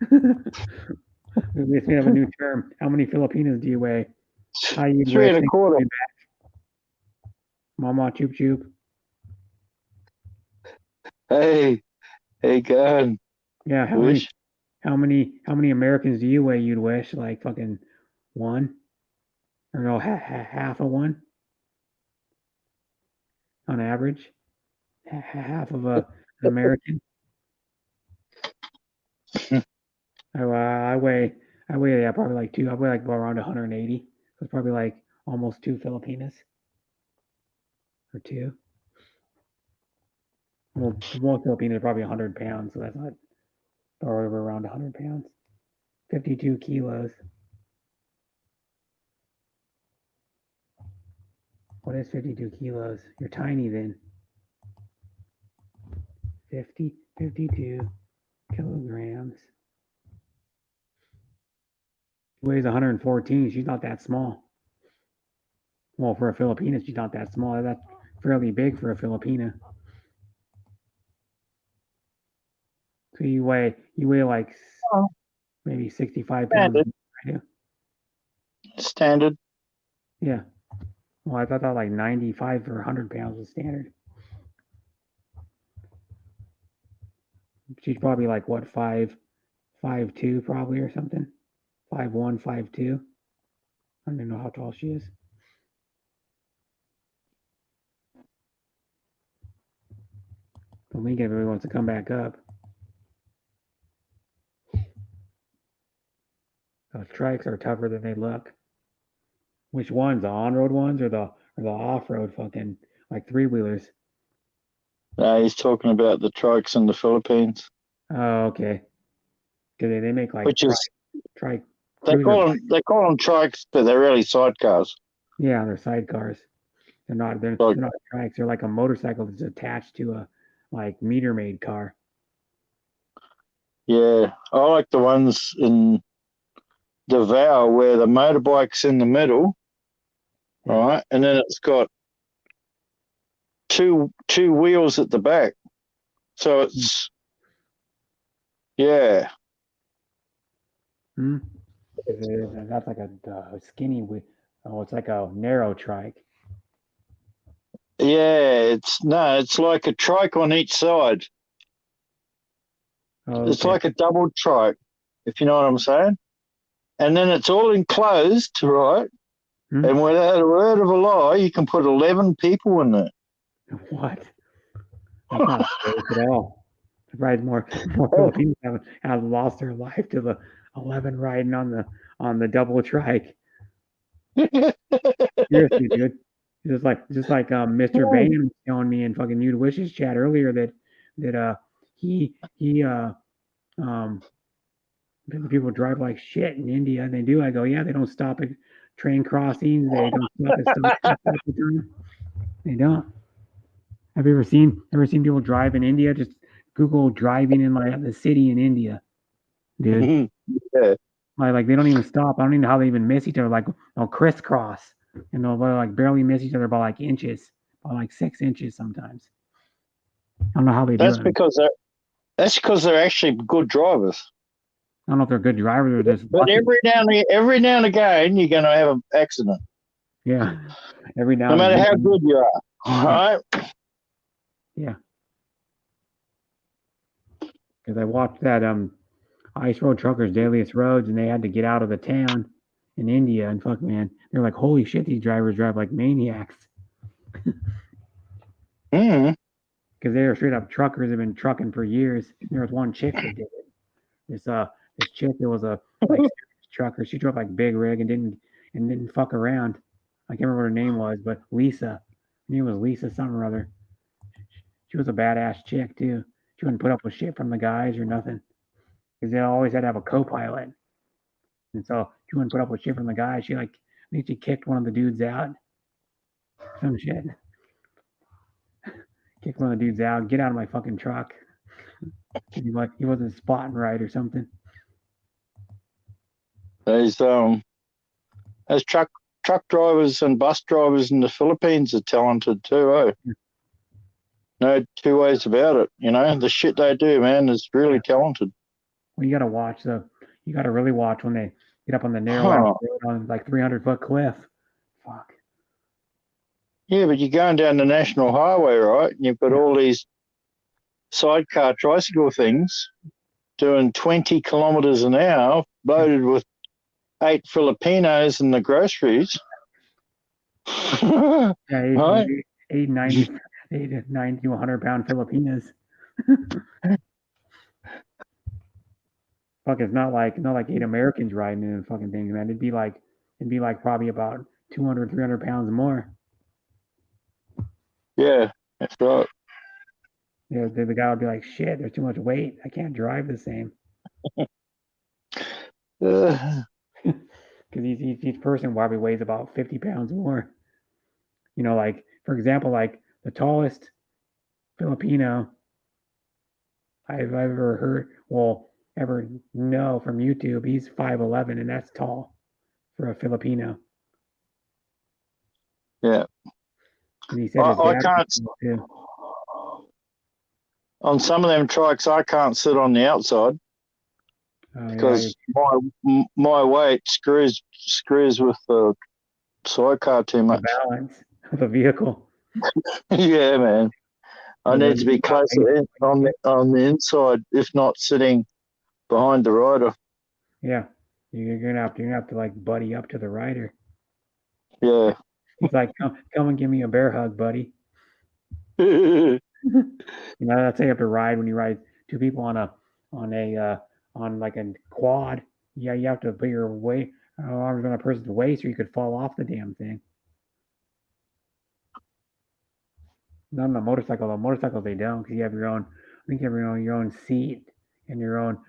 We have a new term. How many Filipinas do you weigh? How you 3.25. Mama choop choop. Hey, God. Yeah, how many Americans do you weigh? You'd wish like fucking 1, or no, half of 1 on average. Half of an American. I weigh probably like 2. I weigh like around 180. So it's probably like almost 2 Filipinas or 2. Well, most Filipinos are probably 100 pounds, so that's not or around 100 pounds. 52 kilos. What is 52 kilos? You're tiny then. 52 kilograms. She weighs 114. She's not that small. Well, for a Filipina, she's not that small. That's fairly big for a Filipina. So you weigh like maybe 65 pounds. Standard. Yeah. Well, I thought that like 95 or 100 pounds was standard. She's probably like what, 5'2" probably or something. 5'1", 5'2". I don't even know how tall she is. The Lincoln really wants to come back up. Those trikes are tougher than they look. Which ones? The on-road ones or the off-road fucking like 3-wheelers? He's talking about the trikes in the Philippines. Oh, okay. Because they make like trike. They call them trikes, but they're really sidecars. Yeah, they're sidecars. They're not trikes. They're like a motorcycle that's attached to a like meter-made car. Yeah, I like the ones in Davao where the motorbike's in the middle, right, and then it's got two wheels at the back, so it's yeah. That's like a skinny wheel. Oh, it's like a narrow trike. Yeah, it's like a trike on each side. Oh, It's okay. like a double trike, if you know what I'm saying. And then it's all enclosed, right? Hmm? And without a word of a lie, you can put 11 people in there. What? That's not safe at all. Surprised more Filipinos have lost their life to the 11 riding on the double trike. Seriously, dude. Just like Mr. Bain was telling me in fucking You'd Wishes chat earlier that he the people drive like shit in India, and they do. I go, yeah, they don't stop at train crossings. They don't stop at stops half the time. They don't. Have you ever seen people drive in India? Just Google driving in like the city in India, dude. Yeah. Like they don't even stop. I don't even know how they even miss each other. Like they'll crisscross and they'll like barely miss each other by like inches, by like 6 inches sometimes. I don't know how they do That's it. because they're actually good drivers. I don't know if they're good drivers or just But lucky. every now and again, you're going to have an accident. Yeah, every now No and matter again. how good you are. All right. Yeah, because I watched that Ice Road Truckers Dailiest Roads, and they had to get out of the town in India, and fuck man, they're like, holy shit, these drivers drive like maniacs. Because they were straight up truckers, have been trucking for years. There was one chick that did it. This chick that was a like trucker. She drove like big rig and didn't fuck around. I can't remember what her name was, but Lisa. Her name was Lisa something or other. She was a badass chick too. She wouldn't put up with shit from the guys or nothing. Because they always had to have a co-pilot. And so she wouldn't put up with shit from the guys. I think she kicked one of the dudes out. Some shit. Kicked one of the dudes out. Get out of my fucking truck. He wasn't spotting right or something. Those truck drivers and bus drivers in the Philippines are talented too, eh? No two ways about it. You know, the shit they do, man, is really talented. Well, you gotta really watch when they get up on the narrow ass road on like 300-foot cliff. Fuck. Yeah, but you're going down the national highway, right? And you've got all these sidecar tricycle things doing 20 kilometers an hour, loaded with 8 Filipinos in the groceries. Yeah, Right? 90 to 100-pound Filipinas. Fuck, it's not like 8 Americans riding in the fucking things, man. It'd be like probably about 200, 300 pounds more. Yeah, that's right. Yeah, the guy would be like, shit, there's too much weight. I can't drive the same. Because each person probably weighs about 50 pounds more. You know, like, for example, like the tallest Filipino I've ever ever know from YouTube, he's 5'11", and that's tall for a Filipino. Yeah. And he said I can't. too. On some of them trikes, I can't sit on the outside because my weight screws with the sidecar too much. The balance of the vehicle. Yeah, man. I need to be closer on the inside, if not sitting behind the rider. Yeah, you're gonna have to like buddy up to the rider. Yeah. He's like, come and give me a bear hug, buddy. That's how you have to ride when you ride two people on like a quad. Yeah, you have to put your arms on a person's waist, or you could fall off the damn thing. Not on a motorcycle. On motorcycles they don't, because you have your own. I think you have your own seat and your own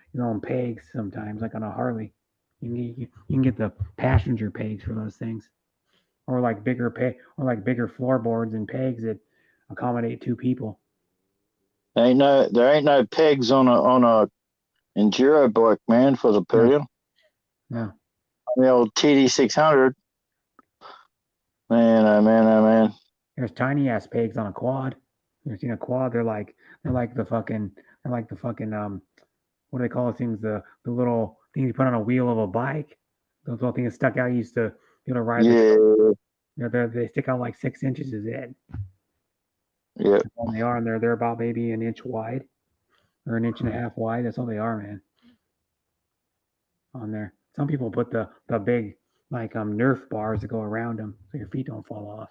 pegs. Sometimes, like on a Harley, you can get the passenger pegs for those things, or like bigger floorboards and pegs that accommodate two people. There ain't no pegs on a enduro bike, man, for the pillion. No. The old TD600. Man, oh man, oh man. There's tiny ass pegs on a quad. You've seen a quad? They're like the fucking what do they call those things? The little things you put on a wheel of a bike. Those little things stuck out. You used to be able to ride. Yeah. They stick out like 6 inches. Is it? Yeah. That's all they are, and they're about maybe an inch wide or an inch and a half wide. That's all they are, man. On there, some people put the big like Nerf bars that go around them so your feet don't fall off.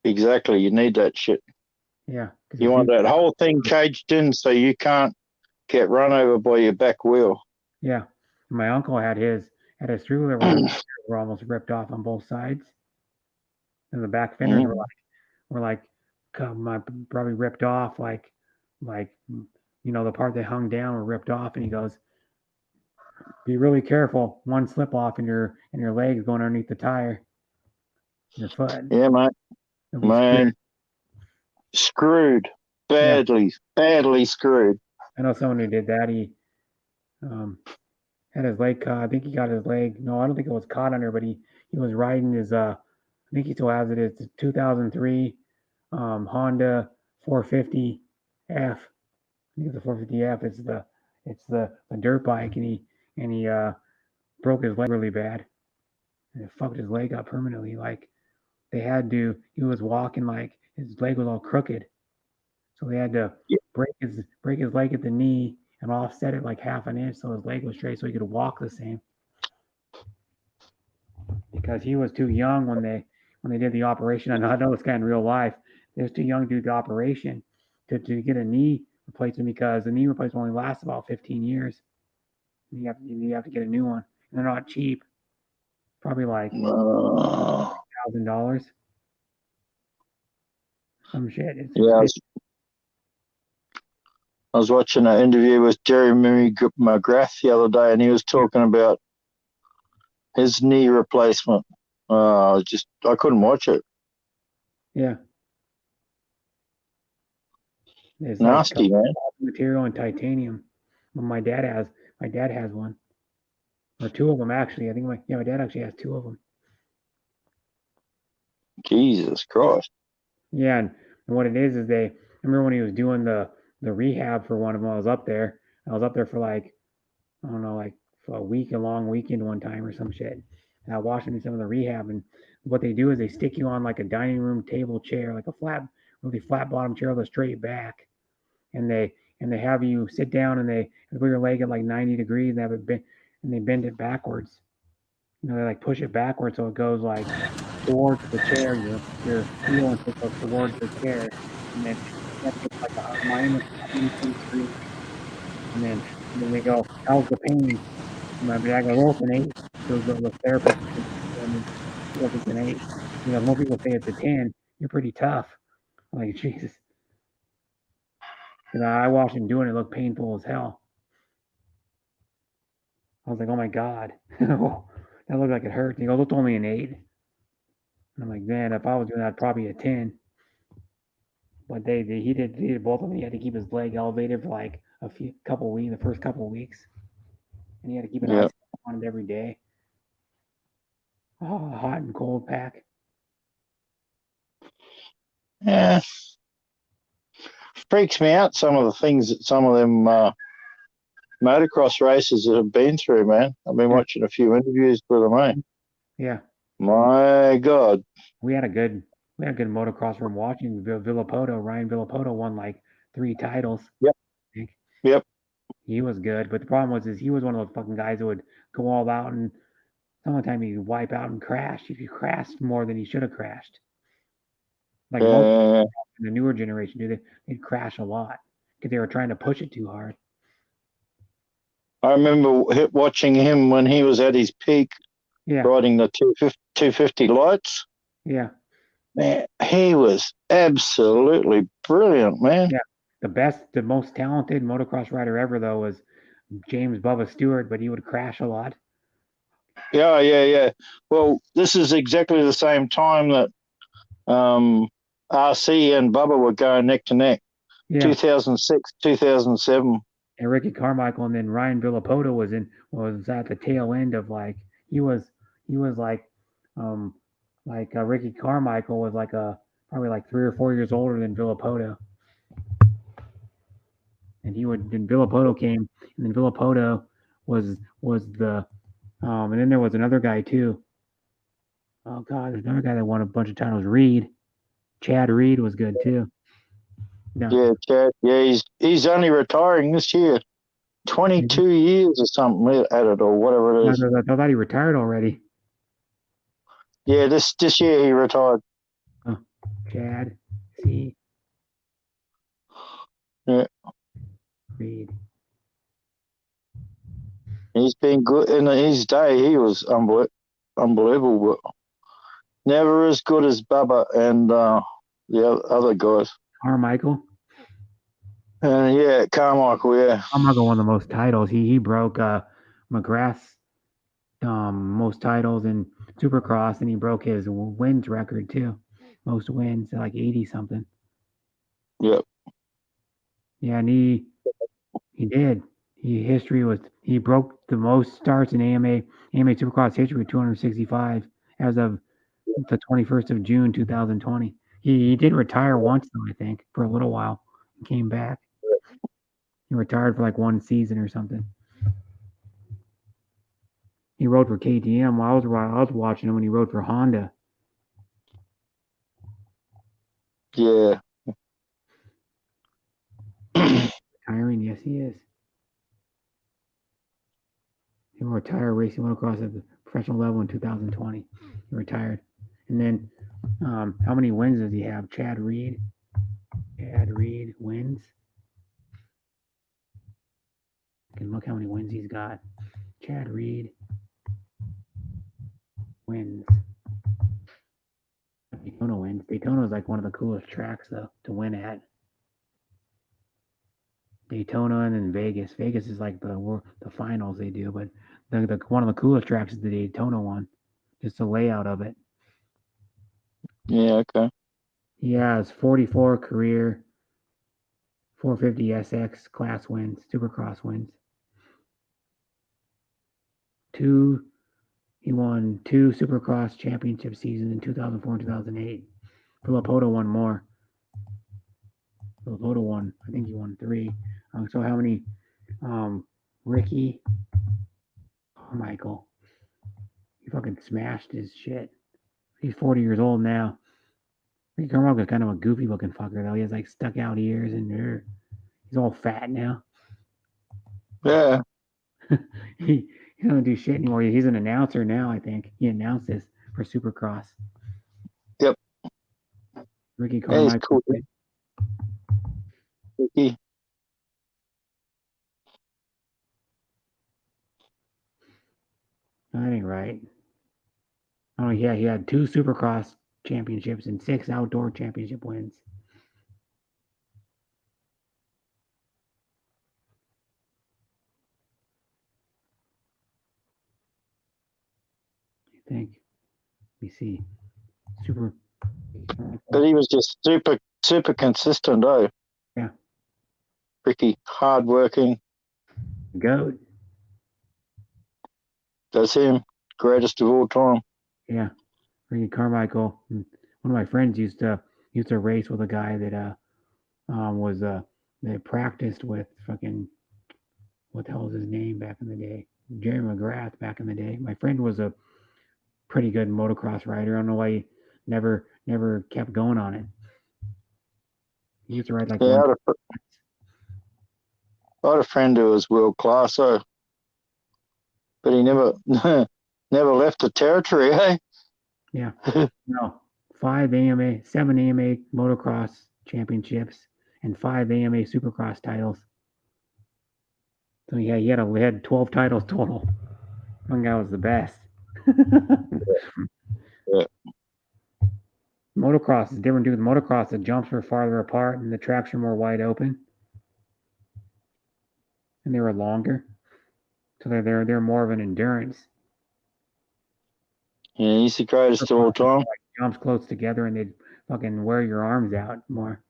Exactly. You need that shit. Yeah. You want that whole thing caged in so you can't get run over by your back wheel. Yeah. My uncle had his three-wheeler were almost ripped off on both sides, and the back fenders were like probably ripped off, like the part that hung down were ripped off, and he goes, "Be really careful. One slip off and your leg is going underneath the tire, your foot." Yeah, mate. Man, screwed. Badly screwed. I know someone who did that. He had his leg caught. I think he got his leg. No, I don't think it was caught under, but he was riding his. I think he still has it. It's a 2003 Honda 450F. I think it's a 450F. It's the dirt bike, and he broke his leg really bad, and it fucked his leg up permanently. Like they had to. He was walking like his leg was all crooked, so they had to break his leg at the knee and offset it like half an inch so his leg was straight so he could walk the same. Because he was too young when they did the operation. I know this guy in real life. He was too young to do the operation to get a knee replacement because the knee replacement only lasts about 15 years. You have to get a new one. And they're not cheap. Probably like $1,000. Some shit. I was watching an interview with Jeremy McGrath the other day, and he was talking about his knee replacement. I couldn't watch it. Yeah. It's nasty, like man. Material and titanium. Well, my dad has one, or two of them actually. I think my dad actually has two of them. Jesus Christ. Yeah, and what it is I remember when he was doing the rehab for one of them. I was up there for like, I don't know, like for a long weekend one time or some shit. And I watched him do some of the rehab, and what they do is they stick you on like a dining room table chair, like a really flat bottom chair with a straight back, and they have you sit down and they put your leg at like 90 degrees and have it bend, and they bend it backwards. They like push it backwards so it goes like towards the chair, your heel and it goes towards the chair, and then that's like a minus 20 degrees. And then they go, "How's the pain?" And my dad goes, "Oh, it's an 8." So the therapist goes, "It's an 8." You know, most people say it's a 10. You're pretty tough. I'm like, Jesus. And I watched him doing it. It looked painful as hell. I was like, oh my God. That looked like it hurt. He goes, "It's only an 8." And I'm like, man, if I was doing that, probably a 10. But he did both of them. He had to keep his leg elevated for like the first couple of weeks. And he had to keep an ice on it every day. Oh, hot and cold pack. Yeah. Freaks me out some of the things that some of them motocross racers that have been through, man. I've been watching a few interviews with them, eh? Yeah. My God. We had a good motocross from watching Villapoto. Ryan Villapoto won like 3 titles. Yep. He was good, but the problem was he was one of those fucking guys that would go all out, and some of the time he'd wipe out and crash. He crashed more than he should have crashed. Like most in the newer generation, they'd crash a lot because they were trying to push it too hard. I remember watching him when he was at his peak, riding the 250 lights. Yeah. Man, he was absolutely brilliant, man. Yeah. The most talented motocross rider ever, though, was James Bubba Stewart, but he would crash a lot. Yeah. Well, this is exactly the same time that RC and Bubba were going neck to neck. Yeah. 2006, 2007. And Ricky Carmichael, and then Ryan Villapoto was at the tail end of like he was like Ricky Carmichael was like probably like 3 or 4 years older than Villapoto. And then Villapoto came, and then Villapoto was the and then there was another guy too. Oh God, there's another guy that won a bunch of titles. Chad Reed was good too. No. Yeah, Chad. Yeah, he's only retiring this year. 22 years or something at it, or whatever it is. I thought he retired already. Yeah, this year he retired. Oh, Chad. See. Yeah. Reed. He's been good in his day. He was unbelievable, but never as good as Bubba and the other guys. Carmichael. Yeah, Carmichael. Yeah. Carmichael won the most titles. He broke McGrath's most titles in Supercross, and he broke his wins record too. Most wins, like 80 something. Yep. Yeah, and he did. He broke the most starts in AMA Supercross history with 265 as of the 21st of June 2020. He did retire once though, I think, for a little while, and came back. He retired for like one season or something. He rode for KTM. I was watching him when he rode for Honda. Yeah. Retiring, yes, he is. He will retire racing motocross at the professional level in 2020. He retired. And then, how many wins does he have? Chad Reed. Chad Reed wins. You can look how many wins he's got. Chad Reed wins. Daytona wins. Daytona is like one of the coolest tracks though to win at. Daytona and then Vegas. Vegas is like the finals they do, but the one of the coolest tracks is the Daytona one. Just the layout of it. Yeah. Okay. He has 44 career 450 SX class wins, Supercross wins. He won 2 Supercross championship seasons in 2004 and 2008. Filippo won more. Filippo won, I think he won 3. So how many? Ricky Carmichael. He fucking smashed his shit. He's 40 years old now. Ricky Carmichael is kind of a goofy looking fucker though. He has like stuck out ears and he's all fat now. Yeah. He doesn't do shit anymore. He's an announcer now, I think. He announces for Supercross. Yep. Ricky Carmichael. Cool. Ricky. That ain't right. Oh yeah, he had 2 Supercross championships and 6 outdoor championship wins. I think. Let me see. But he was just super consistent, though. Yeah. Ricky, hardworking. Goat. That's him. Greatest of all time. Yeah. Ricky Carmichael. One of my friends used to race with a guy that that practiced with fucking, what the hell was his name back in the day? Jerry McGrath back in the day. My friend was a pretty good motocross rider. I don't know why he never kept going on it. He used to ride like I had a friend who was world class, but he never left the territory, eh? Yeah. No. 7 AMA motocross championships and 5 AMA supercross titles. So yeah, he had 12 titles total. One guy was the best. Yeah. Motocross is different too. With motocross, the jumps were farther apart and the tracks were more wide open. And they were longer. So they're more of an endurance. Yeah, he's the greatest of all time. Like jumps close together and they'd fucking wear your arms out more.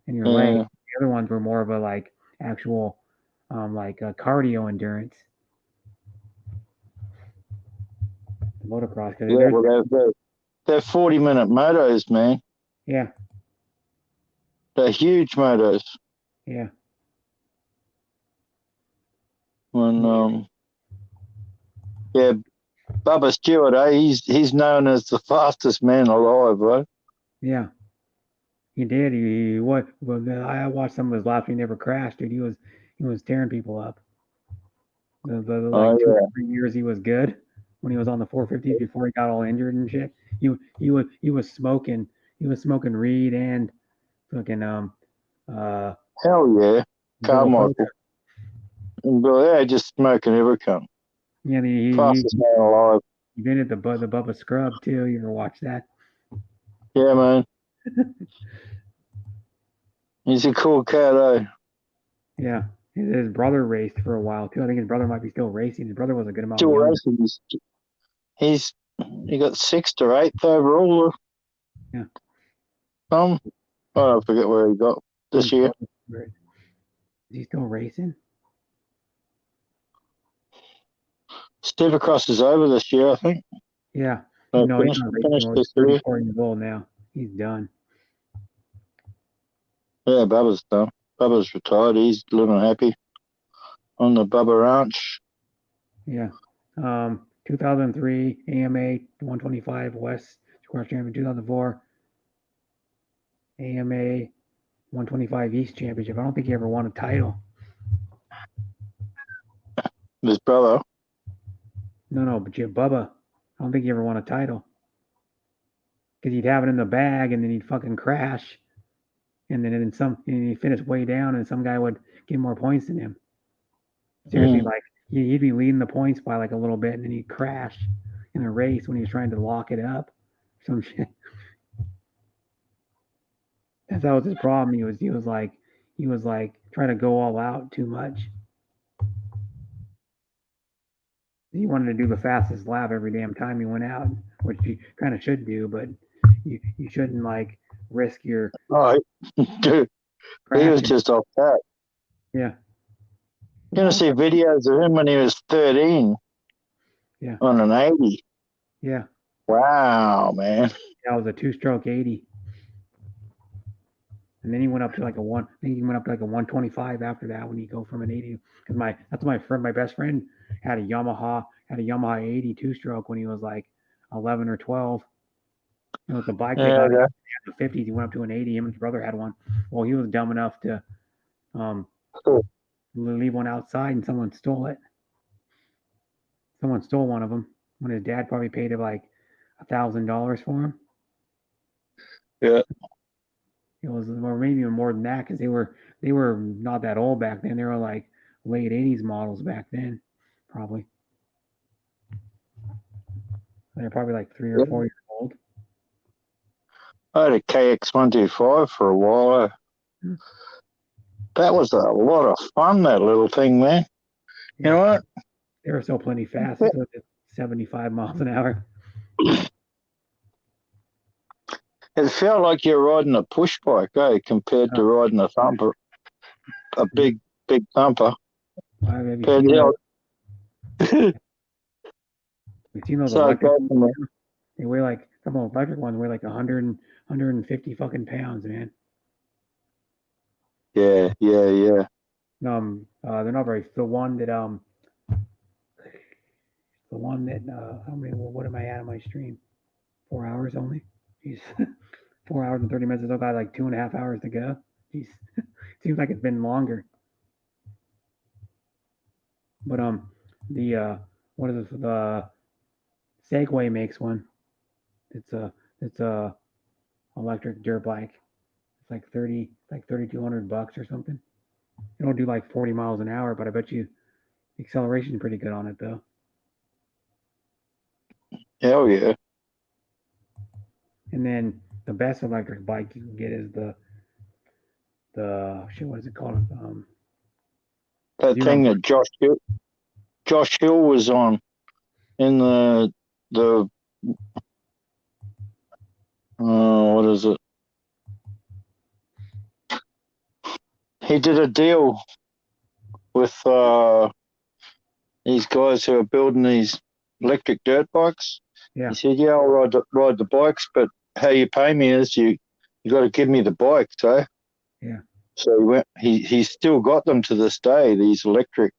And your legs. The other ones were more of a like actual cardio endurance. The motocross. Yeah, well, they're 40-minute motos, man. Yeah. They're huge motos. Yeah. When Bubba Stewart, he's known as the fastest man alive, right? Yeah. He did. He what? Well, I watched some of his laps. He never crashed, dude. He was tearing people up. The like Oh, 2 or 3 years he was good when he was on the 450s before he got all injured and shit. He was smoking. He was smoking weed and fucking hell yeah. Bill Carmichael. Poker. But yeah, just smoking every cunt. Yeah, Fastest man alive. he invented the Bubba Scrub too. You ever watch that? Yeah, man. He's a cool cat, eh? Yeah. His brother raced for a while too. I think his brother might be still racing. His brother was a good amount Still younger. racing. He got 6th or 8th overall. Yeah. I forget where he got this year. Is he still racing? Supercross is over this year, I think. Yeah. No, No, he's not racing anymore. He's 34 years old now. He's done. Yeah, Bubba's done. Bubba's retired. He's living happy on the Bubba Ranch. Yeah. 2003 AMA 125 West Squash Championship. 2004 AMA 125 East Championship. I don't think he ever won a title. His brother. No, but Bubba, I don't think he ever won a title. Because he'd have it in the bag and then he'd fucking crash. And then he'd finish way down and some guy would get more points than him. Seriously, like he'd be leading the points by like a little bit and then he'd crash in a race when he was trying to lock it up. Some shit. That was his problem. He was like trying to go all out too much. He wanted to do the fastest lap every damn time he went out, which you kind of should do, but you shouldn't like risk your. Oh, dude, he was just off that. Yeah. You're gonna see videos of him when he was 13. Yeah. On an 80. Yeah. Wow, man. That was a 2-stroke 80. And then he went up to like a 125 after that when you go from an 80. Because my best friend had a Yamaha 80 2-stroke when he was like 11 or 12. It was the bike they got in the 50s. He went up to an 80. Him and his brother had one. Well, he was dumb enough to leave one outside, and someone stole it. Someone stole one of them when his dad probably paid him like $1,000 for him. Yeah. It was, or maybe even more than that, because they were not that old back then. They were like late 80s models back then, probably. They're probably like 3 or 4 years old. I had a KX125 for a while. That was a lot of fun, that little thing, man. You know what? They were still plenty fast. It was at 75 miles an hour. It felt like you're riding a push bike, compared to riding a thumper, a big thumper. We've seen those electric ones. They weigh like, some of the electric ones weigh like 150 fucking pounds, man. Yeah. They're not very. The one that how many? What am I at on my stream? 4 hours only. Jeez, 4 hours and 30 minutes. It's got like 2.5 hours to go. Jeez, seems like it's been longer. But what is this? The Segway makes one. It's a electric dirt bike. It's like $3,200 or something. It'll do like 40 miles an hour, but I bet you the acceleration is pretty good on it though. Hell yeah. And then the best electric bike you can get is the shit, what is it called? That thing that Josh Hill was on in the what is it? He did a deal with these guys who are building these electric dirt bikes. Yeah. He said, "Yeah, I'll ride the bikes, but how you pay me is you got to give me the bikes, eh?" Yeah. So he's still got them to this day. These electric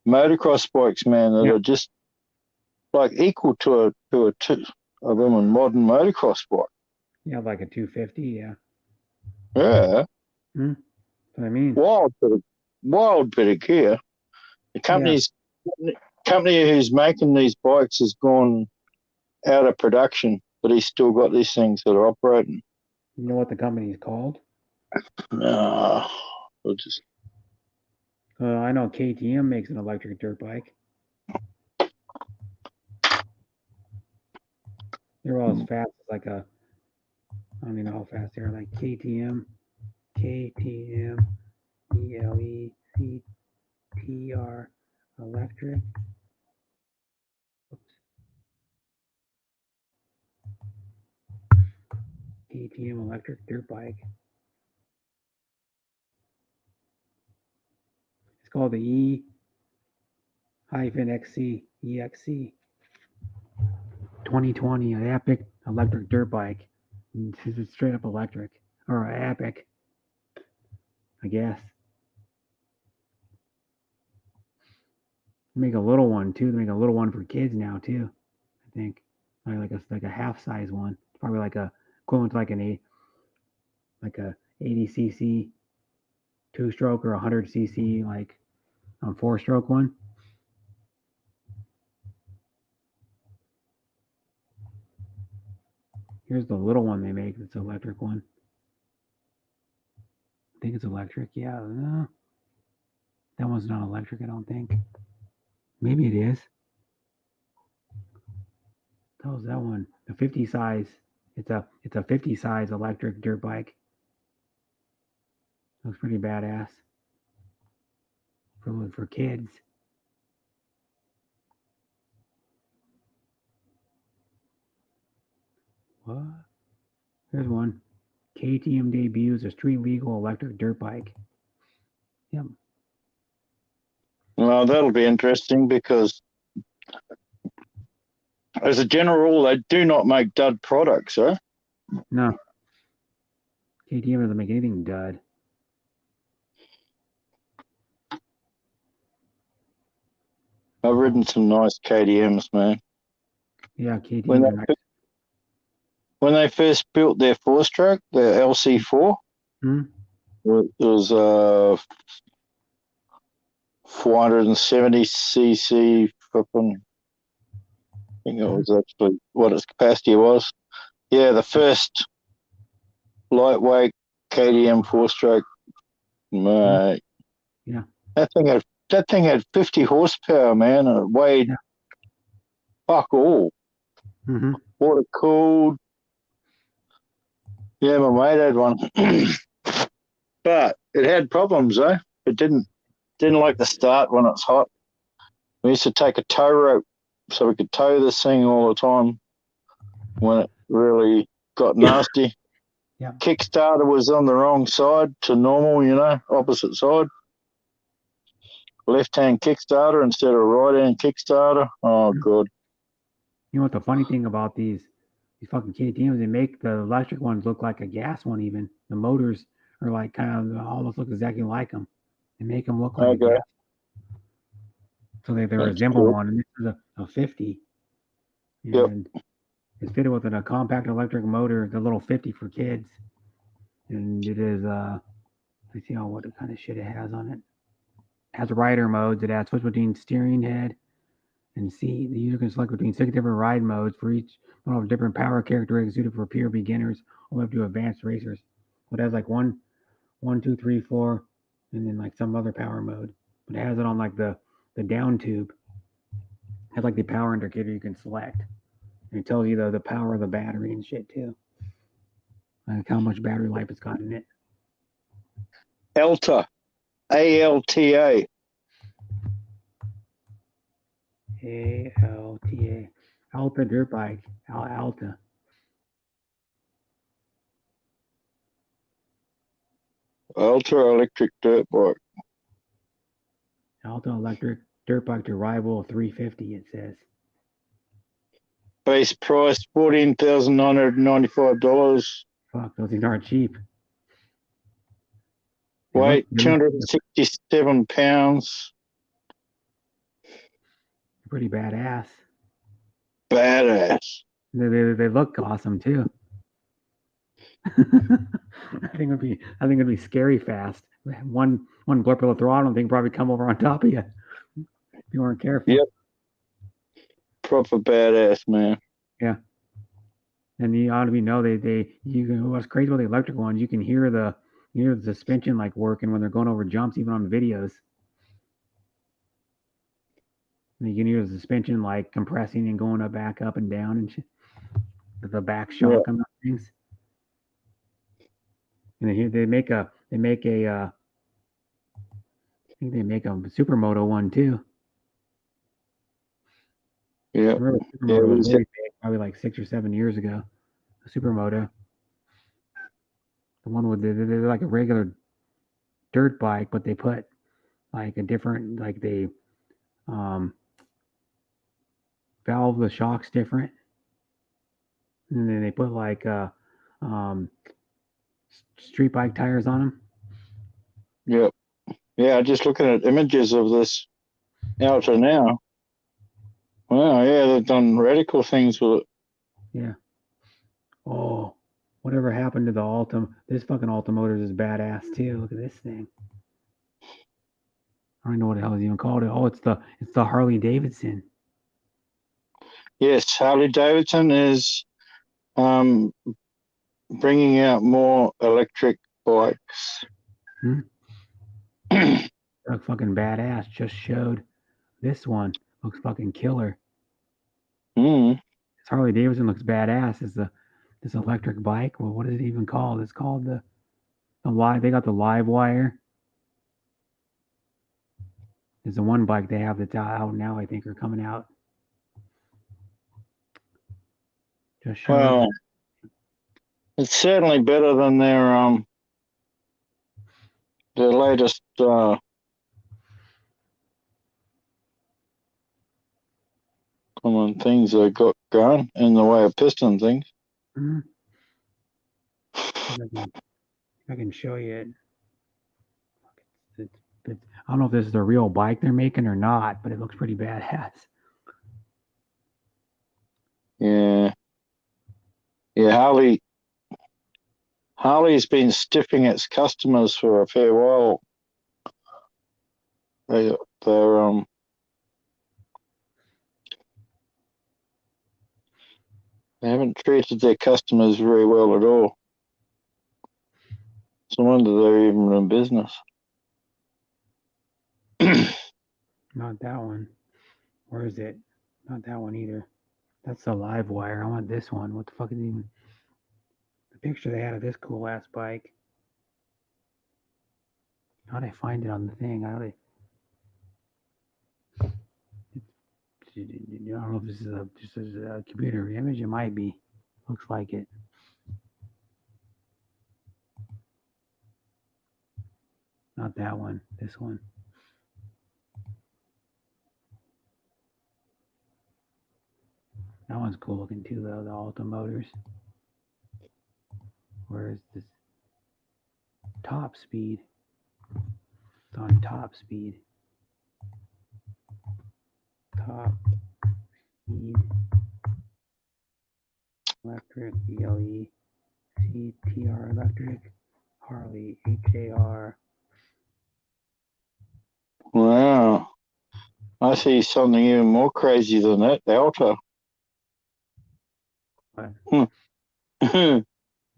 motocross bikes, man, that are just like equal to a women modern motocross bike. Yeah, like a 250. Yeah. Yeah. That's what I mean. Wild bit of gear. The company who's making these bikes has gone out of production, but he's still got these things that are operating. You know what the company's called? No, we'll just. I know KTM makes an electric dirt bike. They're all as fast as like a. I don't even know how fast they are. Like KTM, ELECTR, electric. Oops. KTM electric dirt bike. It's called the E-XC, EXC 2020, an epic electric dirt bike. It's straight up electric, or epic, I guess. They make a little one too. They make a little one for kids now too. I think like a half size one. It's probably like a equivalent to like a 80cc 2-stroke or 100cc like 4-stroke one. Here's the little one they make. It's an electric one. I think it's electric. Yeah, no. That one's not electric, I don't think. Maybe it is. That was that one. The 50 size. It's a 50 size electric dirt bike. Looks pretty badass. For kids. What? Here's one. KTM debuts a street legal electric dirt bike. Yep. Well, that'll be interesting because, as a general rule, they do not make dud products, eh? No. KTM doesn't make anything dud. I've ridden some nice KTMs, man. Yeah, KTM. When they first built their 4-stroke, the LC4, it was 470cc flipping. I think it was actually what its capacity was. Yeah, the first lightweight KTM 4-stroke, mate. Yeah. That thing had 50 horsepower, man, and it weighed fuck all. Water cooled. Yeah, my mate had one, but it had problems though. It didn't like the start when it's hot. We used to take a tow rope so we could tow this thing all the time when it really got nasty. Yeah. Kickstarter was on the wrong side to normal, opposite side. Left-hand kickstarter instead of right-hand kickstarter. Oh, God. You know what the funny thing about these fucking KTMs, they make the electric ones look like a gas one even. The motors are like kind of almost look exactly like them. They make them look like a gas. So they resemble one, and this is a 50. And it's fitted with a compact electric motor, the little 50 for kids. And it is, let's see what kind of shit it has on it. It has rider modes. It has switch between steering head and seat. The user can select between 6 different ride modes for each one of different power characteristics suited for pure beginners all the way up to advanced racers. It has like 1, 2, 3, 4, and then like some other power mode. But it has it on like the down tube. It has like the power indicator you can select. And it tells you the power of the battery and shit too. Like how much battery life it's got in it. Alta. ALTA. ALTA. Alta dirt bike. Alta. Ultra electric dirt bike. Alta electric dirt bike to rival 350, it says. Base price $14,995. Fuck, those things aren't cheap. Weight 267 pounds. Pretty badass. Badass. They look awesome too. I think it'd be scary fast. One blip of the throttle, thing probably come over on top of you if you weren't careful. Yep. Proper badass, man. Yeah. And you ought to be know what's crazy about the electric ones, you can hear the suspension like working when they're going over jumps, even on videos. And you can hear the suspension like compressing and going up, back up and down and shit. The back shock on those things. And they make a I think they make a supermoto one too. Yeah. I remember supermoto was really big, probably like 6 or 7 years ago. A supermoto. The one with they're like a regular dirt bike, but they put like a different they valve the shocks different. And then they put like street bike tires on them. Yep. Yeah, just looking at images of this Alta now. Wow, yeah, they've done radical things with it. Yeah. Oh, whatever happened to the Alta? This fucking Automotive is badass too. Look at this thing. I don't know what the hell is even called. Oh, it's the Harley Davidson. Yes, Harley Davidson is bringing out more electric bikes. Look fucking badass. Just showed this one. Looks fucking killer. This Harley Davidson looks badass. Is this electric bike? Well, what is it even called? It's called the live. They got the live wire. There's the one bike they have that's out now, I think, or coming out. Just showed. Well, it's certainly better than their latest common things they got going in the way of piston things. I can show you it. I don't know if this is the real bike they're making or not, but it looks pretty badass. Yeah. Yeah, Harley's been stiffing its customers for a fair while. They haven't treated their customers very well at all. It's no wonder they're even in business. Not that one. Where is it? Not that one either. That's the live wire. I want this one. What the fuck is even the picture they had of this cool ass bike? How'd I find it on the thing? I don't know if this is just a computer image. It might be. Looks like it. Not that one. This one. That one's cool looking too, though. The Automotors. Where is this? Top speed. It's on top speed. Top speed. Electric. ELE. CTR electric. Harley. HAR. Wow. I see something even more crazy than that. The Alta.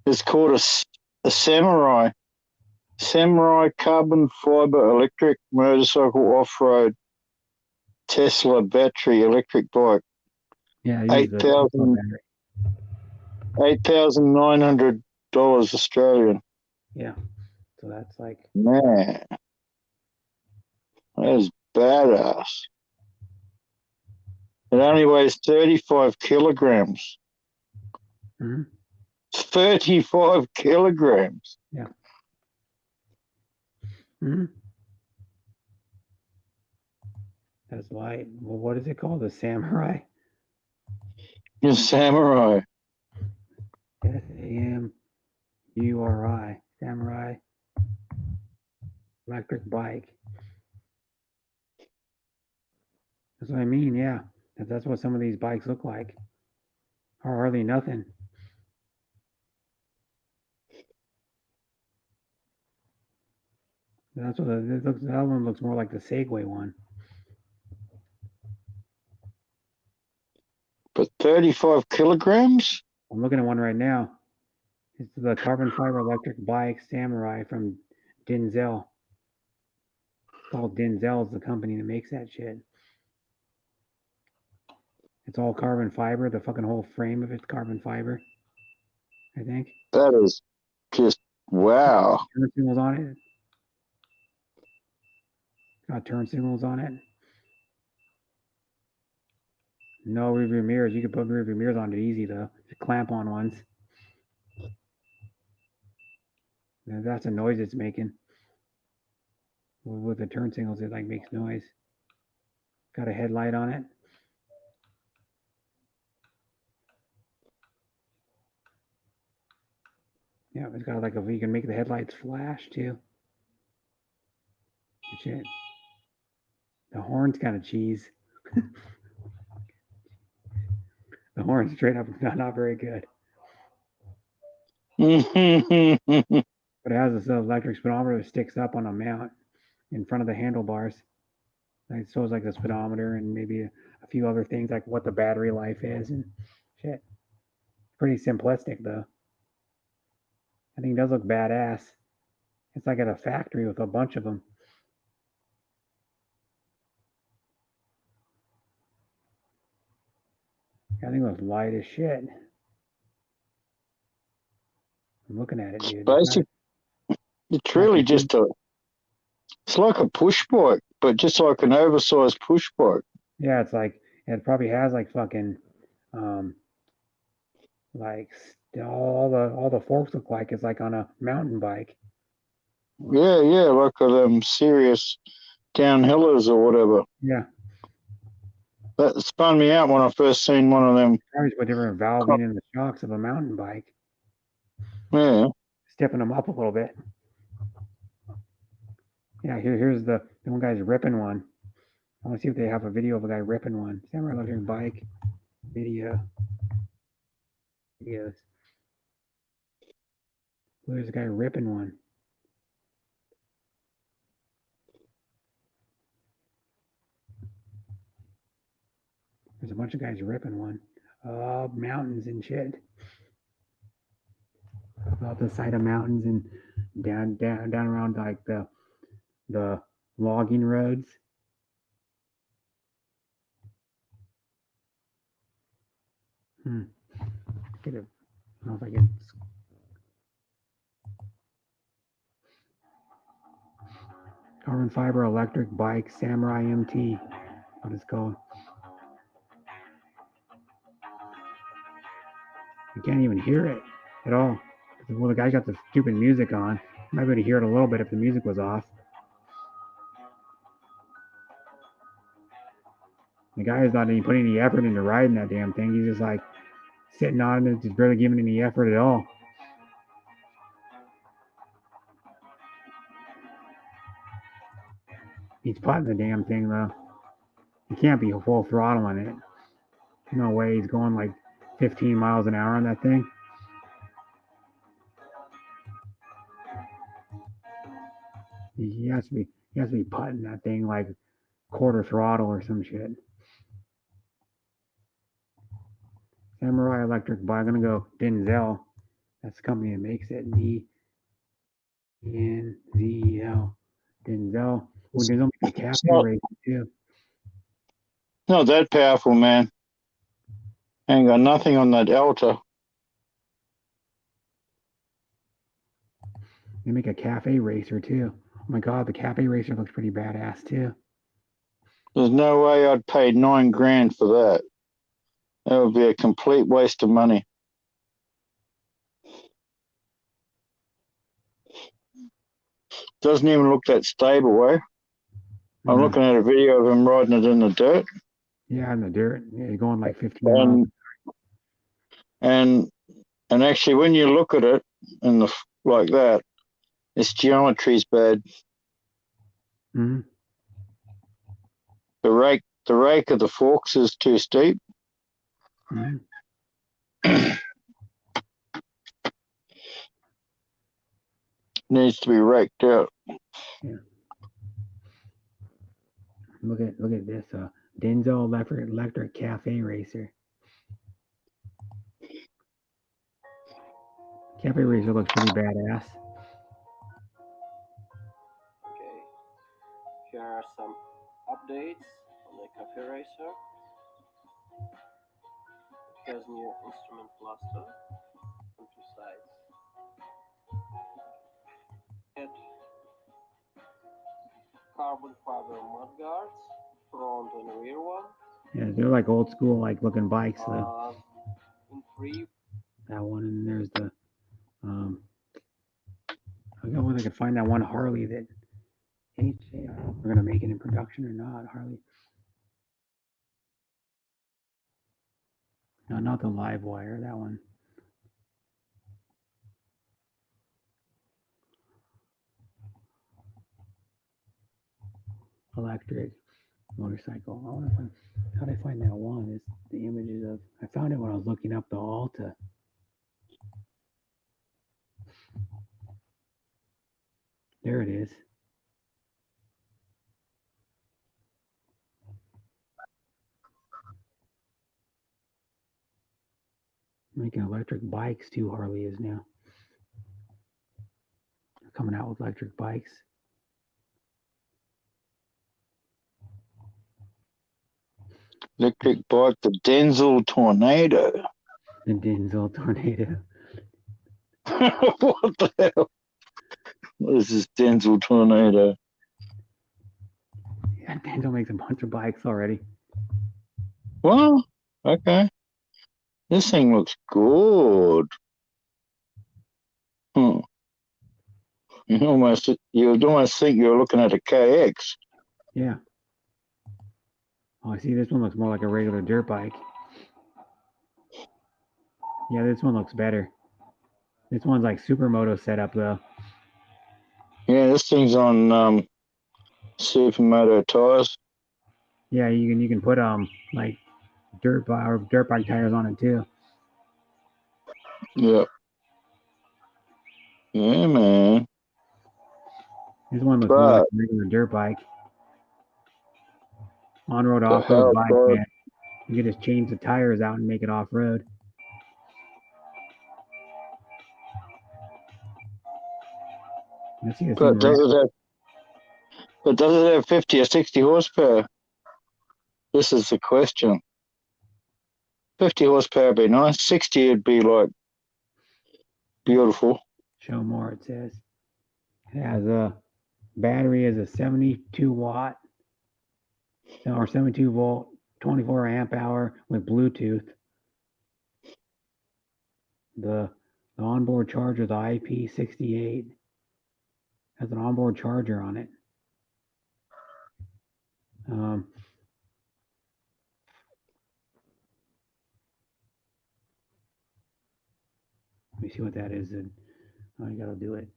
It's called a Samurai. Samurai carbon fiber electric motorcycle off-road Tesla battery electric bike. Yeah, $8,900 Australian. Yeah. So that's like, man, that is badass. It only weighs 35 kilograms. 35 kilograms. Yeah. That's light. Well, what is it called? The Samurai? The Samurai. SAMURI. Samurai. Electric bike. That's what I mean, yeah. That's what some of these bikes look like. Hardly nothing. That's what it looks. That one looks more like the Segway one. But 35 kilograms? I'm looking at one right now. It's the carbon fiber electric bike Samurai from Denzel. It's called Denzel's the company that makes that shit. It's all carbon fiber. The fucking whole frame of it's carbon fiber. I think. That is just wow. Turn signals on it. Got turn signals on it. No rearview mirrors. You can put rearview mirrors on it easy though. The clamp on ones. That's a noise it's making. With the turn signals, it like makes noise. Got a headlight on it. Yeah, it's got like you can make the headlights flash too. Shit. The horn's kind of cheese. The horn's straight up not very good. But it has this electric speedometer that sticks up on a mount in front of the handlebars. It shows like the speedometer and maybe a few other things like what the battery life is and shit. Pretty simplistic though. I think it does look badass. It's like at a factory with a bunch of them. I think it was light as shit. I'm looking at it, dude. Basically, it's really just it's like a push bike, but just like an oversized push bike. Yeah, it's like it probably has like fucking like all the forks look like it's like on a mountain bike. Yeah, like them serious downhillers or whatever. Yeah. That spun me out when I first seen one of them. Probably with different valving in the shocks of a mountain bike. Yeah. Stepping them up a little bit. Yeah, here's the one guy's ripping one. I want to see if they have a video of a guy ripping one. Samurai electric bike videos. There's a guy ripping one. There's a bunch of guys ripping one. Mountains and shit. Up the side of mountains and down around like the logging roads. Get it. I don't know if I get. Carbon fiber electric bike Samurai MT. What it's called. You can't even hear it at all. Well, the guy got the stupid music on. You might be able to hear it a little bit if the music was off. The guy is not even putting any effort into riding that damn thing. He's just like sitting on it, just barely giving any effort at all. He's putting the damn thing though. He can't be full throttle on it. No way he's going like 15 miles an hour on that thing. He has to be putting that thing like quarter throttle or some shit. Samurai electric bike. I'm gonna go Denzel. That's the company that makes it. D-N-Z-E-L. Denzel. Well, there's only a cafe race too. Not that powerful, man. Ain't got nothing on that Delta. They make a cafe racer too. Oh my god, the cafe racer looks pretty badass too. There's no way I'd pay $9,000 for that. That would be a complete waste of money. Doesn't even look that stable, eh? I'm looking at a video of him riding it in the dirt. Yeah, in the dirt. Yeah, you're going like 15 miles. And actually, when you look at it in the like that, its geometry's bad. Mm-hmm. The rake of the forks is too steep. Mm-hmm. Needs to be raked out. Yeah. Look at this. Denso electric cafe racer. Cafe racer looks pretty badass. Okay. Here are some updates on the Cafe Racer. It has new instrument cluster on two sides. It carbon fiber mudguards, front and rear one. Yeah, they're like old school, like looking bikes though. In free. That one, and there's the I don't know whether I could find that one Harley that we're gonna make it in production or not. Harley. No, not the live wire, that one. Electric motorcycle. I want to find, how did I find that one? Is the images of, I found it when I was looking up the Alta. There it is. Making electric bikes too, Harley is now. They're coming out with electric bikes. Electric bike, the Denzel Tornado. The Denzel Tornado. What the hell? What is this Denzel Tornado? Yeah, Denzel makes a bunch of bikes already. Well, okay. This thing looks good. You almost think you're looking at a KX. Yeah. Oh, I see. This one looks more like a regular dirt bike. Yeah, this one looks better. This one's like supermoto setup though. Yeah, this thing's on supermoto tires. Yeah, you can put like dirt bike tires on it too. Yeah. Yeah, man. This one looks more like a regular dirt bike. On-road, off-road bike, man. You can just change the tires out and make it off-road. Let's see this But does it have 50 or 60 horsepower? This is the question. 50 horsepower would be nice. 60 would be like beautiful. Show more, it says. It has a battery is a 72 watt or 72 volt, 24 amp hour with Bluetooth. The onboard charger, the IP68, has an onboard charger on it. Let me see what that is. And I gotta do it.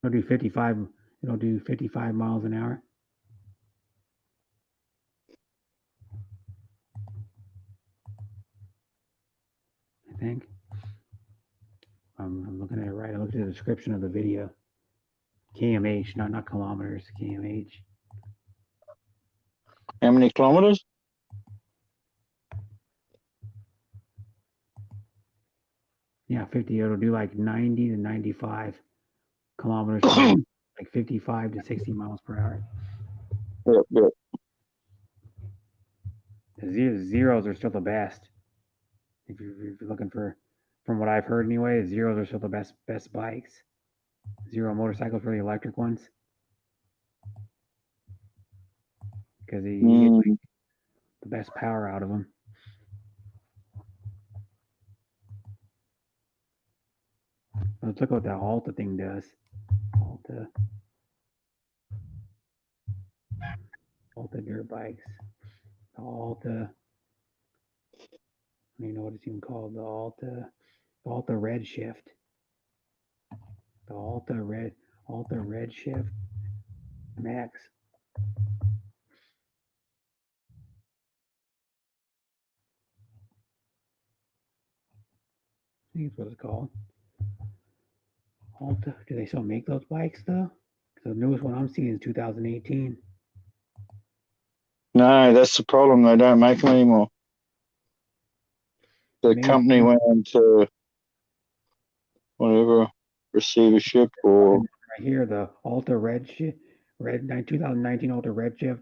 It'll do 55. It'll do 55 miles an hour. I think. I'm looking at it right. I looked at the description of the video. KMH, not kilometers. KMH. How many kilometers? Yeah, 50. It'll do like 90 to 95 kilometers, like 55 to 60 miles per hour. Yep. The zeros are still the best. If you're looking for, from what I've heard anyway, zeros are still the best bikes. Zero motorcycles for the electric ones. Because you get like the best power out of them. Let's look what the Alta thing does. Alta dirt bikes. The Alta. I don't even know what it's even called. The Alta Red Shift. The Alta Red Shift Max. I think that's what it's called. Alta, do they still make those bikes though? The newest one I'm seeing is 2018. No, that's the problem. They don't make them anymore. The Maybe company went into whatever receivership or right here, the Alta Redshift, 2019 Alta Redshift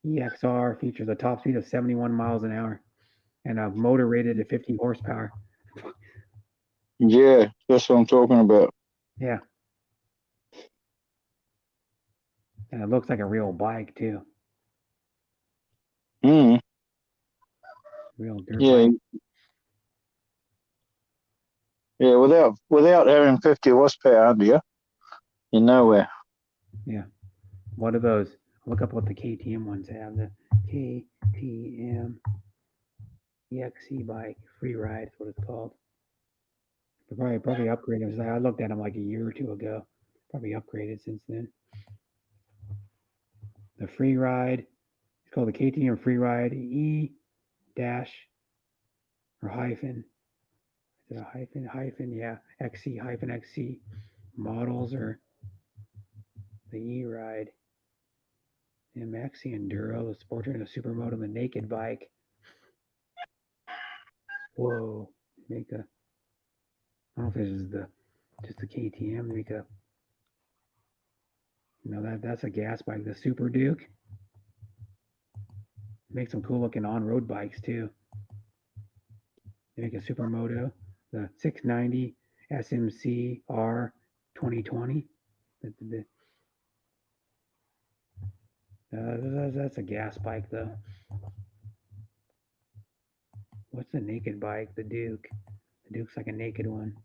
EXR features a top speed of 71 miles an hour and a motor rated at 50 horsepower. yeah, that's what I'm talking about. Yeah. And it looks like a real bike too. Mm. Real dirt Yeah, bike. yeah. Without having 50 horsepower under you, you're nowhere. Yeah. What are those? Look up what the KTM ones have. The KTM EXC bike, free ride is what it's called. Probably upgraded. I looked at them like a year or two ago. Probably upgraded since then. The free ride, it's called the KTM free ride E dash or hyphen. Is it a hyphen? Yeah, XC hyphen XC models or the E ride. The Maxi Enduro, the Sporter, and the Supermoto, the naked bike. Whoa, make a. I don't know if this is just the KTM. Make a. That's a gas bike. The Super Duke. Make some cool looking on road bikes too. They make a Supermoto, the 690 SMC R 2020. That's a gas bike though. What's the naked bike? The Duke. The Duke's like a naked one.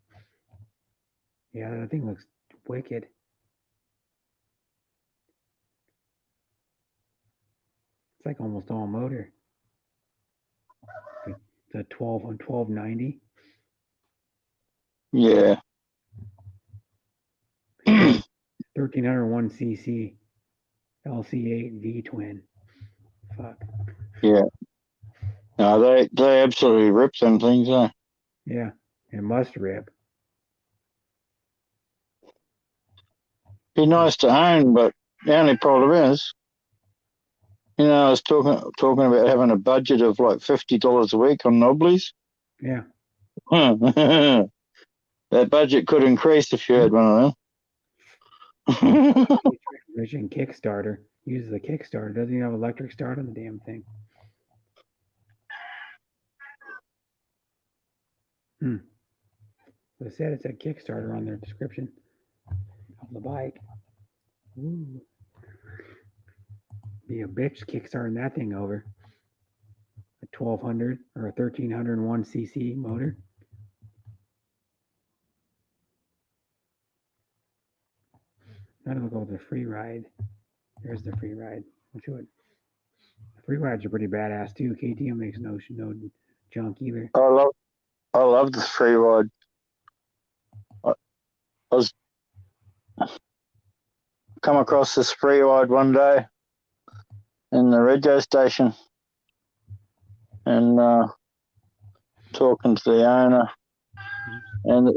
Yeah, that thing looks wicked. It's like almost all motor. The 1290. Yeah. 1301 cc LC8 V twin. Fuck. Yeah. No, they absolutely rip them things, eh? Yeah, it must rip. Be nice to own, but the only problem is, I was talking about having a budget of like $50 a week on Nobblies. Yeah. That budget could increase if you had one of them. Transmission Kickstarter uses a Kickstarter. Doesn't even have electric start on the damn thing. They said it said Kickstarter on their description of the bike. Ooh. Be a bitch kickstarting that thing over. A 1200 or a 1301 cc motor. I'm gonna go with the free ride. There's the free ride. The free rides are pretty badass too. KTM makes no junk either. I love the free ride. I was come across this free ride one day in the radio station, and talking to the owner, and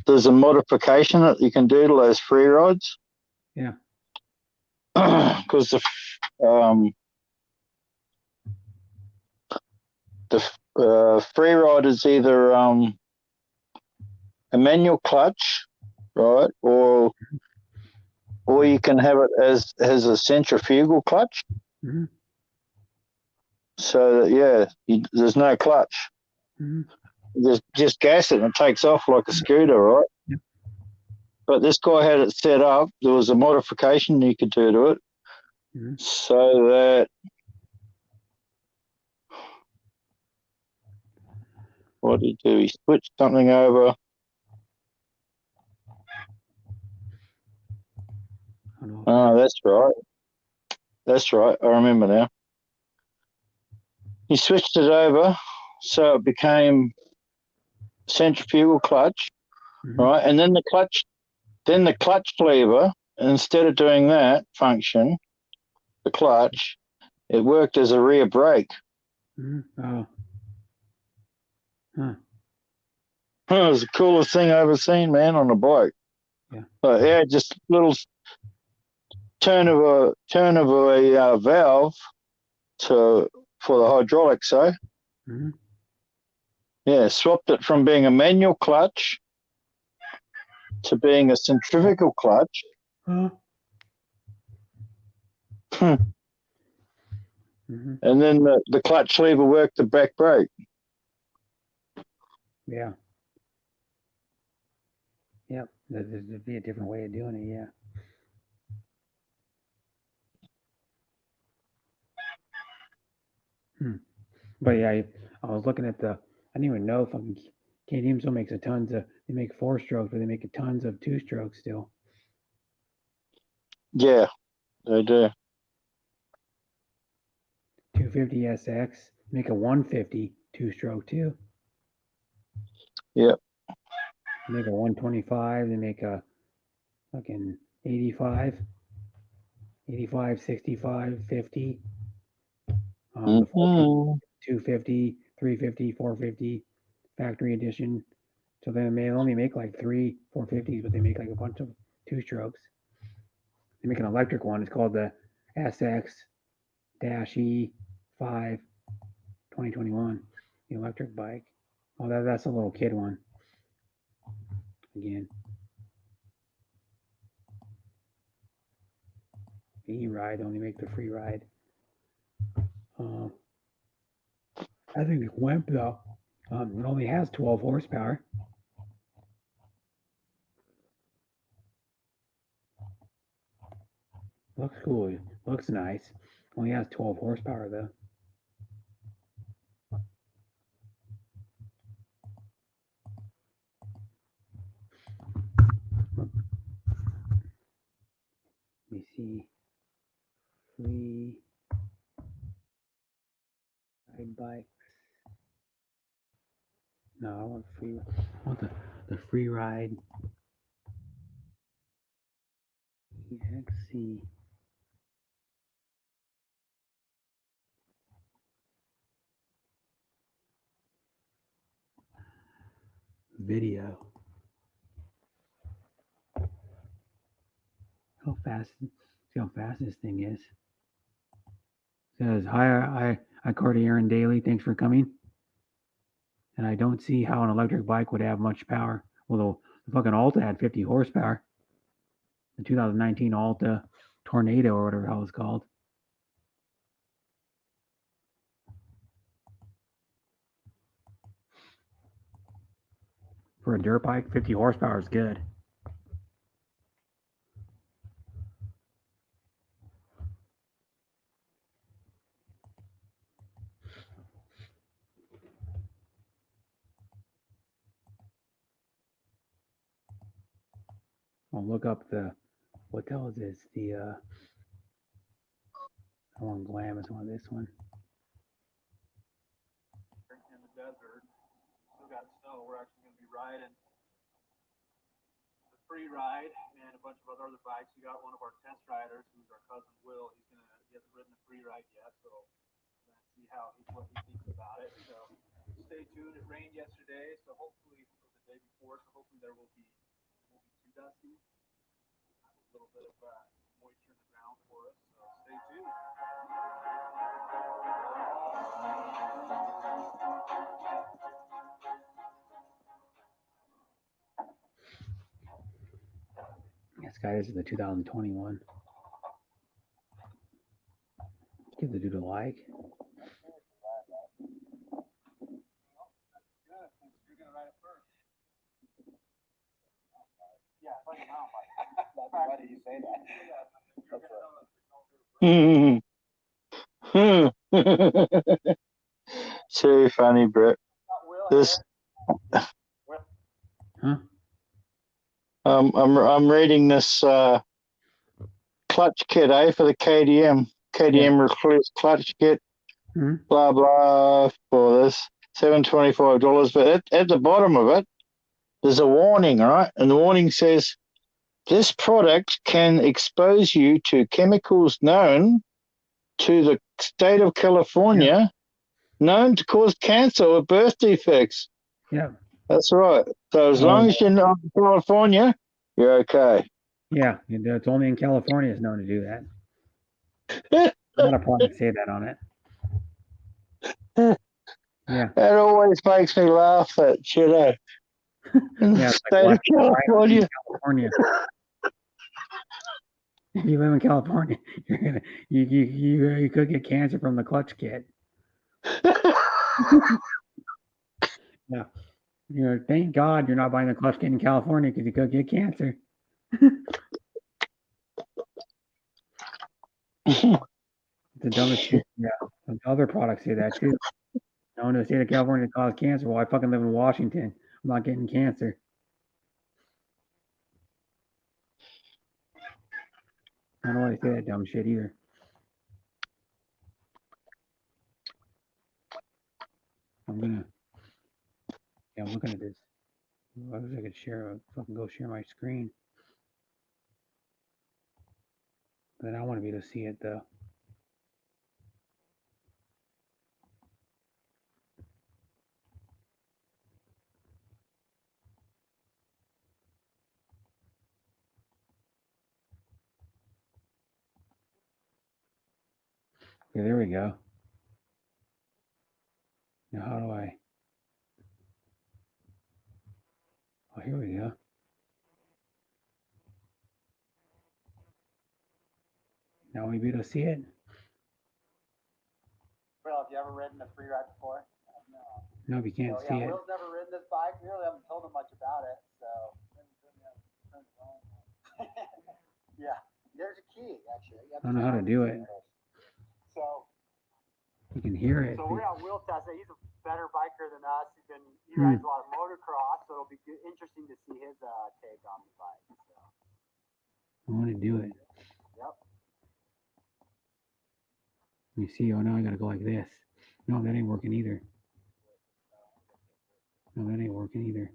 there's a modification that you can do to those free rides. Yeah. Because the free ride is either a manual clutch, right, or you can have it as a centrifugal clutch. Mm-hmm. So that, there's no clutch. Mm-hmm. Just gas it and it takes off like a scooter, right? Yep. But this guy had it set up. There was a modification you could do to it, so that what did he do? He switched something over. Oh, that's right. That's right. I remember now. He switched it over so it became centrifugal clutch, right? And then the clutch lever, instead of doing that function, the clutch, it worked as a rear brake. Oh. Huh. It was the coolest thing I ever seen, man, on a bike. Yeah. But yeah, just little turn of a valve for the hydraulics. So Mm-hmm. yeah, swapped it from being a manual clutch to being a centrifugal clutch. Huh? And then the clutch lever worked the back brake. Yeah. Yep. There'd be a different way of doing it. Yeah. But yeah, I was looking at I didn't even know fucking KTM still makes they make 4-strokes, but they make tons of 2-strokes still. Yeah, they do. 250 SX, make a 150 2-stroke too. Yep. Make a 125, they make a fucking 85, 65, 50. The 250, 350, 450, factory edition. So then they only make like 3 450s, but they make like a bunch of 2-strokes. They make an electric one. It's called the SX-E5 2021, the electric bike. Oh, that's a little kid one. Again. The E-Ride only make the free ride. I think the Wimp though, it only has 12 horsepower. Looks cool. Looks nice. Only has 12 horsepower though. Let me see. Free ride bikes. No, I want free. I want the free ride. EXC. Video. See how fast this thing is. Says, hi, Cardi Aaron Daly. Thanks for coming. And I don't see how an electric bike would have much power. Well, the fucking Alta had 50 horsepower. The 2019 Alta Tornado or whatever the hell it's called. For a dirt bike, 50 horsepower is good. I'll look up what the hell is this? I want Glam is one. This one. In the desert, still got snow. We're actually going to be riding the free ride and a bunch of other bikes. We got one of our test riders, who's our cousin Will. He hasn't ridden the free ride yet, so we're going to see what he thinks about it. So stay tuned. It rained yesterday, so hopefully, or the day before, so hopefully it won't be too dusty. A little bit of moisture in the ground for us, so stay tuned. Yes, guys, this is the 2021. Give the dude a like. Why did you say that? So funny, Brett. This. Huh? I'm reading this clutch kit, for the KTM. Release clutch kit. Blah blah for this $725. But at the bottom of it, there's a warning, right? And the warning says this product can expose you to chemicals known to the state of California, known to cause cancer or birth defects. Yeah. That's right. So as long as you're not in California, you're okay. Yeah, it's only in California it's known to do that. A lot of products say that on it. Yeah. That always makes me laugh at, in Yeah, the it's state like of California. California. If you live in California, you're gonna you could get cancer from the clutch kit. Yeah. Thank God you're not buying the clutch kit in California because you could get cancer. The dumbest shit. Yeah. And other products say that too. No, the state of California cause cancer. Well, I fucking live in Washington. I'm not getting cancer. I don't know why they say that dumb shit either. I'm looking at this. I wish I could fucking go share my screen. But I want to be able to see it though. Okay, there we go. Now how do I? Oh, here we go. Now we be able to see it. Will, have you ever ridden a free ride before? No. No, if you can't So, see yeah, it. Will's never ridden this bike. We really haven't told him much about it. So, yeah, there's a key actually. I don't know how to do it. So You can hear it. So we're at Will test it. He's a better biker than us. He Hmm. rides a lot of motocross, so it'll be interesting to see his take on the bike. So. I want to do it. Yep. You see, oh, now I got to go like this. No, that ain't working either. No, that ain't working either.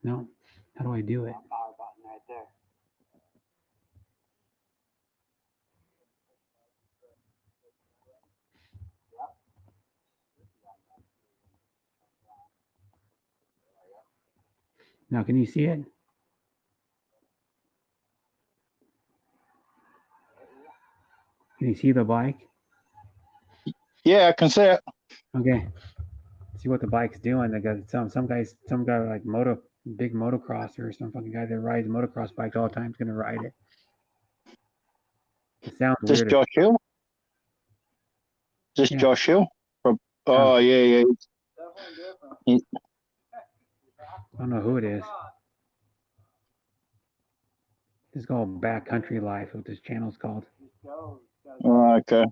No. How do I do it? Power button right there. Yep. Now, can you see it? Can you see the bike? Yeah, I can see it. Okay. See what the bike's doing. They got some guy like big motocrosser or some fucking guy that rides motocross bikes all the time is gonna ride it. It sounds This weird. Josh Hill? This Josh Hill? Oh, yeah. I don't know who it is. This is called Backcountry Life, what this channel's called. Oh, okay.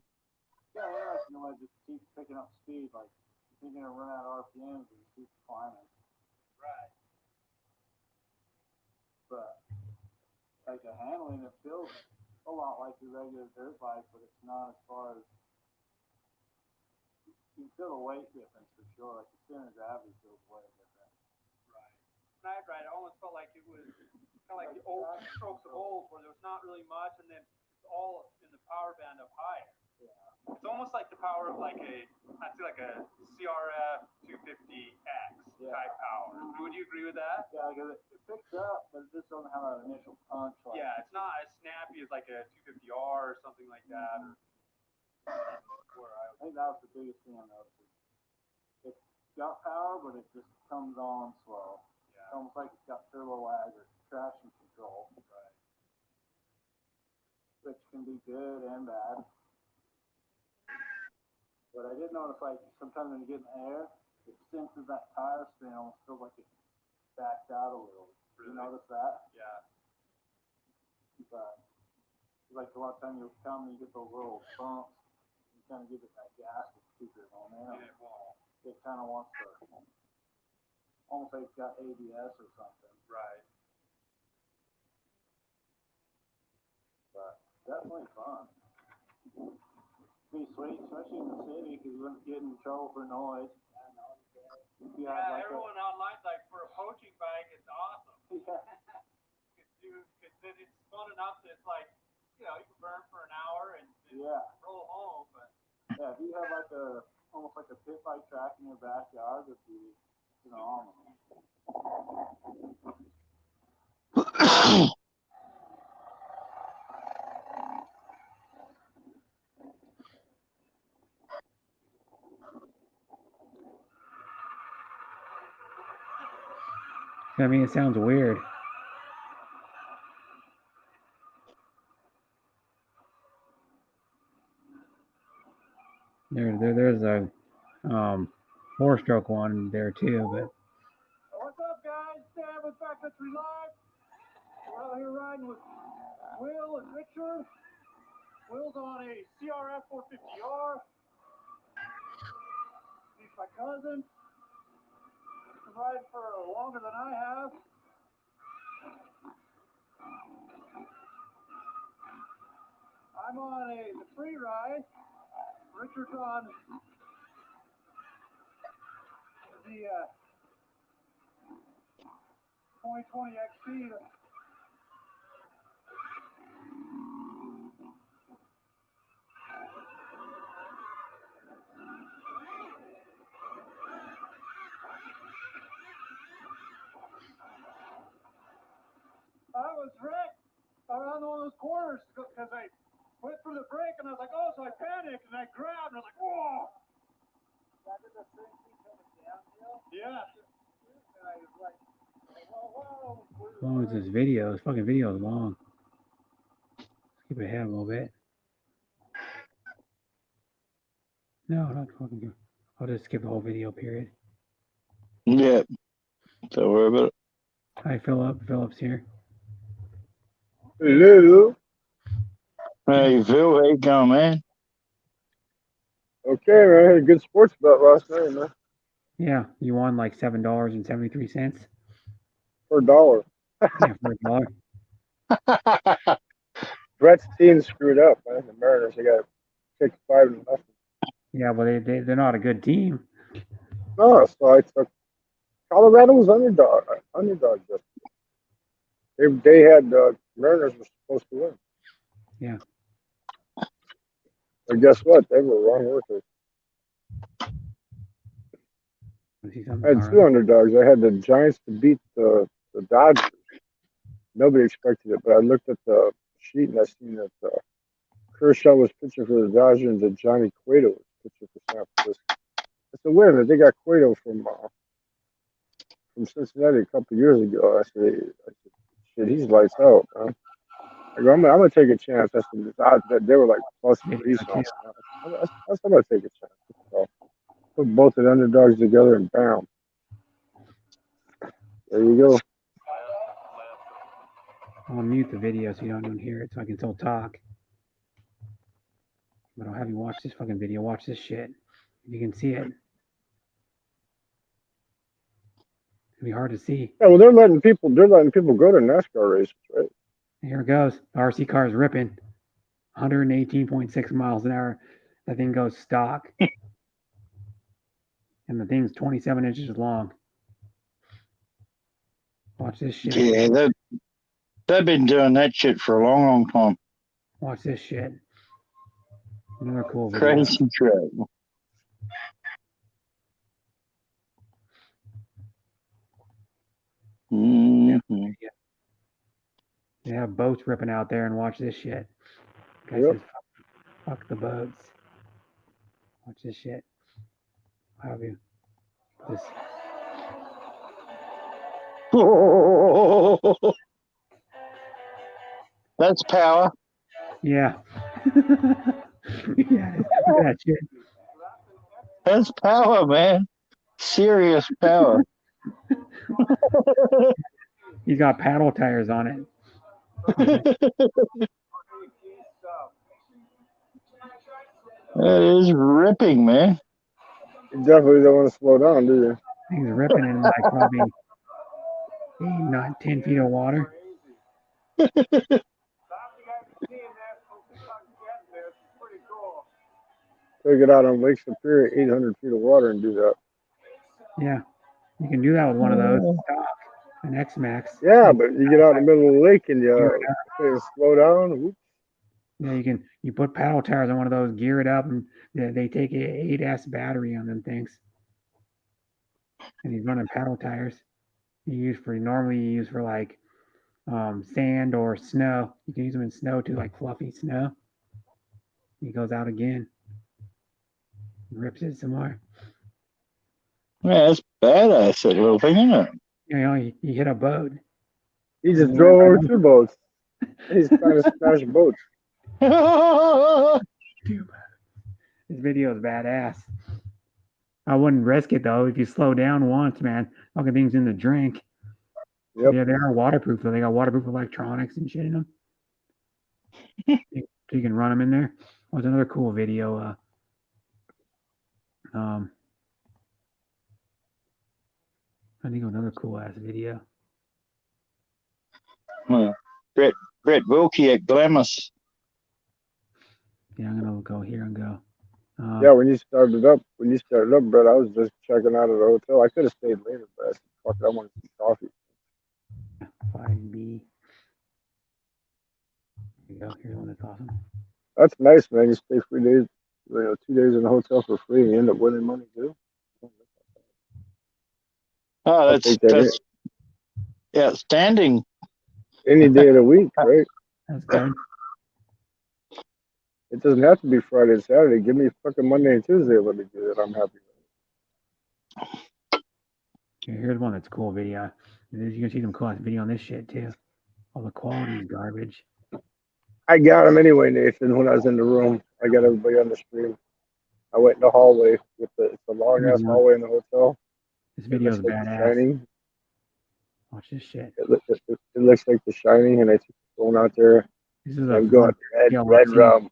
Yeah, interesting the way it just keeps picking up speed. Like, you're going to run out of RPMs and keep climbing. Right. But, like, the handling, it feels a lot like your regular dirt bike, but it's not as far as. You can feel the weight difference for sure. Like, the center of gravity feels way different. Right. When I ride, it almost felt like it was kind of like the old strokes of old, where there was not really much, and then it's all in the power band up higher. Yeah. It's almost like the power of like I'd say like a CRF 250X type power. Would you agree with that? Yeah, because it picks up, but it just doesn't have that initial punch. Like yeah, it's not as snappy as like a 250R or something like that. I think that was the biggest thing I noticed. It's got power, but it just comes on slow. Yeah. It's almost like it's got turbo lag or traction control. Right. Which can be good and bad. But I did notice, like, sometimes when you get in the air, it senses that tire spin, almost feels like it backs out a little. Really? You notice that? Yeah. But, like, a lot of times you'll come and you get those little bumps, you kind of give it that gas to keep it on there. Yeah, it won't. It kind of wants to, almost like it's got ABS or something. Right. But, definitely fun. Be sweet, especially in the city, because you wouldn't get in trouble for noise. Yeah, like everyone online's like, for a poaching bike, it's awesome. Yeah. Because it's fun enough that it's like, you can burn for an hour and roll home. But yeah, if you have like almost like a pit bike track in your backyard, would be phenomenal. I mean, it sounds weird. There's a 4-stroke one there too, but. What's up, guys? Sam with Backcountry Live. We're out here riding with Will and Richard. Will's on a CRF 450R. He's my cousin. He's been riding for longer than I have. I'm on the free ride. Richard's on the 2020 XP. I was wrecked around one of those corners because I went through the brake and I was like, oh, so I panicked and I grabbed and I was like, whoa. That did the same thing coming downhill? Yeah. And I was like, whoa, whoa. As long as this video, this fucking video is long. Skip ahead a little bit. No, not fucking good. I'll just skip the whole video period. Yeah. Don't worry about it. Hi, Philip. Philip's here. Hello. Hey, Phil. How you going, man? Okay, man. I had a good sports bet last night, man. Yeah, you won like $7.73 For $1. Yeah, for $1. Brett's team screwed up, man. The Mariners, they got kicked 5-0. Yeah, well, they're not a good team. No, so I took Colorado was underdog just. They had Mariners were supposed to win. Yeah. But guess what? They were wrong workers. I had two underdogs. I had the Giants to beat the Dodgers. Nobody expected it, but I looked at the sheet and I seen that Kershaw was pitching for the Dodgers and that Johnny Cueto was pitching for San Francisco. It's a win that they got Cueto from Cincinnati a couple years ago. I said, shit, he's lights out, man. I go, I'm gonna take a chance. I said, the odds that they were like plus 3 something. I'm gonna take a chance. So put both of the underdogs together and bam. There you go. I'll mute the video so you don't hear it so I can still talk. But I'll have you watch this fucking video. Watch this shit. If you can see it. It'll be hard to see. Yeah, well, they're letting people go to NASCAR races, right? Here it goes. The RC car is ripping. 118.6 miles an hour. That thing goes stock. And the thing's 27 inches long. Watch this shit. Yeah, they've been doing that shit for a long, long time. Watch this shit. Another cool video. Crazy track. Mm-hmm. They have boats ripping out there and watch this shit. Guys Yep. says, fuck the boats. Watch this shit. How have you? This. That's power. Yeah. Yeah, look at that shit. That's power, man. Serious power. He's got paddle tires on it. That is ripping, man. You definitely don't want to slow down, do you? He's ripping in like probably 10 feet of water. Take it out on Lake Superior, 800 feet of water and do that. Yeah. You can do that with one of those stock, an X-Max. Yeah, but you get out in the middle of the lake and you slow down. Whoops. Yeah, you put paddle tires on one of those, gear it up, and they take an 8S battery on them things. And he's running paddle tires. Normally you use for like sand or snow. You can use them in snow too, like fluffy snow. He goes out again. Rips it some more. Yeah, that's badass, that little thing, isn't it? You know, he hit a boat. He just drove over two boats. He hit a boat. He just drove over two boats. He's trying to smash boats. This video is badass. I wouldn't risk it though. If you slow down once, man, fucking things in the drink. Yep. Yeah, they are waterproof though. They got waterproof electronics and shit in them. So you can run them in there. What's another cool video? I think another cool ass video. Brett Wilkie at Glamis. Yeah, I'm gonna go here and go. Yeah, when you started up, Brett, I was just checking out of the hotel. I could have stayed later, but I said, fuck it, I wanted some coffee. 5B. Here you go. Here's one that's awesome. That's nice, man. You stay 3 days, 2 days in the hotel for free, and you end up winning money too. Oh, that's outstanding. Any day of the week, right? That's good. It doesn't have to be Friday and Saturday. Give me fucking Monday and Tuesday. Let me do it. I'm happy. Here's one that's cool video. You can see some cool video on this shit too. All the quality is garbage. I got him anyway, Nathan. When I was in the room, I got everybody on the stream. I went in the hallway it's a long ass hallway in the hotel. This video is like badass. The Shining. Watch this shit. It looks like The Shining, and I took the phone out there. This is I'm going red rum.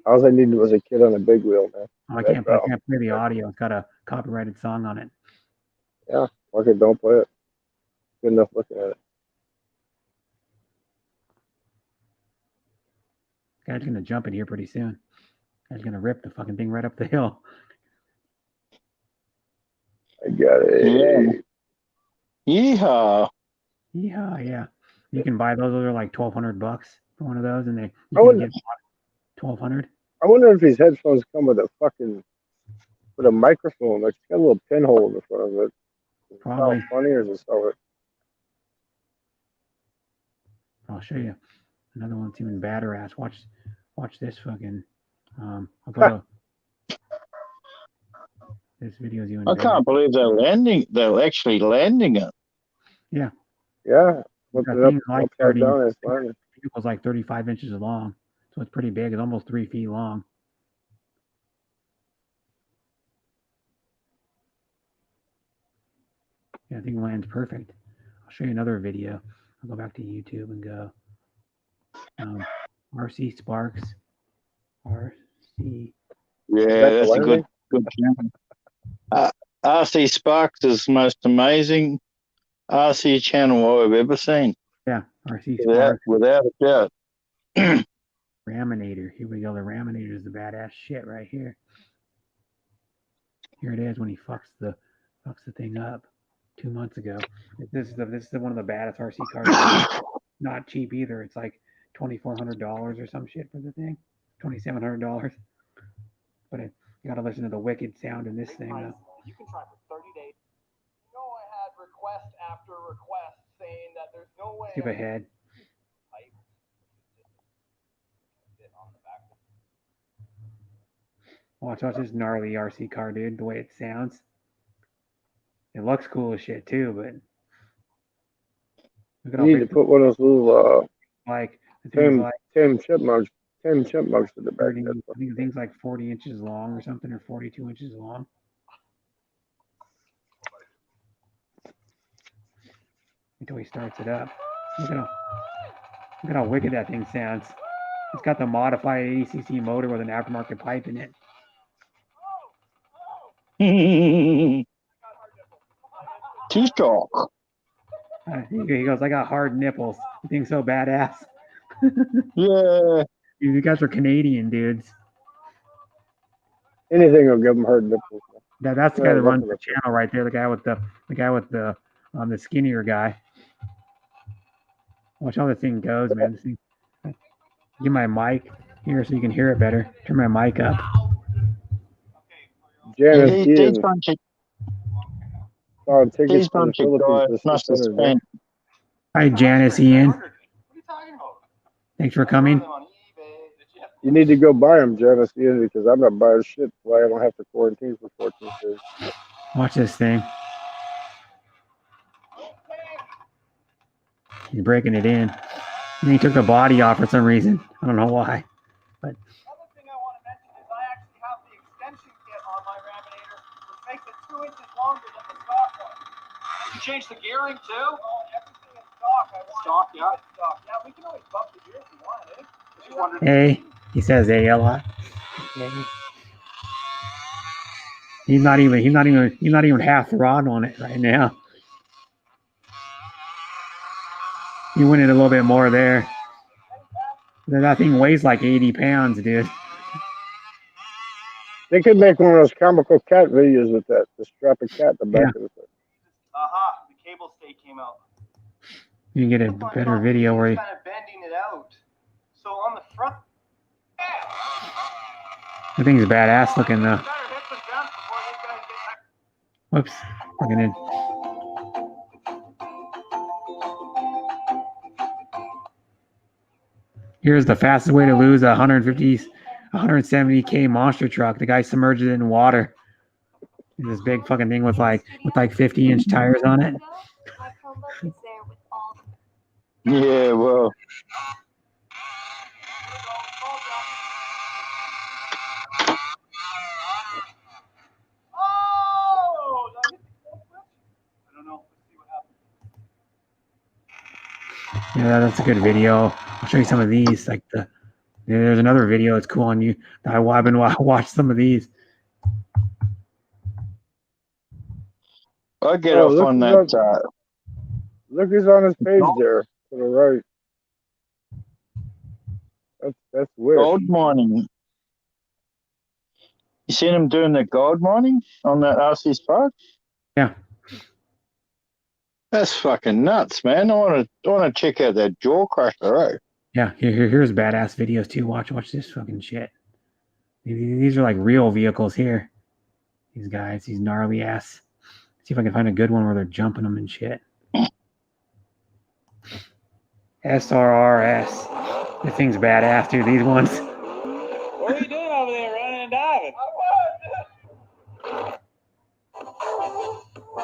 All I needed was a kid on a big wheel, man. Oh, I can't play the audio. It's got a copyrighted song on it. Yeah, okay, don't play it. Good enough looking at it. Guy's gonna jump in here pretty soon. Guy's gonna rip the fucking thing right up the hill. I got it. Yeah. Yeehaw. Yeehaw, yeah. You can buy those. Those are like $1,200 for one of those, and you can get $1,200. I wonder if these headphones come with a microphone. Like it's got a little pinhole in the front of it. Probably. How funny is this? I'll show you another one that's even badder ass. Watch this fucking. I'll go to this video is even. I can't believe they're actually landing it. Yeah. Yeah. Like 30. It was like 35 inches long, so it's pretty big. It's almost 3 feet long. Yeah, I think it lands perfect. I'll show you another video. I'll go back to YouTube and go RC Sparks. RC. Yeah, that's a good channel. RC Sparks is the most amazing RC channel I've ever seen. Yeah, RC Sparks. Without a doubt. Raminator. Here we go. The Raminator is the badass shit right here. Here it is when he fucks the thing up 2 months ago. This is one of the baddest RC cars. Not cheap either. It's like $2,400 or some shit for the thing. $2,700. But you got to listen to the wicked sound in this thing though. You can try for 30 days. You know, I had request after request saying that there's no way. Skip ahead. Watch this gnarly RC car, dude. The way it sounds. It looks cool as shit too, but look at you need to put one of those little like Tim chipmunks to the back. I think the thing's like 40 inches long or something, or 42 inches long. Until he starts it up. Look at how wicked that thing sounds. It's got the modified 80cc motor with an aftermarket pipe in it. T-Talk. He goes, I got hard nipples. You think so badass? Yeah. You guys are Canadian dudes. Anything will give them hard nipples. That's the guy that runs the channel right there. The guy with the skinnier guy. Watch how this thing goes, man. Get my mic here so you can hear it better. Turn my mic up. Janice These bunch of guys must have spent. Hi, Janice Ian. Thanks for coming. You need to go buy them, Janice Ian, because I'm not buying shit. Why I don't have to quarantine for 14 days. Watch this thing. He's breaking it in. And he took the body off for some reason. I don't know why. But Another thing I want to mention is I actually have the extension kit on my Raminator, which makes it 2 inches longer than the stock one. Did you change the gearing too? Everything is stock. I want stock, yeah. Stock. Yeah, we can always bump the gear if you want, eh? hey, he says A a lot. Okay. He's not even half rod on it right now. He went in a little bit more there. That thing weighs like 80 pounds, dude. They could make one of those comical cat videos with that. Just strap a cat in the back of the thing. Aha, the cable stay came out. You can get a better video where you... Kind of bending it out. So on the front. The thing's badass looking though. Whoops. Looking in. Here's the fastest way to lose a 170K monster truck. The guy submerged it in water. This big fucking thing with like 50-inch tires on it. Yeah, well. Yeah, that's a good video. I'll show you some of these. There's another video that's cool on you. I've been watched some of these. I'll get off on that. Look who's on his page there to the right. That's weird. Gold mining. You seen him doing the gold mining on that RC Spark? Yeah. That's fucking nuts, man. I want to check out that jaw crusher, right? Yeah, here's badass videos too. Watch this fucking shit. These are like real vehicles here. These guys, these gnarly ass. See if I can find a good one where they're jumping them and shit. SRRS. This thing's badass, dude. These ones. What are you doing over there, running and diving?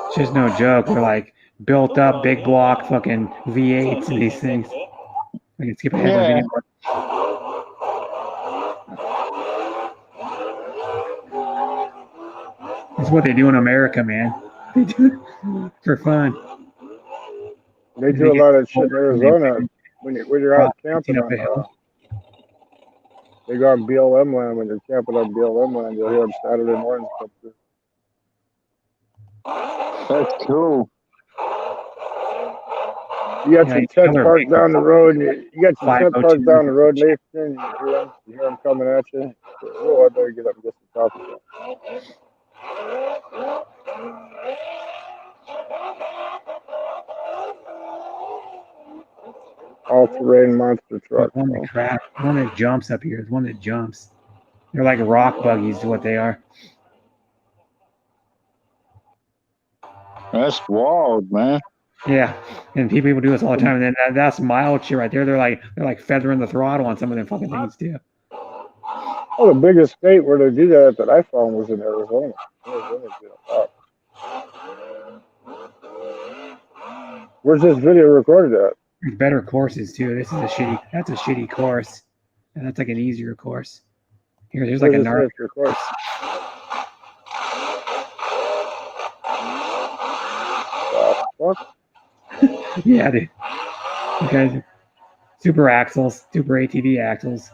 It's just no joke. They're like built up, big block, fucking V8s and these things. I can skip ahead of the video. It's what they do in America, man. They do it for fun. They do a lot of shit in Arizona when you're out camping on. They go on BLM land when you're camping on BLM land. You'll hear them Saturday mornings come through. That's cool. You got your tent parked down the road. You got your tent parked down the road, Nathan. You hear them coming at you. Oh, I better get up and get some coffee. All-terrain monster truck. One that jumps up here. There's one that jumps. They're like rock buggies is what they are. That's wild, man. Yeah, and people do this all the time. And then that's mild shit right there. They're like feathering the throttle on some of them fucking things too. Oh, the biggest state where they do that I found was in Arizona. Where's this video recorded at? There's better courses too. That's a shitty course. And that's like an easier course. Here's like a gnarly course. Yeah, dude. Okay. Super axles, super ATV axles,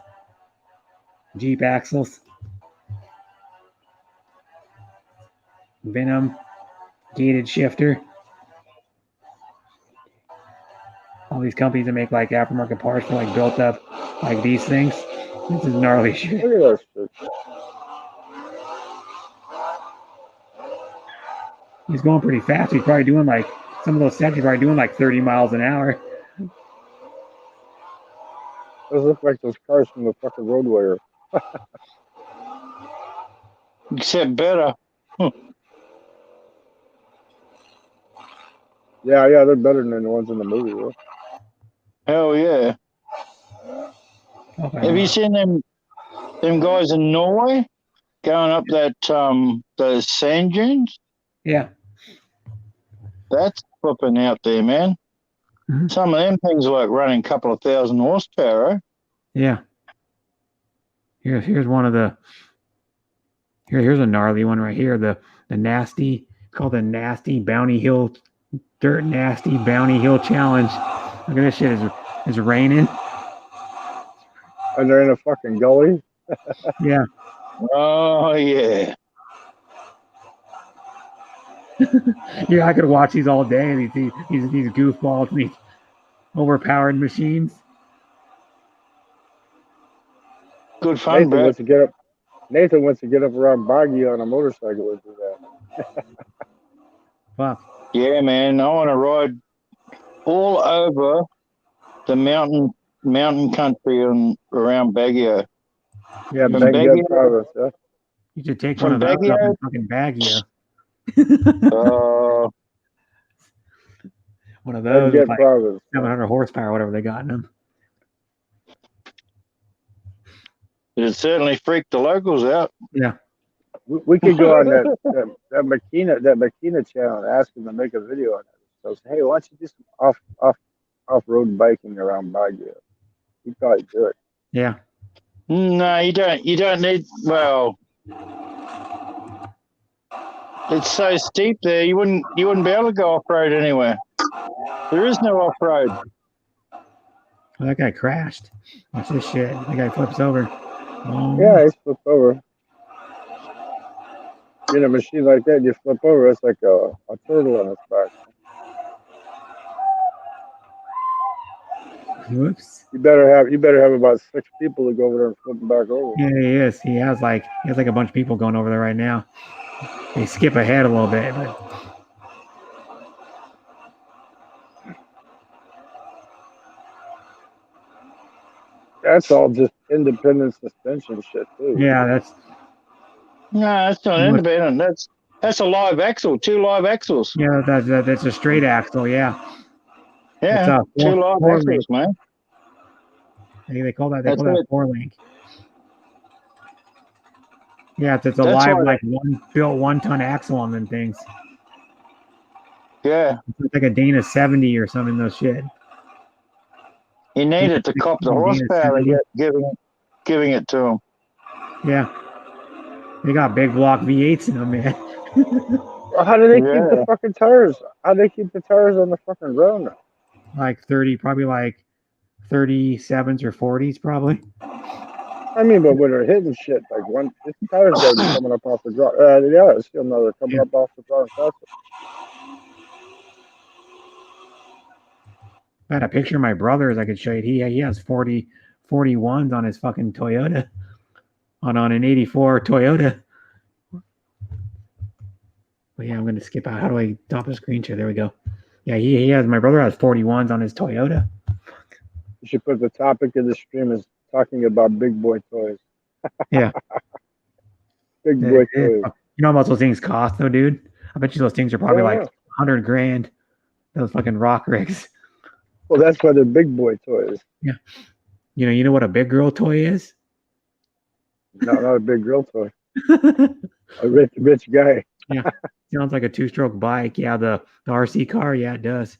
Jeep axles, Venom, gated shifter. All these companies that make like aftermarket parts for like built up like these things. This is gnarly shit. Look at that shit. He's going pretty fast. He's probably doing like some of those sets. He's probably doing like 30 miles an hour. Those look like those cars from the fucking Road Warrior. Except better. Yeah, they're better than the ones in the movie, though. Hell yeah. Okay. Have you seen them guys in Norway going up that those sand dunes? Yeah. That's flipping out there, man. Mm-hmm. Some of them things are like running a couple of thousand horsepower. Eh? Yeah. Here's one of the. Here's a gnarly one right here. The nasty, called the nasty Bounty Hill, Dirt Nasty Bounty Hill Challenge. Look at this shit. Is raining. And they're in a fucking gully. Yeah. Oh yeah. Yeah, I could watch these all day. These goofballs, these overpowered machines. Good fun, Nathan Brett. wants to get up around Baguio on a motorcycle and do that. Wow. Yeah, man. I want to ride all over the mountain country and around Baguio. Yeah, From Baguio province. Yeah. You should take From one of those up Baguio? in fucking Baguio. One of those with like province. 700 horsepower, whatever they got in them. It certainly freaked the locals out. Yeah. We could go on that Makina channel and ask him to make a video on it. So say, hey, why don't you do some off-road biking around Baguio? He'd probably do it. Yeah. No, you don't. You don't need. Well, it's so steep there. You wouldn't be able to go off road anywhere. There is no off road. Well, that guy crashed. Watch this shit. That guy flips over. Yeah, he flipped over. In a machine like that, you flip over, it's like a turtle on its back. Whoops. You better have about 6 people to go over there and flip him back over. Yeah, he is. He has like a bunch of people going over there right now. They skip ahead a little bit, but that's all just independent suspension shit too. Yeah, that's not independent. That's a live axle, 2 live axles. Yeah, that's a straight axle. Yeah. Yeah, 2 live axles, man. They call that 4-link. Yeah, it's a That's live right. like 1-ton axle on them things. Yeah. It's like a Dana 70 or something. Those shit. You need it to cop the horsepower they get giving it to them. Yeah. They got big block V8s in them, man. Well, how do they keep the fucking tires? How do they keep the tires on the fucking ground now? Like 30, probably like 37s or 40s, probably. I mean, but when they're hitting shit, like this tire's gotta be coming up off the ground. Yeah, it's still another coming up off the ground faster. I had a picture of my brother's I could show you. He has 41s on his fucking Toyota. On an 84 Toyota. Well, yeah, I'm going to skip out. How do I stop the screen share? There we go. Yeah, my brother has 41s on his Toyota. You should put the topic of the stream as talking about big boy toys. Yeah. Big boy toys. You know how much those things cost though, dude? I bet you those things are probably like 100 grand. Those fucking rock rigs. Well, that's why they're big boy toys. Yeah. You know what a big girl toy is? No, not a big girl toy. A rich guy. Yeah. Sounds like a 2-stroke bike. Yeah, the RC car. Yeah, it does.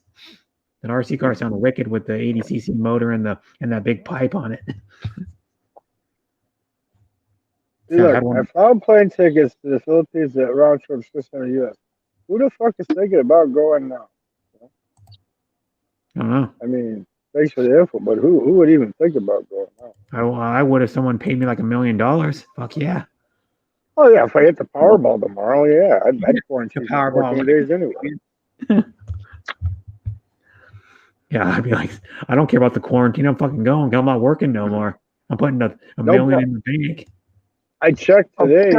That RC car sounds wicked with the 80cc motor and that big pipe on it. Look, I found plane tickets to the Philippines at round trip $600 US. Who the fuck is thinking about going now? I don't know. I mean, thanks for the info, but who would even think about going now? I would if someone paid me like $1 million. Fuck yeah. Oh yeah, if I hit the Powerball tomorrow, yeah, I'd quarantine for 14 days anyway. Yeah, I'd be like, I don't care about the quarantine. I'm fucking going. I'm not working no more. I'm putting a million in the bank. I checked today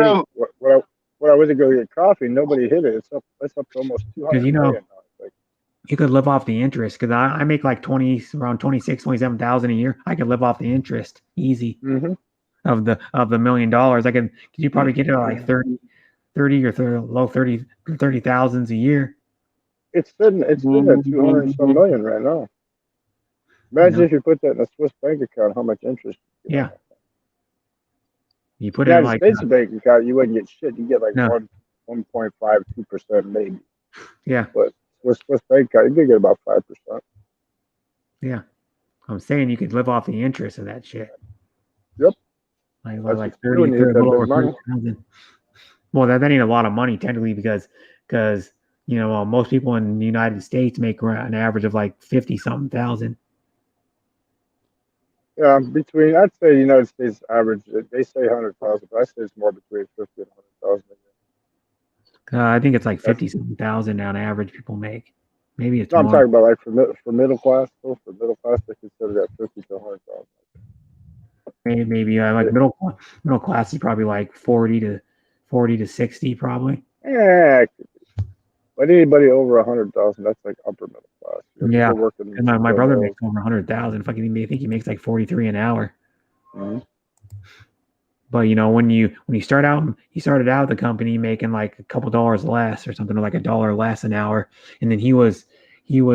when I went to go get coffee. Nobody hit it. It's up to almost 200 Because million. You could live off the interest. Because I make like around 27,000 a year. I could live off the interest easy of the $1 million. You probably get it at like 30 or low 30,000s a year. It's sitting at 200 and some million right now. Imagine if you put that in a Swiss bank account, how much interest. You put it in like States bank account, you wouldn't get shit. You get like 1.5, 2% maybe. Yeah. But Swiss bank account, you could get about 5%. Yeah. I'm saying you could live off the interest of that shit. Yep. Like what you do when 30, you hit a that little big over money. 30,000. Well, that ain't a lot of money technically because you know most people in the United States make around an average of like 50 something thousand. Yeah, I'd say the United States average, they say 100,000, but I say it's more between 50 and 100,000. I think it's like 50 something thousand on average people make. Maybe it's No, I'm more. talking about like for middle class. So for middle class, they consider that 50 to 100,000. Maybe like middle class is probably like 40 to 60 probably. Yeah, but anybody over 100,000, that's like upper middle class. You know, Yeah, people working. and my brother mills. makes over 100,000. Fucking, I think he makes like 43 an hour. Mhm. But you know, when you start out, he started out the company making like a couple dollars less or something, or like $1 less an hour, and then he was doing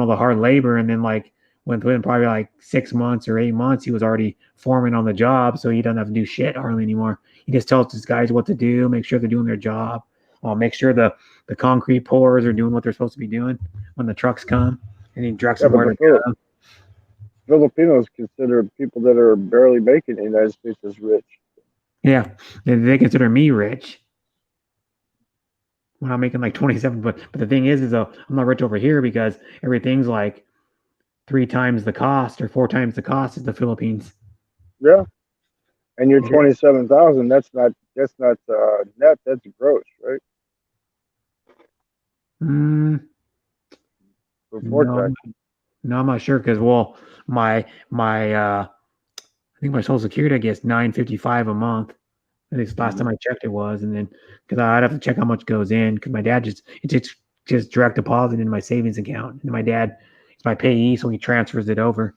all the hard labor, and then like within probably like 6 months or 8 months, he was already foreman on the job, so he doesn't have to do shit hardly anymore. He just tells his guys what to do, make sure they're doing their job, make sure the concrete pourers are doing what they're supposed to be doing when the trucks come, and he directs them where to go. Filipinos consider people that are barely making it in the United States as rich. Yeah, they consider me rich when I'm making like 27. But the thing is I'm not rich over here because everything's like 3 times the cost or 4 times the cost as the Philippines. Yeah, and you're 27,000. That's not net. That's gross, right? Before tax. No, I'm not sure because my I think my Social Security I guess $9.55 a month. I think last time I checked it was, and then because I'd have to check how much goes in because my dad just direct deposit into my savings account, and my dad is my payee, so he transfers it over.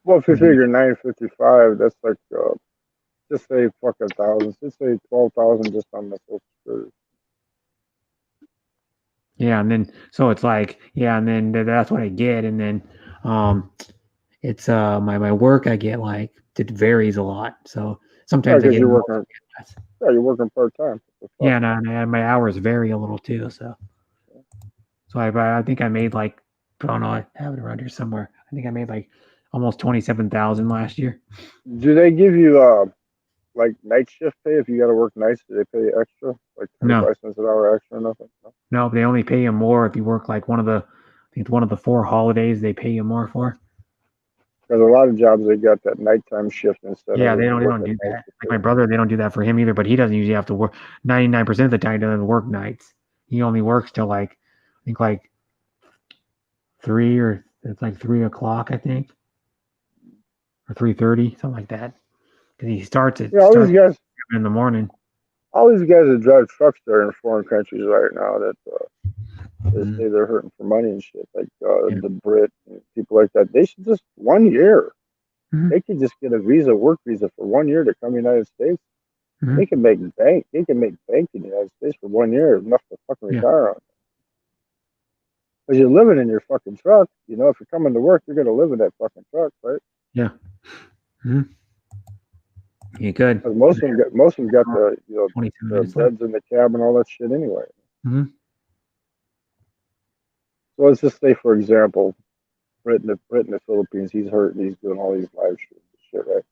Well, if you figure 955, that's like just say fucking thousands. Just say 12,000 just on the Social Security. Yeah, and then so it's like and then that's what I get, and then it's my work I get like it varies a lot. So sometimes I get you're working part time. Yeah, and my hours vary a little too. So I think I made like I don't know, I have it around here somewhere. I think I made like almost 27,000 last year. Do they give you like night shift pay if you got to work nights? Do they pay you extra, like 25 cents an hour extra or nothing? No, they only pay you more if you work like one of the 4 holidays. They pay you more for. Because a lot of jobs they got that nighttime shift instead. Yeah, they don't do that. Like my brother, they don't do that for him either. But he doesn't usually have to work 99% of the time. He doesn't work nights. He only works till like I think like 3 or it's like 3 o'clock I think, or 3:30 something like that. Because he starts at all these guys in the morning. All these guys that drive trucks there in foreign countries right now that they say they're hurting for money and shit, like the Brit and people like that. They should just 1 year. They could just get a work visa for 1 year to come to the United States. They can make bank. They can make bank in the United States for 1 year, enough to fucking retire on. Because you're living in your fucking truck. You know, if you're coming to work, you're gonna live in that fucking truck, right? Yeah. You could. Because most of them got the the beds in the cab and all that shit anyway. So let's just say, for example, Brit in the Philippines, he's hurt and he's doing all these live streams and shit, right?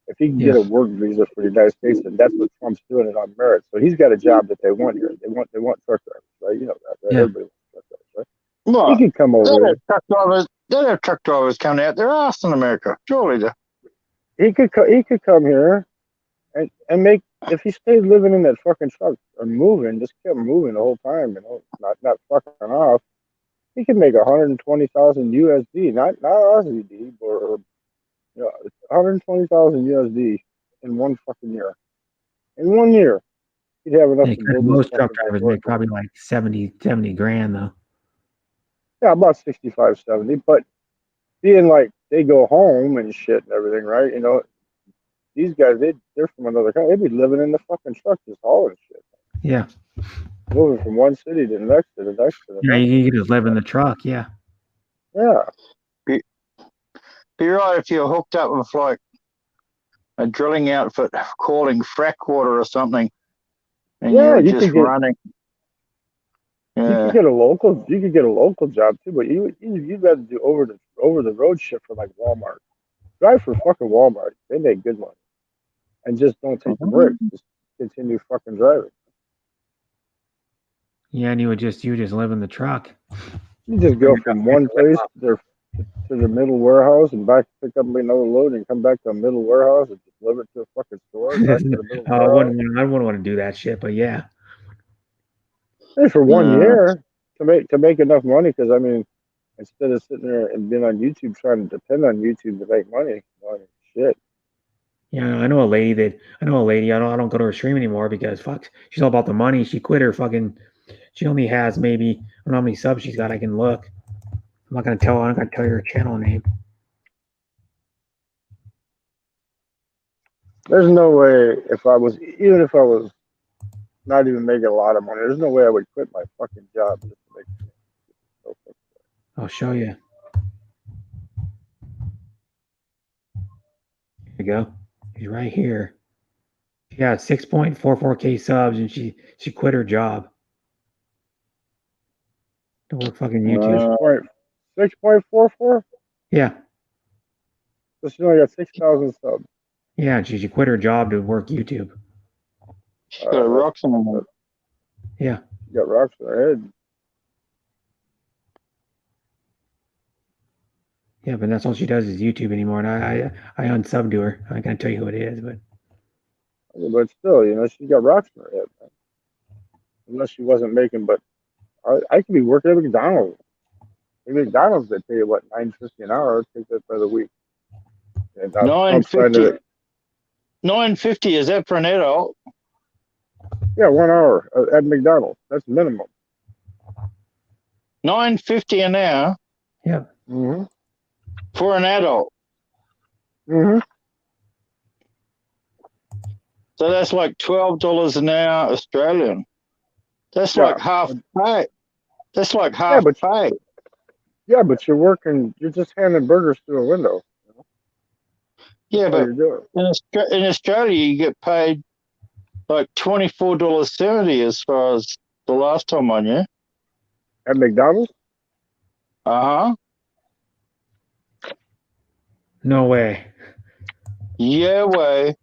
If he can get a work visa for the United States, then that's what Trump's doing it on merit. So he's got a job that they want here. They want truck drivers, right? You know that, right? Everybody wants truck drivers, right? Well, he can come over here. There are truck drivers coming out their ass in America. Surely he could come here and make, if he stayed living in that fucking truck or moving, just kept moving the whole time, you know, not fucking off. He could make 120,000 USD, not Aussie, or 120,000 USD in one fucking year. In 1 year, he'd have enough to build most truck drivers make probably like 70 grand though. Yeah, about 65, 70. But being like they go home and shit and everything, right? You know, these guys they're from another country. They'd be living in the fucking truck, just hauling shit. Yeah. Moving from one city to the next to the next to the next. Yeah, you could just live in the truck. Yeah. Yeah. be right if you're hooked up with like a drilling outfit calling frack water or something, and Yeah, you're you just could get running. you Yeah. could get a local job too, but you got to do over the road shit for like Walmart. Drive for fucking Walmart. They make good money, and just don't take the break. Just continue fucking driving. Yeah, and you just live in the truck. You just go from one place to the middle warehouse and back, pick up another load, and come back to a middle warehouse and deliver it to a fucking store. Back to the middle I warehouse. wouldn't want to do that shit, but yeah. Hey, for 1 year to make enough money, because I mean, instead of sitting there and being on YouTube trying to depend on YouTube to make money, well, shit. Yeah, I know a lady. I don't go to her stream anymore because fuck, she's all about the money. She quit her fucking. She only has maybe, I don't know how many subs she's got. I can look. I'm not gonna tell you her channel name. There's no way even if I was not even making a lot of money, there's no way I would quit my fucking job just to make no fucking way. I'll show you. Here you go. She's right here. She got 6.44K subs, and she quit her job to work fucking YouTube. 6.44? Yeah. So she only got 6,000 subs. Yeah, she quit her job to work YouTube. She's got rocks in her head. Yeah. She got rocks in her head. Yeah, but that's all she does is YouTube anymore, and I unsubbed to her. I can't tell you who it is, but still, she's got rocks in her head, man. Unless she wasn't making, but I could be working at McDonald's. At McDonald's, they pay you what, $9.50 an hour. I'll take that by the week. And $9.50. $9.50, is that for an adult? Yeah, 1 hour at McDonald's. That's minimum. $9.50 an hour. Yeah. Mm-hmm. For an adult. Mm-hmm. So that's like $12 an hour Australian. That's like half pay. That's like half pay. Yeah, but you're just handing burgers through a window. Yeah, but in Australia, you get paid like $24.70 as far as the last time I knew. At McDonald's? Uh-huh. No way. Yeah way.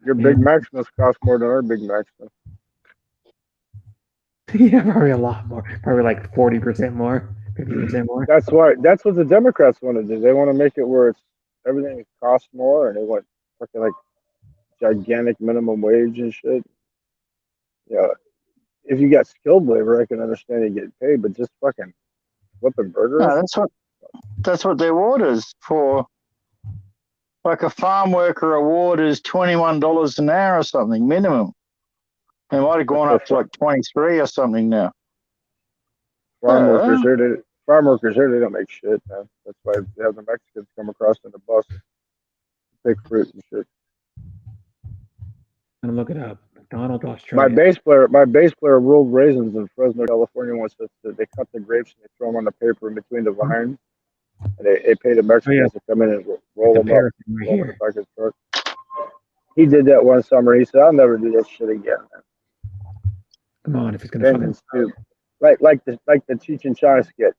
Your Big Macs must cost more than our Big Macs. Yeah, probably a lot more. Probably like 40% more, 50% more. That's what the Democrats want to do. They want to make it where everything costs more, and they want fucking like gigantic minimum wage and shit. Yeah, if you got skilled labor, I can understand you get paid, but just fucking flipping burgers. No, that's what their award is for. Like a farm worker award is $21 an hour or something minimum. It might have gone up to like 23 or something now. Farm workers here, they don't make shit, man. That's why they have the Mexicans come across in the bus, pick fruit and shit. I'm gonna look it up. McDonald's Australia. My bass player rolled raisins in Fresno, California once. They cut the grapes and they throw them on the paper in between the vines. And they pay the Mexicans to come in and roll them up. Right here. Back his truck. He did that one summer. He said, "I'll never do that shit again, man." Come on, if it's gonna bend and stoop, like the Cheech and Chong skit.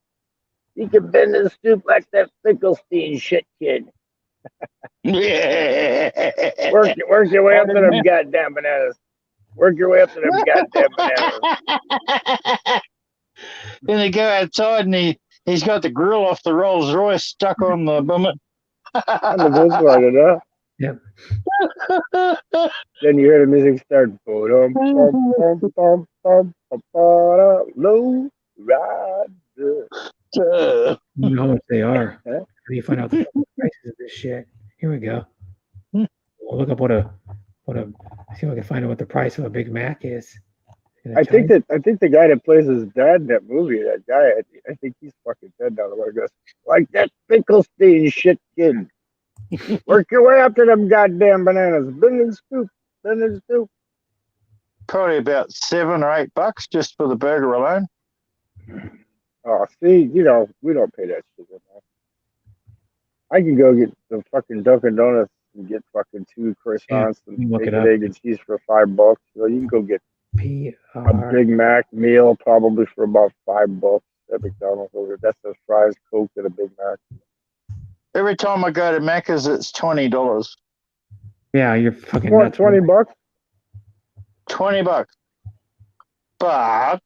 You can bend and stoop like that Finkelstein shit kid. work your way up to them goddamn bananas. Work your way up to them goddamn bananas. Then they go outside and he's got the grill off the Rolls Royce stuck on the bummet. On the Volkswagen, huh? Yep. Then you hear the music start. Low rider. You know how much they are. How do you find out the prices of this shit? Here we go. We'll look up what see if I can find out what the price of a Big Mac is. I think the guy that plays his dad in that movie, that guy, I think he's fucking dead now. He goes, like that Finkelstein shit kid. Work your way up to them goddamn bananas. Bend and stoop. Bend and stoop. Probably about $7 or $8 just for the burger alone. Oh, see, we don't pay that shit enough. I can go get the fucking Dunkin' Donuts and get fucking 2 Yeah, croissants you and can look it bacon, up. egg, and cheese for $5. You know, you can go get a PR. Big Mac meal probably for about $5 at McDonald's over there. That's the fries, Coke, and a Big Mac. Every time I go to Macca's, it's $20. Yeah, you're fucking What, nuts. $20? $20. But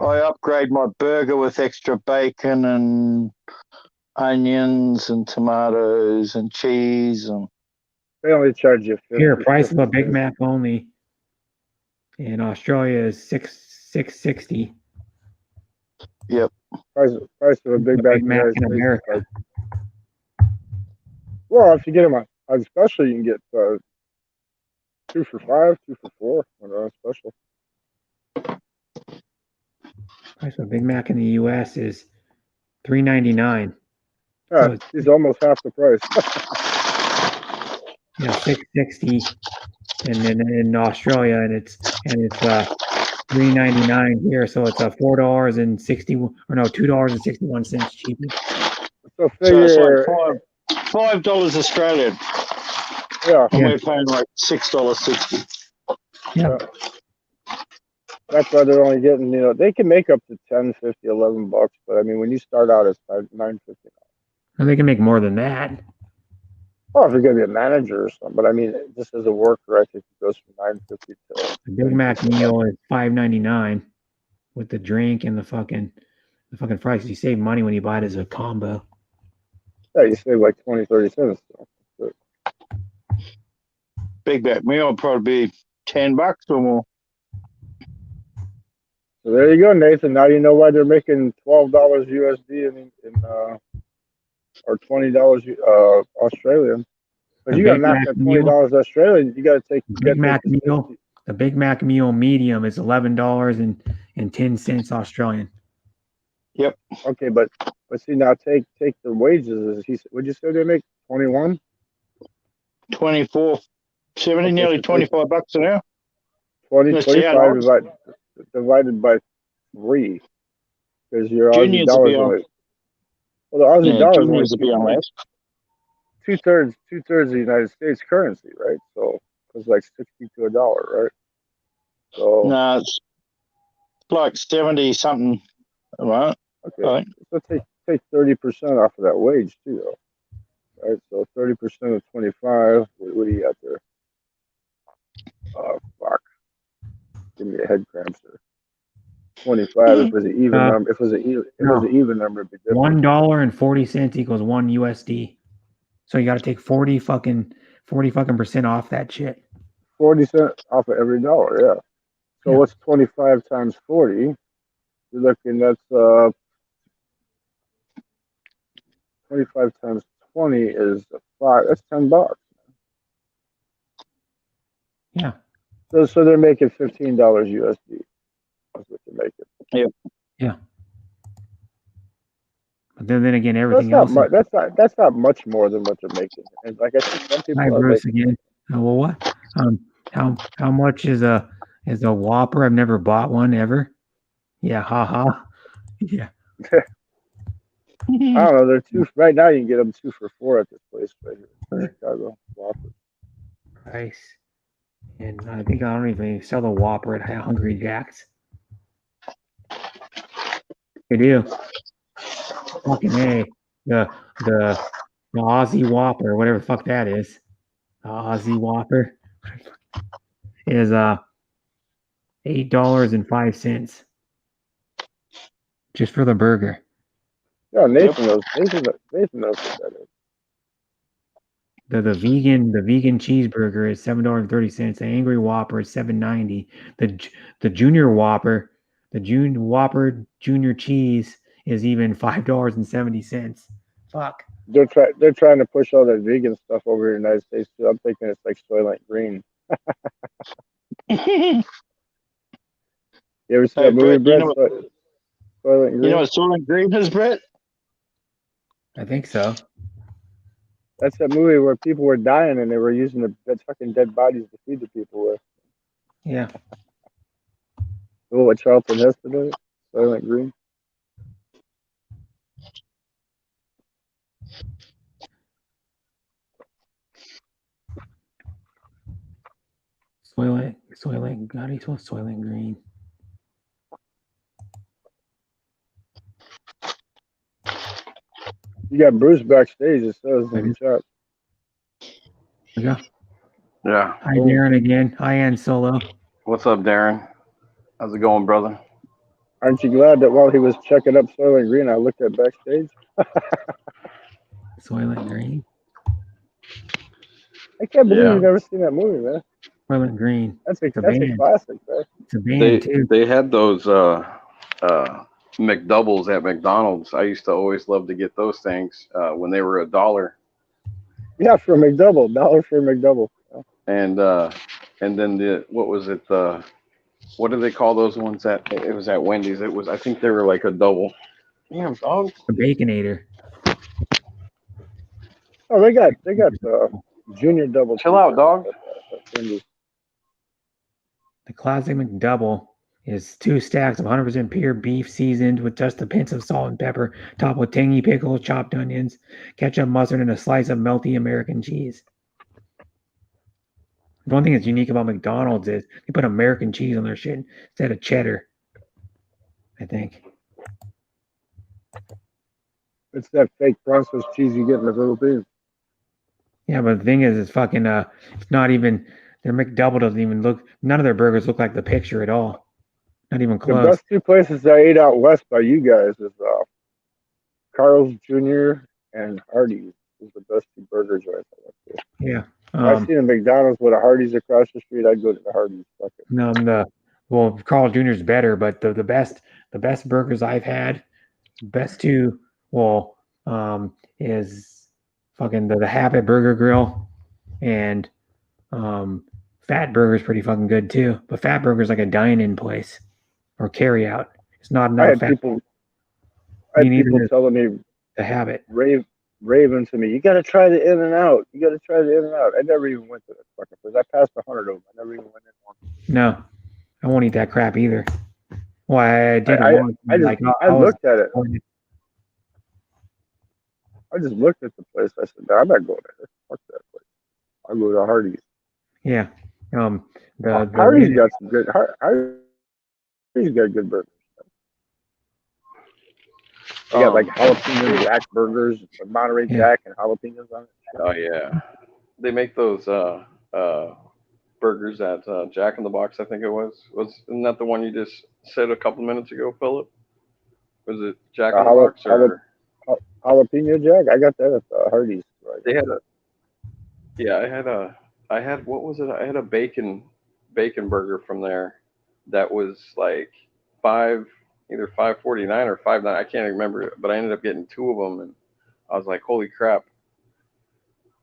I upgrade my burger with extra bacon and onions and tomatoes and cheese and. They only charge you 50. Here, price of a 50 Big cents. Mac only in Australia is $6.60. Yep. Price of a Big Mac in the United in States is America. like, well, if you get them on special, you can get 2 for $5, 2 for $4 when they're on special. Price of a Big Mac in the U.S. is $3.99. Yeah, So it's almost half the price. yeah, $6.60, and then in Australia, and it's $3.99 here. So it's $4.60 or no, $2.61 cheaper. So So it's figure like $5 Australian. Yeah. And we're paying like $6.60. Yeah. That's why they're only getting, you know, they can make up to $10, $50, $11, but I mean, when you start out, it's $9.50. And they can make more than that. Oh, if you're gonna be a manager or something, but I mean, just as a worker, I think it goes from $9.50 to The Big Mac meal is $5.99 with the drink and the fucking fries. You save money when you buy it as a combo. Yeah, you save like 20, 30 cents. So. Big Mac meal will probably be $10 or more. So there you go, Nathan. Now you know why they're making $12 USD or $20 Australian. Because you got to knock that $20 Australian. You got to take Big Mac meal. The Big Mac meal medium is $11.10 Australian. Yep. Okay, but see now take the wages. Would you say they make 21? 24.70, nearly $25 an hour. 25 divided by 3, because your Aussie dollars only. Well, the Aussie dollars only two-thirds of the United States currency, right? So it's like 60 to $1, right? So no, it's like 70 something, right? Okay, right. So take 30% off of that wage too, though. Right? So 30% of 25. What do you got there? Oh fuck! Give me a head cramps there. 25. If it was an even number, if it was an even number, it'd be different. $1.40 equals $1 USD. So you got to take 40 fucking percent off that shit. 40 cents off of every dollar, yeah. So what's 25 times 40? You're looking, that's 25 times 20 is 5. That's $10. Yeah. So they're making $15 USD. That's what they're making. Yep. Yeah. But then again, everything else. That's not much more than what they're making. And like I said, some people are Bruce making. Again. Well, what? How much is a Whopper? I've never bought one ever. Yeah. Haha. Yeah. I don't know. They're two right now. You can get them 2 for $4 at this place right here in Chicago. Whopper. Price. And I think I don't even sell the Whopper at Hungry Jack's. They do. Fucking A. The Aussie Whopper, whatever the fuck that is. The Aussie Whopper is $8.05 just for the burger. Yeah, Nathan knows what that is. The vegan cheeseburger is $7.30. The Angry Whopper is $7.90. The Junior Whopper, Whopper Junior Cheese is even $5.70. Fuck. They're trying to push all that vegan stuff over here in the United States too. I'm thinking it's like Soylent Green. You ever see that movie, Brett? Soylent Green. You know what Soylent Green is, Brett? I think so. That's that movie where people were dying and they were using the fucking dead bodies to feed the people with. Yeah. Oh, what Charlton Heston did? Soylent Green. Soylent. God, he's supposed Soylent Green. You got Bruce backstage. It says in the chat. Yeah. Yeah. Hi, Darren again. Hi, Ann Solo. What's up, Darren? How's it going, brother? Aren't you glad that while he was checking up Soylent Green, I looked at backstage? Soylent Green. I can't believe you've never seen that movie, man. Soylent Green. That's a band. classic, man. It's a band too. They had those McDoubles at McDonald's. I used to always love to get those things when they were $1. Yeah, for a McDouble, $1 for a McDouble. Yeah. And then what was it? What do they call those ones that it was at Wendy's? It was, I think they were like a double. Damn, dogs. A Baconator. Oh, they got junior double. Chill out, dog. The classic McDouble is 2 stacks of 100% pure beef seasoned with just a pinch of salt and pepper, topped with tangy pickles, chopped onions, ketchup, mustard, and a slice of melty American cheese. One thing that's unique about McDonald's is they put American cheese on their shit instead of cheddar, I think. It's that fake processed cheese you get in the Philippines. Yeah, but the thing is, it's fucking, it's not even, their McDouble doesn't even look, none of their burgers look like the picture at all. Not even close. The best 2 places I ate out west by you guys is Carl's Jr. and Hardee's. Is the best 2 burger joints I went to. Yeah. If I seen a McDonald's with a Hardee's across the street, I'd go to the Hardee's. No, well, Carl Jr. is better, but the best burgers I've had, best 2, well, is fucking the Habit Burger Grill, and Fat Burger's pretty fucking good too. But Fat Burger's like a dine-in place or carry out. It's not enough. I had people telling me the Habit. Raving to me, you got to try the In-N-Out. You got to try the In-N-Out. I never even went to that fucking place. I passed 100 of them. I never even went in one. No, I won't eat that crap either. Well, I did. I looked at it. I just looked at the place. I said, I'm not going there. Fuck that place. I'll go to Hardee's. Yeah. Hardee's got some good. Hardee's got good burgers. They got like jalapeno jack burgers, Monterey Jack, and jalapenos on it. Oh yeah, they make those burgers at Jack in the Box. I think it was. Isn't that the one you just said a couple minutes ago, Philip? Was it Jack in the Box or jalapeno Jack? I got that at Hardee's. Right. They had I had what was it? I had a bacon burger from there that was like either $5.49 or $5.9. I can't remember, but I ended up getting 2 of them, and I was like, "Holy crap!"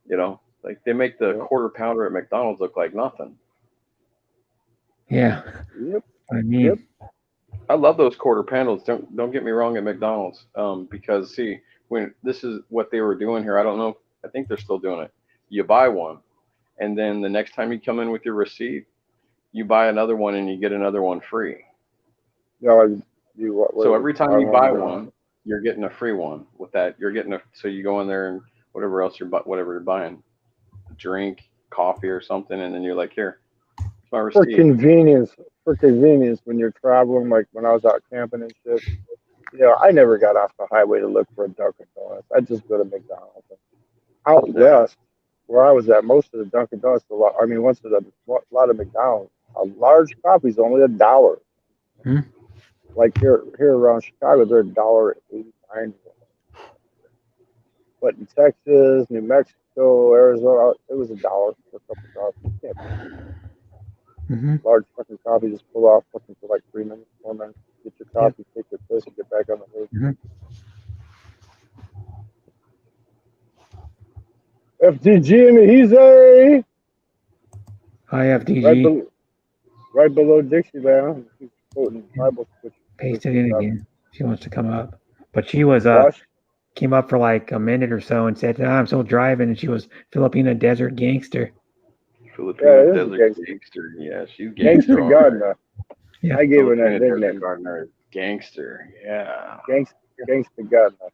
You know, like they make the quarter pounder at McDonald's look like nothing. Yeah. Yep. I mean, I love those quarter pounders. Don't get me wrong at McDonald's, because see, when this is what they were doing here, I don't know. I think they're still doing it. You buy one, and then the next time you come in with your receipt, you buy another one and you get another one free. Yeah. So every time you buy one, you're getting a free one with that. So you go in there and whatever you're buying, drink, coffee or something, and then you're like, here, it's my receipt. For convenience, when you're traveling, like when I was out camping and shit, I never got off the highway to look for a Dunkin' Donuts. I just go to McDonald's. Out west, where I was at, most of the Dunkin' Donuts, a lot of McDonald's, a large coffee's only $1. Like here around Chicago, they're $1.89. But in Texas, New Mexico, Arizona, it was $1 for a cup of coffee. Large fucking coffee, just pull off fucking for like 3 minutes, 4 minutes, get your coffee, take your piss, and get back on the road. FDG and the Heezy. Hi, FDG. Right below Dixieland. He's quoting Bible scripture. Pasted in again. She wants to come up, but she was came up for like a minute or so and said, "I'm still driving," and she was Filipino desert gangster. Filipino desert gangster. Yeah, she's gangster. Gardner. Yeah, I gave her that nickname. Gardner, gangster. Yeah. Gangster Gardner.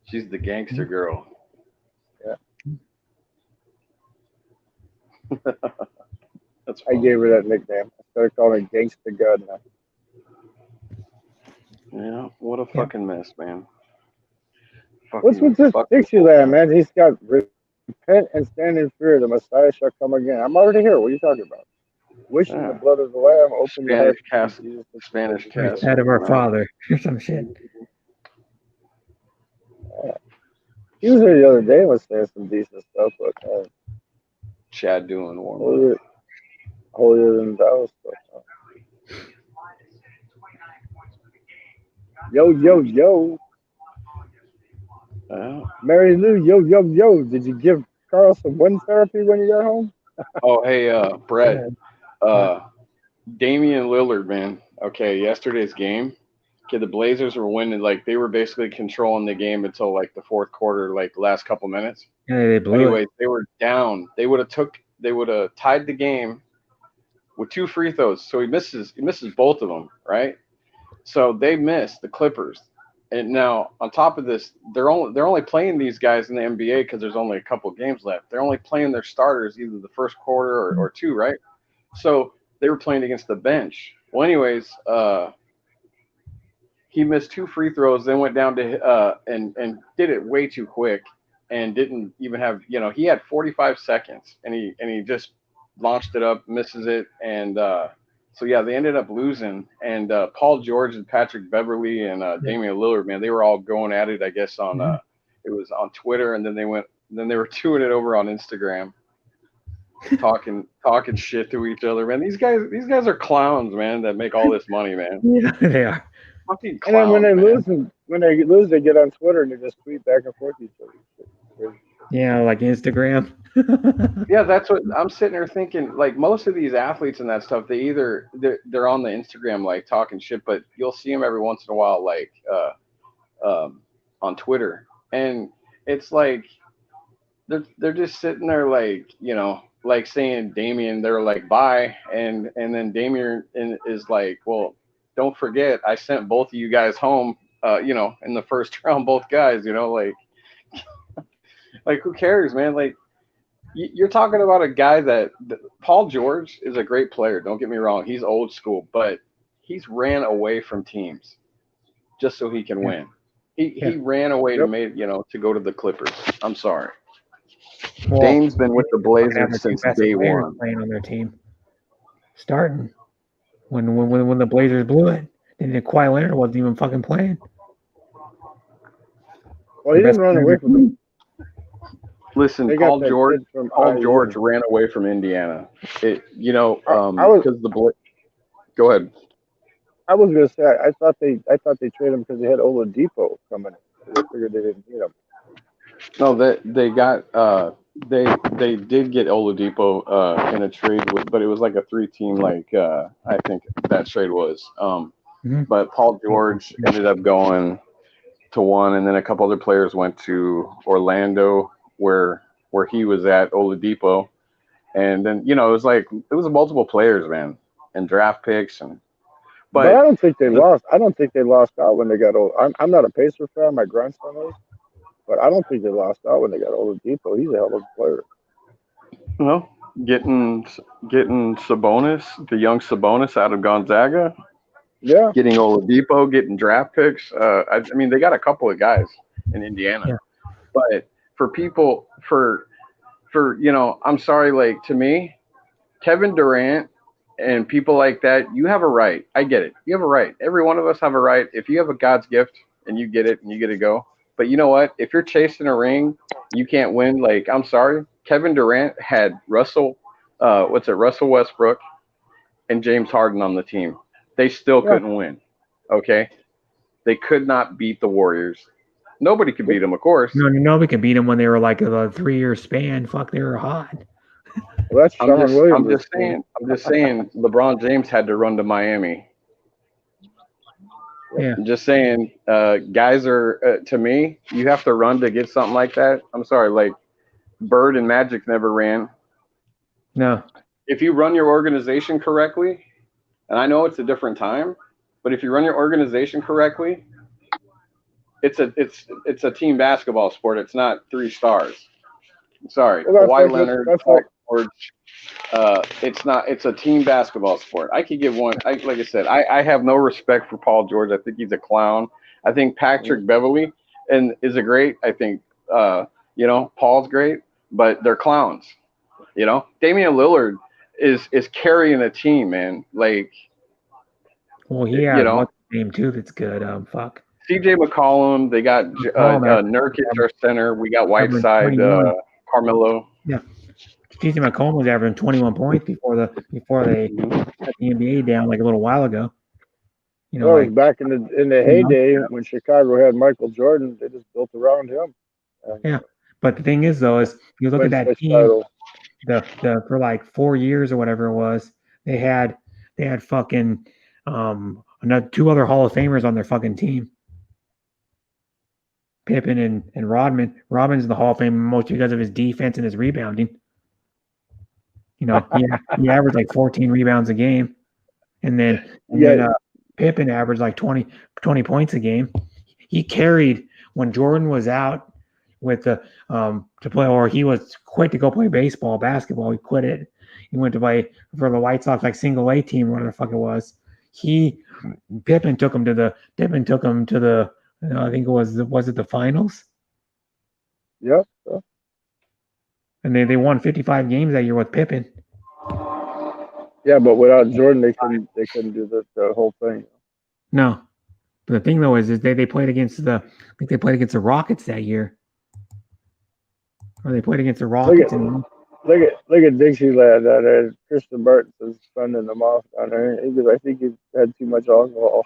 She's the gangster girl. Yeah. I gave her that nickname. I started calling her Gangsta God now. Yeah, what a fucking mess, man. What's with this Dixieland, man? He's got repent and stand in fear. The Messiah shall come again. I'm already here. What are you talking about? Wishing the blood of the Lamb, open your heart. Spanish Christ, head of our Father, or some shit. He was here the other day and was saying some decent stuff, but Chad doing warm holier than thou stuff. Yo, yo, yo. Mary Lou, yo, yo, yo. Did you give Carl some wind therapy when you got home? Oh, hey, Brett. Damian Lillard, man. Okay, yesterday's game. Okay, the Blazers were winning. Like, they were basically controlling the game until, like, the fourth quarter, like, last couple minutes. Yeah, they blew Anyway, it. they were down. They would have tied the game with 2 free throws. So he misses both of them, right? So they missed the Clippers. And now on top of this, they're only playing these guys in the NBA because there's only a couple games left. They're only playing their starters either the first quarter or 2, right? So they were playing against the bench. Well, anyways, he missed 2 free throws, then went down to and did it way too quick, and didn't even have, he had 45 seconds, and he just launched it up, misses it, and so yeah, they ended up losing. And Paul George and Patrick Beverly and Damian Lillard, man, they were all going at it, I guess, on it was on Twitter, and then they were doing it over on Instagram, talking shit to each other, man. These guys are clowns, man, that make all this money, man. Yeah, they are. Fucking And then when clowns, they lose, they get on Twitter and they just tweet back and forth each other. Yeah, like Instagram. Yeah, that's what I'm sitting there thinking. Like, most of these athletes and that stuff, they're on the Instagram, like, talking shit, but you'll see them every once in a while, like on Twitter, and it's like they're just sitting there, like, like saying Damian, they're like, bye, and then Damian is like, well, don't forget, I sent both of you guys home, in the first round, both guys, like like, who cares, man? Like, you're talking about a guy that Paul George is a great player. Don't get me wrong. He's old school, but he's ran away from teams just so he can win. He ran away to go to the Clippers. I'm sorry. Well, Dame's been with the Blazers since day one. Playing on their team, starting when the Blazers blew it, and then Kawhi Leonard wasn't even fucking playing. Well, he didn't run away from them. Listen, Paul George ran away from Indiana. Because go ahead. I was gonna say I thought they traded him because they had Oladipo coming. They figured they didn't need him. No, they got they did get Oladipo in a trade but it was like a 3-team, like I think that trade was. But Paul George ended up going to one, and then a couple other players went to Orlando, where he was at, Oladipo, and then it was multiple players, man, and draft picks, but I don't think they lost. I don't think they lost out when they got old. I'm not a Pacer fan. My grandson is, but I don't think they lost out when they got Oladipo. He's a hell of a player. Well, getting Sabonis, the young Sabonis out of Gonzaga. Yeah. Getting Oladipo, getting draft picks. I mean, they got a couple of guys in Indiana. Yeah. But for people, I'm sorry, like, to me, Kevin Durant and people like that, you have a right. I get it. You have a right. Every one of us have a right. If you have a God's gift and you get it and you get to go. But you know what? If you're chasing a ring, you can't win. Like, I'm sorry. Kevin Durant had Russell Westbrook and James Harden on the team. They still couldn't win. Okay? They could not beat the Warriors. Nobody could beat them, of course. No, nobody could beat them when they were like a 3-year span. Fuck, they were hot. Well, that's I'm just saying LeBron James had to run to Miami. Yeah. I'm just saying, guys are, to me, you have to run to get something like that. I'm sorry, like, Bird and Magic never ran. No. If you run your organization correctly, and I know it's a different time, but if you run your organization correctly, it's a team basketball sport. It's not 3 stars. Sorry, well, Kawhi Leonard, Paul George, It's not. It's a team basketball sport. I could give one. Like I said, I have no respect for Paul George. I think he's a clown. I think Patrick Beverly is a great. I think Paul's great, but they're clowns. Damian Lillard is carrying a team, man. Like, well, he has what's his name too that's good. Fuck. CJ McCollum. They got Nurkic, our center. We got Whiteside, Carmelo. Yeah. CJ McCollum was averaging 21 points before they cut the NBA down like a little while ago. Well, back in the heyday when Chicago had Michael Jordan, they just built around him. Yeah, but the thing is, though, is you look at that team, the for like 4 years or whatever it was, they had fucking another 2 other Hall of Famers on their fucking team. Pippen and Rodman. Rodman's in the Hall of Fame mostly because of his defense and his rebounding. He averaged like 14 rebounds a game, and then Pippen averaged like 20 points a game. He carried when Jordan was out with the to play, or he was quit to go play basketball. He quit it. He went to play for the White Sox, like single A team, whatever the fuck it was. Pippen took him to the I think it was it the finals? Yep. And they won 55 games that year with Pippen. Yeah, but without Jordan, they couldn't do the whole thing. No, but the thing though is they played against I think they played against the Rockets that year, or they played against the Rockets. Look at Dixieland down there. Christian Barton's funding them off down there because I think he had too much alcohol.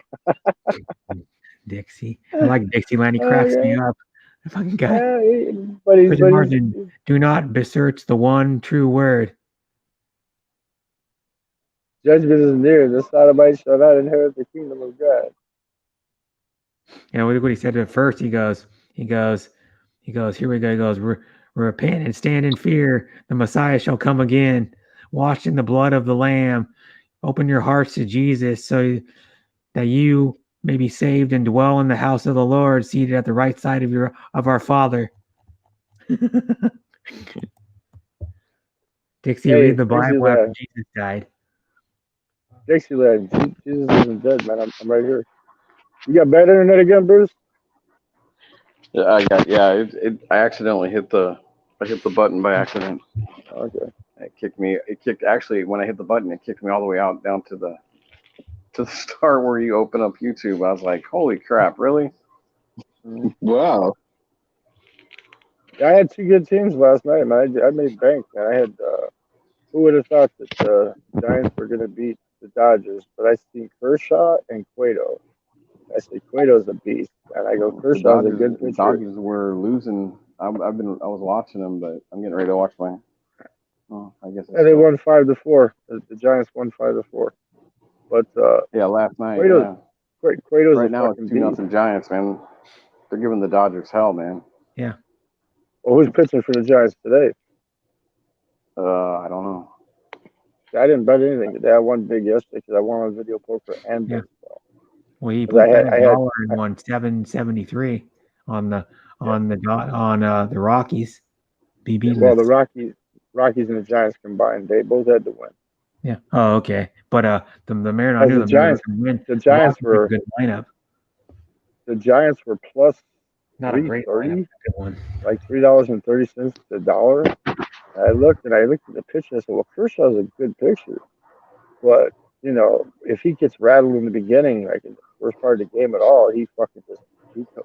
Dixie, I like Dixieland. He cracks me up. The fucking guy. Yeah, but do not besmirch the one true word. Judgment is near. The sodomites shall not inherit the kingdom of God. Yeah, look what he said at first. He goes, here we go. He goes, repent and stand in fear. The Messiah shall come again, washed in the blood of the Lamb. Open your hearts to Jesus so that you may be saved and dwell in the house of the Lord, seated at the right side of our Father. Dixie, read the Bible after Jesus died. Dixieland, Jesus isn't dead, man. I'm right here. You got bad internet again, Bruce? Yeah, I accidentally hit the button by accident. Okay. Actually when I hit the button, it kicked me all the way out down to the start where you open up YouTube. I was like, holy crap, really? Wow. I had 2 good teams last night, man. I made bank, man. I had who would have thought that the Giants were going to beat the Dodgers? But I see Kershaw and Cueto. I say Cueto's a beast, and I go Kershaw's a good pitcher. The Dodgers were losing. I was watching them, but I'm getting ready to watch mine. Oh, I guess. Yeah, they won 5-4. The Giants won 5-4. But last night. Cueto's right now it's 2-0 Giants, man. They're giving the Dodgers hell, man. Yeah. Well, who's pitching for the Giants today? I don't know. I didn't bet anything today. I won big yesterday because I won on video poker and baseball. Well, he put $1 and won $7.73 on the Rockies. Well, the Rockies and the Giants combined, they both had to win. Yeah. Oh, okay. But the Mariners, I knew the Giants win. The Giants were a good lineup. The Giants were plus not a great lineup, good one. Like $3.30 a dollar. I looked at the pitcher and I said, well, Kershaw's a good pitcher. But, if he gets rattled in the beginning, like in the first part of the game at all, he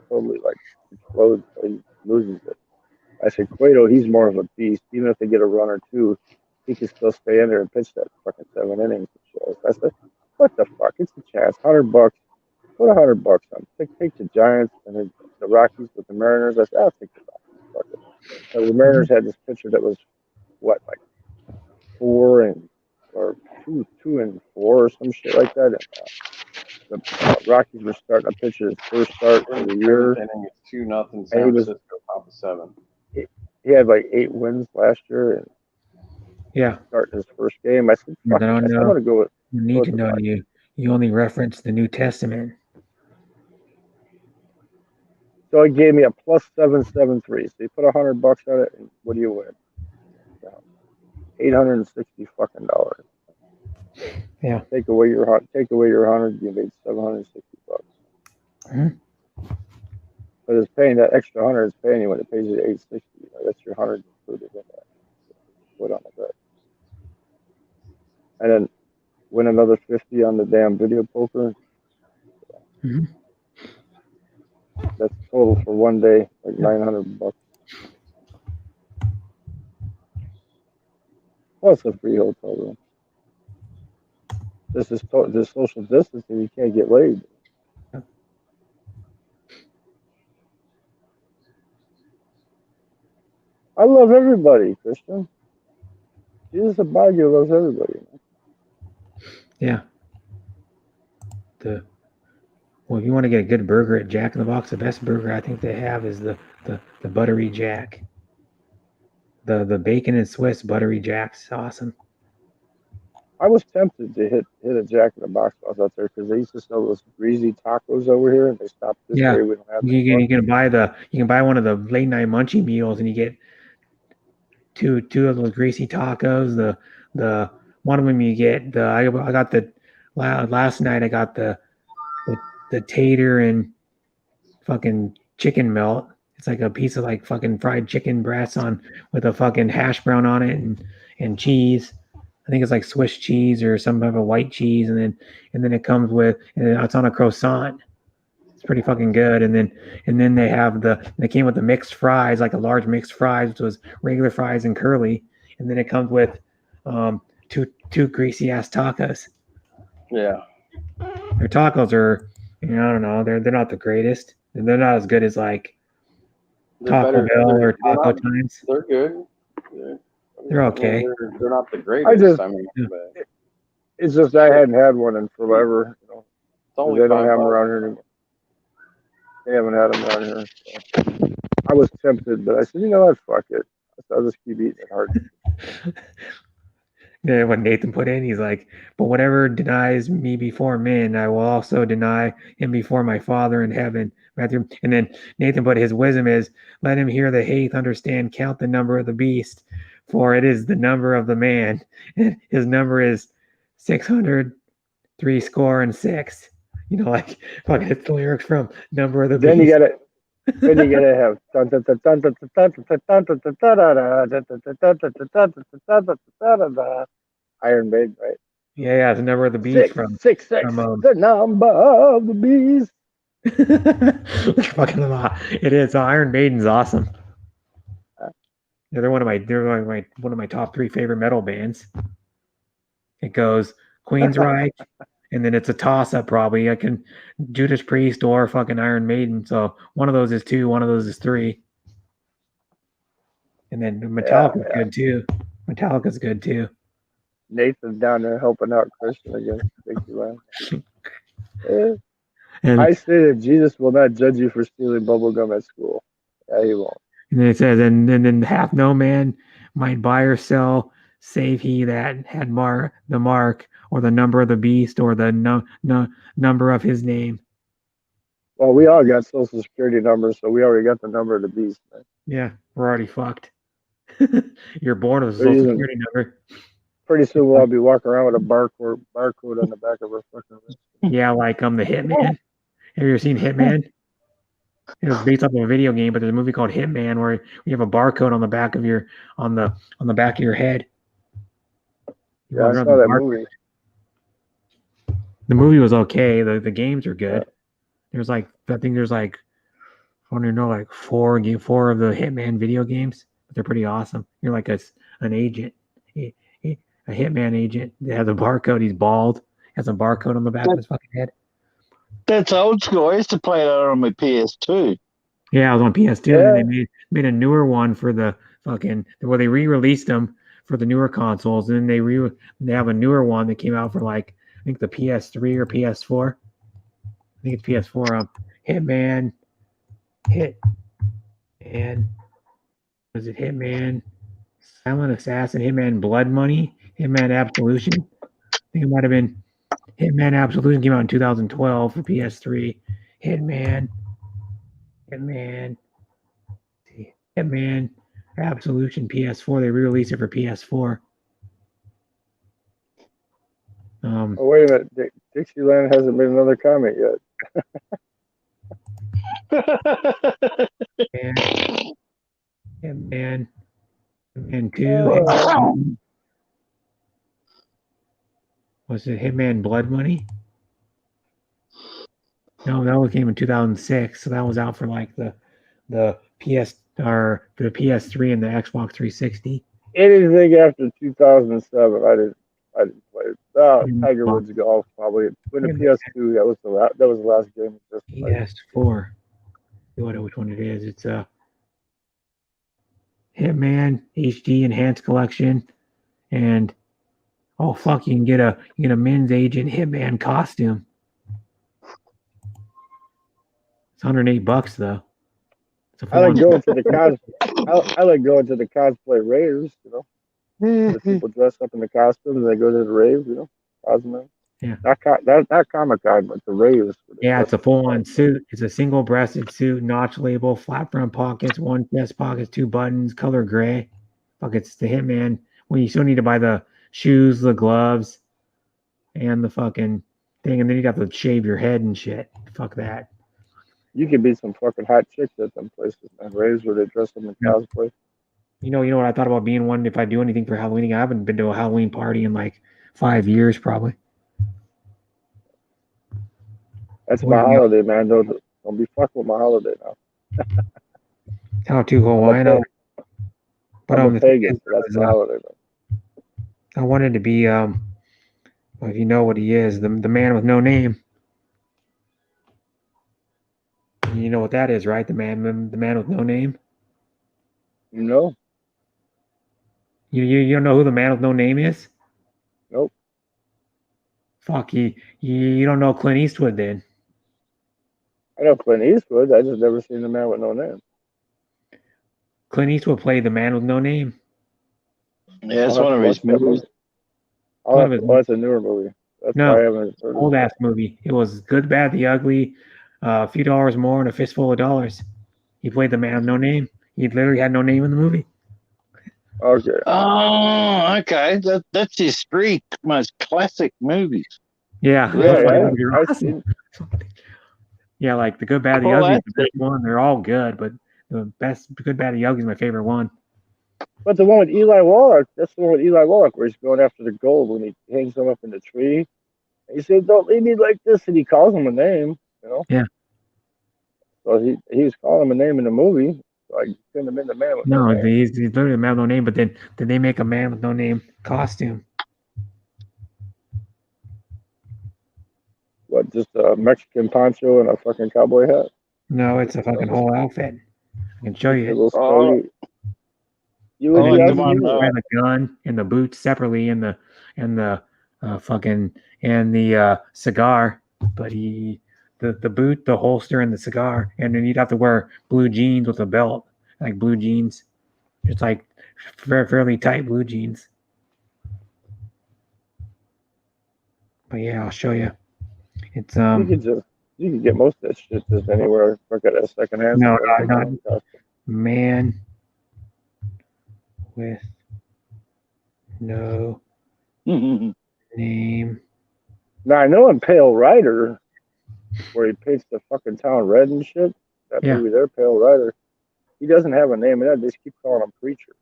totally like explodes. He loses it. I said, Cueto, he's more of a beast. Even if they get a run or two, he can still stay in there and pitch that fucking 7 innings. I said, what the fuck? It's a chance. $100. Put $100 on. Take the Giants and the Rockies with the Mariners. I said, I'll take the Rockies. So the Mariners had this pitcher that was like 4 or 2-4 or some shit like that. And, the Rockies were starting to pitch his first start of the year. It's 2-0 San Francisco, top of 7. He had like 8 wins last year. And starting his first game. I said, fuck, I'm going to go with. You need to know you only reference the New Testament. So it gave me a plus 773. So you put $100 on it, and what do you win? $860 fucking dollars. Yeah. Take away your 100, you made $760. Mhm. But it's paying that extra 100. It's paying you when it pays you 860. That's your 100 included in that. Put on the bet, and then win another 50 on the damn video poker. Mhm. That's total for one day, like $900. Plus a free hotel room. This is this social distancing. You can't get laid. I love everybody, Christian. Jesus Abagio loves everybody. Yeah. Well, if you want to get a good burger at Jack in the Box, the best burger I think they have is the buttery Jack. The bacon and Swiss buttery Jack's awesome. I was tempted to hit a Jack in the Box while I was out there because they used to sell those greasy tacos over here, and they stopped this Yeah, way. We don't have them you anymore. can buy one of the late night munchie meals, and you get two of those greasy tacos. The one of them you get I got the last night I got the tater and fucking chicken melt. It's like a piece of like fucking fried chicken breasts on with a fucking hash brown on it and cheese. I think it's like Swiss cheese or some type of white cheese, and then it comes with, and it's on a croissant. It's pretty fucking good. And then they came with the mixed fries, like a large mixed fries, which was regular fries and curly. And then it comes with two greasy ass tacos. Yeah. Their tacos are, I don't know, they're not the greatest. They're not as good as like Taco Bell or Taco Times. They're good. They're okay. They're not the greatest. It's just I hadn't had one in forever. It's only they don't have them $5. around here anymore. They haven't had them around here. So. I was tempted, but I said, you know what? Fuck it. I'll just keep eating it hard. Yeah, what Nathan put in, he's like, but whatever denies me before men, I will also deny him before my Father in heaven. Matthew. And then Nathan put, his wisdom is, let him hear the hath, understand, count the number of the beast, for it is the number of the man. And his number is 666. Like fucking it's the lyrics from Number of the Beast. Then you gotta have Iron Maiden, right? Yeah, it's the Number of the Beast from the number of the beast. Fucking it is. Iron Maiden's awesome. Yeah, they're one of my top 3 favorite metal bands. It goes Queensryche, and then it's a toss up probably. I can Judas Priest or fucking Iron Maiden. So one of those is 2, one of those is 3. And then Metallica's good too. Metallica's good too. Nathan's down there helping out Christian against Dixieland. I say that Jesus will not judge you for stealing bubblegum at school. Yeah, he won't. And then it says, and then hath no man might buy or sell, save he that had the mark or the number of the beast or the number of his name. Well, we all got social security numbers, so we already got the number of the beast. Man. Yeah, we're already fucked. You're born with a social security number. Pretty soon we'll all be walking around with a barcode on the back of our fucking wrist. Yeah, like the Hitman. Have you ever seen Hitman? It was based off of a video game, but there's a movie called Hitman where you have a barcode on the back of your on the back of your head. Yeah, I saw that movie. The movie was okay. The games are good. There's I think there's I don't even know, like 4 of the Hitman video games, but they're pretty awesome. You're like an agent, a Hitman agent that has a barcode. He's bald, has a barcode on the back of his fucking head. That's old school. I used to play that on my PS2. Yeah, I was on PS2, and then they made a newer one for the fucking, they re-released them for the newer consoles, and then they have a newer one that came out for I think the PS3 or PS4. I think it's PS4. Hitman, was it Hitman, Silent Assassin, Hitman Blood Money, Hitman Absolution? I think it might have been Hitman Absolution came out in 2012 for PS3. Hitman Absolution PS4. They re-released it for PS4. Oh, wait a minute. Dixieland hasn't made another comment yet. Hitman 2. Was it Hitman Blood Money? No, that one came in 2006. So that was out for like the PS or the PS3 and the Xbox 360. Anything after 2007, I didn't play it. Tiger Woods Golf probably. When the PS2, that was the last game. PS4. Which one it is? It's a Hitman HD Enhanced Collection, and oh fuck, you can get a men's agent Hitman costume. It's $108 though. I like going to the I like going to the cosplay raves. The people dress up in the costumes and they go to the raves. Cosplay. Yeah. Not Comic-Con, but the raves. Yeah, it's a full-on suit. It's a single-breasted suit, notch label, flat front pockets, one chest pockets, 2 buttons, color gray. Fuck, it's the Hitman. Well, you still need to buy the shoes, the gloves, and the fucking thing, and then you'd have to shave your head and shit. Fuck that. You could be some fucking hot chicks at them places, man. Raves where they dress them in cosplay. You know what I thought about being one if I do anything for Halloween. I haven't been to a Halloween party in like 5 years, probably. That's my holiday, man. Don't be fucking with my holiday now. How to Hawaiian? But I'm a pagan. That's my holiday, man. I wanted to be well, if you know what he is, the man with no name. You know what that is, right? The man with no name. No. You don't know who the man with no name is? Nope. Fuck, you don't know Clint Eastwood then? I know Clint Eastwood. I just never seen the man with no name. Clint Eastwood played the man with no name. Yeah, it's one of his movies. That's a newer movie. That's why I haven't heard old ass movie. It was Good, Bad, the Ugly, a few dollars more, and a fistful of dollars. He played the man with no name. He literally had no name in the movie. Okay. Oh, okay. That's his 3 most classic movies. Yeah. Yeah, like the Good, Bad, the Ugly is the best one. They're all good, but the best Good, Bad, the Ugly is my favorite one. But the one with Eli Wallach, that's the one with Eli Wallach where he's going after the gold when he hangs him up in the tree. And he said, "Don't leave me like this," and he calls him a name. Yeah. So he was calling him a name in the movie. So I couldn't have been the man with no name. He's literally a man with no name. But then did they make a man with no name costume? What, just a Mexican poncho and a fucking cowboy hat? No, it's a fucking whole outfit. I can show you. You would wear the gun and the boots separately, and the cigar. But the boot, the holster, and the cigar, and then you'd have to wear blue jeans with a belt, like blue jeans, just like fairly tight blue jeans. But yeah, I'll show you. It's you can get most of that shit just anywhere. Look at a secondhand. No, not man with no name. Now I know in Pale Rider, where he paints the fucking town red and shit. That movie there, Pale Rider. He doesn't have a name, and they just keep calling him Preacher.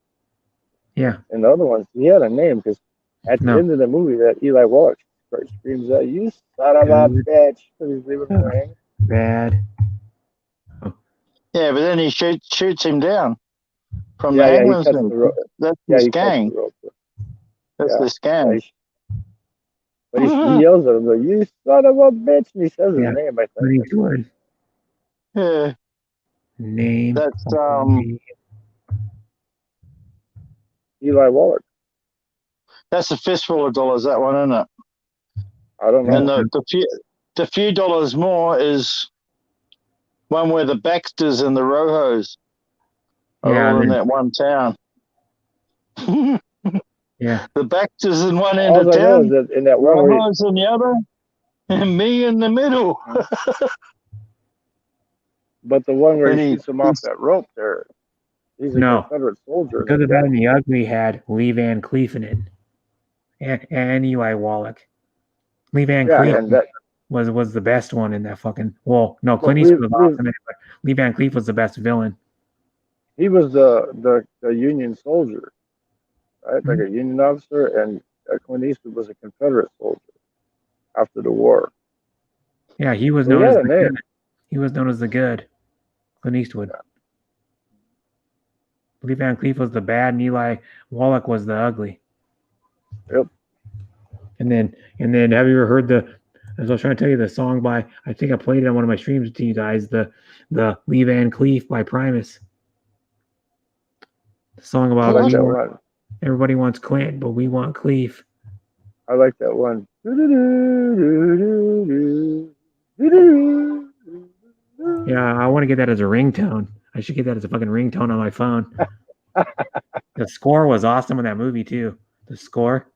Yeah. And the other ones, he had a name because at the end of the movie, that Eli Wallach screams out, "You son of a bitch!" because he's leaving him hanging. Bad. Oh. Yeah, but then he shoots him down from the hangman's noose. That's his gang. That's this gang. But he yells at him, like, "You son of a bitch!" And he says his name, I think. Yeah. Name. That's Eli Wallach. That's a fistful of dollars, that one, isn't it? I don't know. And the few dollars more is one where the Baxters and the Rojos are all in that one town. Yeah. The Baxters in one end of town, that in that one Rojos in the other, and me in the middle. But the one where he shoots him off that rope there, he's a Confederate soldier. Because of that, and the Ugly had Lee Van Cleef in it, and Eli Wallach. Lee Van Yeah, Cleef and that was the best one in that fucking. Well, no, Clint Lee, Eastwood was awesome in it, but Lee Van Cleef was the best villain. he was the Union soldier, right? Like a Union officer, and Clint Eastwood was a Confederate soldier after the war. Yeah, he was So he known as had a the name. good. He was known as the good. Clint Eastwood. Lee Van Cleef was the bad, and Eli Wallach was the ugly. Yep. And then have you ever heard as I was trying to tell you, the song by, I think I played it on one of my streams to you guys, the Lee Van Cleef by Primus. The song I about like that one. Everybody wants Clint, but we want Cleef. I like that one. Yeah, I want to get that as a ringtone. I should get that as a fucking ringtone on my phone. The score was awesome in that movie too. The score.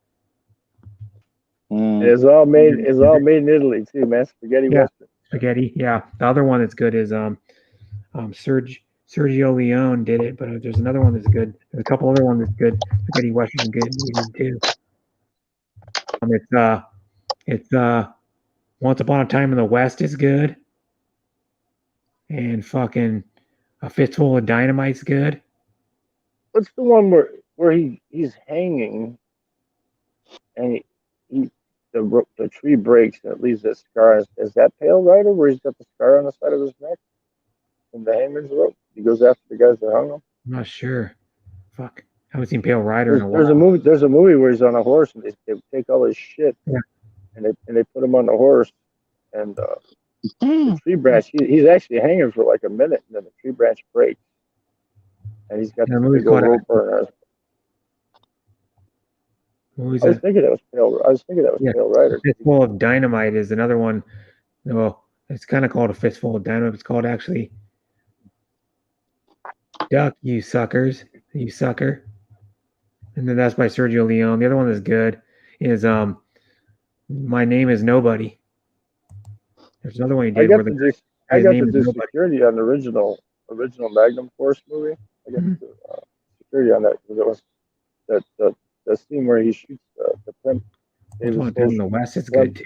It's all made in Italy too, man. Spaghetti Western. Spaghetti. Yeah. The other one that's good is Sergio Leone did it, but there's another one that's good. There's a couple other ones that's good. Spaghetti Western is good too. It's Once Upon a Time in the West is good. And fucking A Fistful of Dynamite's good. What's the one where he's hanging and the tree breaks and it leaves that scar? Is that Pale Rider where he's got the scar on the side of his neck from the hangman's rope? He goes after the guys that hung him. I'm not sure. Fuck. I haven't seen Pale Rider in a while. There's a movie where he's on a horse and they take all his shit and they put him on the horse and the tree branch. He's actually hanging for like a minute and then the tree branch breaks and he's got the big old rope burner. I was thinking that was Pale Rider. Fistful of Dynamite is another one. Well, it's kind of called A Fistful of Dynamite. It's called actually Duck, You Suckers, You Sucker. And then that's by Sergio Leone. The other one that's good is My Name Is Nobody. There's another one he did I got to do security on the original Magnum Force movie. I got to do security on that because it was the scene where he shoots the pimp. In the West, it's good too.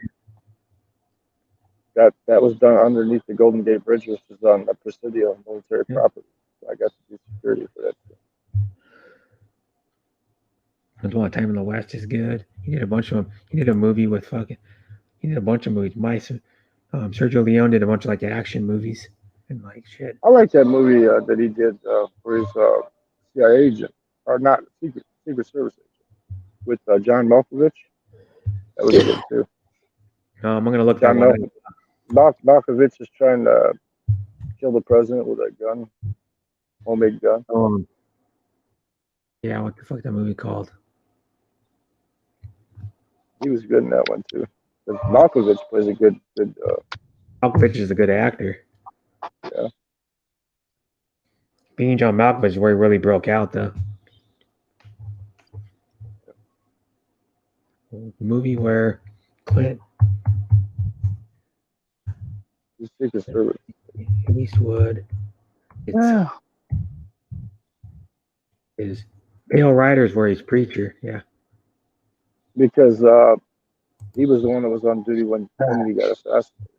That was done underneath the Golden Gate Bridge, which is on the Presidio military property. So I got to do security for that too. Once Upon a Time in the West is good. He did a bunch of them. He did a movie with fucking. He did a bunch of movies. Sergio Leone did a bunch of like action movies and like shit. I like that movie that he did for his CIA agent, or not Secret Service agent, with John Malkovich. That was good too. I'm gonna look that one up. Malkovich is trying to kill the president with a gun, homemade gun. Yeah, what the fuck that movie called? He was good in that one too. Malkovich plays a good. Malkovich is a good actor. Yeah. Being John Malkovich is where he really broke out, though. Movie where Clint Secret Service. Eastwood. Is Pale Rider's where he's preacher, yeah. Because he was the one that was on duty when Kennedy got assassinated.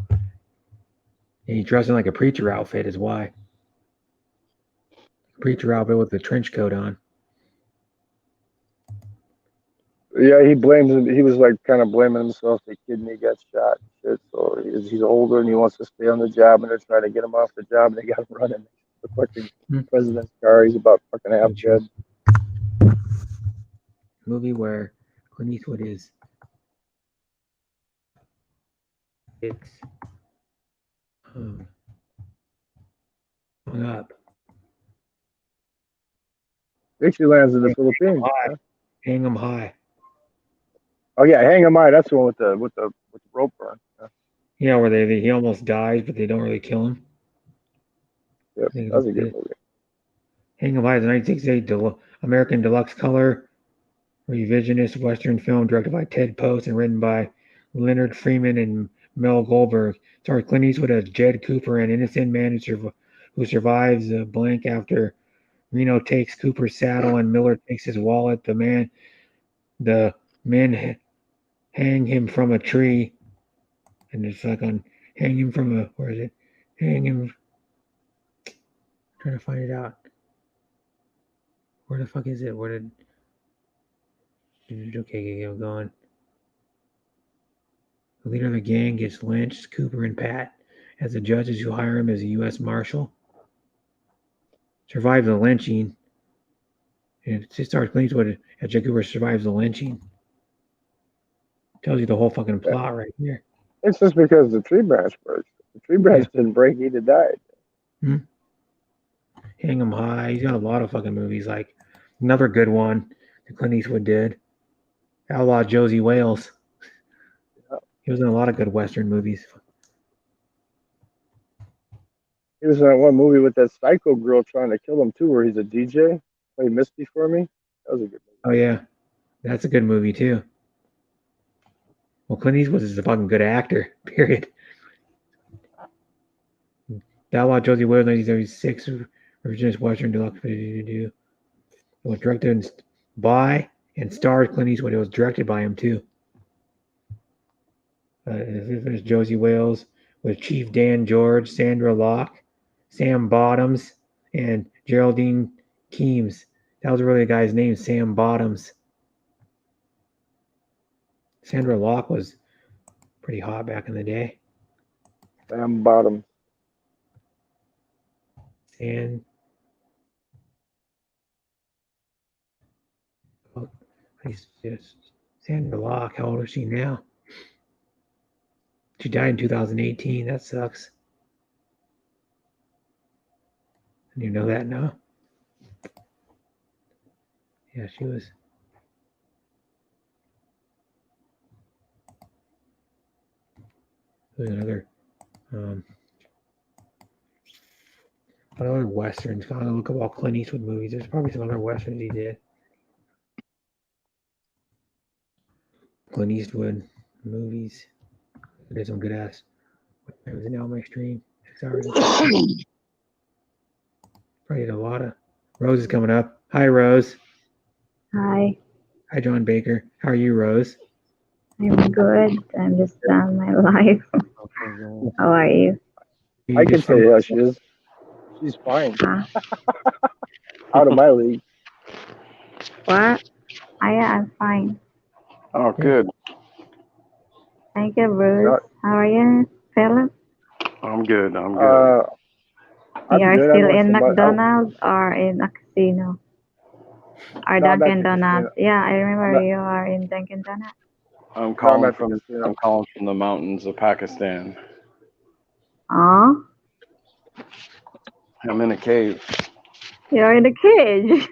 And he dressed in like a preacher outfit is why. Preacher outfit with the trench coat on. Yeah, he blames him. He was like kind of blaming himself. The kidney got shot. And shit. So he's older and he wants to stay on the job, and they're trying to get him off the job, and they got him running the fucking president's car. He's about fucking half dead. Movie where Clint Eastwood is. It's hung up. Dixieland's in the Philippines. Hang 'em high. Oh yeah, Hang 'em High. That's the one with the rope burn. Yeah, where he almost dies, but they don't really kill him. Yep, that's a good movie. Hang 'em High is a 1968 American deluxe color revisionist Western film directed by Ted Post and written by Leonard Freeman and Mel Goldberg. Stars Clint Eastwood as Jed Cooper, an innocent man who survives a blank after Reno takes Cooper's saddle and Miller takes his wallet. The men hang him from a tree, and it's like on hang him from a where is it? Hang him. I'm trying to find it out. Where the fuck is it? Where did? Okay, I'm going. The leader of the gang gets lynched. Cooper and Pat, as the judges who hire him as a U.S. Marshal, survive the lynching. And it starts Clint Eastwood as Jack Cooper survives the lynching. Tells you the whole fucking plot right here. It's just because the tree branch burst. The tree branch didn't break, he'd have died. Hang 'em High. He's got a lot of fucking movies. Like another good one that Clint Eastwood did. Outlaw Josie Wales. He was in a lot of good Western movies. He was in that one movie with that psycho girl trying to kill him too, where he's a DJ. Play Misty for me. That was a good movie. Oh yeah, that's a good movie too. Well, Clint Eastwood is a fucking good actor. Period. Outlaw Josie Wales, 1976, original Western deluxe. It was directed by and stars Clint Eastwood. It was directed by him too. There's Josie Wales with Chief Dan George, Sandra Locke, Sam Bottoms, and Geraldine Keems. That was really a guy's name, Sam Bottoms. Sandra Locke was pretty hot back in the day. Sam Bottoms. And he's just Sandra Locke. How old is she now? She died in 2018. That sucks. You know that now? Yeah, she was. There's another. Other westerns. Kind of look up all Clint Eastwood movies. There's probably some other westerns he did. Clint Eastwood movies. There's some good ass. It was now on my stream. 6 hours. Probably a lot of. Rose is coming up. Hi, Rose. Hi, Hi, John Baker. How are you, Rose? I'm good. I'm just on my life. How are you? I can tell you how she is. She's fine. Out of my league. What? I'm fine. Oh, good. Thank you, Bruce. How are you, Philip? I'm good. I'm good. You are good. still in McDonald's or in a casino? Or No, I'm at Dunkin' the Donuts? casino. Yeah, I remember you are in Dunkin' Donuts. I'm calling from the mountains of Pakistan. Oh, I'm in a cave. you're in a cage.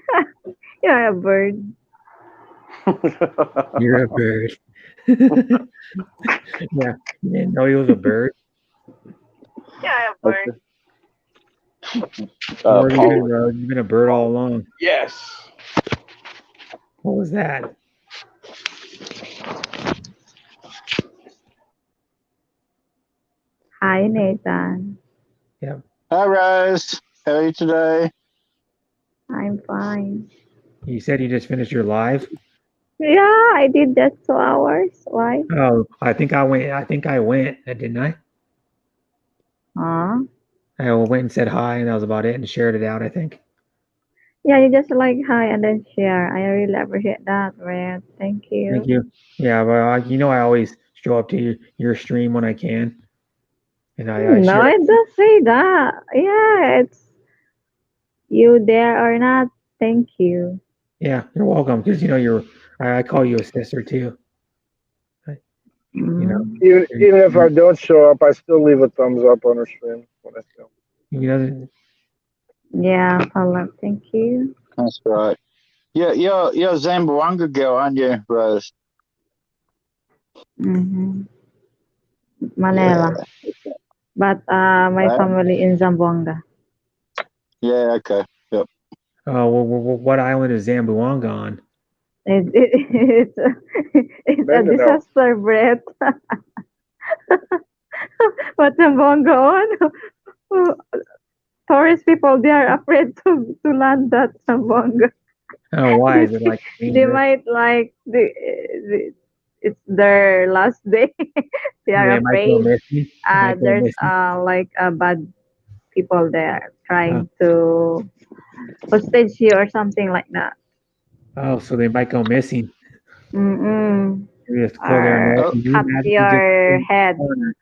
You're a bird. You're a bird. Yeah, you didn't know he was a bird. You're a bird. Where have you been, Rose? You've been a bird all along. Yes. What was that? Hi, Nathan. Yeah. Hi, Rose. How are you today? I'm fine. You said you just finished your live. Yeah, I did that 2 hours. Why? Oh, I think I went, didn't I? Huh? I went and said hi, and that was about it, and shared it out. I think. Yeah, you just like hi and then share. I really appreciate that, Red. Thank you. Thank you. Yeah, well, I always show up to your stream when I can, and I No, share. I don't say that. Yeah, it's you there or not. Thank you. Yeah, you're welcome. Because I call you a sister too. Even if I don't show up, I still leave a thumbs up on her stream when I film. Yeah, Philip. Thank you. That's right. Yeah, you're a Zamboanga girl, aren't you, Rose? Mm-hmm. Manila. But my family in Zamboanga. Yeah, okay. Yep. What island is Zamboanga on? It's a disaster, Brett. What Zamboanga on? Tourist people, they are afraid to land at Zamboanga. Oh, why is it like? They might like it's their last day. They are They might go afraid. missing. They might go There's missing. like bad people there trying to hostage you or something like that. Oh, so they might go missing. Mm-mm. You just go there and Or you cut imagine you just your in the head. corner.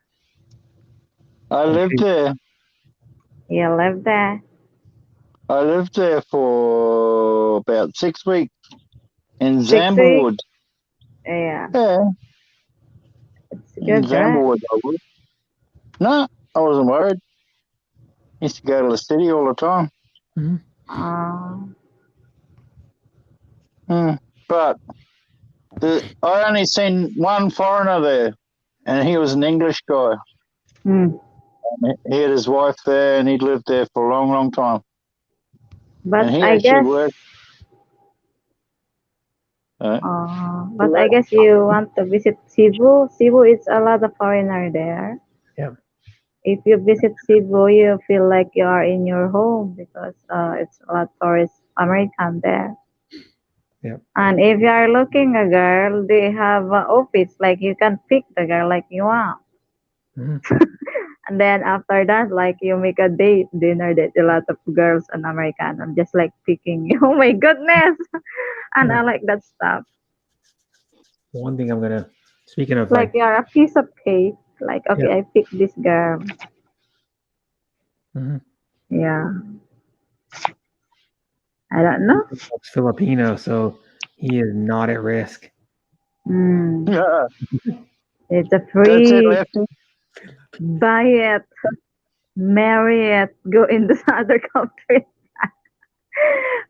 I lived there. You live there. I lived there for about 6 weeks in 6 weeks? Zamberwood. Yeah. Yeah. It's In good, right? Zamberwood, I would. No, I wasn't worried. Used to go to the city all the time. But I only seen one foreigner there, and he was an English guy. He had his wife there, and he'd lived there for a long, long time. But And he I actually guess. worked. But I guess you want to visit Cebu. Cebu is a lot of foreigner there. Yeah. If you visit Cebu, you feel like you are in your home because it's a lot of tourist American there. Yeah. And if you are looking a girl, they have an office like you can pick the girl like you want. And then after that, like you make a dinner that a lot of girls and American. I'm just like picking. Oh my goodness! And I like that stuff. One thing I'm gonna, speaking of Like you're a piece of cake. Like okay, Yeah. I picked this girl. Mhm. Yeah. I don't know. He's Filipino, so he is not at risk. Yeah. It's a That's it, free. Lefty. Buy it, marry it, go in this other country.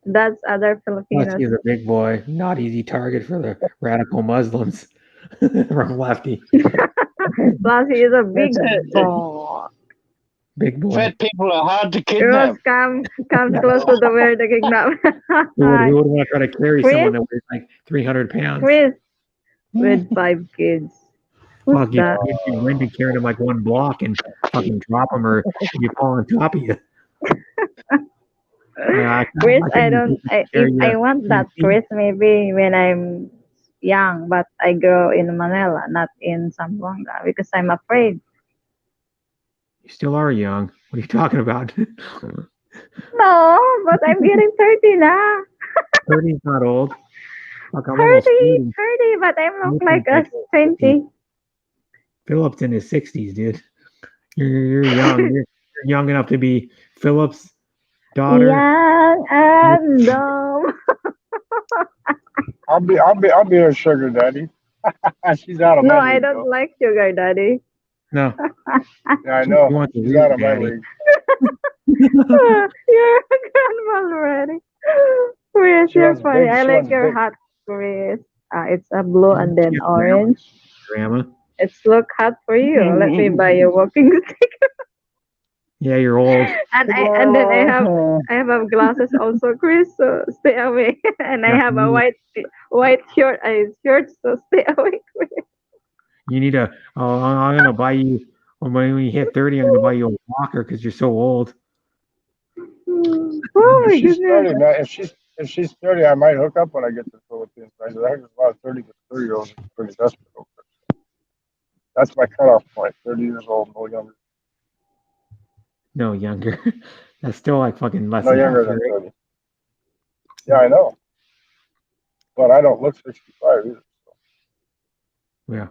That's other Plus, Filipinos. he's a big boy, not easy target for the radical Muslims from Lefty. Plus, he is a big That's it. boy. Big boy. Fat people are hard to Rose, kidnap. come close to the where the kidnap. Who would want to try to carry Chris? someone that weighs like 300 pounds? Chris, with 5 kids. Who's Fuck, you that? went and carried him like one block and fucking drop him, or you fall on top of you. Chris, if I want that feet. Chris, maybe when I'm young, but I grow in Manila, not in Zamboanga, because I'm afraid. You still are young. What are you talking about? No, but I'm getting 30 now. 30 is not old. Fuck, I'm 30, almost 40. 30, but I look like a 50. 20. Philip's in his 60s, dude. You're young. You're young enough to be Philip's daughter. Young and dumb. I'll be her sugar daddy. She's out of No, my I league. don't like sugar daddy. No. Yeah, I know. You want the She's real out of my daddy. league. You're a grandma already. Chris, She you're wants funny. big- I she like wants your big. hat, Chris. It's a blue and then Yeah, orange. Grandma. It's look hot for you. Let me buy you a walking stick. Yeah, you're old. And then I have glasses also, Chris. So stay away. And I have a white shirt. So stay away, Chris. You need a. Oh, I'm gonna buy you. When you hit 30, I'm gonna buy you a walker because you're so old. Oh my If she's goodness. 30, man, if she's 30, I might hook up when I get to the Philippines. I heard there's a lot of 30-year-olds pretty desperate over there. That's my cutoff point. 30 years old, no younger. No, younger. That's still like fucking less No than younger half than your 30. Yeah, I know. But I don't look 65 either. Yeah.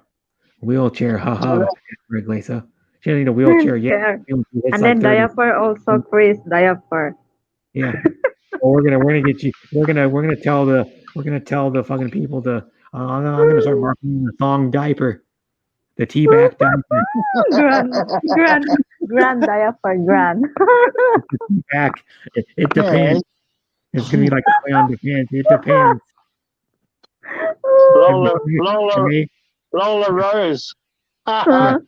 Wheelchair, haha. Lisa. She doesn't need a wheelchair yet. Wheelchair. And then diaper also, Chris. Diaper. Yeah. Well, we're gonna get you. We're gonna tell the fucking people to. I'm gonna start marketing the thong diaper, the teabag diaper. Grand diaper, grand. Teabag. It depends. It's gonna be like a play on depends. It depends. Lola Rose. Yeah. And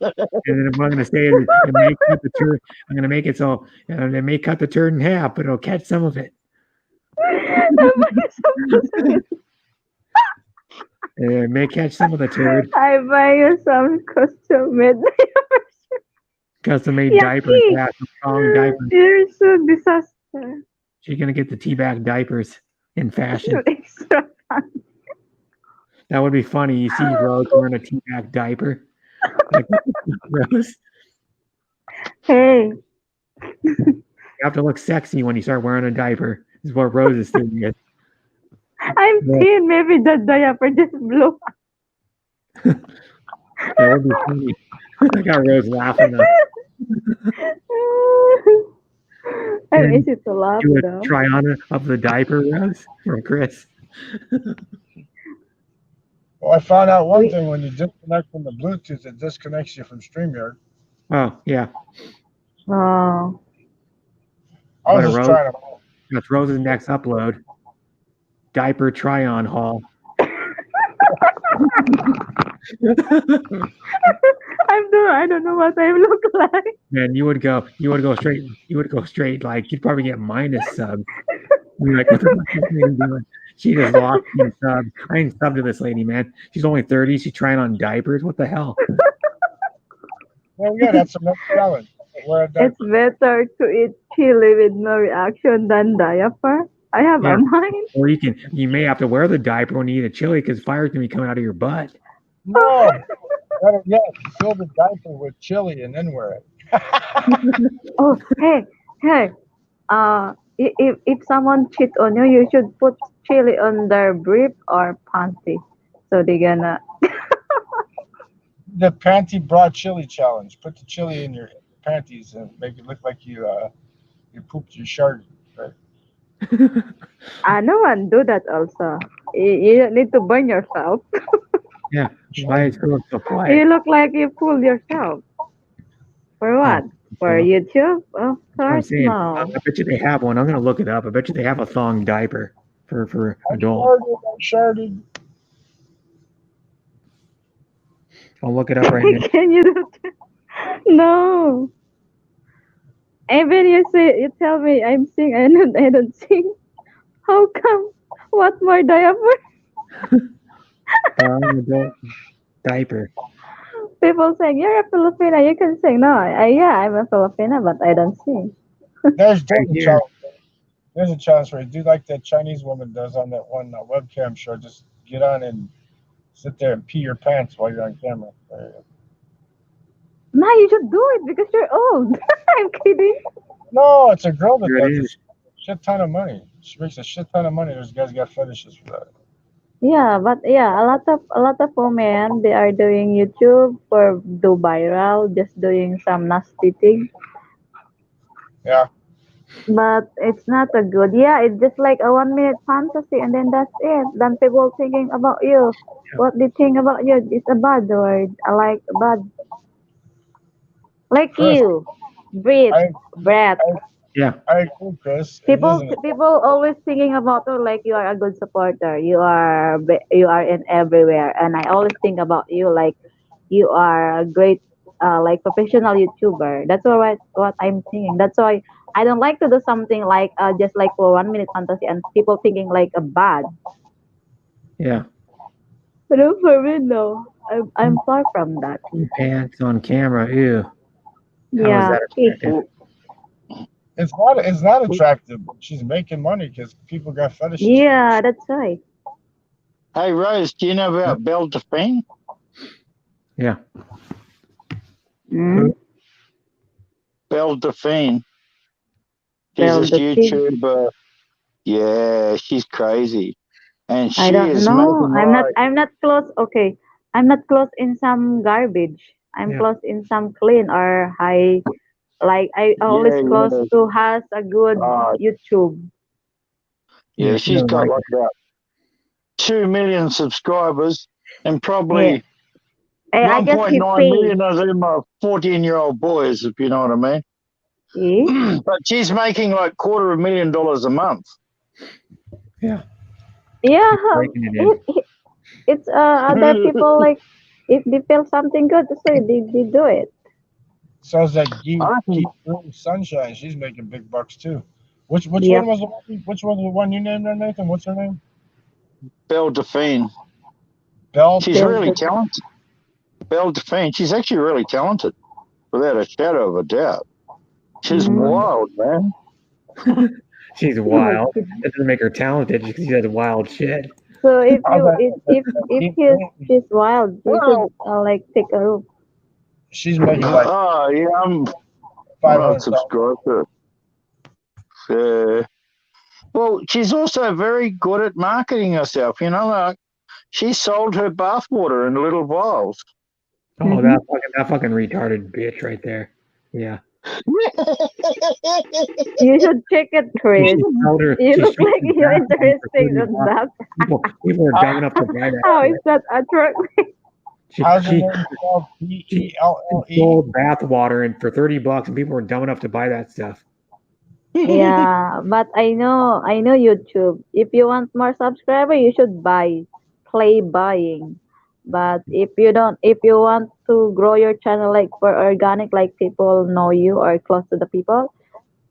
then what I'm gonna say is it may cut the turd. I'm gonna make it so it may cut the turd in half, but it'll catch some of it. It may catch some of the turd. I buy you some custom made Custom made diapers. Yeah, some thong diapers. You're so disaster. She's gonna get the teabag diapers in fashion. Extra fun. That would be funny. You see Rose wearing a teabag diaper. Like, Rose, Hey, you have to look sexy when you start wearing a diaper. Is what Rose is doing. I'm seeing maybe the diaper just blew. That would be funny. I got Rose laughing though. I'm easy to laugh Do a though. try on of the diaper, Rose, from Chris. Well, I found out one thing: when you disconnect from the Bluetooth, it disconnects you from StreamYard. Oh yeah. Oh. I was But just Rose, trying to. that's Rose's next upload. Diaper try-on haul. I don't know what I look like. Man, you would go straight. Like you'd probably get minus subs. You'd be like, what the fuck is this lady doing? She just lost me subs. I ain't sub to this lady, man. She's only 30. She's trying on diapers. What the hell? Well, yeah, that's the next challenge. Wear a diaper. It's better to eat chili with no reaction than diaper. I have a mind. Or you may have to wear the diaper when you eat a chili because fire's gonna be coming out of your butt. No, better yet, fill the diaper with chili and then wear it. Oh, hey. If someone cheats on you, you should put chili on their brief or panty, so they're gonna. The panty bra chili challenge. Put the chili in your panties and make it look like you pooped your shirt. Right? No one do that also. You don't need to burn yourself. Yeah. Why is it so quiet? You look like you fooled yourself. For what? For YouTube? Of I'm course saying, no. I bet you they have one. I'm gonna look it up. I bet you they have a thong diaper for adults. Sharded. I'll look it up right now. Can you do that? No. Even you tell me I'm sing, I don't sing. How come? What more diaper? Adult diaper. People saying you're a Filipina, you can sing. No, yeah, I'm a Filipina, but I don't sing. There's a challenge. There's a challenge for you. Do like that Chinese woman does on that one webcam show. Just get on and sit there and pee your pants while you're on camera. No, you should do it because you're old. I'm kidding. No, it's a girl that does it. A shit ton of money. She makes a shit ton of money. There's guys got fetishes for that. Yeah, but yeah, a lot of women they are doing YouTube for do viral, just doing some nasty thing. Yeah. But it's not a good. Yeah, it's just like a 1 minute fantasy, and then that's it. Then people thinking about you. What they think about you? It's a bad word. I like bad. Like Chris, you, Brett. Yeah. I agree, Chris. People always thinking about you like you are a good supporter. You are in everywhere, and I always think about you like you are a great like professional YouTuber. That's what I'm thinking. That's why I don't like to do something like just like for 1 minute fantasy and people thinking like a bad. Yeah. But for me, no. I'm far from that. Pants on camera. Ew. How Yeah. is that attractive? It's not attractive. She's making money because people got fetishes. Yeah, that's right. Hey, Rose, do you know about Belle Delphine? Yeah. Mm. Belle Delphine. She's Belle this Delphine. YouTuber. Yeah, she's crazy. And she I don't is know. making I'm not close. Okay, I'm not close in some garbage. I'm close in some clean or high. Like I always close to has a good YouTube. Yeah, she's got like about 2 million subscribers and probably I guess he 1.9 million of them are 14-year-old boys, if you know what I mean. But she's making like $250,000 a month. Yeah. Yeah, it's other people like if they feel something good, so they do it. Sounds like Geek Sunshine. She's making big bucks too. Which one was the one you named there, Nathan? What's her name? Belle Delphine. She's really talented. Belle Delphine. She's actually really talented, without a shadow of a doubt. She's wild, man. She's wild. That doesn't make her talented just because she does wild shit. So if How's you that? if he's wild, you should like take a look. She's making like yeah, I'm 500. subscribed to it. Well, she's also very good at marketing herself. You know, like she sold her bathwater in little vials. Oh, that fucking retarded bitch right there. Yeah. You should check it, Chris. You She look sold like her you're bath water for interested 30 in bucks. that. People are dumb enough to buy that. How shit. is that attractive? How's her She name spelled? P-E-L-L-E? sold bath water and for 30 bucks, and people were dumb enough to buy that stuff. Yeah, but I know YouTube. If you want more subscriber, you should buy, play buying. But if you want to grow your channel like for organic, like people know you or close to the people,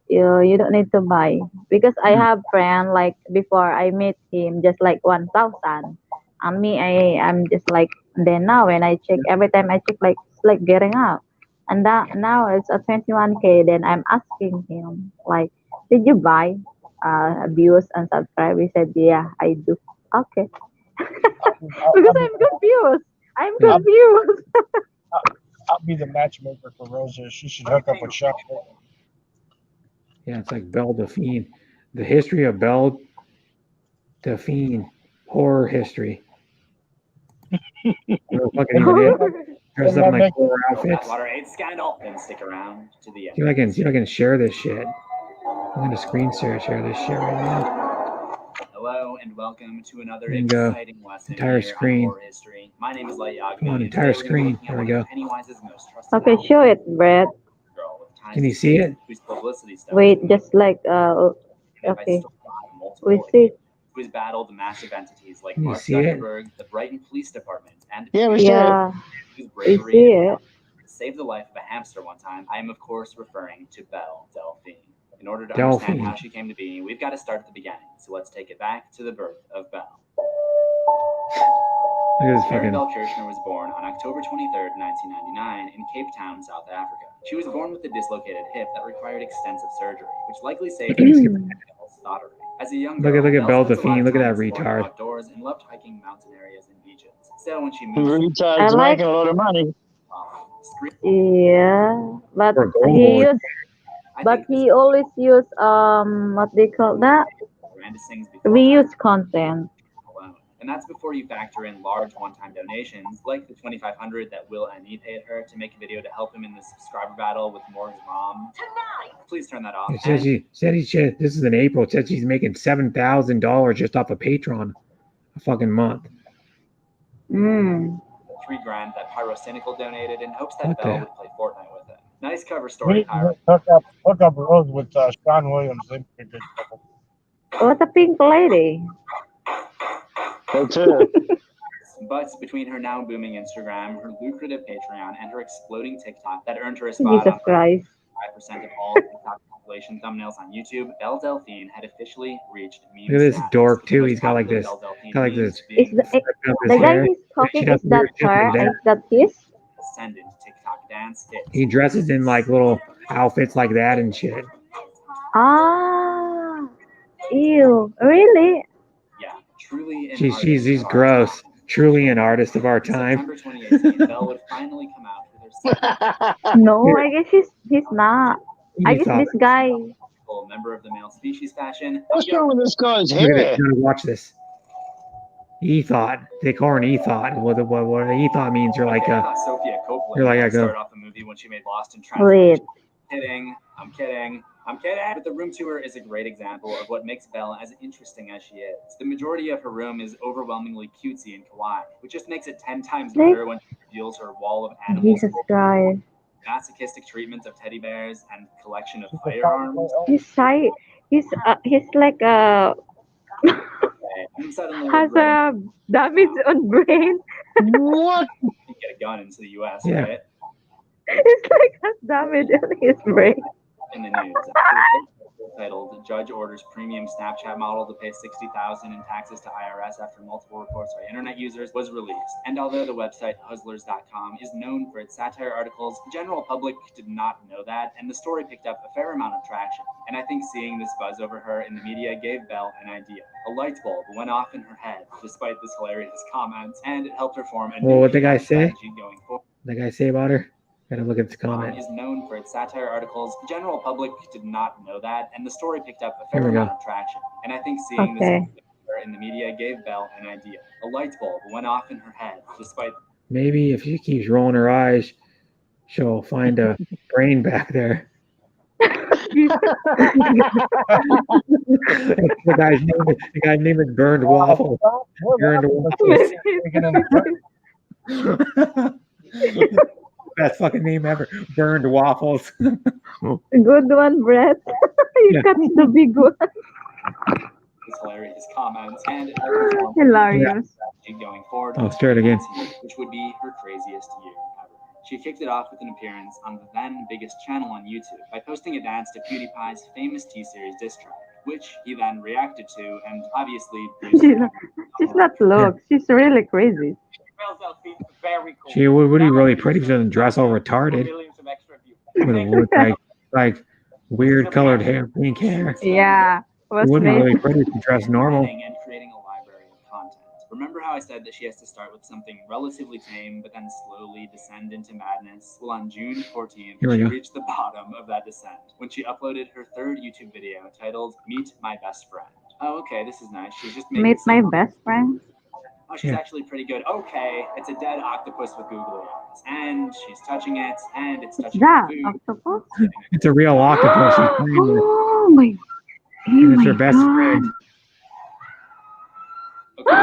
you don't need to buy. Because I have friend like before I met him just like 1,000. And me, I'm just like then now when I check every time I check like it's like getting up. And that now it's a 21K. Then I'm asking him like, did you buy views and subscribe? He said, yeah, I do. Okay. Because I'm confused. I'm confused. I'll be the matchmaker for Rosa. She should hook up with Sean. Yeah, it's like Belle Delphine. The history of Belle Delphine. Horror history. Fucking even it. Dressed up in like horror outfits. Water 8 scandal. Then stick around to the end. See if I can share this shit. I'm gonna screen share this shit right now. Hello and welcome to another There you go. exciting lesson Entire here screen. on horror history. My name is Light Yagami. Come on, and entire today we're gonna be screen. looking at There we one go. of Pennywise's most trusted Okay, show it, Brett. girl with ties Can you to see Satan, it? whose publicity stuff Wait, just like okay. We see. who's battled massive entities like Can you Mark see it? Zuckerberg, the Brighton Police Department, and Yeah, we see it. Yeah, whose we bravery see and it. saved the life of a hamster one time. I am of course referring to Belle Delphine. In order to understand Delphine. how she came to be, we've got to start at the beginning. So let's take it back to the birth of Belle. Look at this Mary fucking. Belle Kirshner was born on October 23rd, 1999 in Cape Town, South Africa. She was born with a dislocated hip that required extensive surgery, which likely saved her from Bell's thoughty. As a young girl, Look at Belle spent a lot Delphine. of Look at time that exploring retard. outdoors and loved hiking mountain areas and beaches. So when she moved Retard's making a lot of money. Yeah, but Or gold. he used, but he always use what they call that Miranda sings before reuse content. alone. And that's before you factor in large one-time donations, like the $2,500 that Will and E paid her to make a video to help him in the subscriber battle with Morgan's mom. Please turn that off. It says this is in April. It says she's making $7,000 just off of Patreon a fucking month. Mm. $3,000 that Pyrocynical donated in hopes that What Belle the- would play Fortnite with him. Nice cover We story, need Pyro. to hook up Rose with Sean Williams. They'd be a good couple. What a pink lady. That's it. But between her now booming Instagram, her lucrative Patreon, and her exploding TikTok that earned her a spot Jesus on Christ. 5% of all TikTok compilation thumbnails on YouTube, Belle Delphine had officially reached meme Look at this status. dork With too. most He's got like popular this. Belle Delphine Got like memes this. being The guy he's talking, is that her? Is that his? ascendant TikTok dance hits. He dresses in like little outfits like that and shit. Ah, ew, really? Yeah, truly an He's gross. Truly an artist of our time. September 2018, Belle would finally come out with her second No, I guess he's not. I guess this guy. member of the male species fashion. What's wrong with this guy's Look at hair? this. Watch this. Ethot. They call her an ethot. What an ethot means? You're like a. Sophia Coppola You're like a started go. off the movie when she made Lost in Wait. Translation. I'm kidding. But the room tour is a great example of what makes Belle as interesting as she is. The majority of her room is overwhelmingly cutesy and kawaii, which just makes it 10 times better when she reveals her wall of animals, Jesus Christ. masochistic treatments of teddy bears, and collection of firearms. He's shy. He's like And suddenly, has a damage on brain. What? you get a gun into the U.S., Yeah. right? It's like has damage on his brain. In the news. titled "Judge Orders Premium Snapchat Model to Pay $60,000 in Taxes to IRS After Multiple Reports by Internet Users" was released. And although the website Hustlers.com is known for its satire articles, the general public did not know that, and the story picked up a fair amount of traction. And I think seeing this buzz over her in the media gave Belle an idea. A light bulb went off in her head, despite this hilarious comment, and it helped her form a new Well, what the guy say? strategy going forward. The guy say about her? Gotta look at the comment. Is known for its satire articles. The general public did not know that, and the story picked up a Here fair we go. amount of traction. And I think seeing this in the media gave Belle an idea. A light bulb went off in her head, despite. Maybe if she keeps rolling her eyes, she'll find a brain back there. the guy's name is Burned Waffle. Burned Waffles. Best fucking name ever. Burned Waffles. Good one, Brett. You got the big one. His hilarious comments and Hilarious. going forward. Oh, start again. Which would be her craziest year ever. She kicked it off with an appearance on the then biggest channel on YouTube by posting a dance to PewDiePie's famous T-Series diss track, which he then reacted to and obviously She's not look. She's really crazy. She would be really pretty if she doesn't dress all retarded. With like weird colored hair, pink hair. Yeah. It would be really pretty if she dressed normal. And creating a library of content. Remember how I said that she has to start with something relatively tame, but then slowly descend into madness? Well, on June 14th, she reached the bottom of that descent when she uploaded her third YouTube video titled "Meet My Best Friend." Oh, okay, this is nice. She's just Meet my best friend. Oh, she's actually pretty good. Okay, it's a dead octopus with googly eyes, and she's touching it, and it's touching That food. octopus? It's a real octopus. Oh my! And it's her best friend. Okay.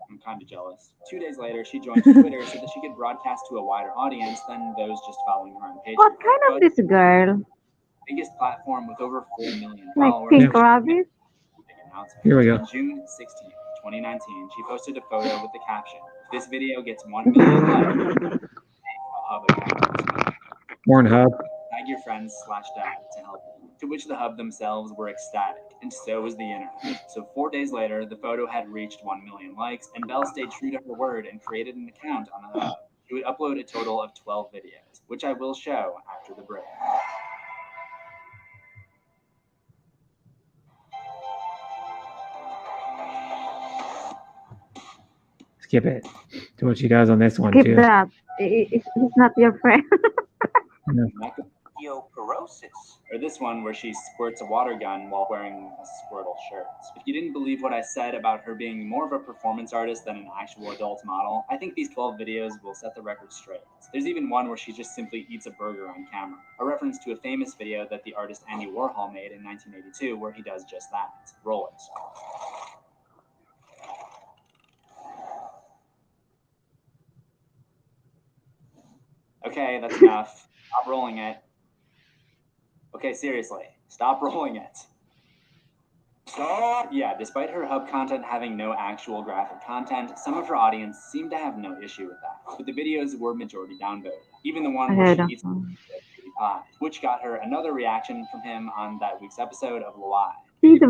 I'm kind of jealous. 2 days later, she joined Twitter so that she could broadcast to a wider audience than those just following her on Patreon. What kind of this girl? Biggest platform with over 4 million Like followers. Pink Rabbit? Here we go. On June 16th, 2019, she posted a photo with the caption, "This video gets 1 million likes." Pornhub. Tag your friends /dad to help you. To which the hub themselves were ecstatic, and so was the internet. So 4 days later, the photo had reached 1 million likes, and Belle stayed true to her word and created an account on the hub. She would upload a total of 12 videos, which I will show after the break. Skip it. To what she does on this one Skip too. that. He's not your friend. Osteoporosis. Or this one where she squirts a water gun while wearing a Squirtle shirt. If you didn't believe what I said about her being more of a performance artist than an actual adult model, I think these 12 videos will set the record straight. There's even one where she just simply eats a burger on camera, a reference to a famous video that the artist Andy Warhol made in 1982 where he does just that. Roll it. Okay, that's enough. Stop rolling it. Okay, seriously, stop rolling it. Stop! Yeah, despite her hub content having no actual graphic content, some of her audience seemed to have no issue with that. But the videos were majority downvoted. Even the one where she eats PewDiePie, which got her another reaction from him on that week's episode of Lie. Steve.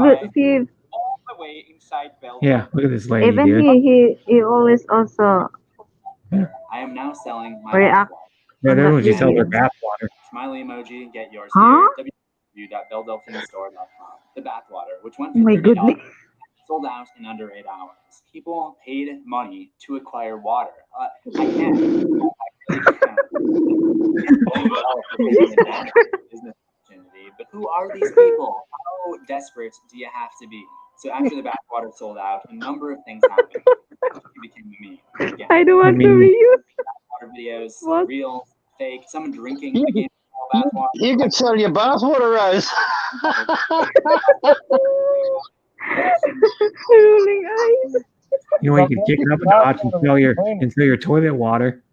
All the way inside Belle. Yeah, look at this lady, Even dude. he always also I am now selling my react. Yeah, that one she sells her bathwater. Smiley emoji, get yours Huh? here. www.belledelphinstore.com. The bathwater, which went Oh for my $30, goodness. sold out in under 8 hours. People paid money to acquire water. I can't. I really can't. Business opportunity, but who are these people? How desperate do you have to be? So after the bathwater sold out, a number of things happened. It became a meme. Again, I don't want to reuse. Bathwater videos, What? real, fake, someone drinking the game bathwater. You could sell your bathwater, Rose. Rolling eyes. You know, you can kick it up a notch and sell your toilet water.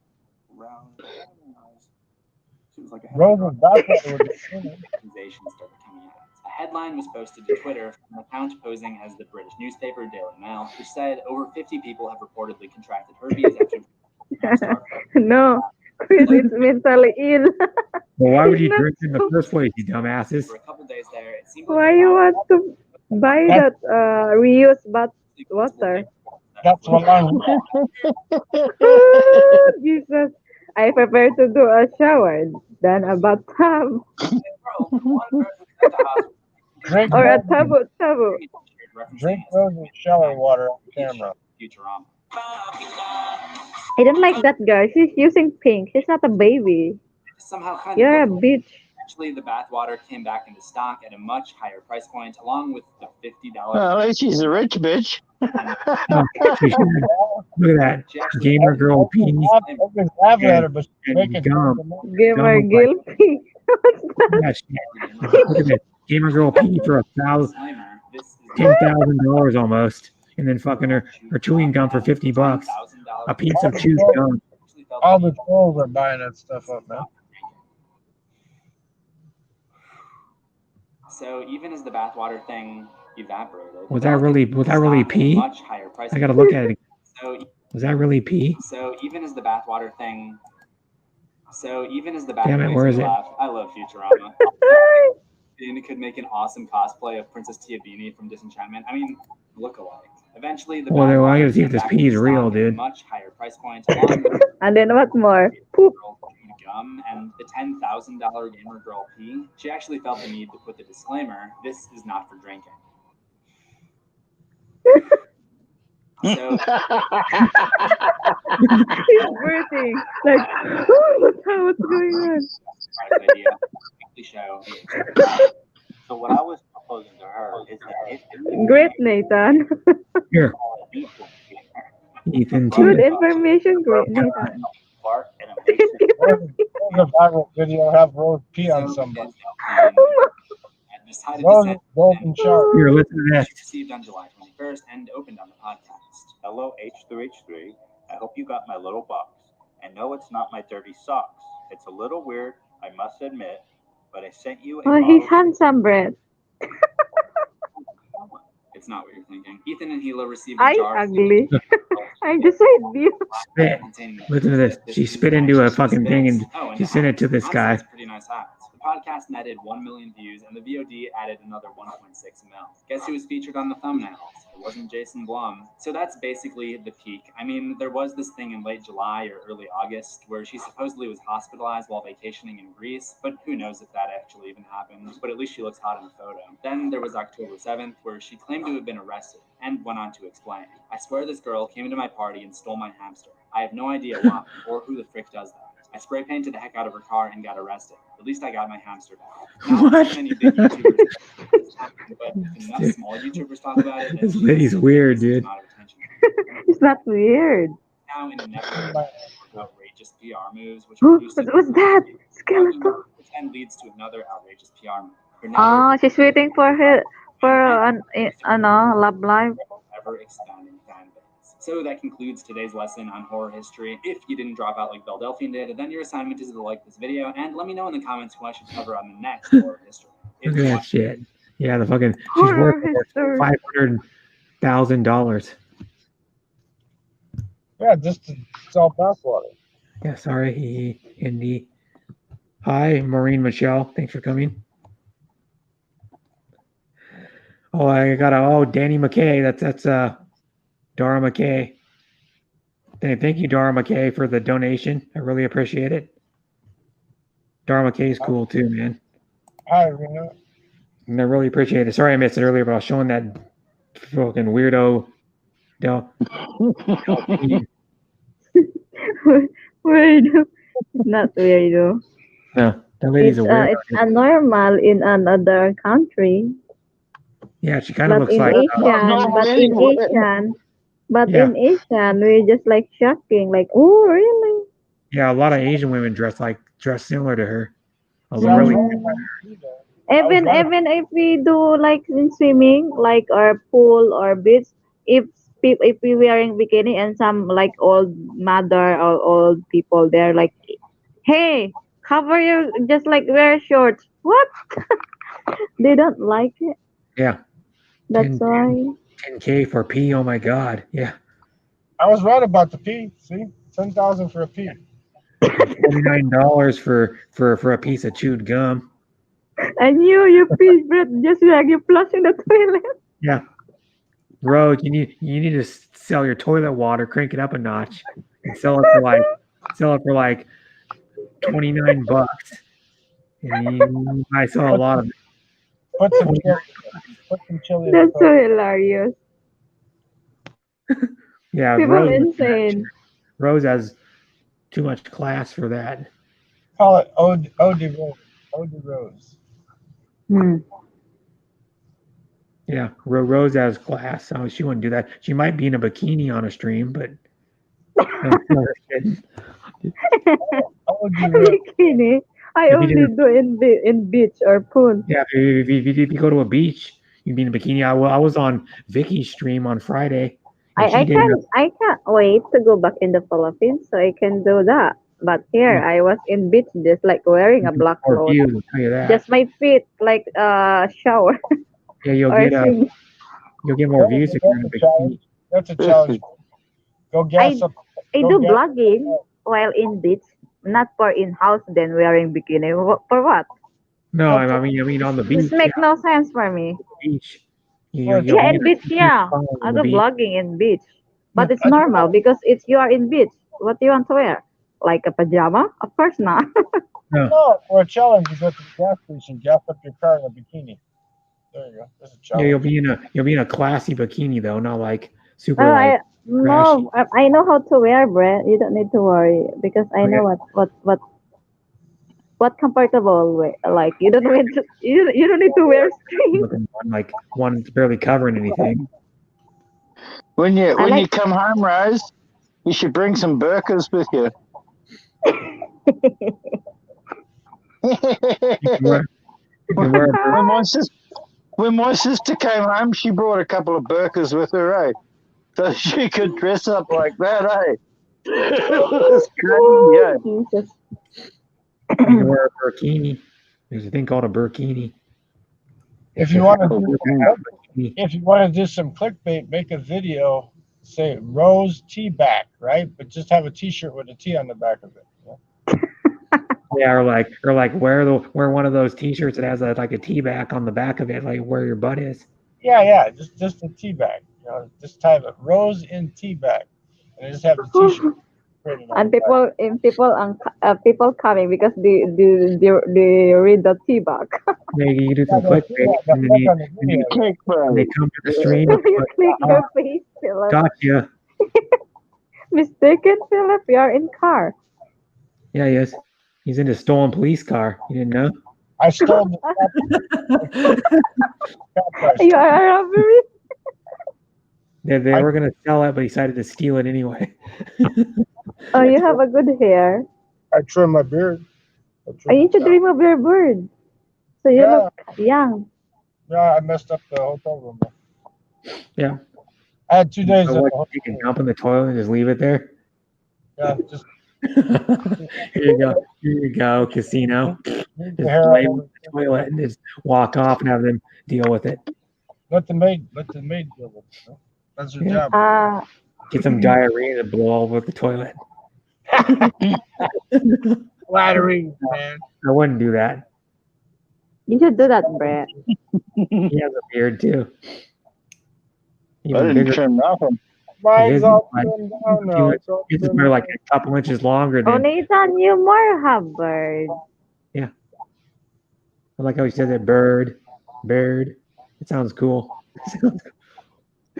Rose's bathwater was Accusations started coming out. A headline was posted to Twitter from an account posing as the British newspaper Daily Mail, which said over 50 people have reportedly contracted herpes after. No, Chris is mentally ill. Well, why would you drink in the first place, you dumbasses? For a couple days there, Why you want to buy that reuse water? That's what I'm. Oh, Jesus. I prefer to do a shower than a bathtub. Drink Or a Rose's, tabo. drink Rose's shower water on camera. Futurama. I don't like that girl. She's using pink. She's not a baby. Somehow kind You're a of looked bitch. Eventually, the bathwater came back into stock at a much higher price point, along with the $50. Well, at least she's a rich bitch. Oh, she should. Look at that. Gamer girl P. I've had her, but she's And making gum. Gamer Gum was like, guilty. yeah, look at this. Gamer girl P for $10,000 almost. And then fucking her chewing gum for $50. A piece of chewed gum. All the trolls are buying that stuff up, man. So even as the bathwater thing evaporated, Was that really pee? much higher price I gotta look at it. So, Was that really pee? so even as the bathwater thing, Damn it, where is it? I love Futurama. Dana could make an awesome cosplay of Princess Tiabini from Disenchantment. I mean, look alike. Eventually, the Well, then I gotta see came if this back pee is into real, stock at a dude. much higher price point, along with And then what more? Poop. gum and the $10,000 gamer girl pee. She actually felt the need to put the disclaimer: "This is not for drinking." So She's breathing. Like, oh, what's going on? product idea, weekly show. So what I was proposing to her is that if Great, Nathan. Here. Ethan Good too. information, great, Nathan. Bart and There's a viral video have Rose pee on somebody. decided to Rose send golden shower. Here, listen to this. received on July 21st and opened on the podcast. hello H3H3. I hope you got my little box. I know it's not my dirty socks. It's a little weird, I must admit, but I sent you a Oh, he's bottle. handsome, Brett. It's not what you're thinking. Ethan and Hila received a I jar ugly. I just hate you. Spit. Listen to this. She spit into a fucking thing and she sent it to this guy. Pretty nice hats. The podcast netted 1 million views, and the VOD added another 1.6 mil. Guess who was featured on the thumbnails? It wasn't Jason Blum. So that's basically the peak. I mean, there was this thing in late July or early August where she supposedly was hospitalized while vacationing in Greece, but who knows if that actually even happened. But at least she looks hot in the photo. Then there was October 7th, where she claimed to have been arrested, and went on to explain. I swear this girl came into my party and stole my hamster. I have no idea why, or who the frick does that. I spray painted the heck out of her car and got arrested. At least I got my hamster back. Not What? many big YouTubers, but if enough small YouTubers talk about it, This lady's weird, dude. It's not weird. now in a never outrageous PR moves, which What's that? Skeleton. which then leads to another outrageous PR move. Her Oh, she's waiting for love life. ever expanding fan base. So that concludes today's lesson on horror history. If you didn't drop out like Delphine did, then your assignment is to like this video and let me know in the comments who I should cover on the next horror history. Look at that shit. Yeah, the fucking she's worth $500,000. Yeah, just to sell bathwater. Yeah, sorry, Indy. Hi, Maureen Michelle. Thanks for coming. Oh, I got Danny McKay. That's Dara McKay. Thank you, Dara McKay, for the donation. I really appreciate it. Dara McKay's cool too, man. Hi, Rena. And I really appreciate it. Sorry I missed it earlier, but I was showing that fucking weirdo. Weirdo. It's not weirdo. No, that lady's a weirdo. It's a normal in another country. Yeah, she kind of looks like. But in Asian, we're just like shocking, like, oh, really? Yeah, a lot of Asian women dress similar to her. Really. Even if we do like in swimming, like or pool or beach, if we wearing bikini and some like old mother or old people, they're like, hey, cover your, just like wear shorts. What? They don't like it. Yeah. That's why. 10K for pee. Oh my God. Yeah. I was right about the pee. See, 10,000 for a pee. $49 for a piece of chewed gum. I knew you pee, Brett, just like you flush in the toilet. Yeah. Rose, you need to sell your toilet water, crank it up a notch, and sell it for like $29. And I saw a lot of Put some 29. chili in That's the so toilet. hilarious. Yeah, People insane. Rose has too much class for that. Call it Ode de Rose. Ode de Rose. Hmm. Yeah, Rose has class, so she wouldn't do that. She might be in a bikini on a stream, but no, Ode de Rose. Bikini. I If you only didn't, do in beach or pool. yeah, if you go to a beach, you'd be in a bikini. I was on Vicky's stream on Friday, and she did. I can't wait to go back in the Philippines so I can do that. But here I was in beach just like wearing a black More clothes. views, I'll tell you that. Just my feet like shower. Yeah, you'll or get more views if you're in a bikini. That's a challenge. Go gas up. I do vlogging while in beach, not for in house then wearing bikini. For what? No, I mean on the beach. This makes no sense for me. Beach. Yeah, in beach, yeah. I do vlogging in beach. But it's normal because it's you are in beach. What do you want to wear? Like a pajama? Of course not. No, for a challenge, you go to the gas station, gas up your car in a bikini. There you go. That's a Yeah, challenge. you'll be in a classy bikini though, not like super No, like trashy. I know how to wear, Brett. You don't need to worry because I know what comfortable way. Like you don't need to, you don't need to wear string. One that's barely covering anything. When you come home, Rose, you should bring some burkas with you. When my sister came home, she brought a couple of burkas with her, eh? So she could dress up like that, eh? It was crazy, yeah. Jesus. You can wear a burkini. There's a thing called a burkini. If you want to do some clickbait, make a video, say Rose T back, right? But just have a T-shirt with a T on the back of it. Yeah, or like wear one of those T-shirts that has like a T back on the back of it, like where your butt is. Yeah, just a T back. You know, just type it Rose in T back, and just have the T-shirt. And people coming because they read the T back. Maybe you do some clickbait, and then they come to the stream. You click your face, Philip. Gotcha. Mistaken, Philip. You are in car. Yeah, he is. He's in a stolen police car. You didn't know? I stole You are a robbery. They were gonna sell it, but he decided to steal it anyway. Oh, you have a good hair. I trim my beard. You should remove your beard. So you look young. Yeah, I messed up the hotel room. Yeah. I had 2 days. You can jump in the toilet and just leave it there. Yeah, just Here you go, casino. Just lay in the toilet and just walk off and have them deal with it. Let the maid deal with it. That's her job. Get some diarrhea to blow all over the toilet. Flattering, man. I wouldn't do that. You should do that, Brett. He has a beard too. I didn't trim nothing. Mine's all trimmed down now. It's like a couple inches longer Oh, than. Nathan, you more have bird. Yeah. I like how he said that bird. It sounds cool.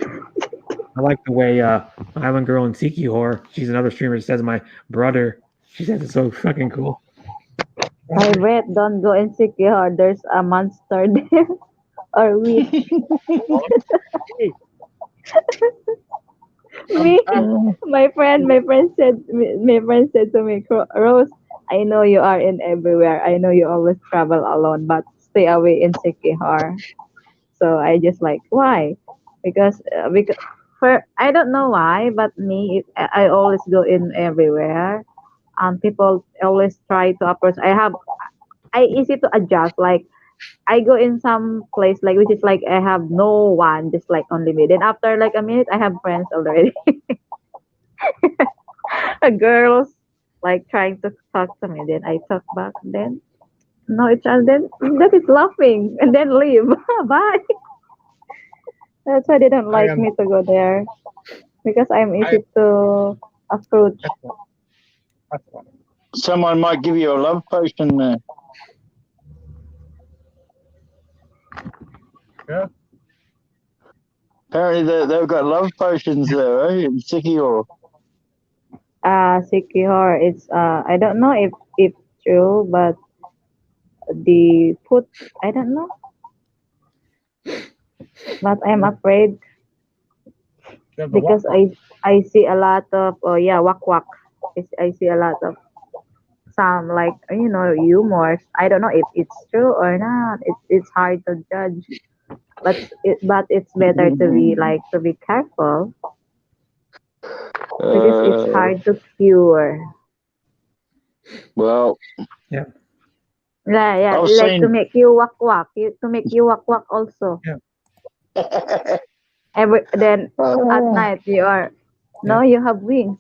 I like the way Island Girl and Siki Horror, she's another streamer that says my brother. She says it's so fucking cool. Hey, Brett, don't go insecure. There's a monster there. Or we. Me, my friend said to me, Rose, I know you are in everywhere. I know you always travel alone, but stay away in Sikihor. So I just like, why? Because I don't know why, but me, I always go in everywhere. People always try to approach. I easy to adjust. Like I go in some place like which is like I have no one, just like only me. Then after like a minute, I have friends already. Girls like trying to talk to me. Then I talk back. Then know each other, then is laughing and then leave. Bye. That's why they don't like me to go there because I'm easy to approach. Someone might give you a love potion there. Yeah. Apparently they've got love potions there, eh? In Sikihor. Secure. It's I don't know if true, but the put I don't know. But I'm afraid because I see a lot of wak wak. I see a lot of some like humors. I don't know if it's true or not. It's hard to judge, but it's better to be careful because it's hard to cure. Well, yeah. Yeah, I've like to seen. make you wak wak, to make you wak wak also. Yeah. Then at night you are no, you have wings.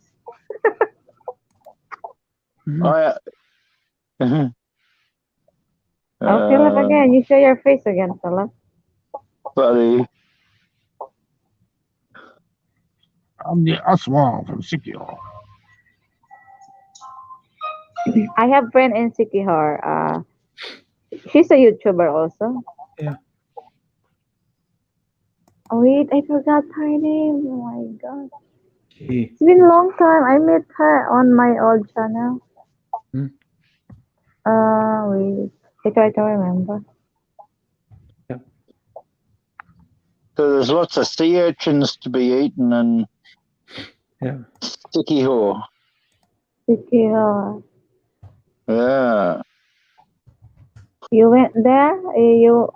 I. Oh, Philip again. You show your face again, Philip. Buddy. I'm the Aswang from Sikihor. I have friend in Sikihor. She's a YouTuber also. Yeah. Oh, wait, I forgot her name. Oh my god. Gee. It's been a long time. I met her on my old channel. Hmm. Wait. I try to remember. Yeah. So there's lots of sea urchins to be eaten in Sikihor. Sikihor. Yeah. You went there? You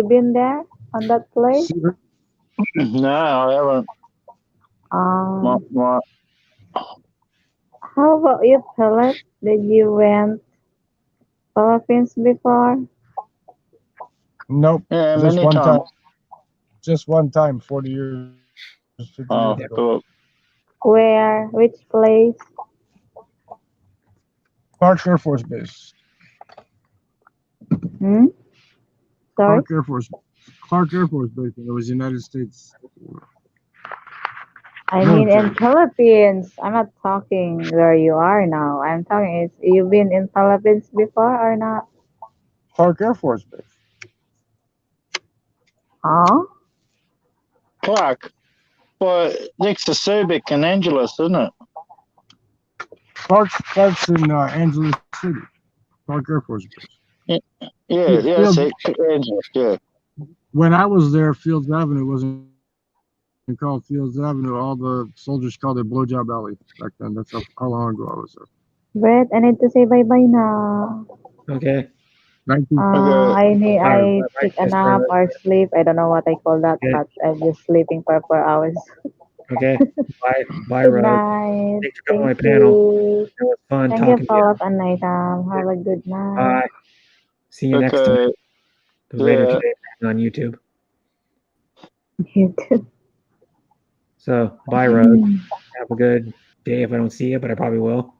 been there on that place? No, I haven't. How about you, Philip? Did you went Philippines before? Nope. Yeah, just many one times. time. Just one time, 40 years, 50 years ago. Cool. Where? Which place? Clark Air Force Base. Hmm? Sorry? Clark Air Force Base. It was United States. I mean in Philippines. I'm not talking where you are now. I'm talking is you've been in Philippines before or not? Clark Air Force Base. Huh? Clark. Well, next to Subic and Angeles, isn't it? Clark's in Angeles City. Clark Air Force Base. Yeah, Angeles, yeah. When I was there, Fields Avenue wasn't called Fields Avenue. All the soldiers called it Blowjob Alley back then. That's how long ago I was there. Brett, I need to say bye-bye now. Okay. I take a nap or sleep. I don't know what I call that, but I'm just sleeping for 4 hours. Okay. Bye, Good Rose. night. Thanks for coming on my Thank panel. you. It was fun Thank you, talking to you. Philip and Nathan. Have a good night. Bye. See you next time. Later today on YouTube. YouTube. So, bye, Rose. Have a good day if I don't see you, but I probably will.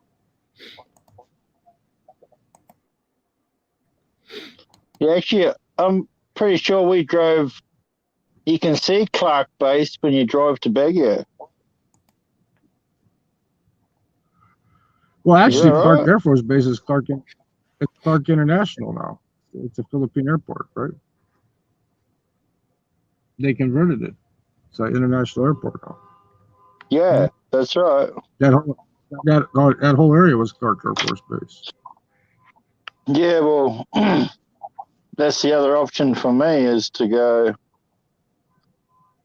Yeah, actually, I'm pretty sure we drove. You can see Clark Base when you drive to Baguio. Well, actually, Clark right? Air Force Base is Clark International now. It's a Philippine airport, right? They converted it. It's an international airport now. Yeah, that's right. That whole area was Clark Air Force Base. Yeah, well, that's the other option for me is to go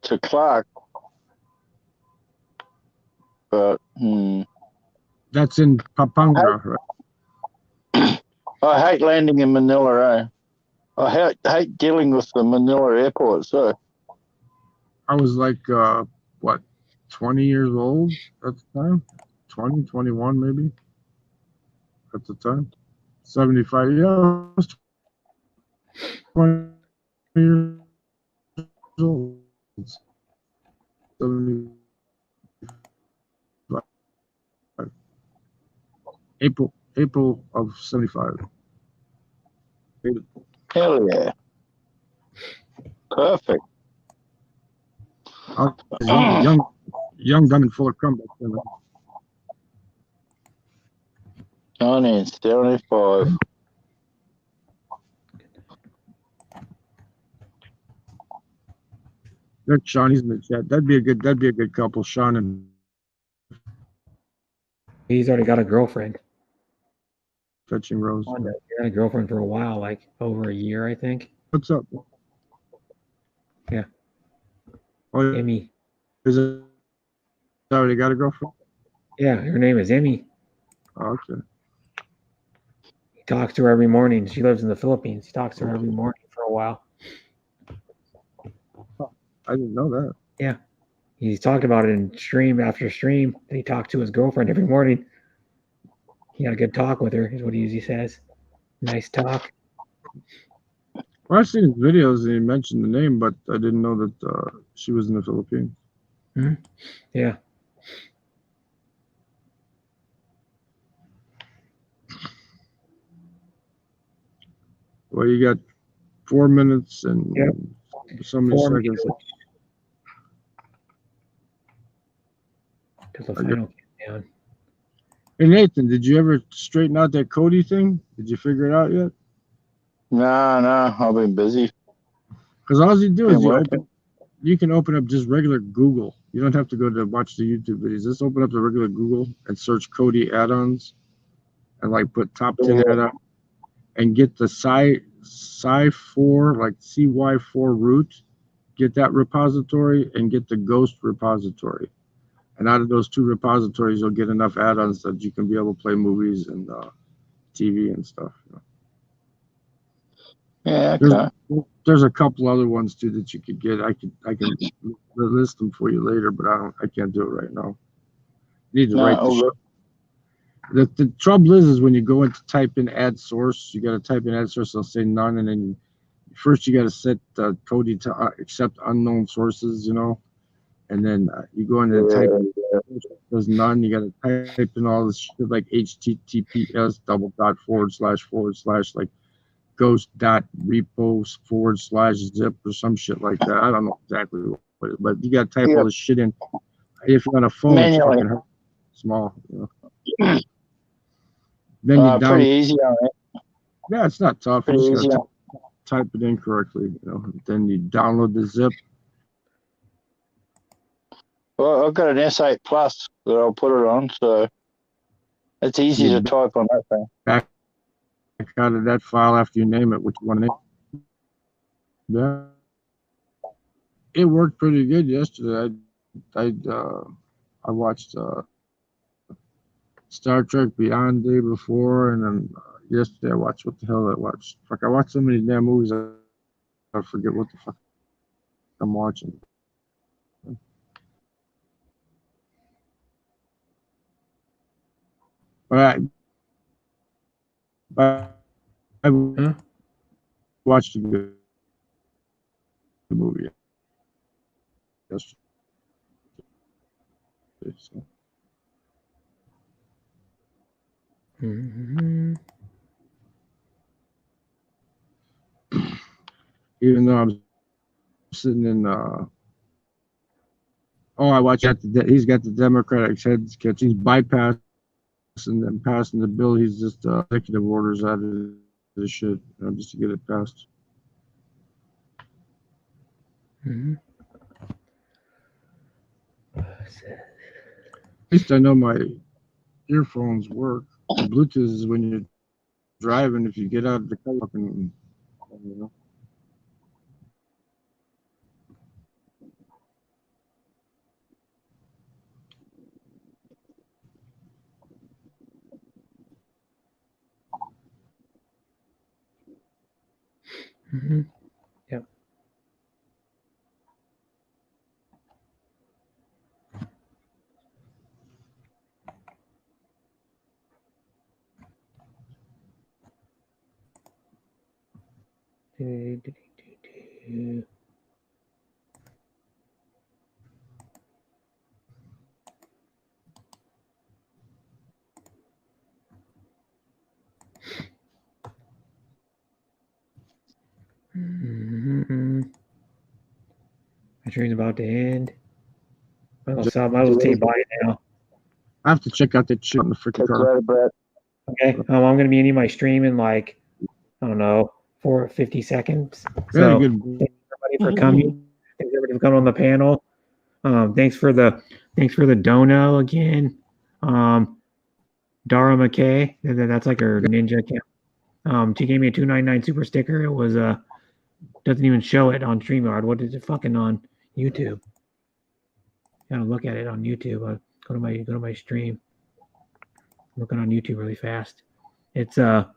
to Clark. But that's in Pampanga, right? I hate landing in Manila, eh? I hate dealing with the Manila airport, so. I was like, 20 years old at the time? 20, 21 maybe at the time. 75, yeah, I was 20 years old. 75. April of 75. Hell yeah. Perfect. Young gun and full of comeback. 1975. That's Sean. He's in the chat. That'd be a good couple, Sean and He's already got a girlfriend. Fetching Rose. He had a girlfriend for a while, like over a year, I think. What's up? Yeah. Oh, Emmy. Is it already got a girlfriend? Yeah, her name is Emmy. Oh, okay. He talks to her every morning. She lives in the Philippines. He talks to her every morning for a while. I didn't know that. Yeah. He's talked about it in stream after stream. That he talked to his girlfriend every morning. He had a good talk with her, is what he usually says. Nice talk. Well, I've seen his videos and he mentioned the name, but I didn't know that she was in the Philippines. Mm-hmm. Yeah. Well, you got 4 minutes and so many seconds. To the final countdown. Hey, Nathan, did you ever straighten out that Cody thing? Did you figure it out yet? No, I've been busy. Because all you do is you can open up just regular Google. You don't have to go to watch the YouTube videos. Just open up the regular Google and search Cody add-ons and like put top 10 add-on and get the Cy4, like CY4 root, get that repository and get the Ghost repository. And out of those two repositories, you'll get enough add-ons that you can be able to play movies and TV and stuff. Yeah, okay. There's a couple other ones too that you could get. I can list them for you later, but I can't do it right now. You need to write the shit. The trouble is when you go in to type in add source, you got to type in add source. They'll say none, and then first you got to set Cody to accept unknown sources, and then you go in and type there's none. You got to type in all this shit like https:// like ghost.repo/zip or some shit like that. I don't know exactly what it is, but you got to type all this shit in. If you're on a phone, it's fucking small. Then you download. Pretty easy on it. Yeah, it's not tough. You just got to type it in correctly. Then you download the zip. Well, I've got an S8 Plus that I'll put it on, so it's easy to type on that thing. Back out of that file after you name it, what you want to name. Yeah, it worked pretty good yesterday. I watched Star Trek Beyond day before, and then yesterday I watched what the hell I watched. Fuck, I watched so many damn movies I forget what the fuck I'm watching. But I watched a good movie yesterday. So. Even though I'm sitting in I watched he's got the Democratic head sketch. He's bypassing and passing the bill. He's just executive orders out of this shit, just to get it passed. At least I know my earphones work. The Bluetooth is when you're driving. If you get out of the car, Yep. stream's about to end. I'll say bye now. I have to check out that shit in the freaking car. Okay. I'm going to be ending my stream in like, I don't know, 50 seconds. Very So good. thanks everybody for coming. Thanks everybody for coming on the panel. Thanks for the dono again. Dara McKay, that's like her ninja account. She gave me a 299 super sticker. It was doesn't even show it on StreamYard. What is it fucking on YouTube? Gotta look at it on YouTube. Go to my stream. I'm looking on YouTube really fast. It's what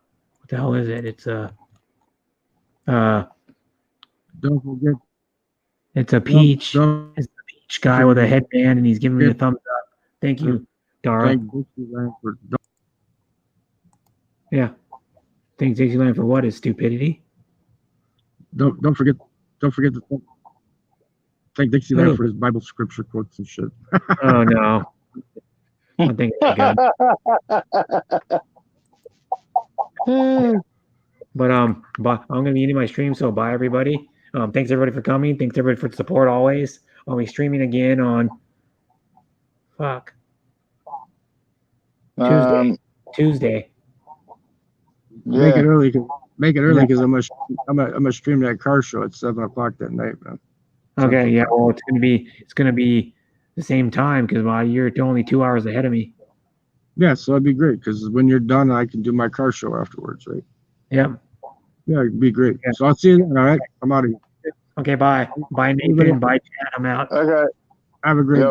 the hell is it? It's don't forget. It's a peach. Don't It's a peach guy with a headband, and he's giving me a thumbs up. Thank you, Dara. Yeah. Thanks, Dixieland, for what is stupidity. Don't forget to thank Dixieland for his Bible scripture quotes and shit. Oh no. I think it's good. But I'm gonna be ending my stream, so bye everybody. Thanks everybody for coming. Thanks everybody for the support always. I'll be streaming again on Tuesday. Make it early because I'm gonna stream that car show at 7:00 that night, man. Okay, yeah. Well, it's gonna be the same time because you're only 2 hours ahead of me. Yeah, so it'd be great because when you're done, I can do my car show afterwards, right? Yeah. Yeah, it'd be great. Yeah. So I'll see you then. All right, I'm out of here. Okay, bye. Bye, Nathan. Bye, Chad. I'm out. Okay. Have a great day.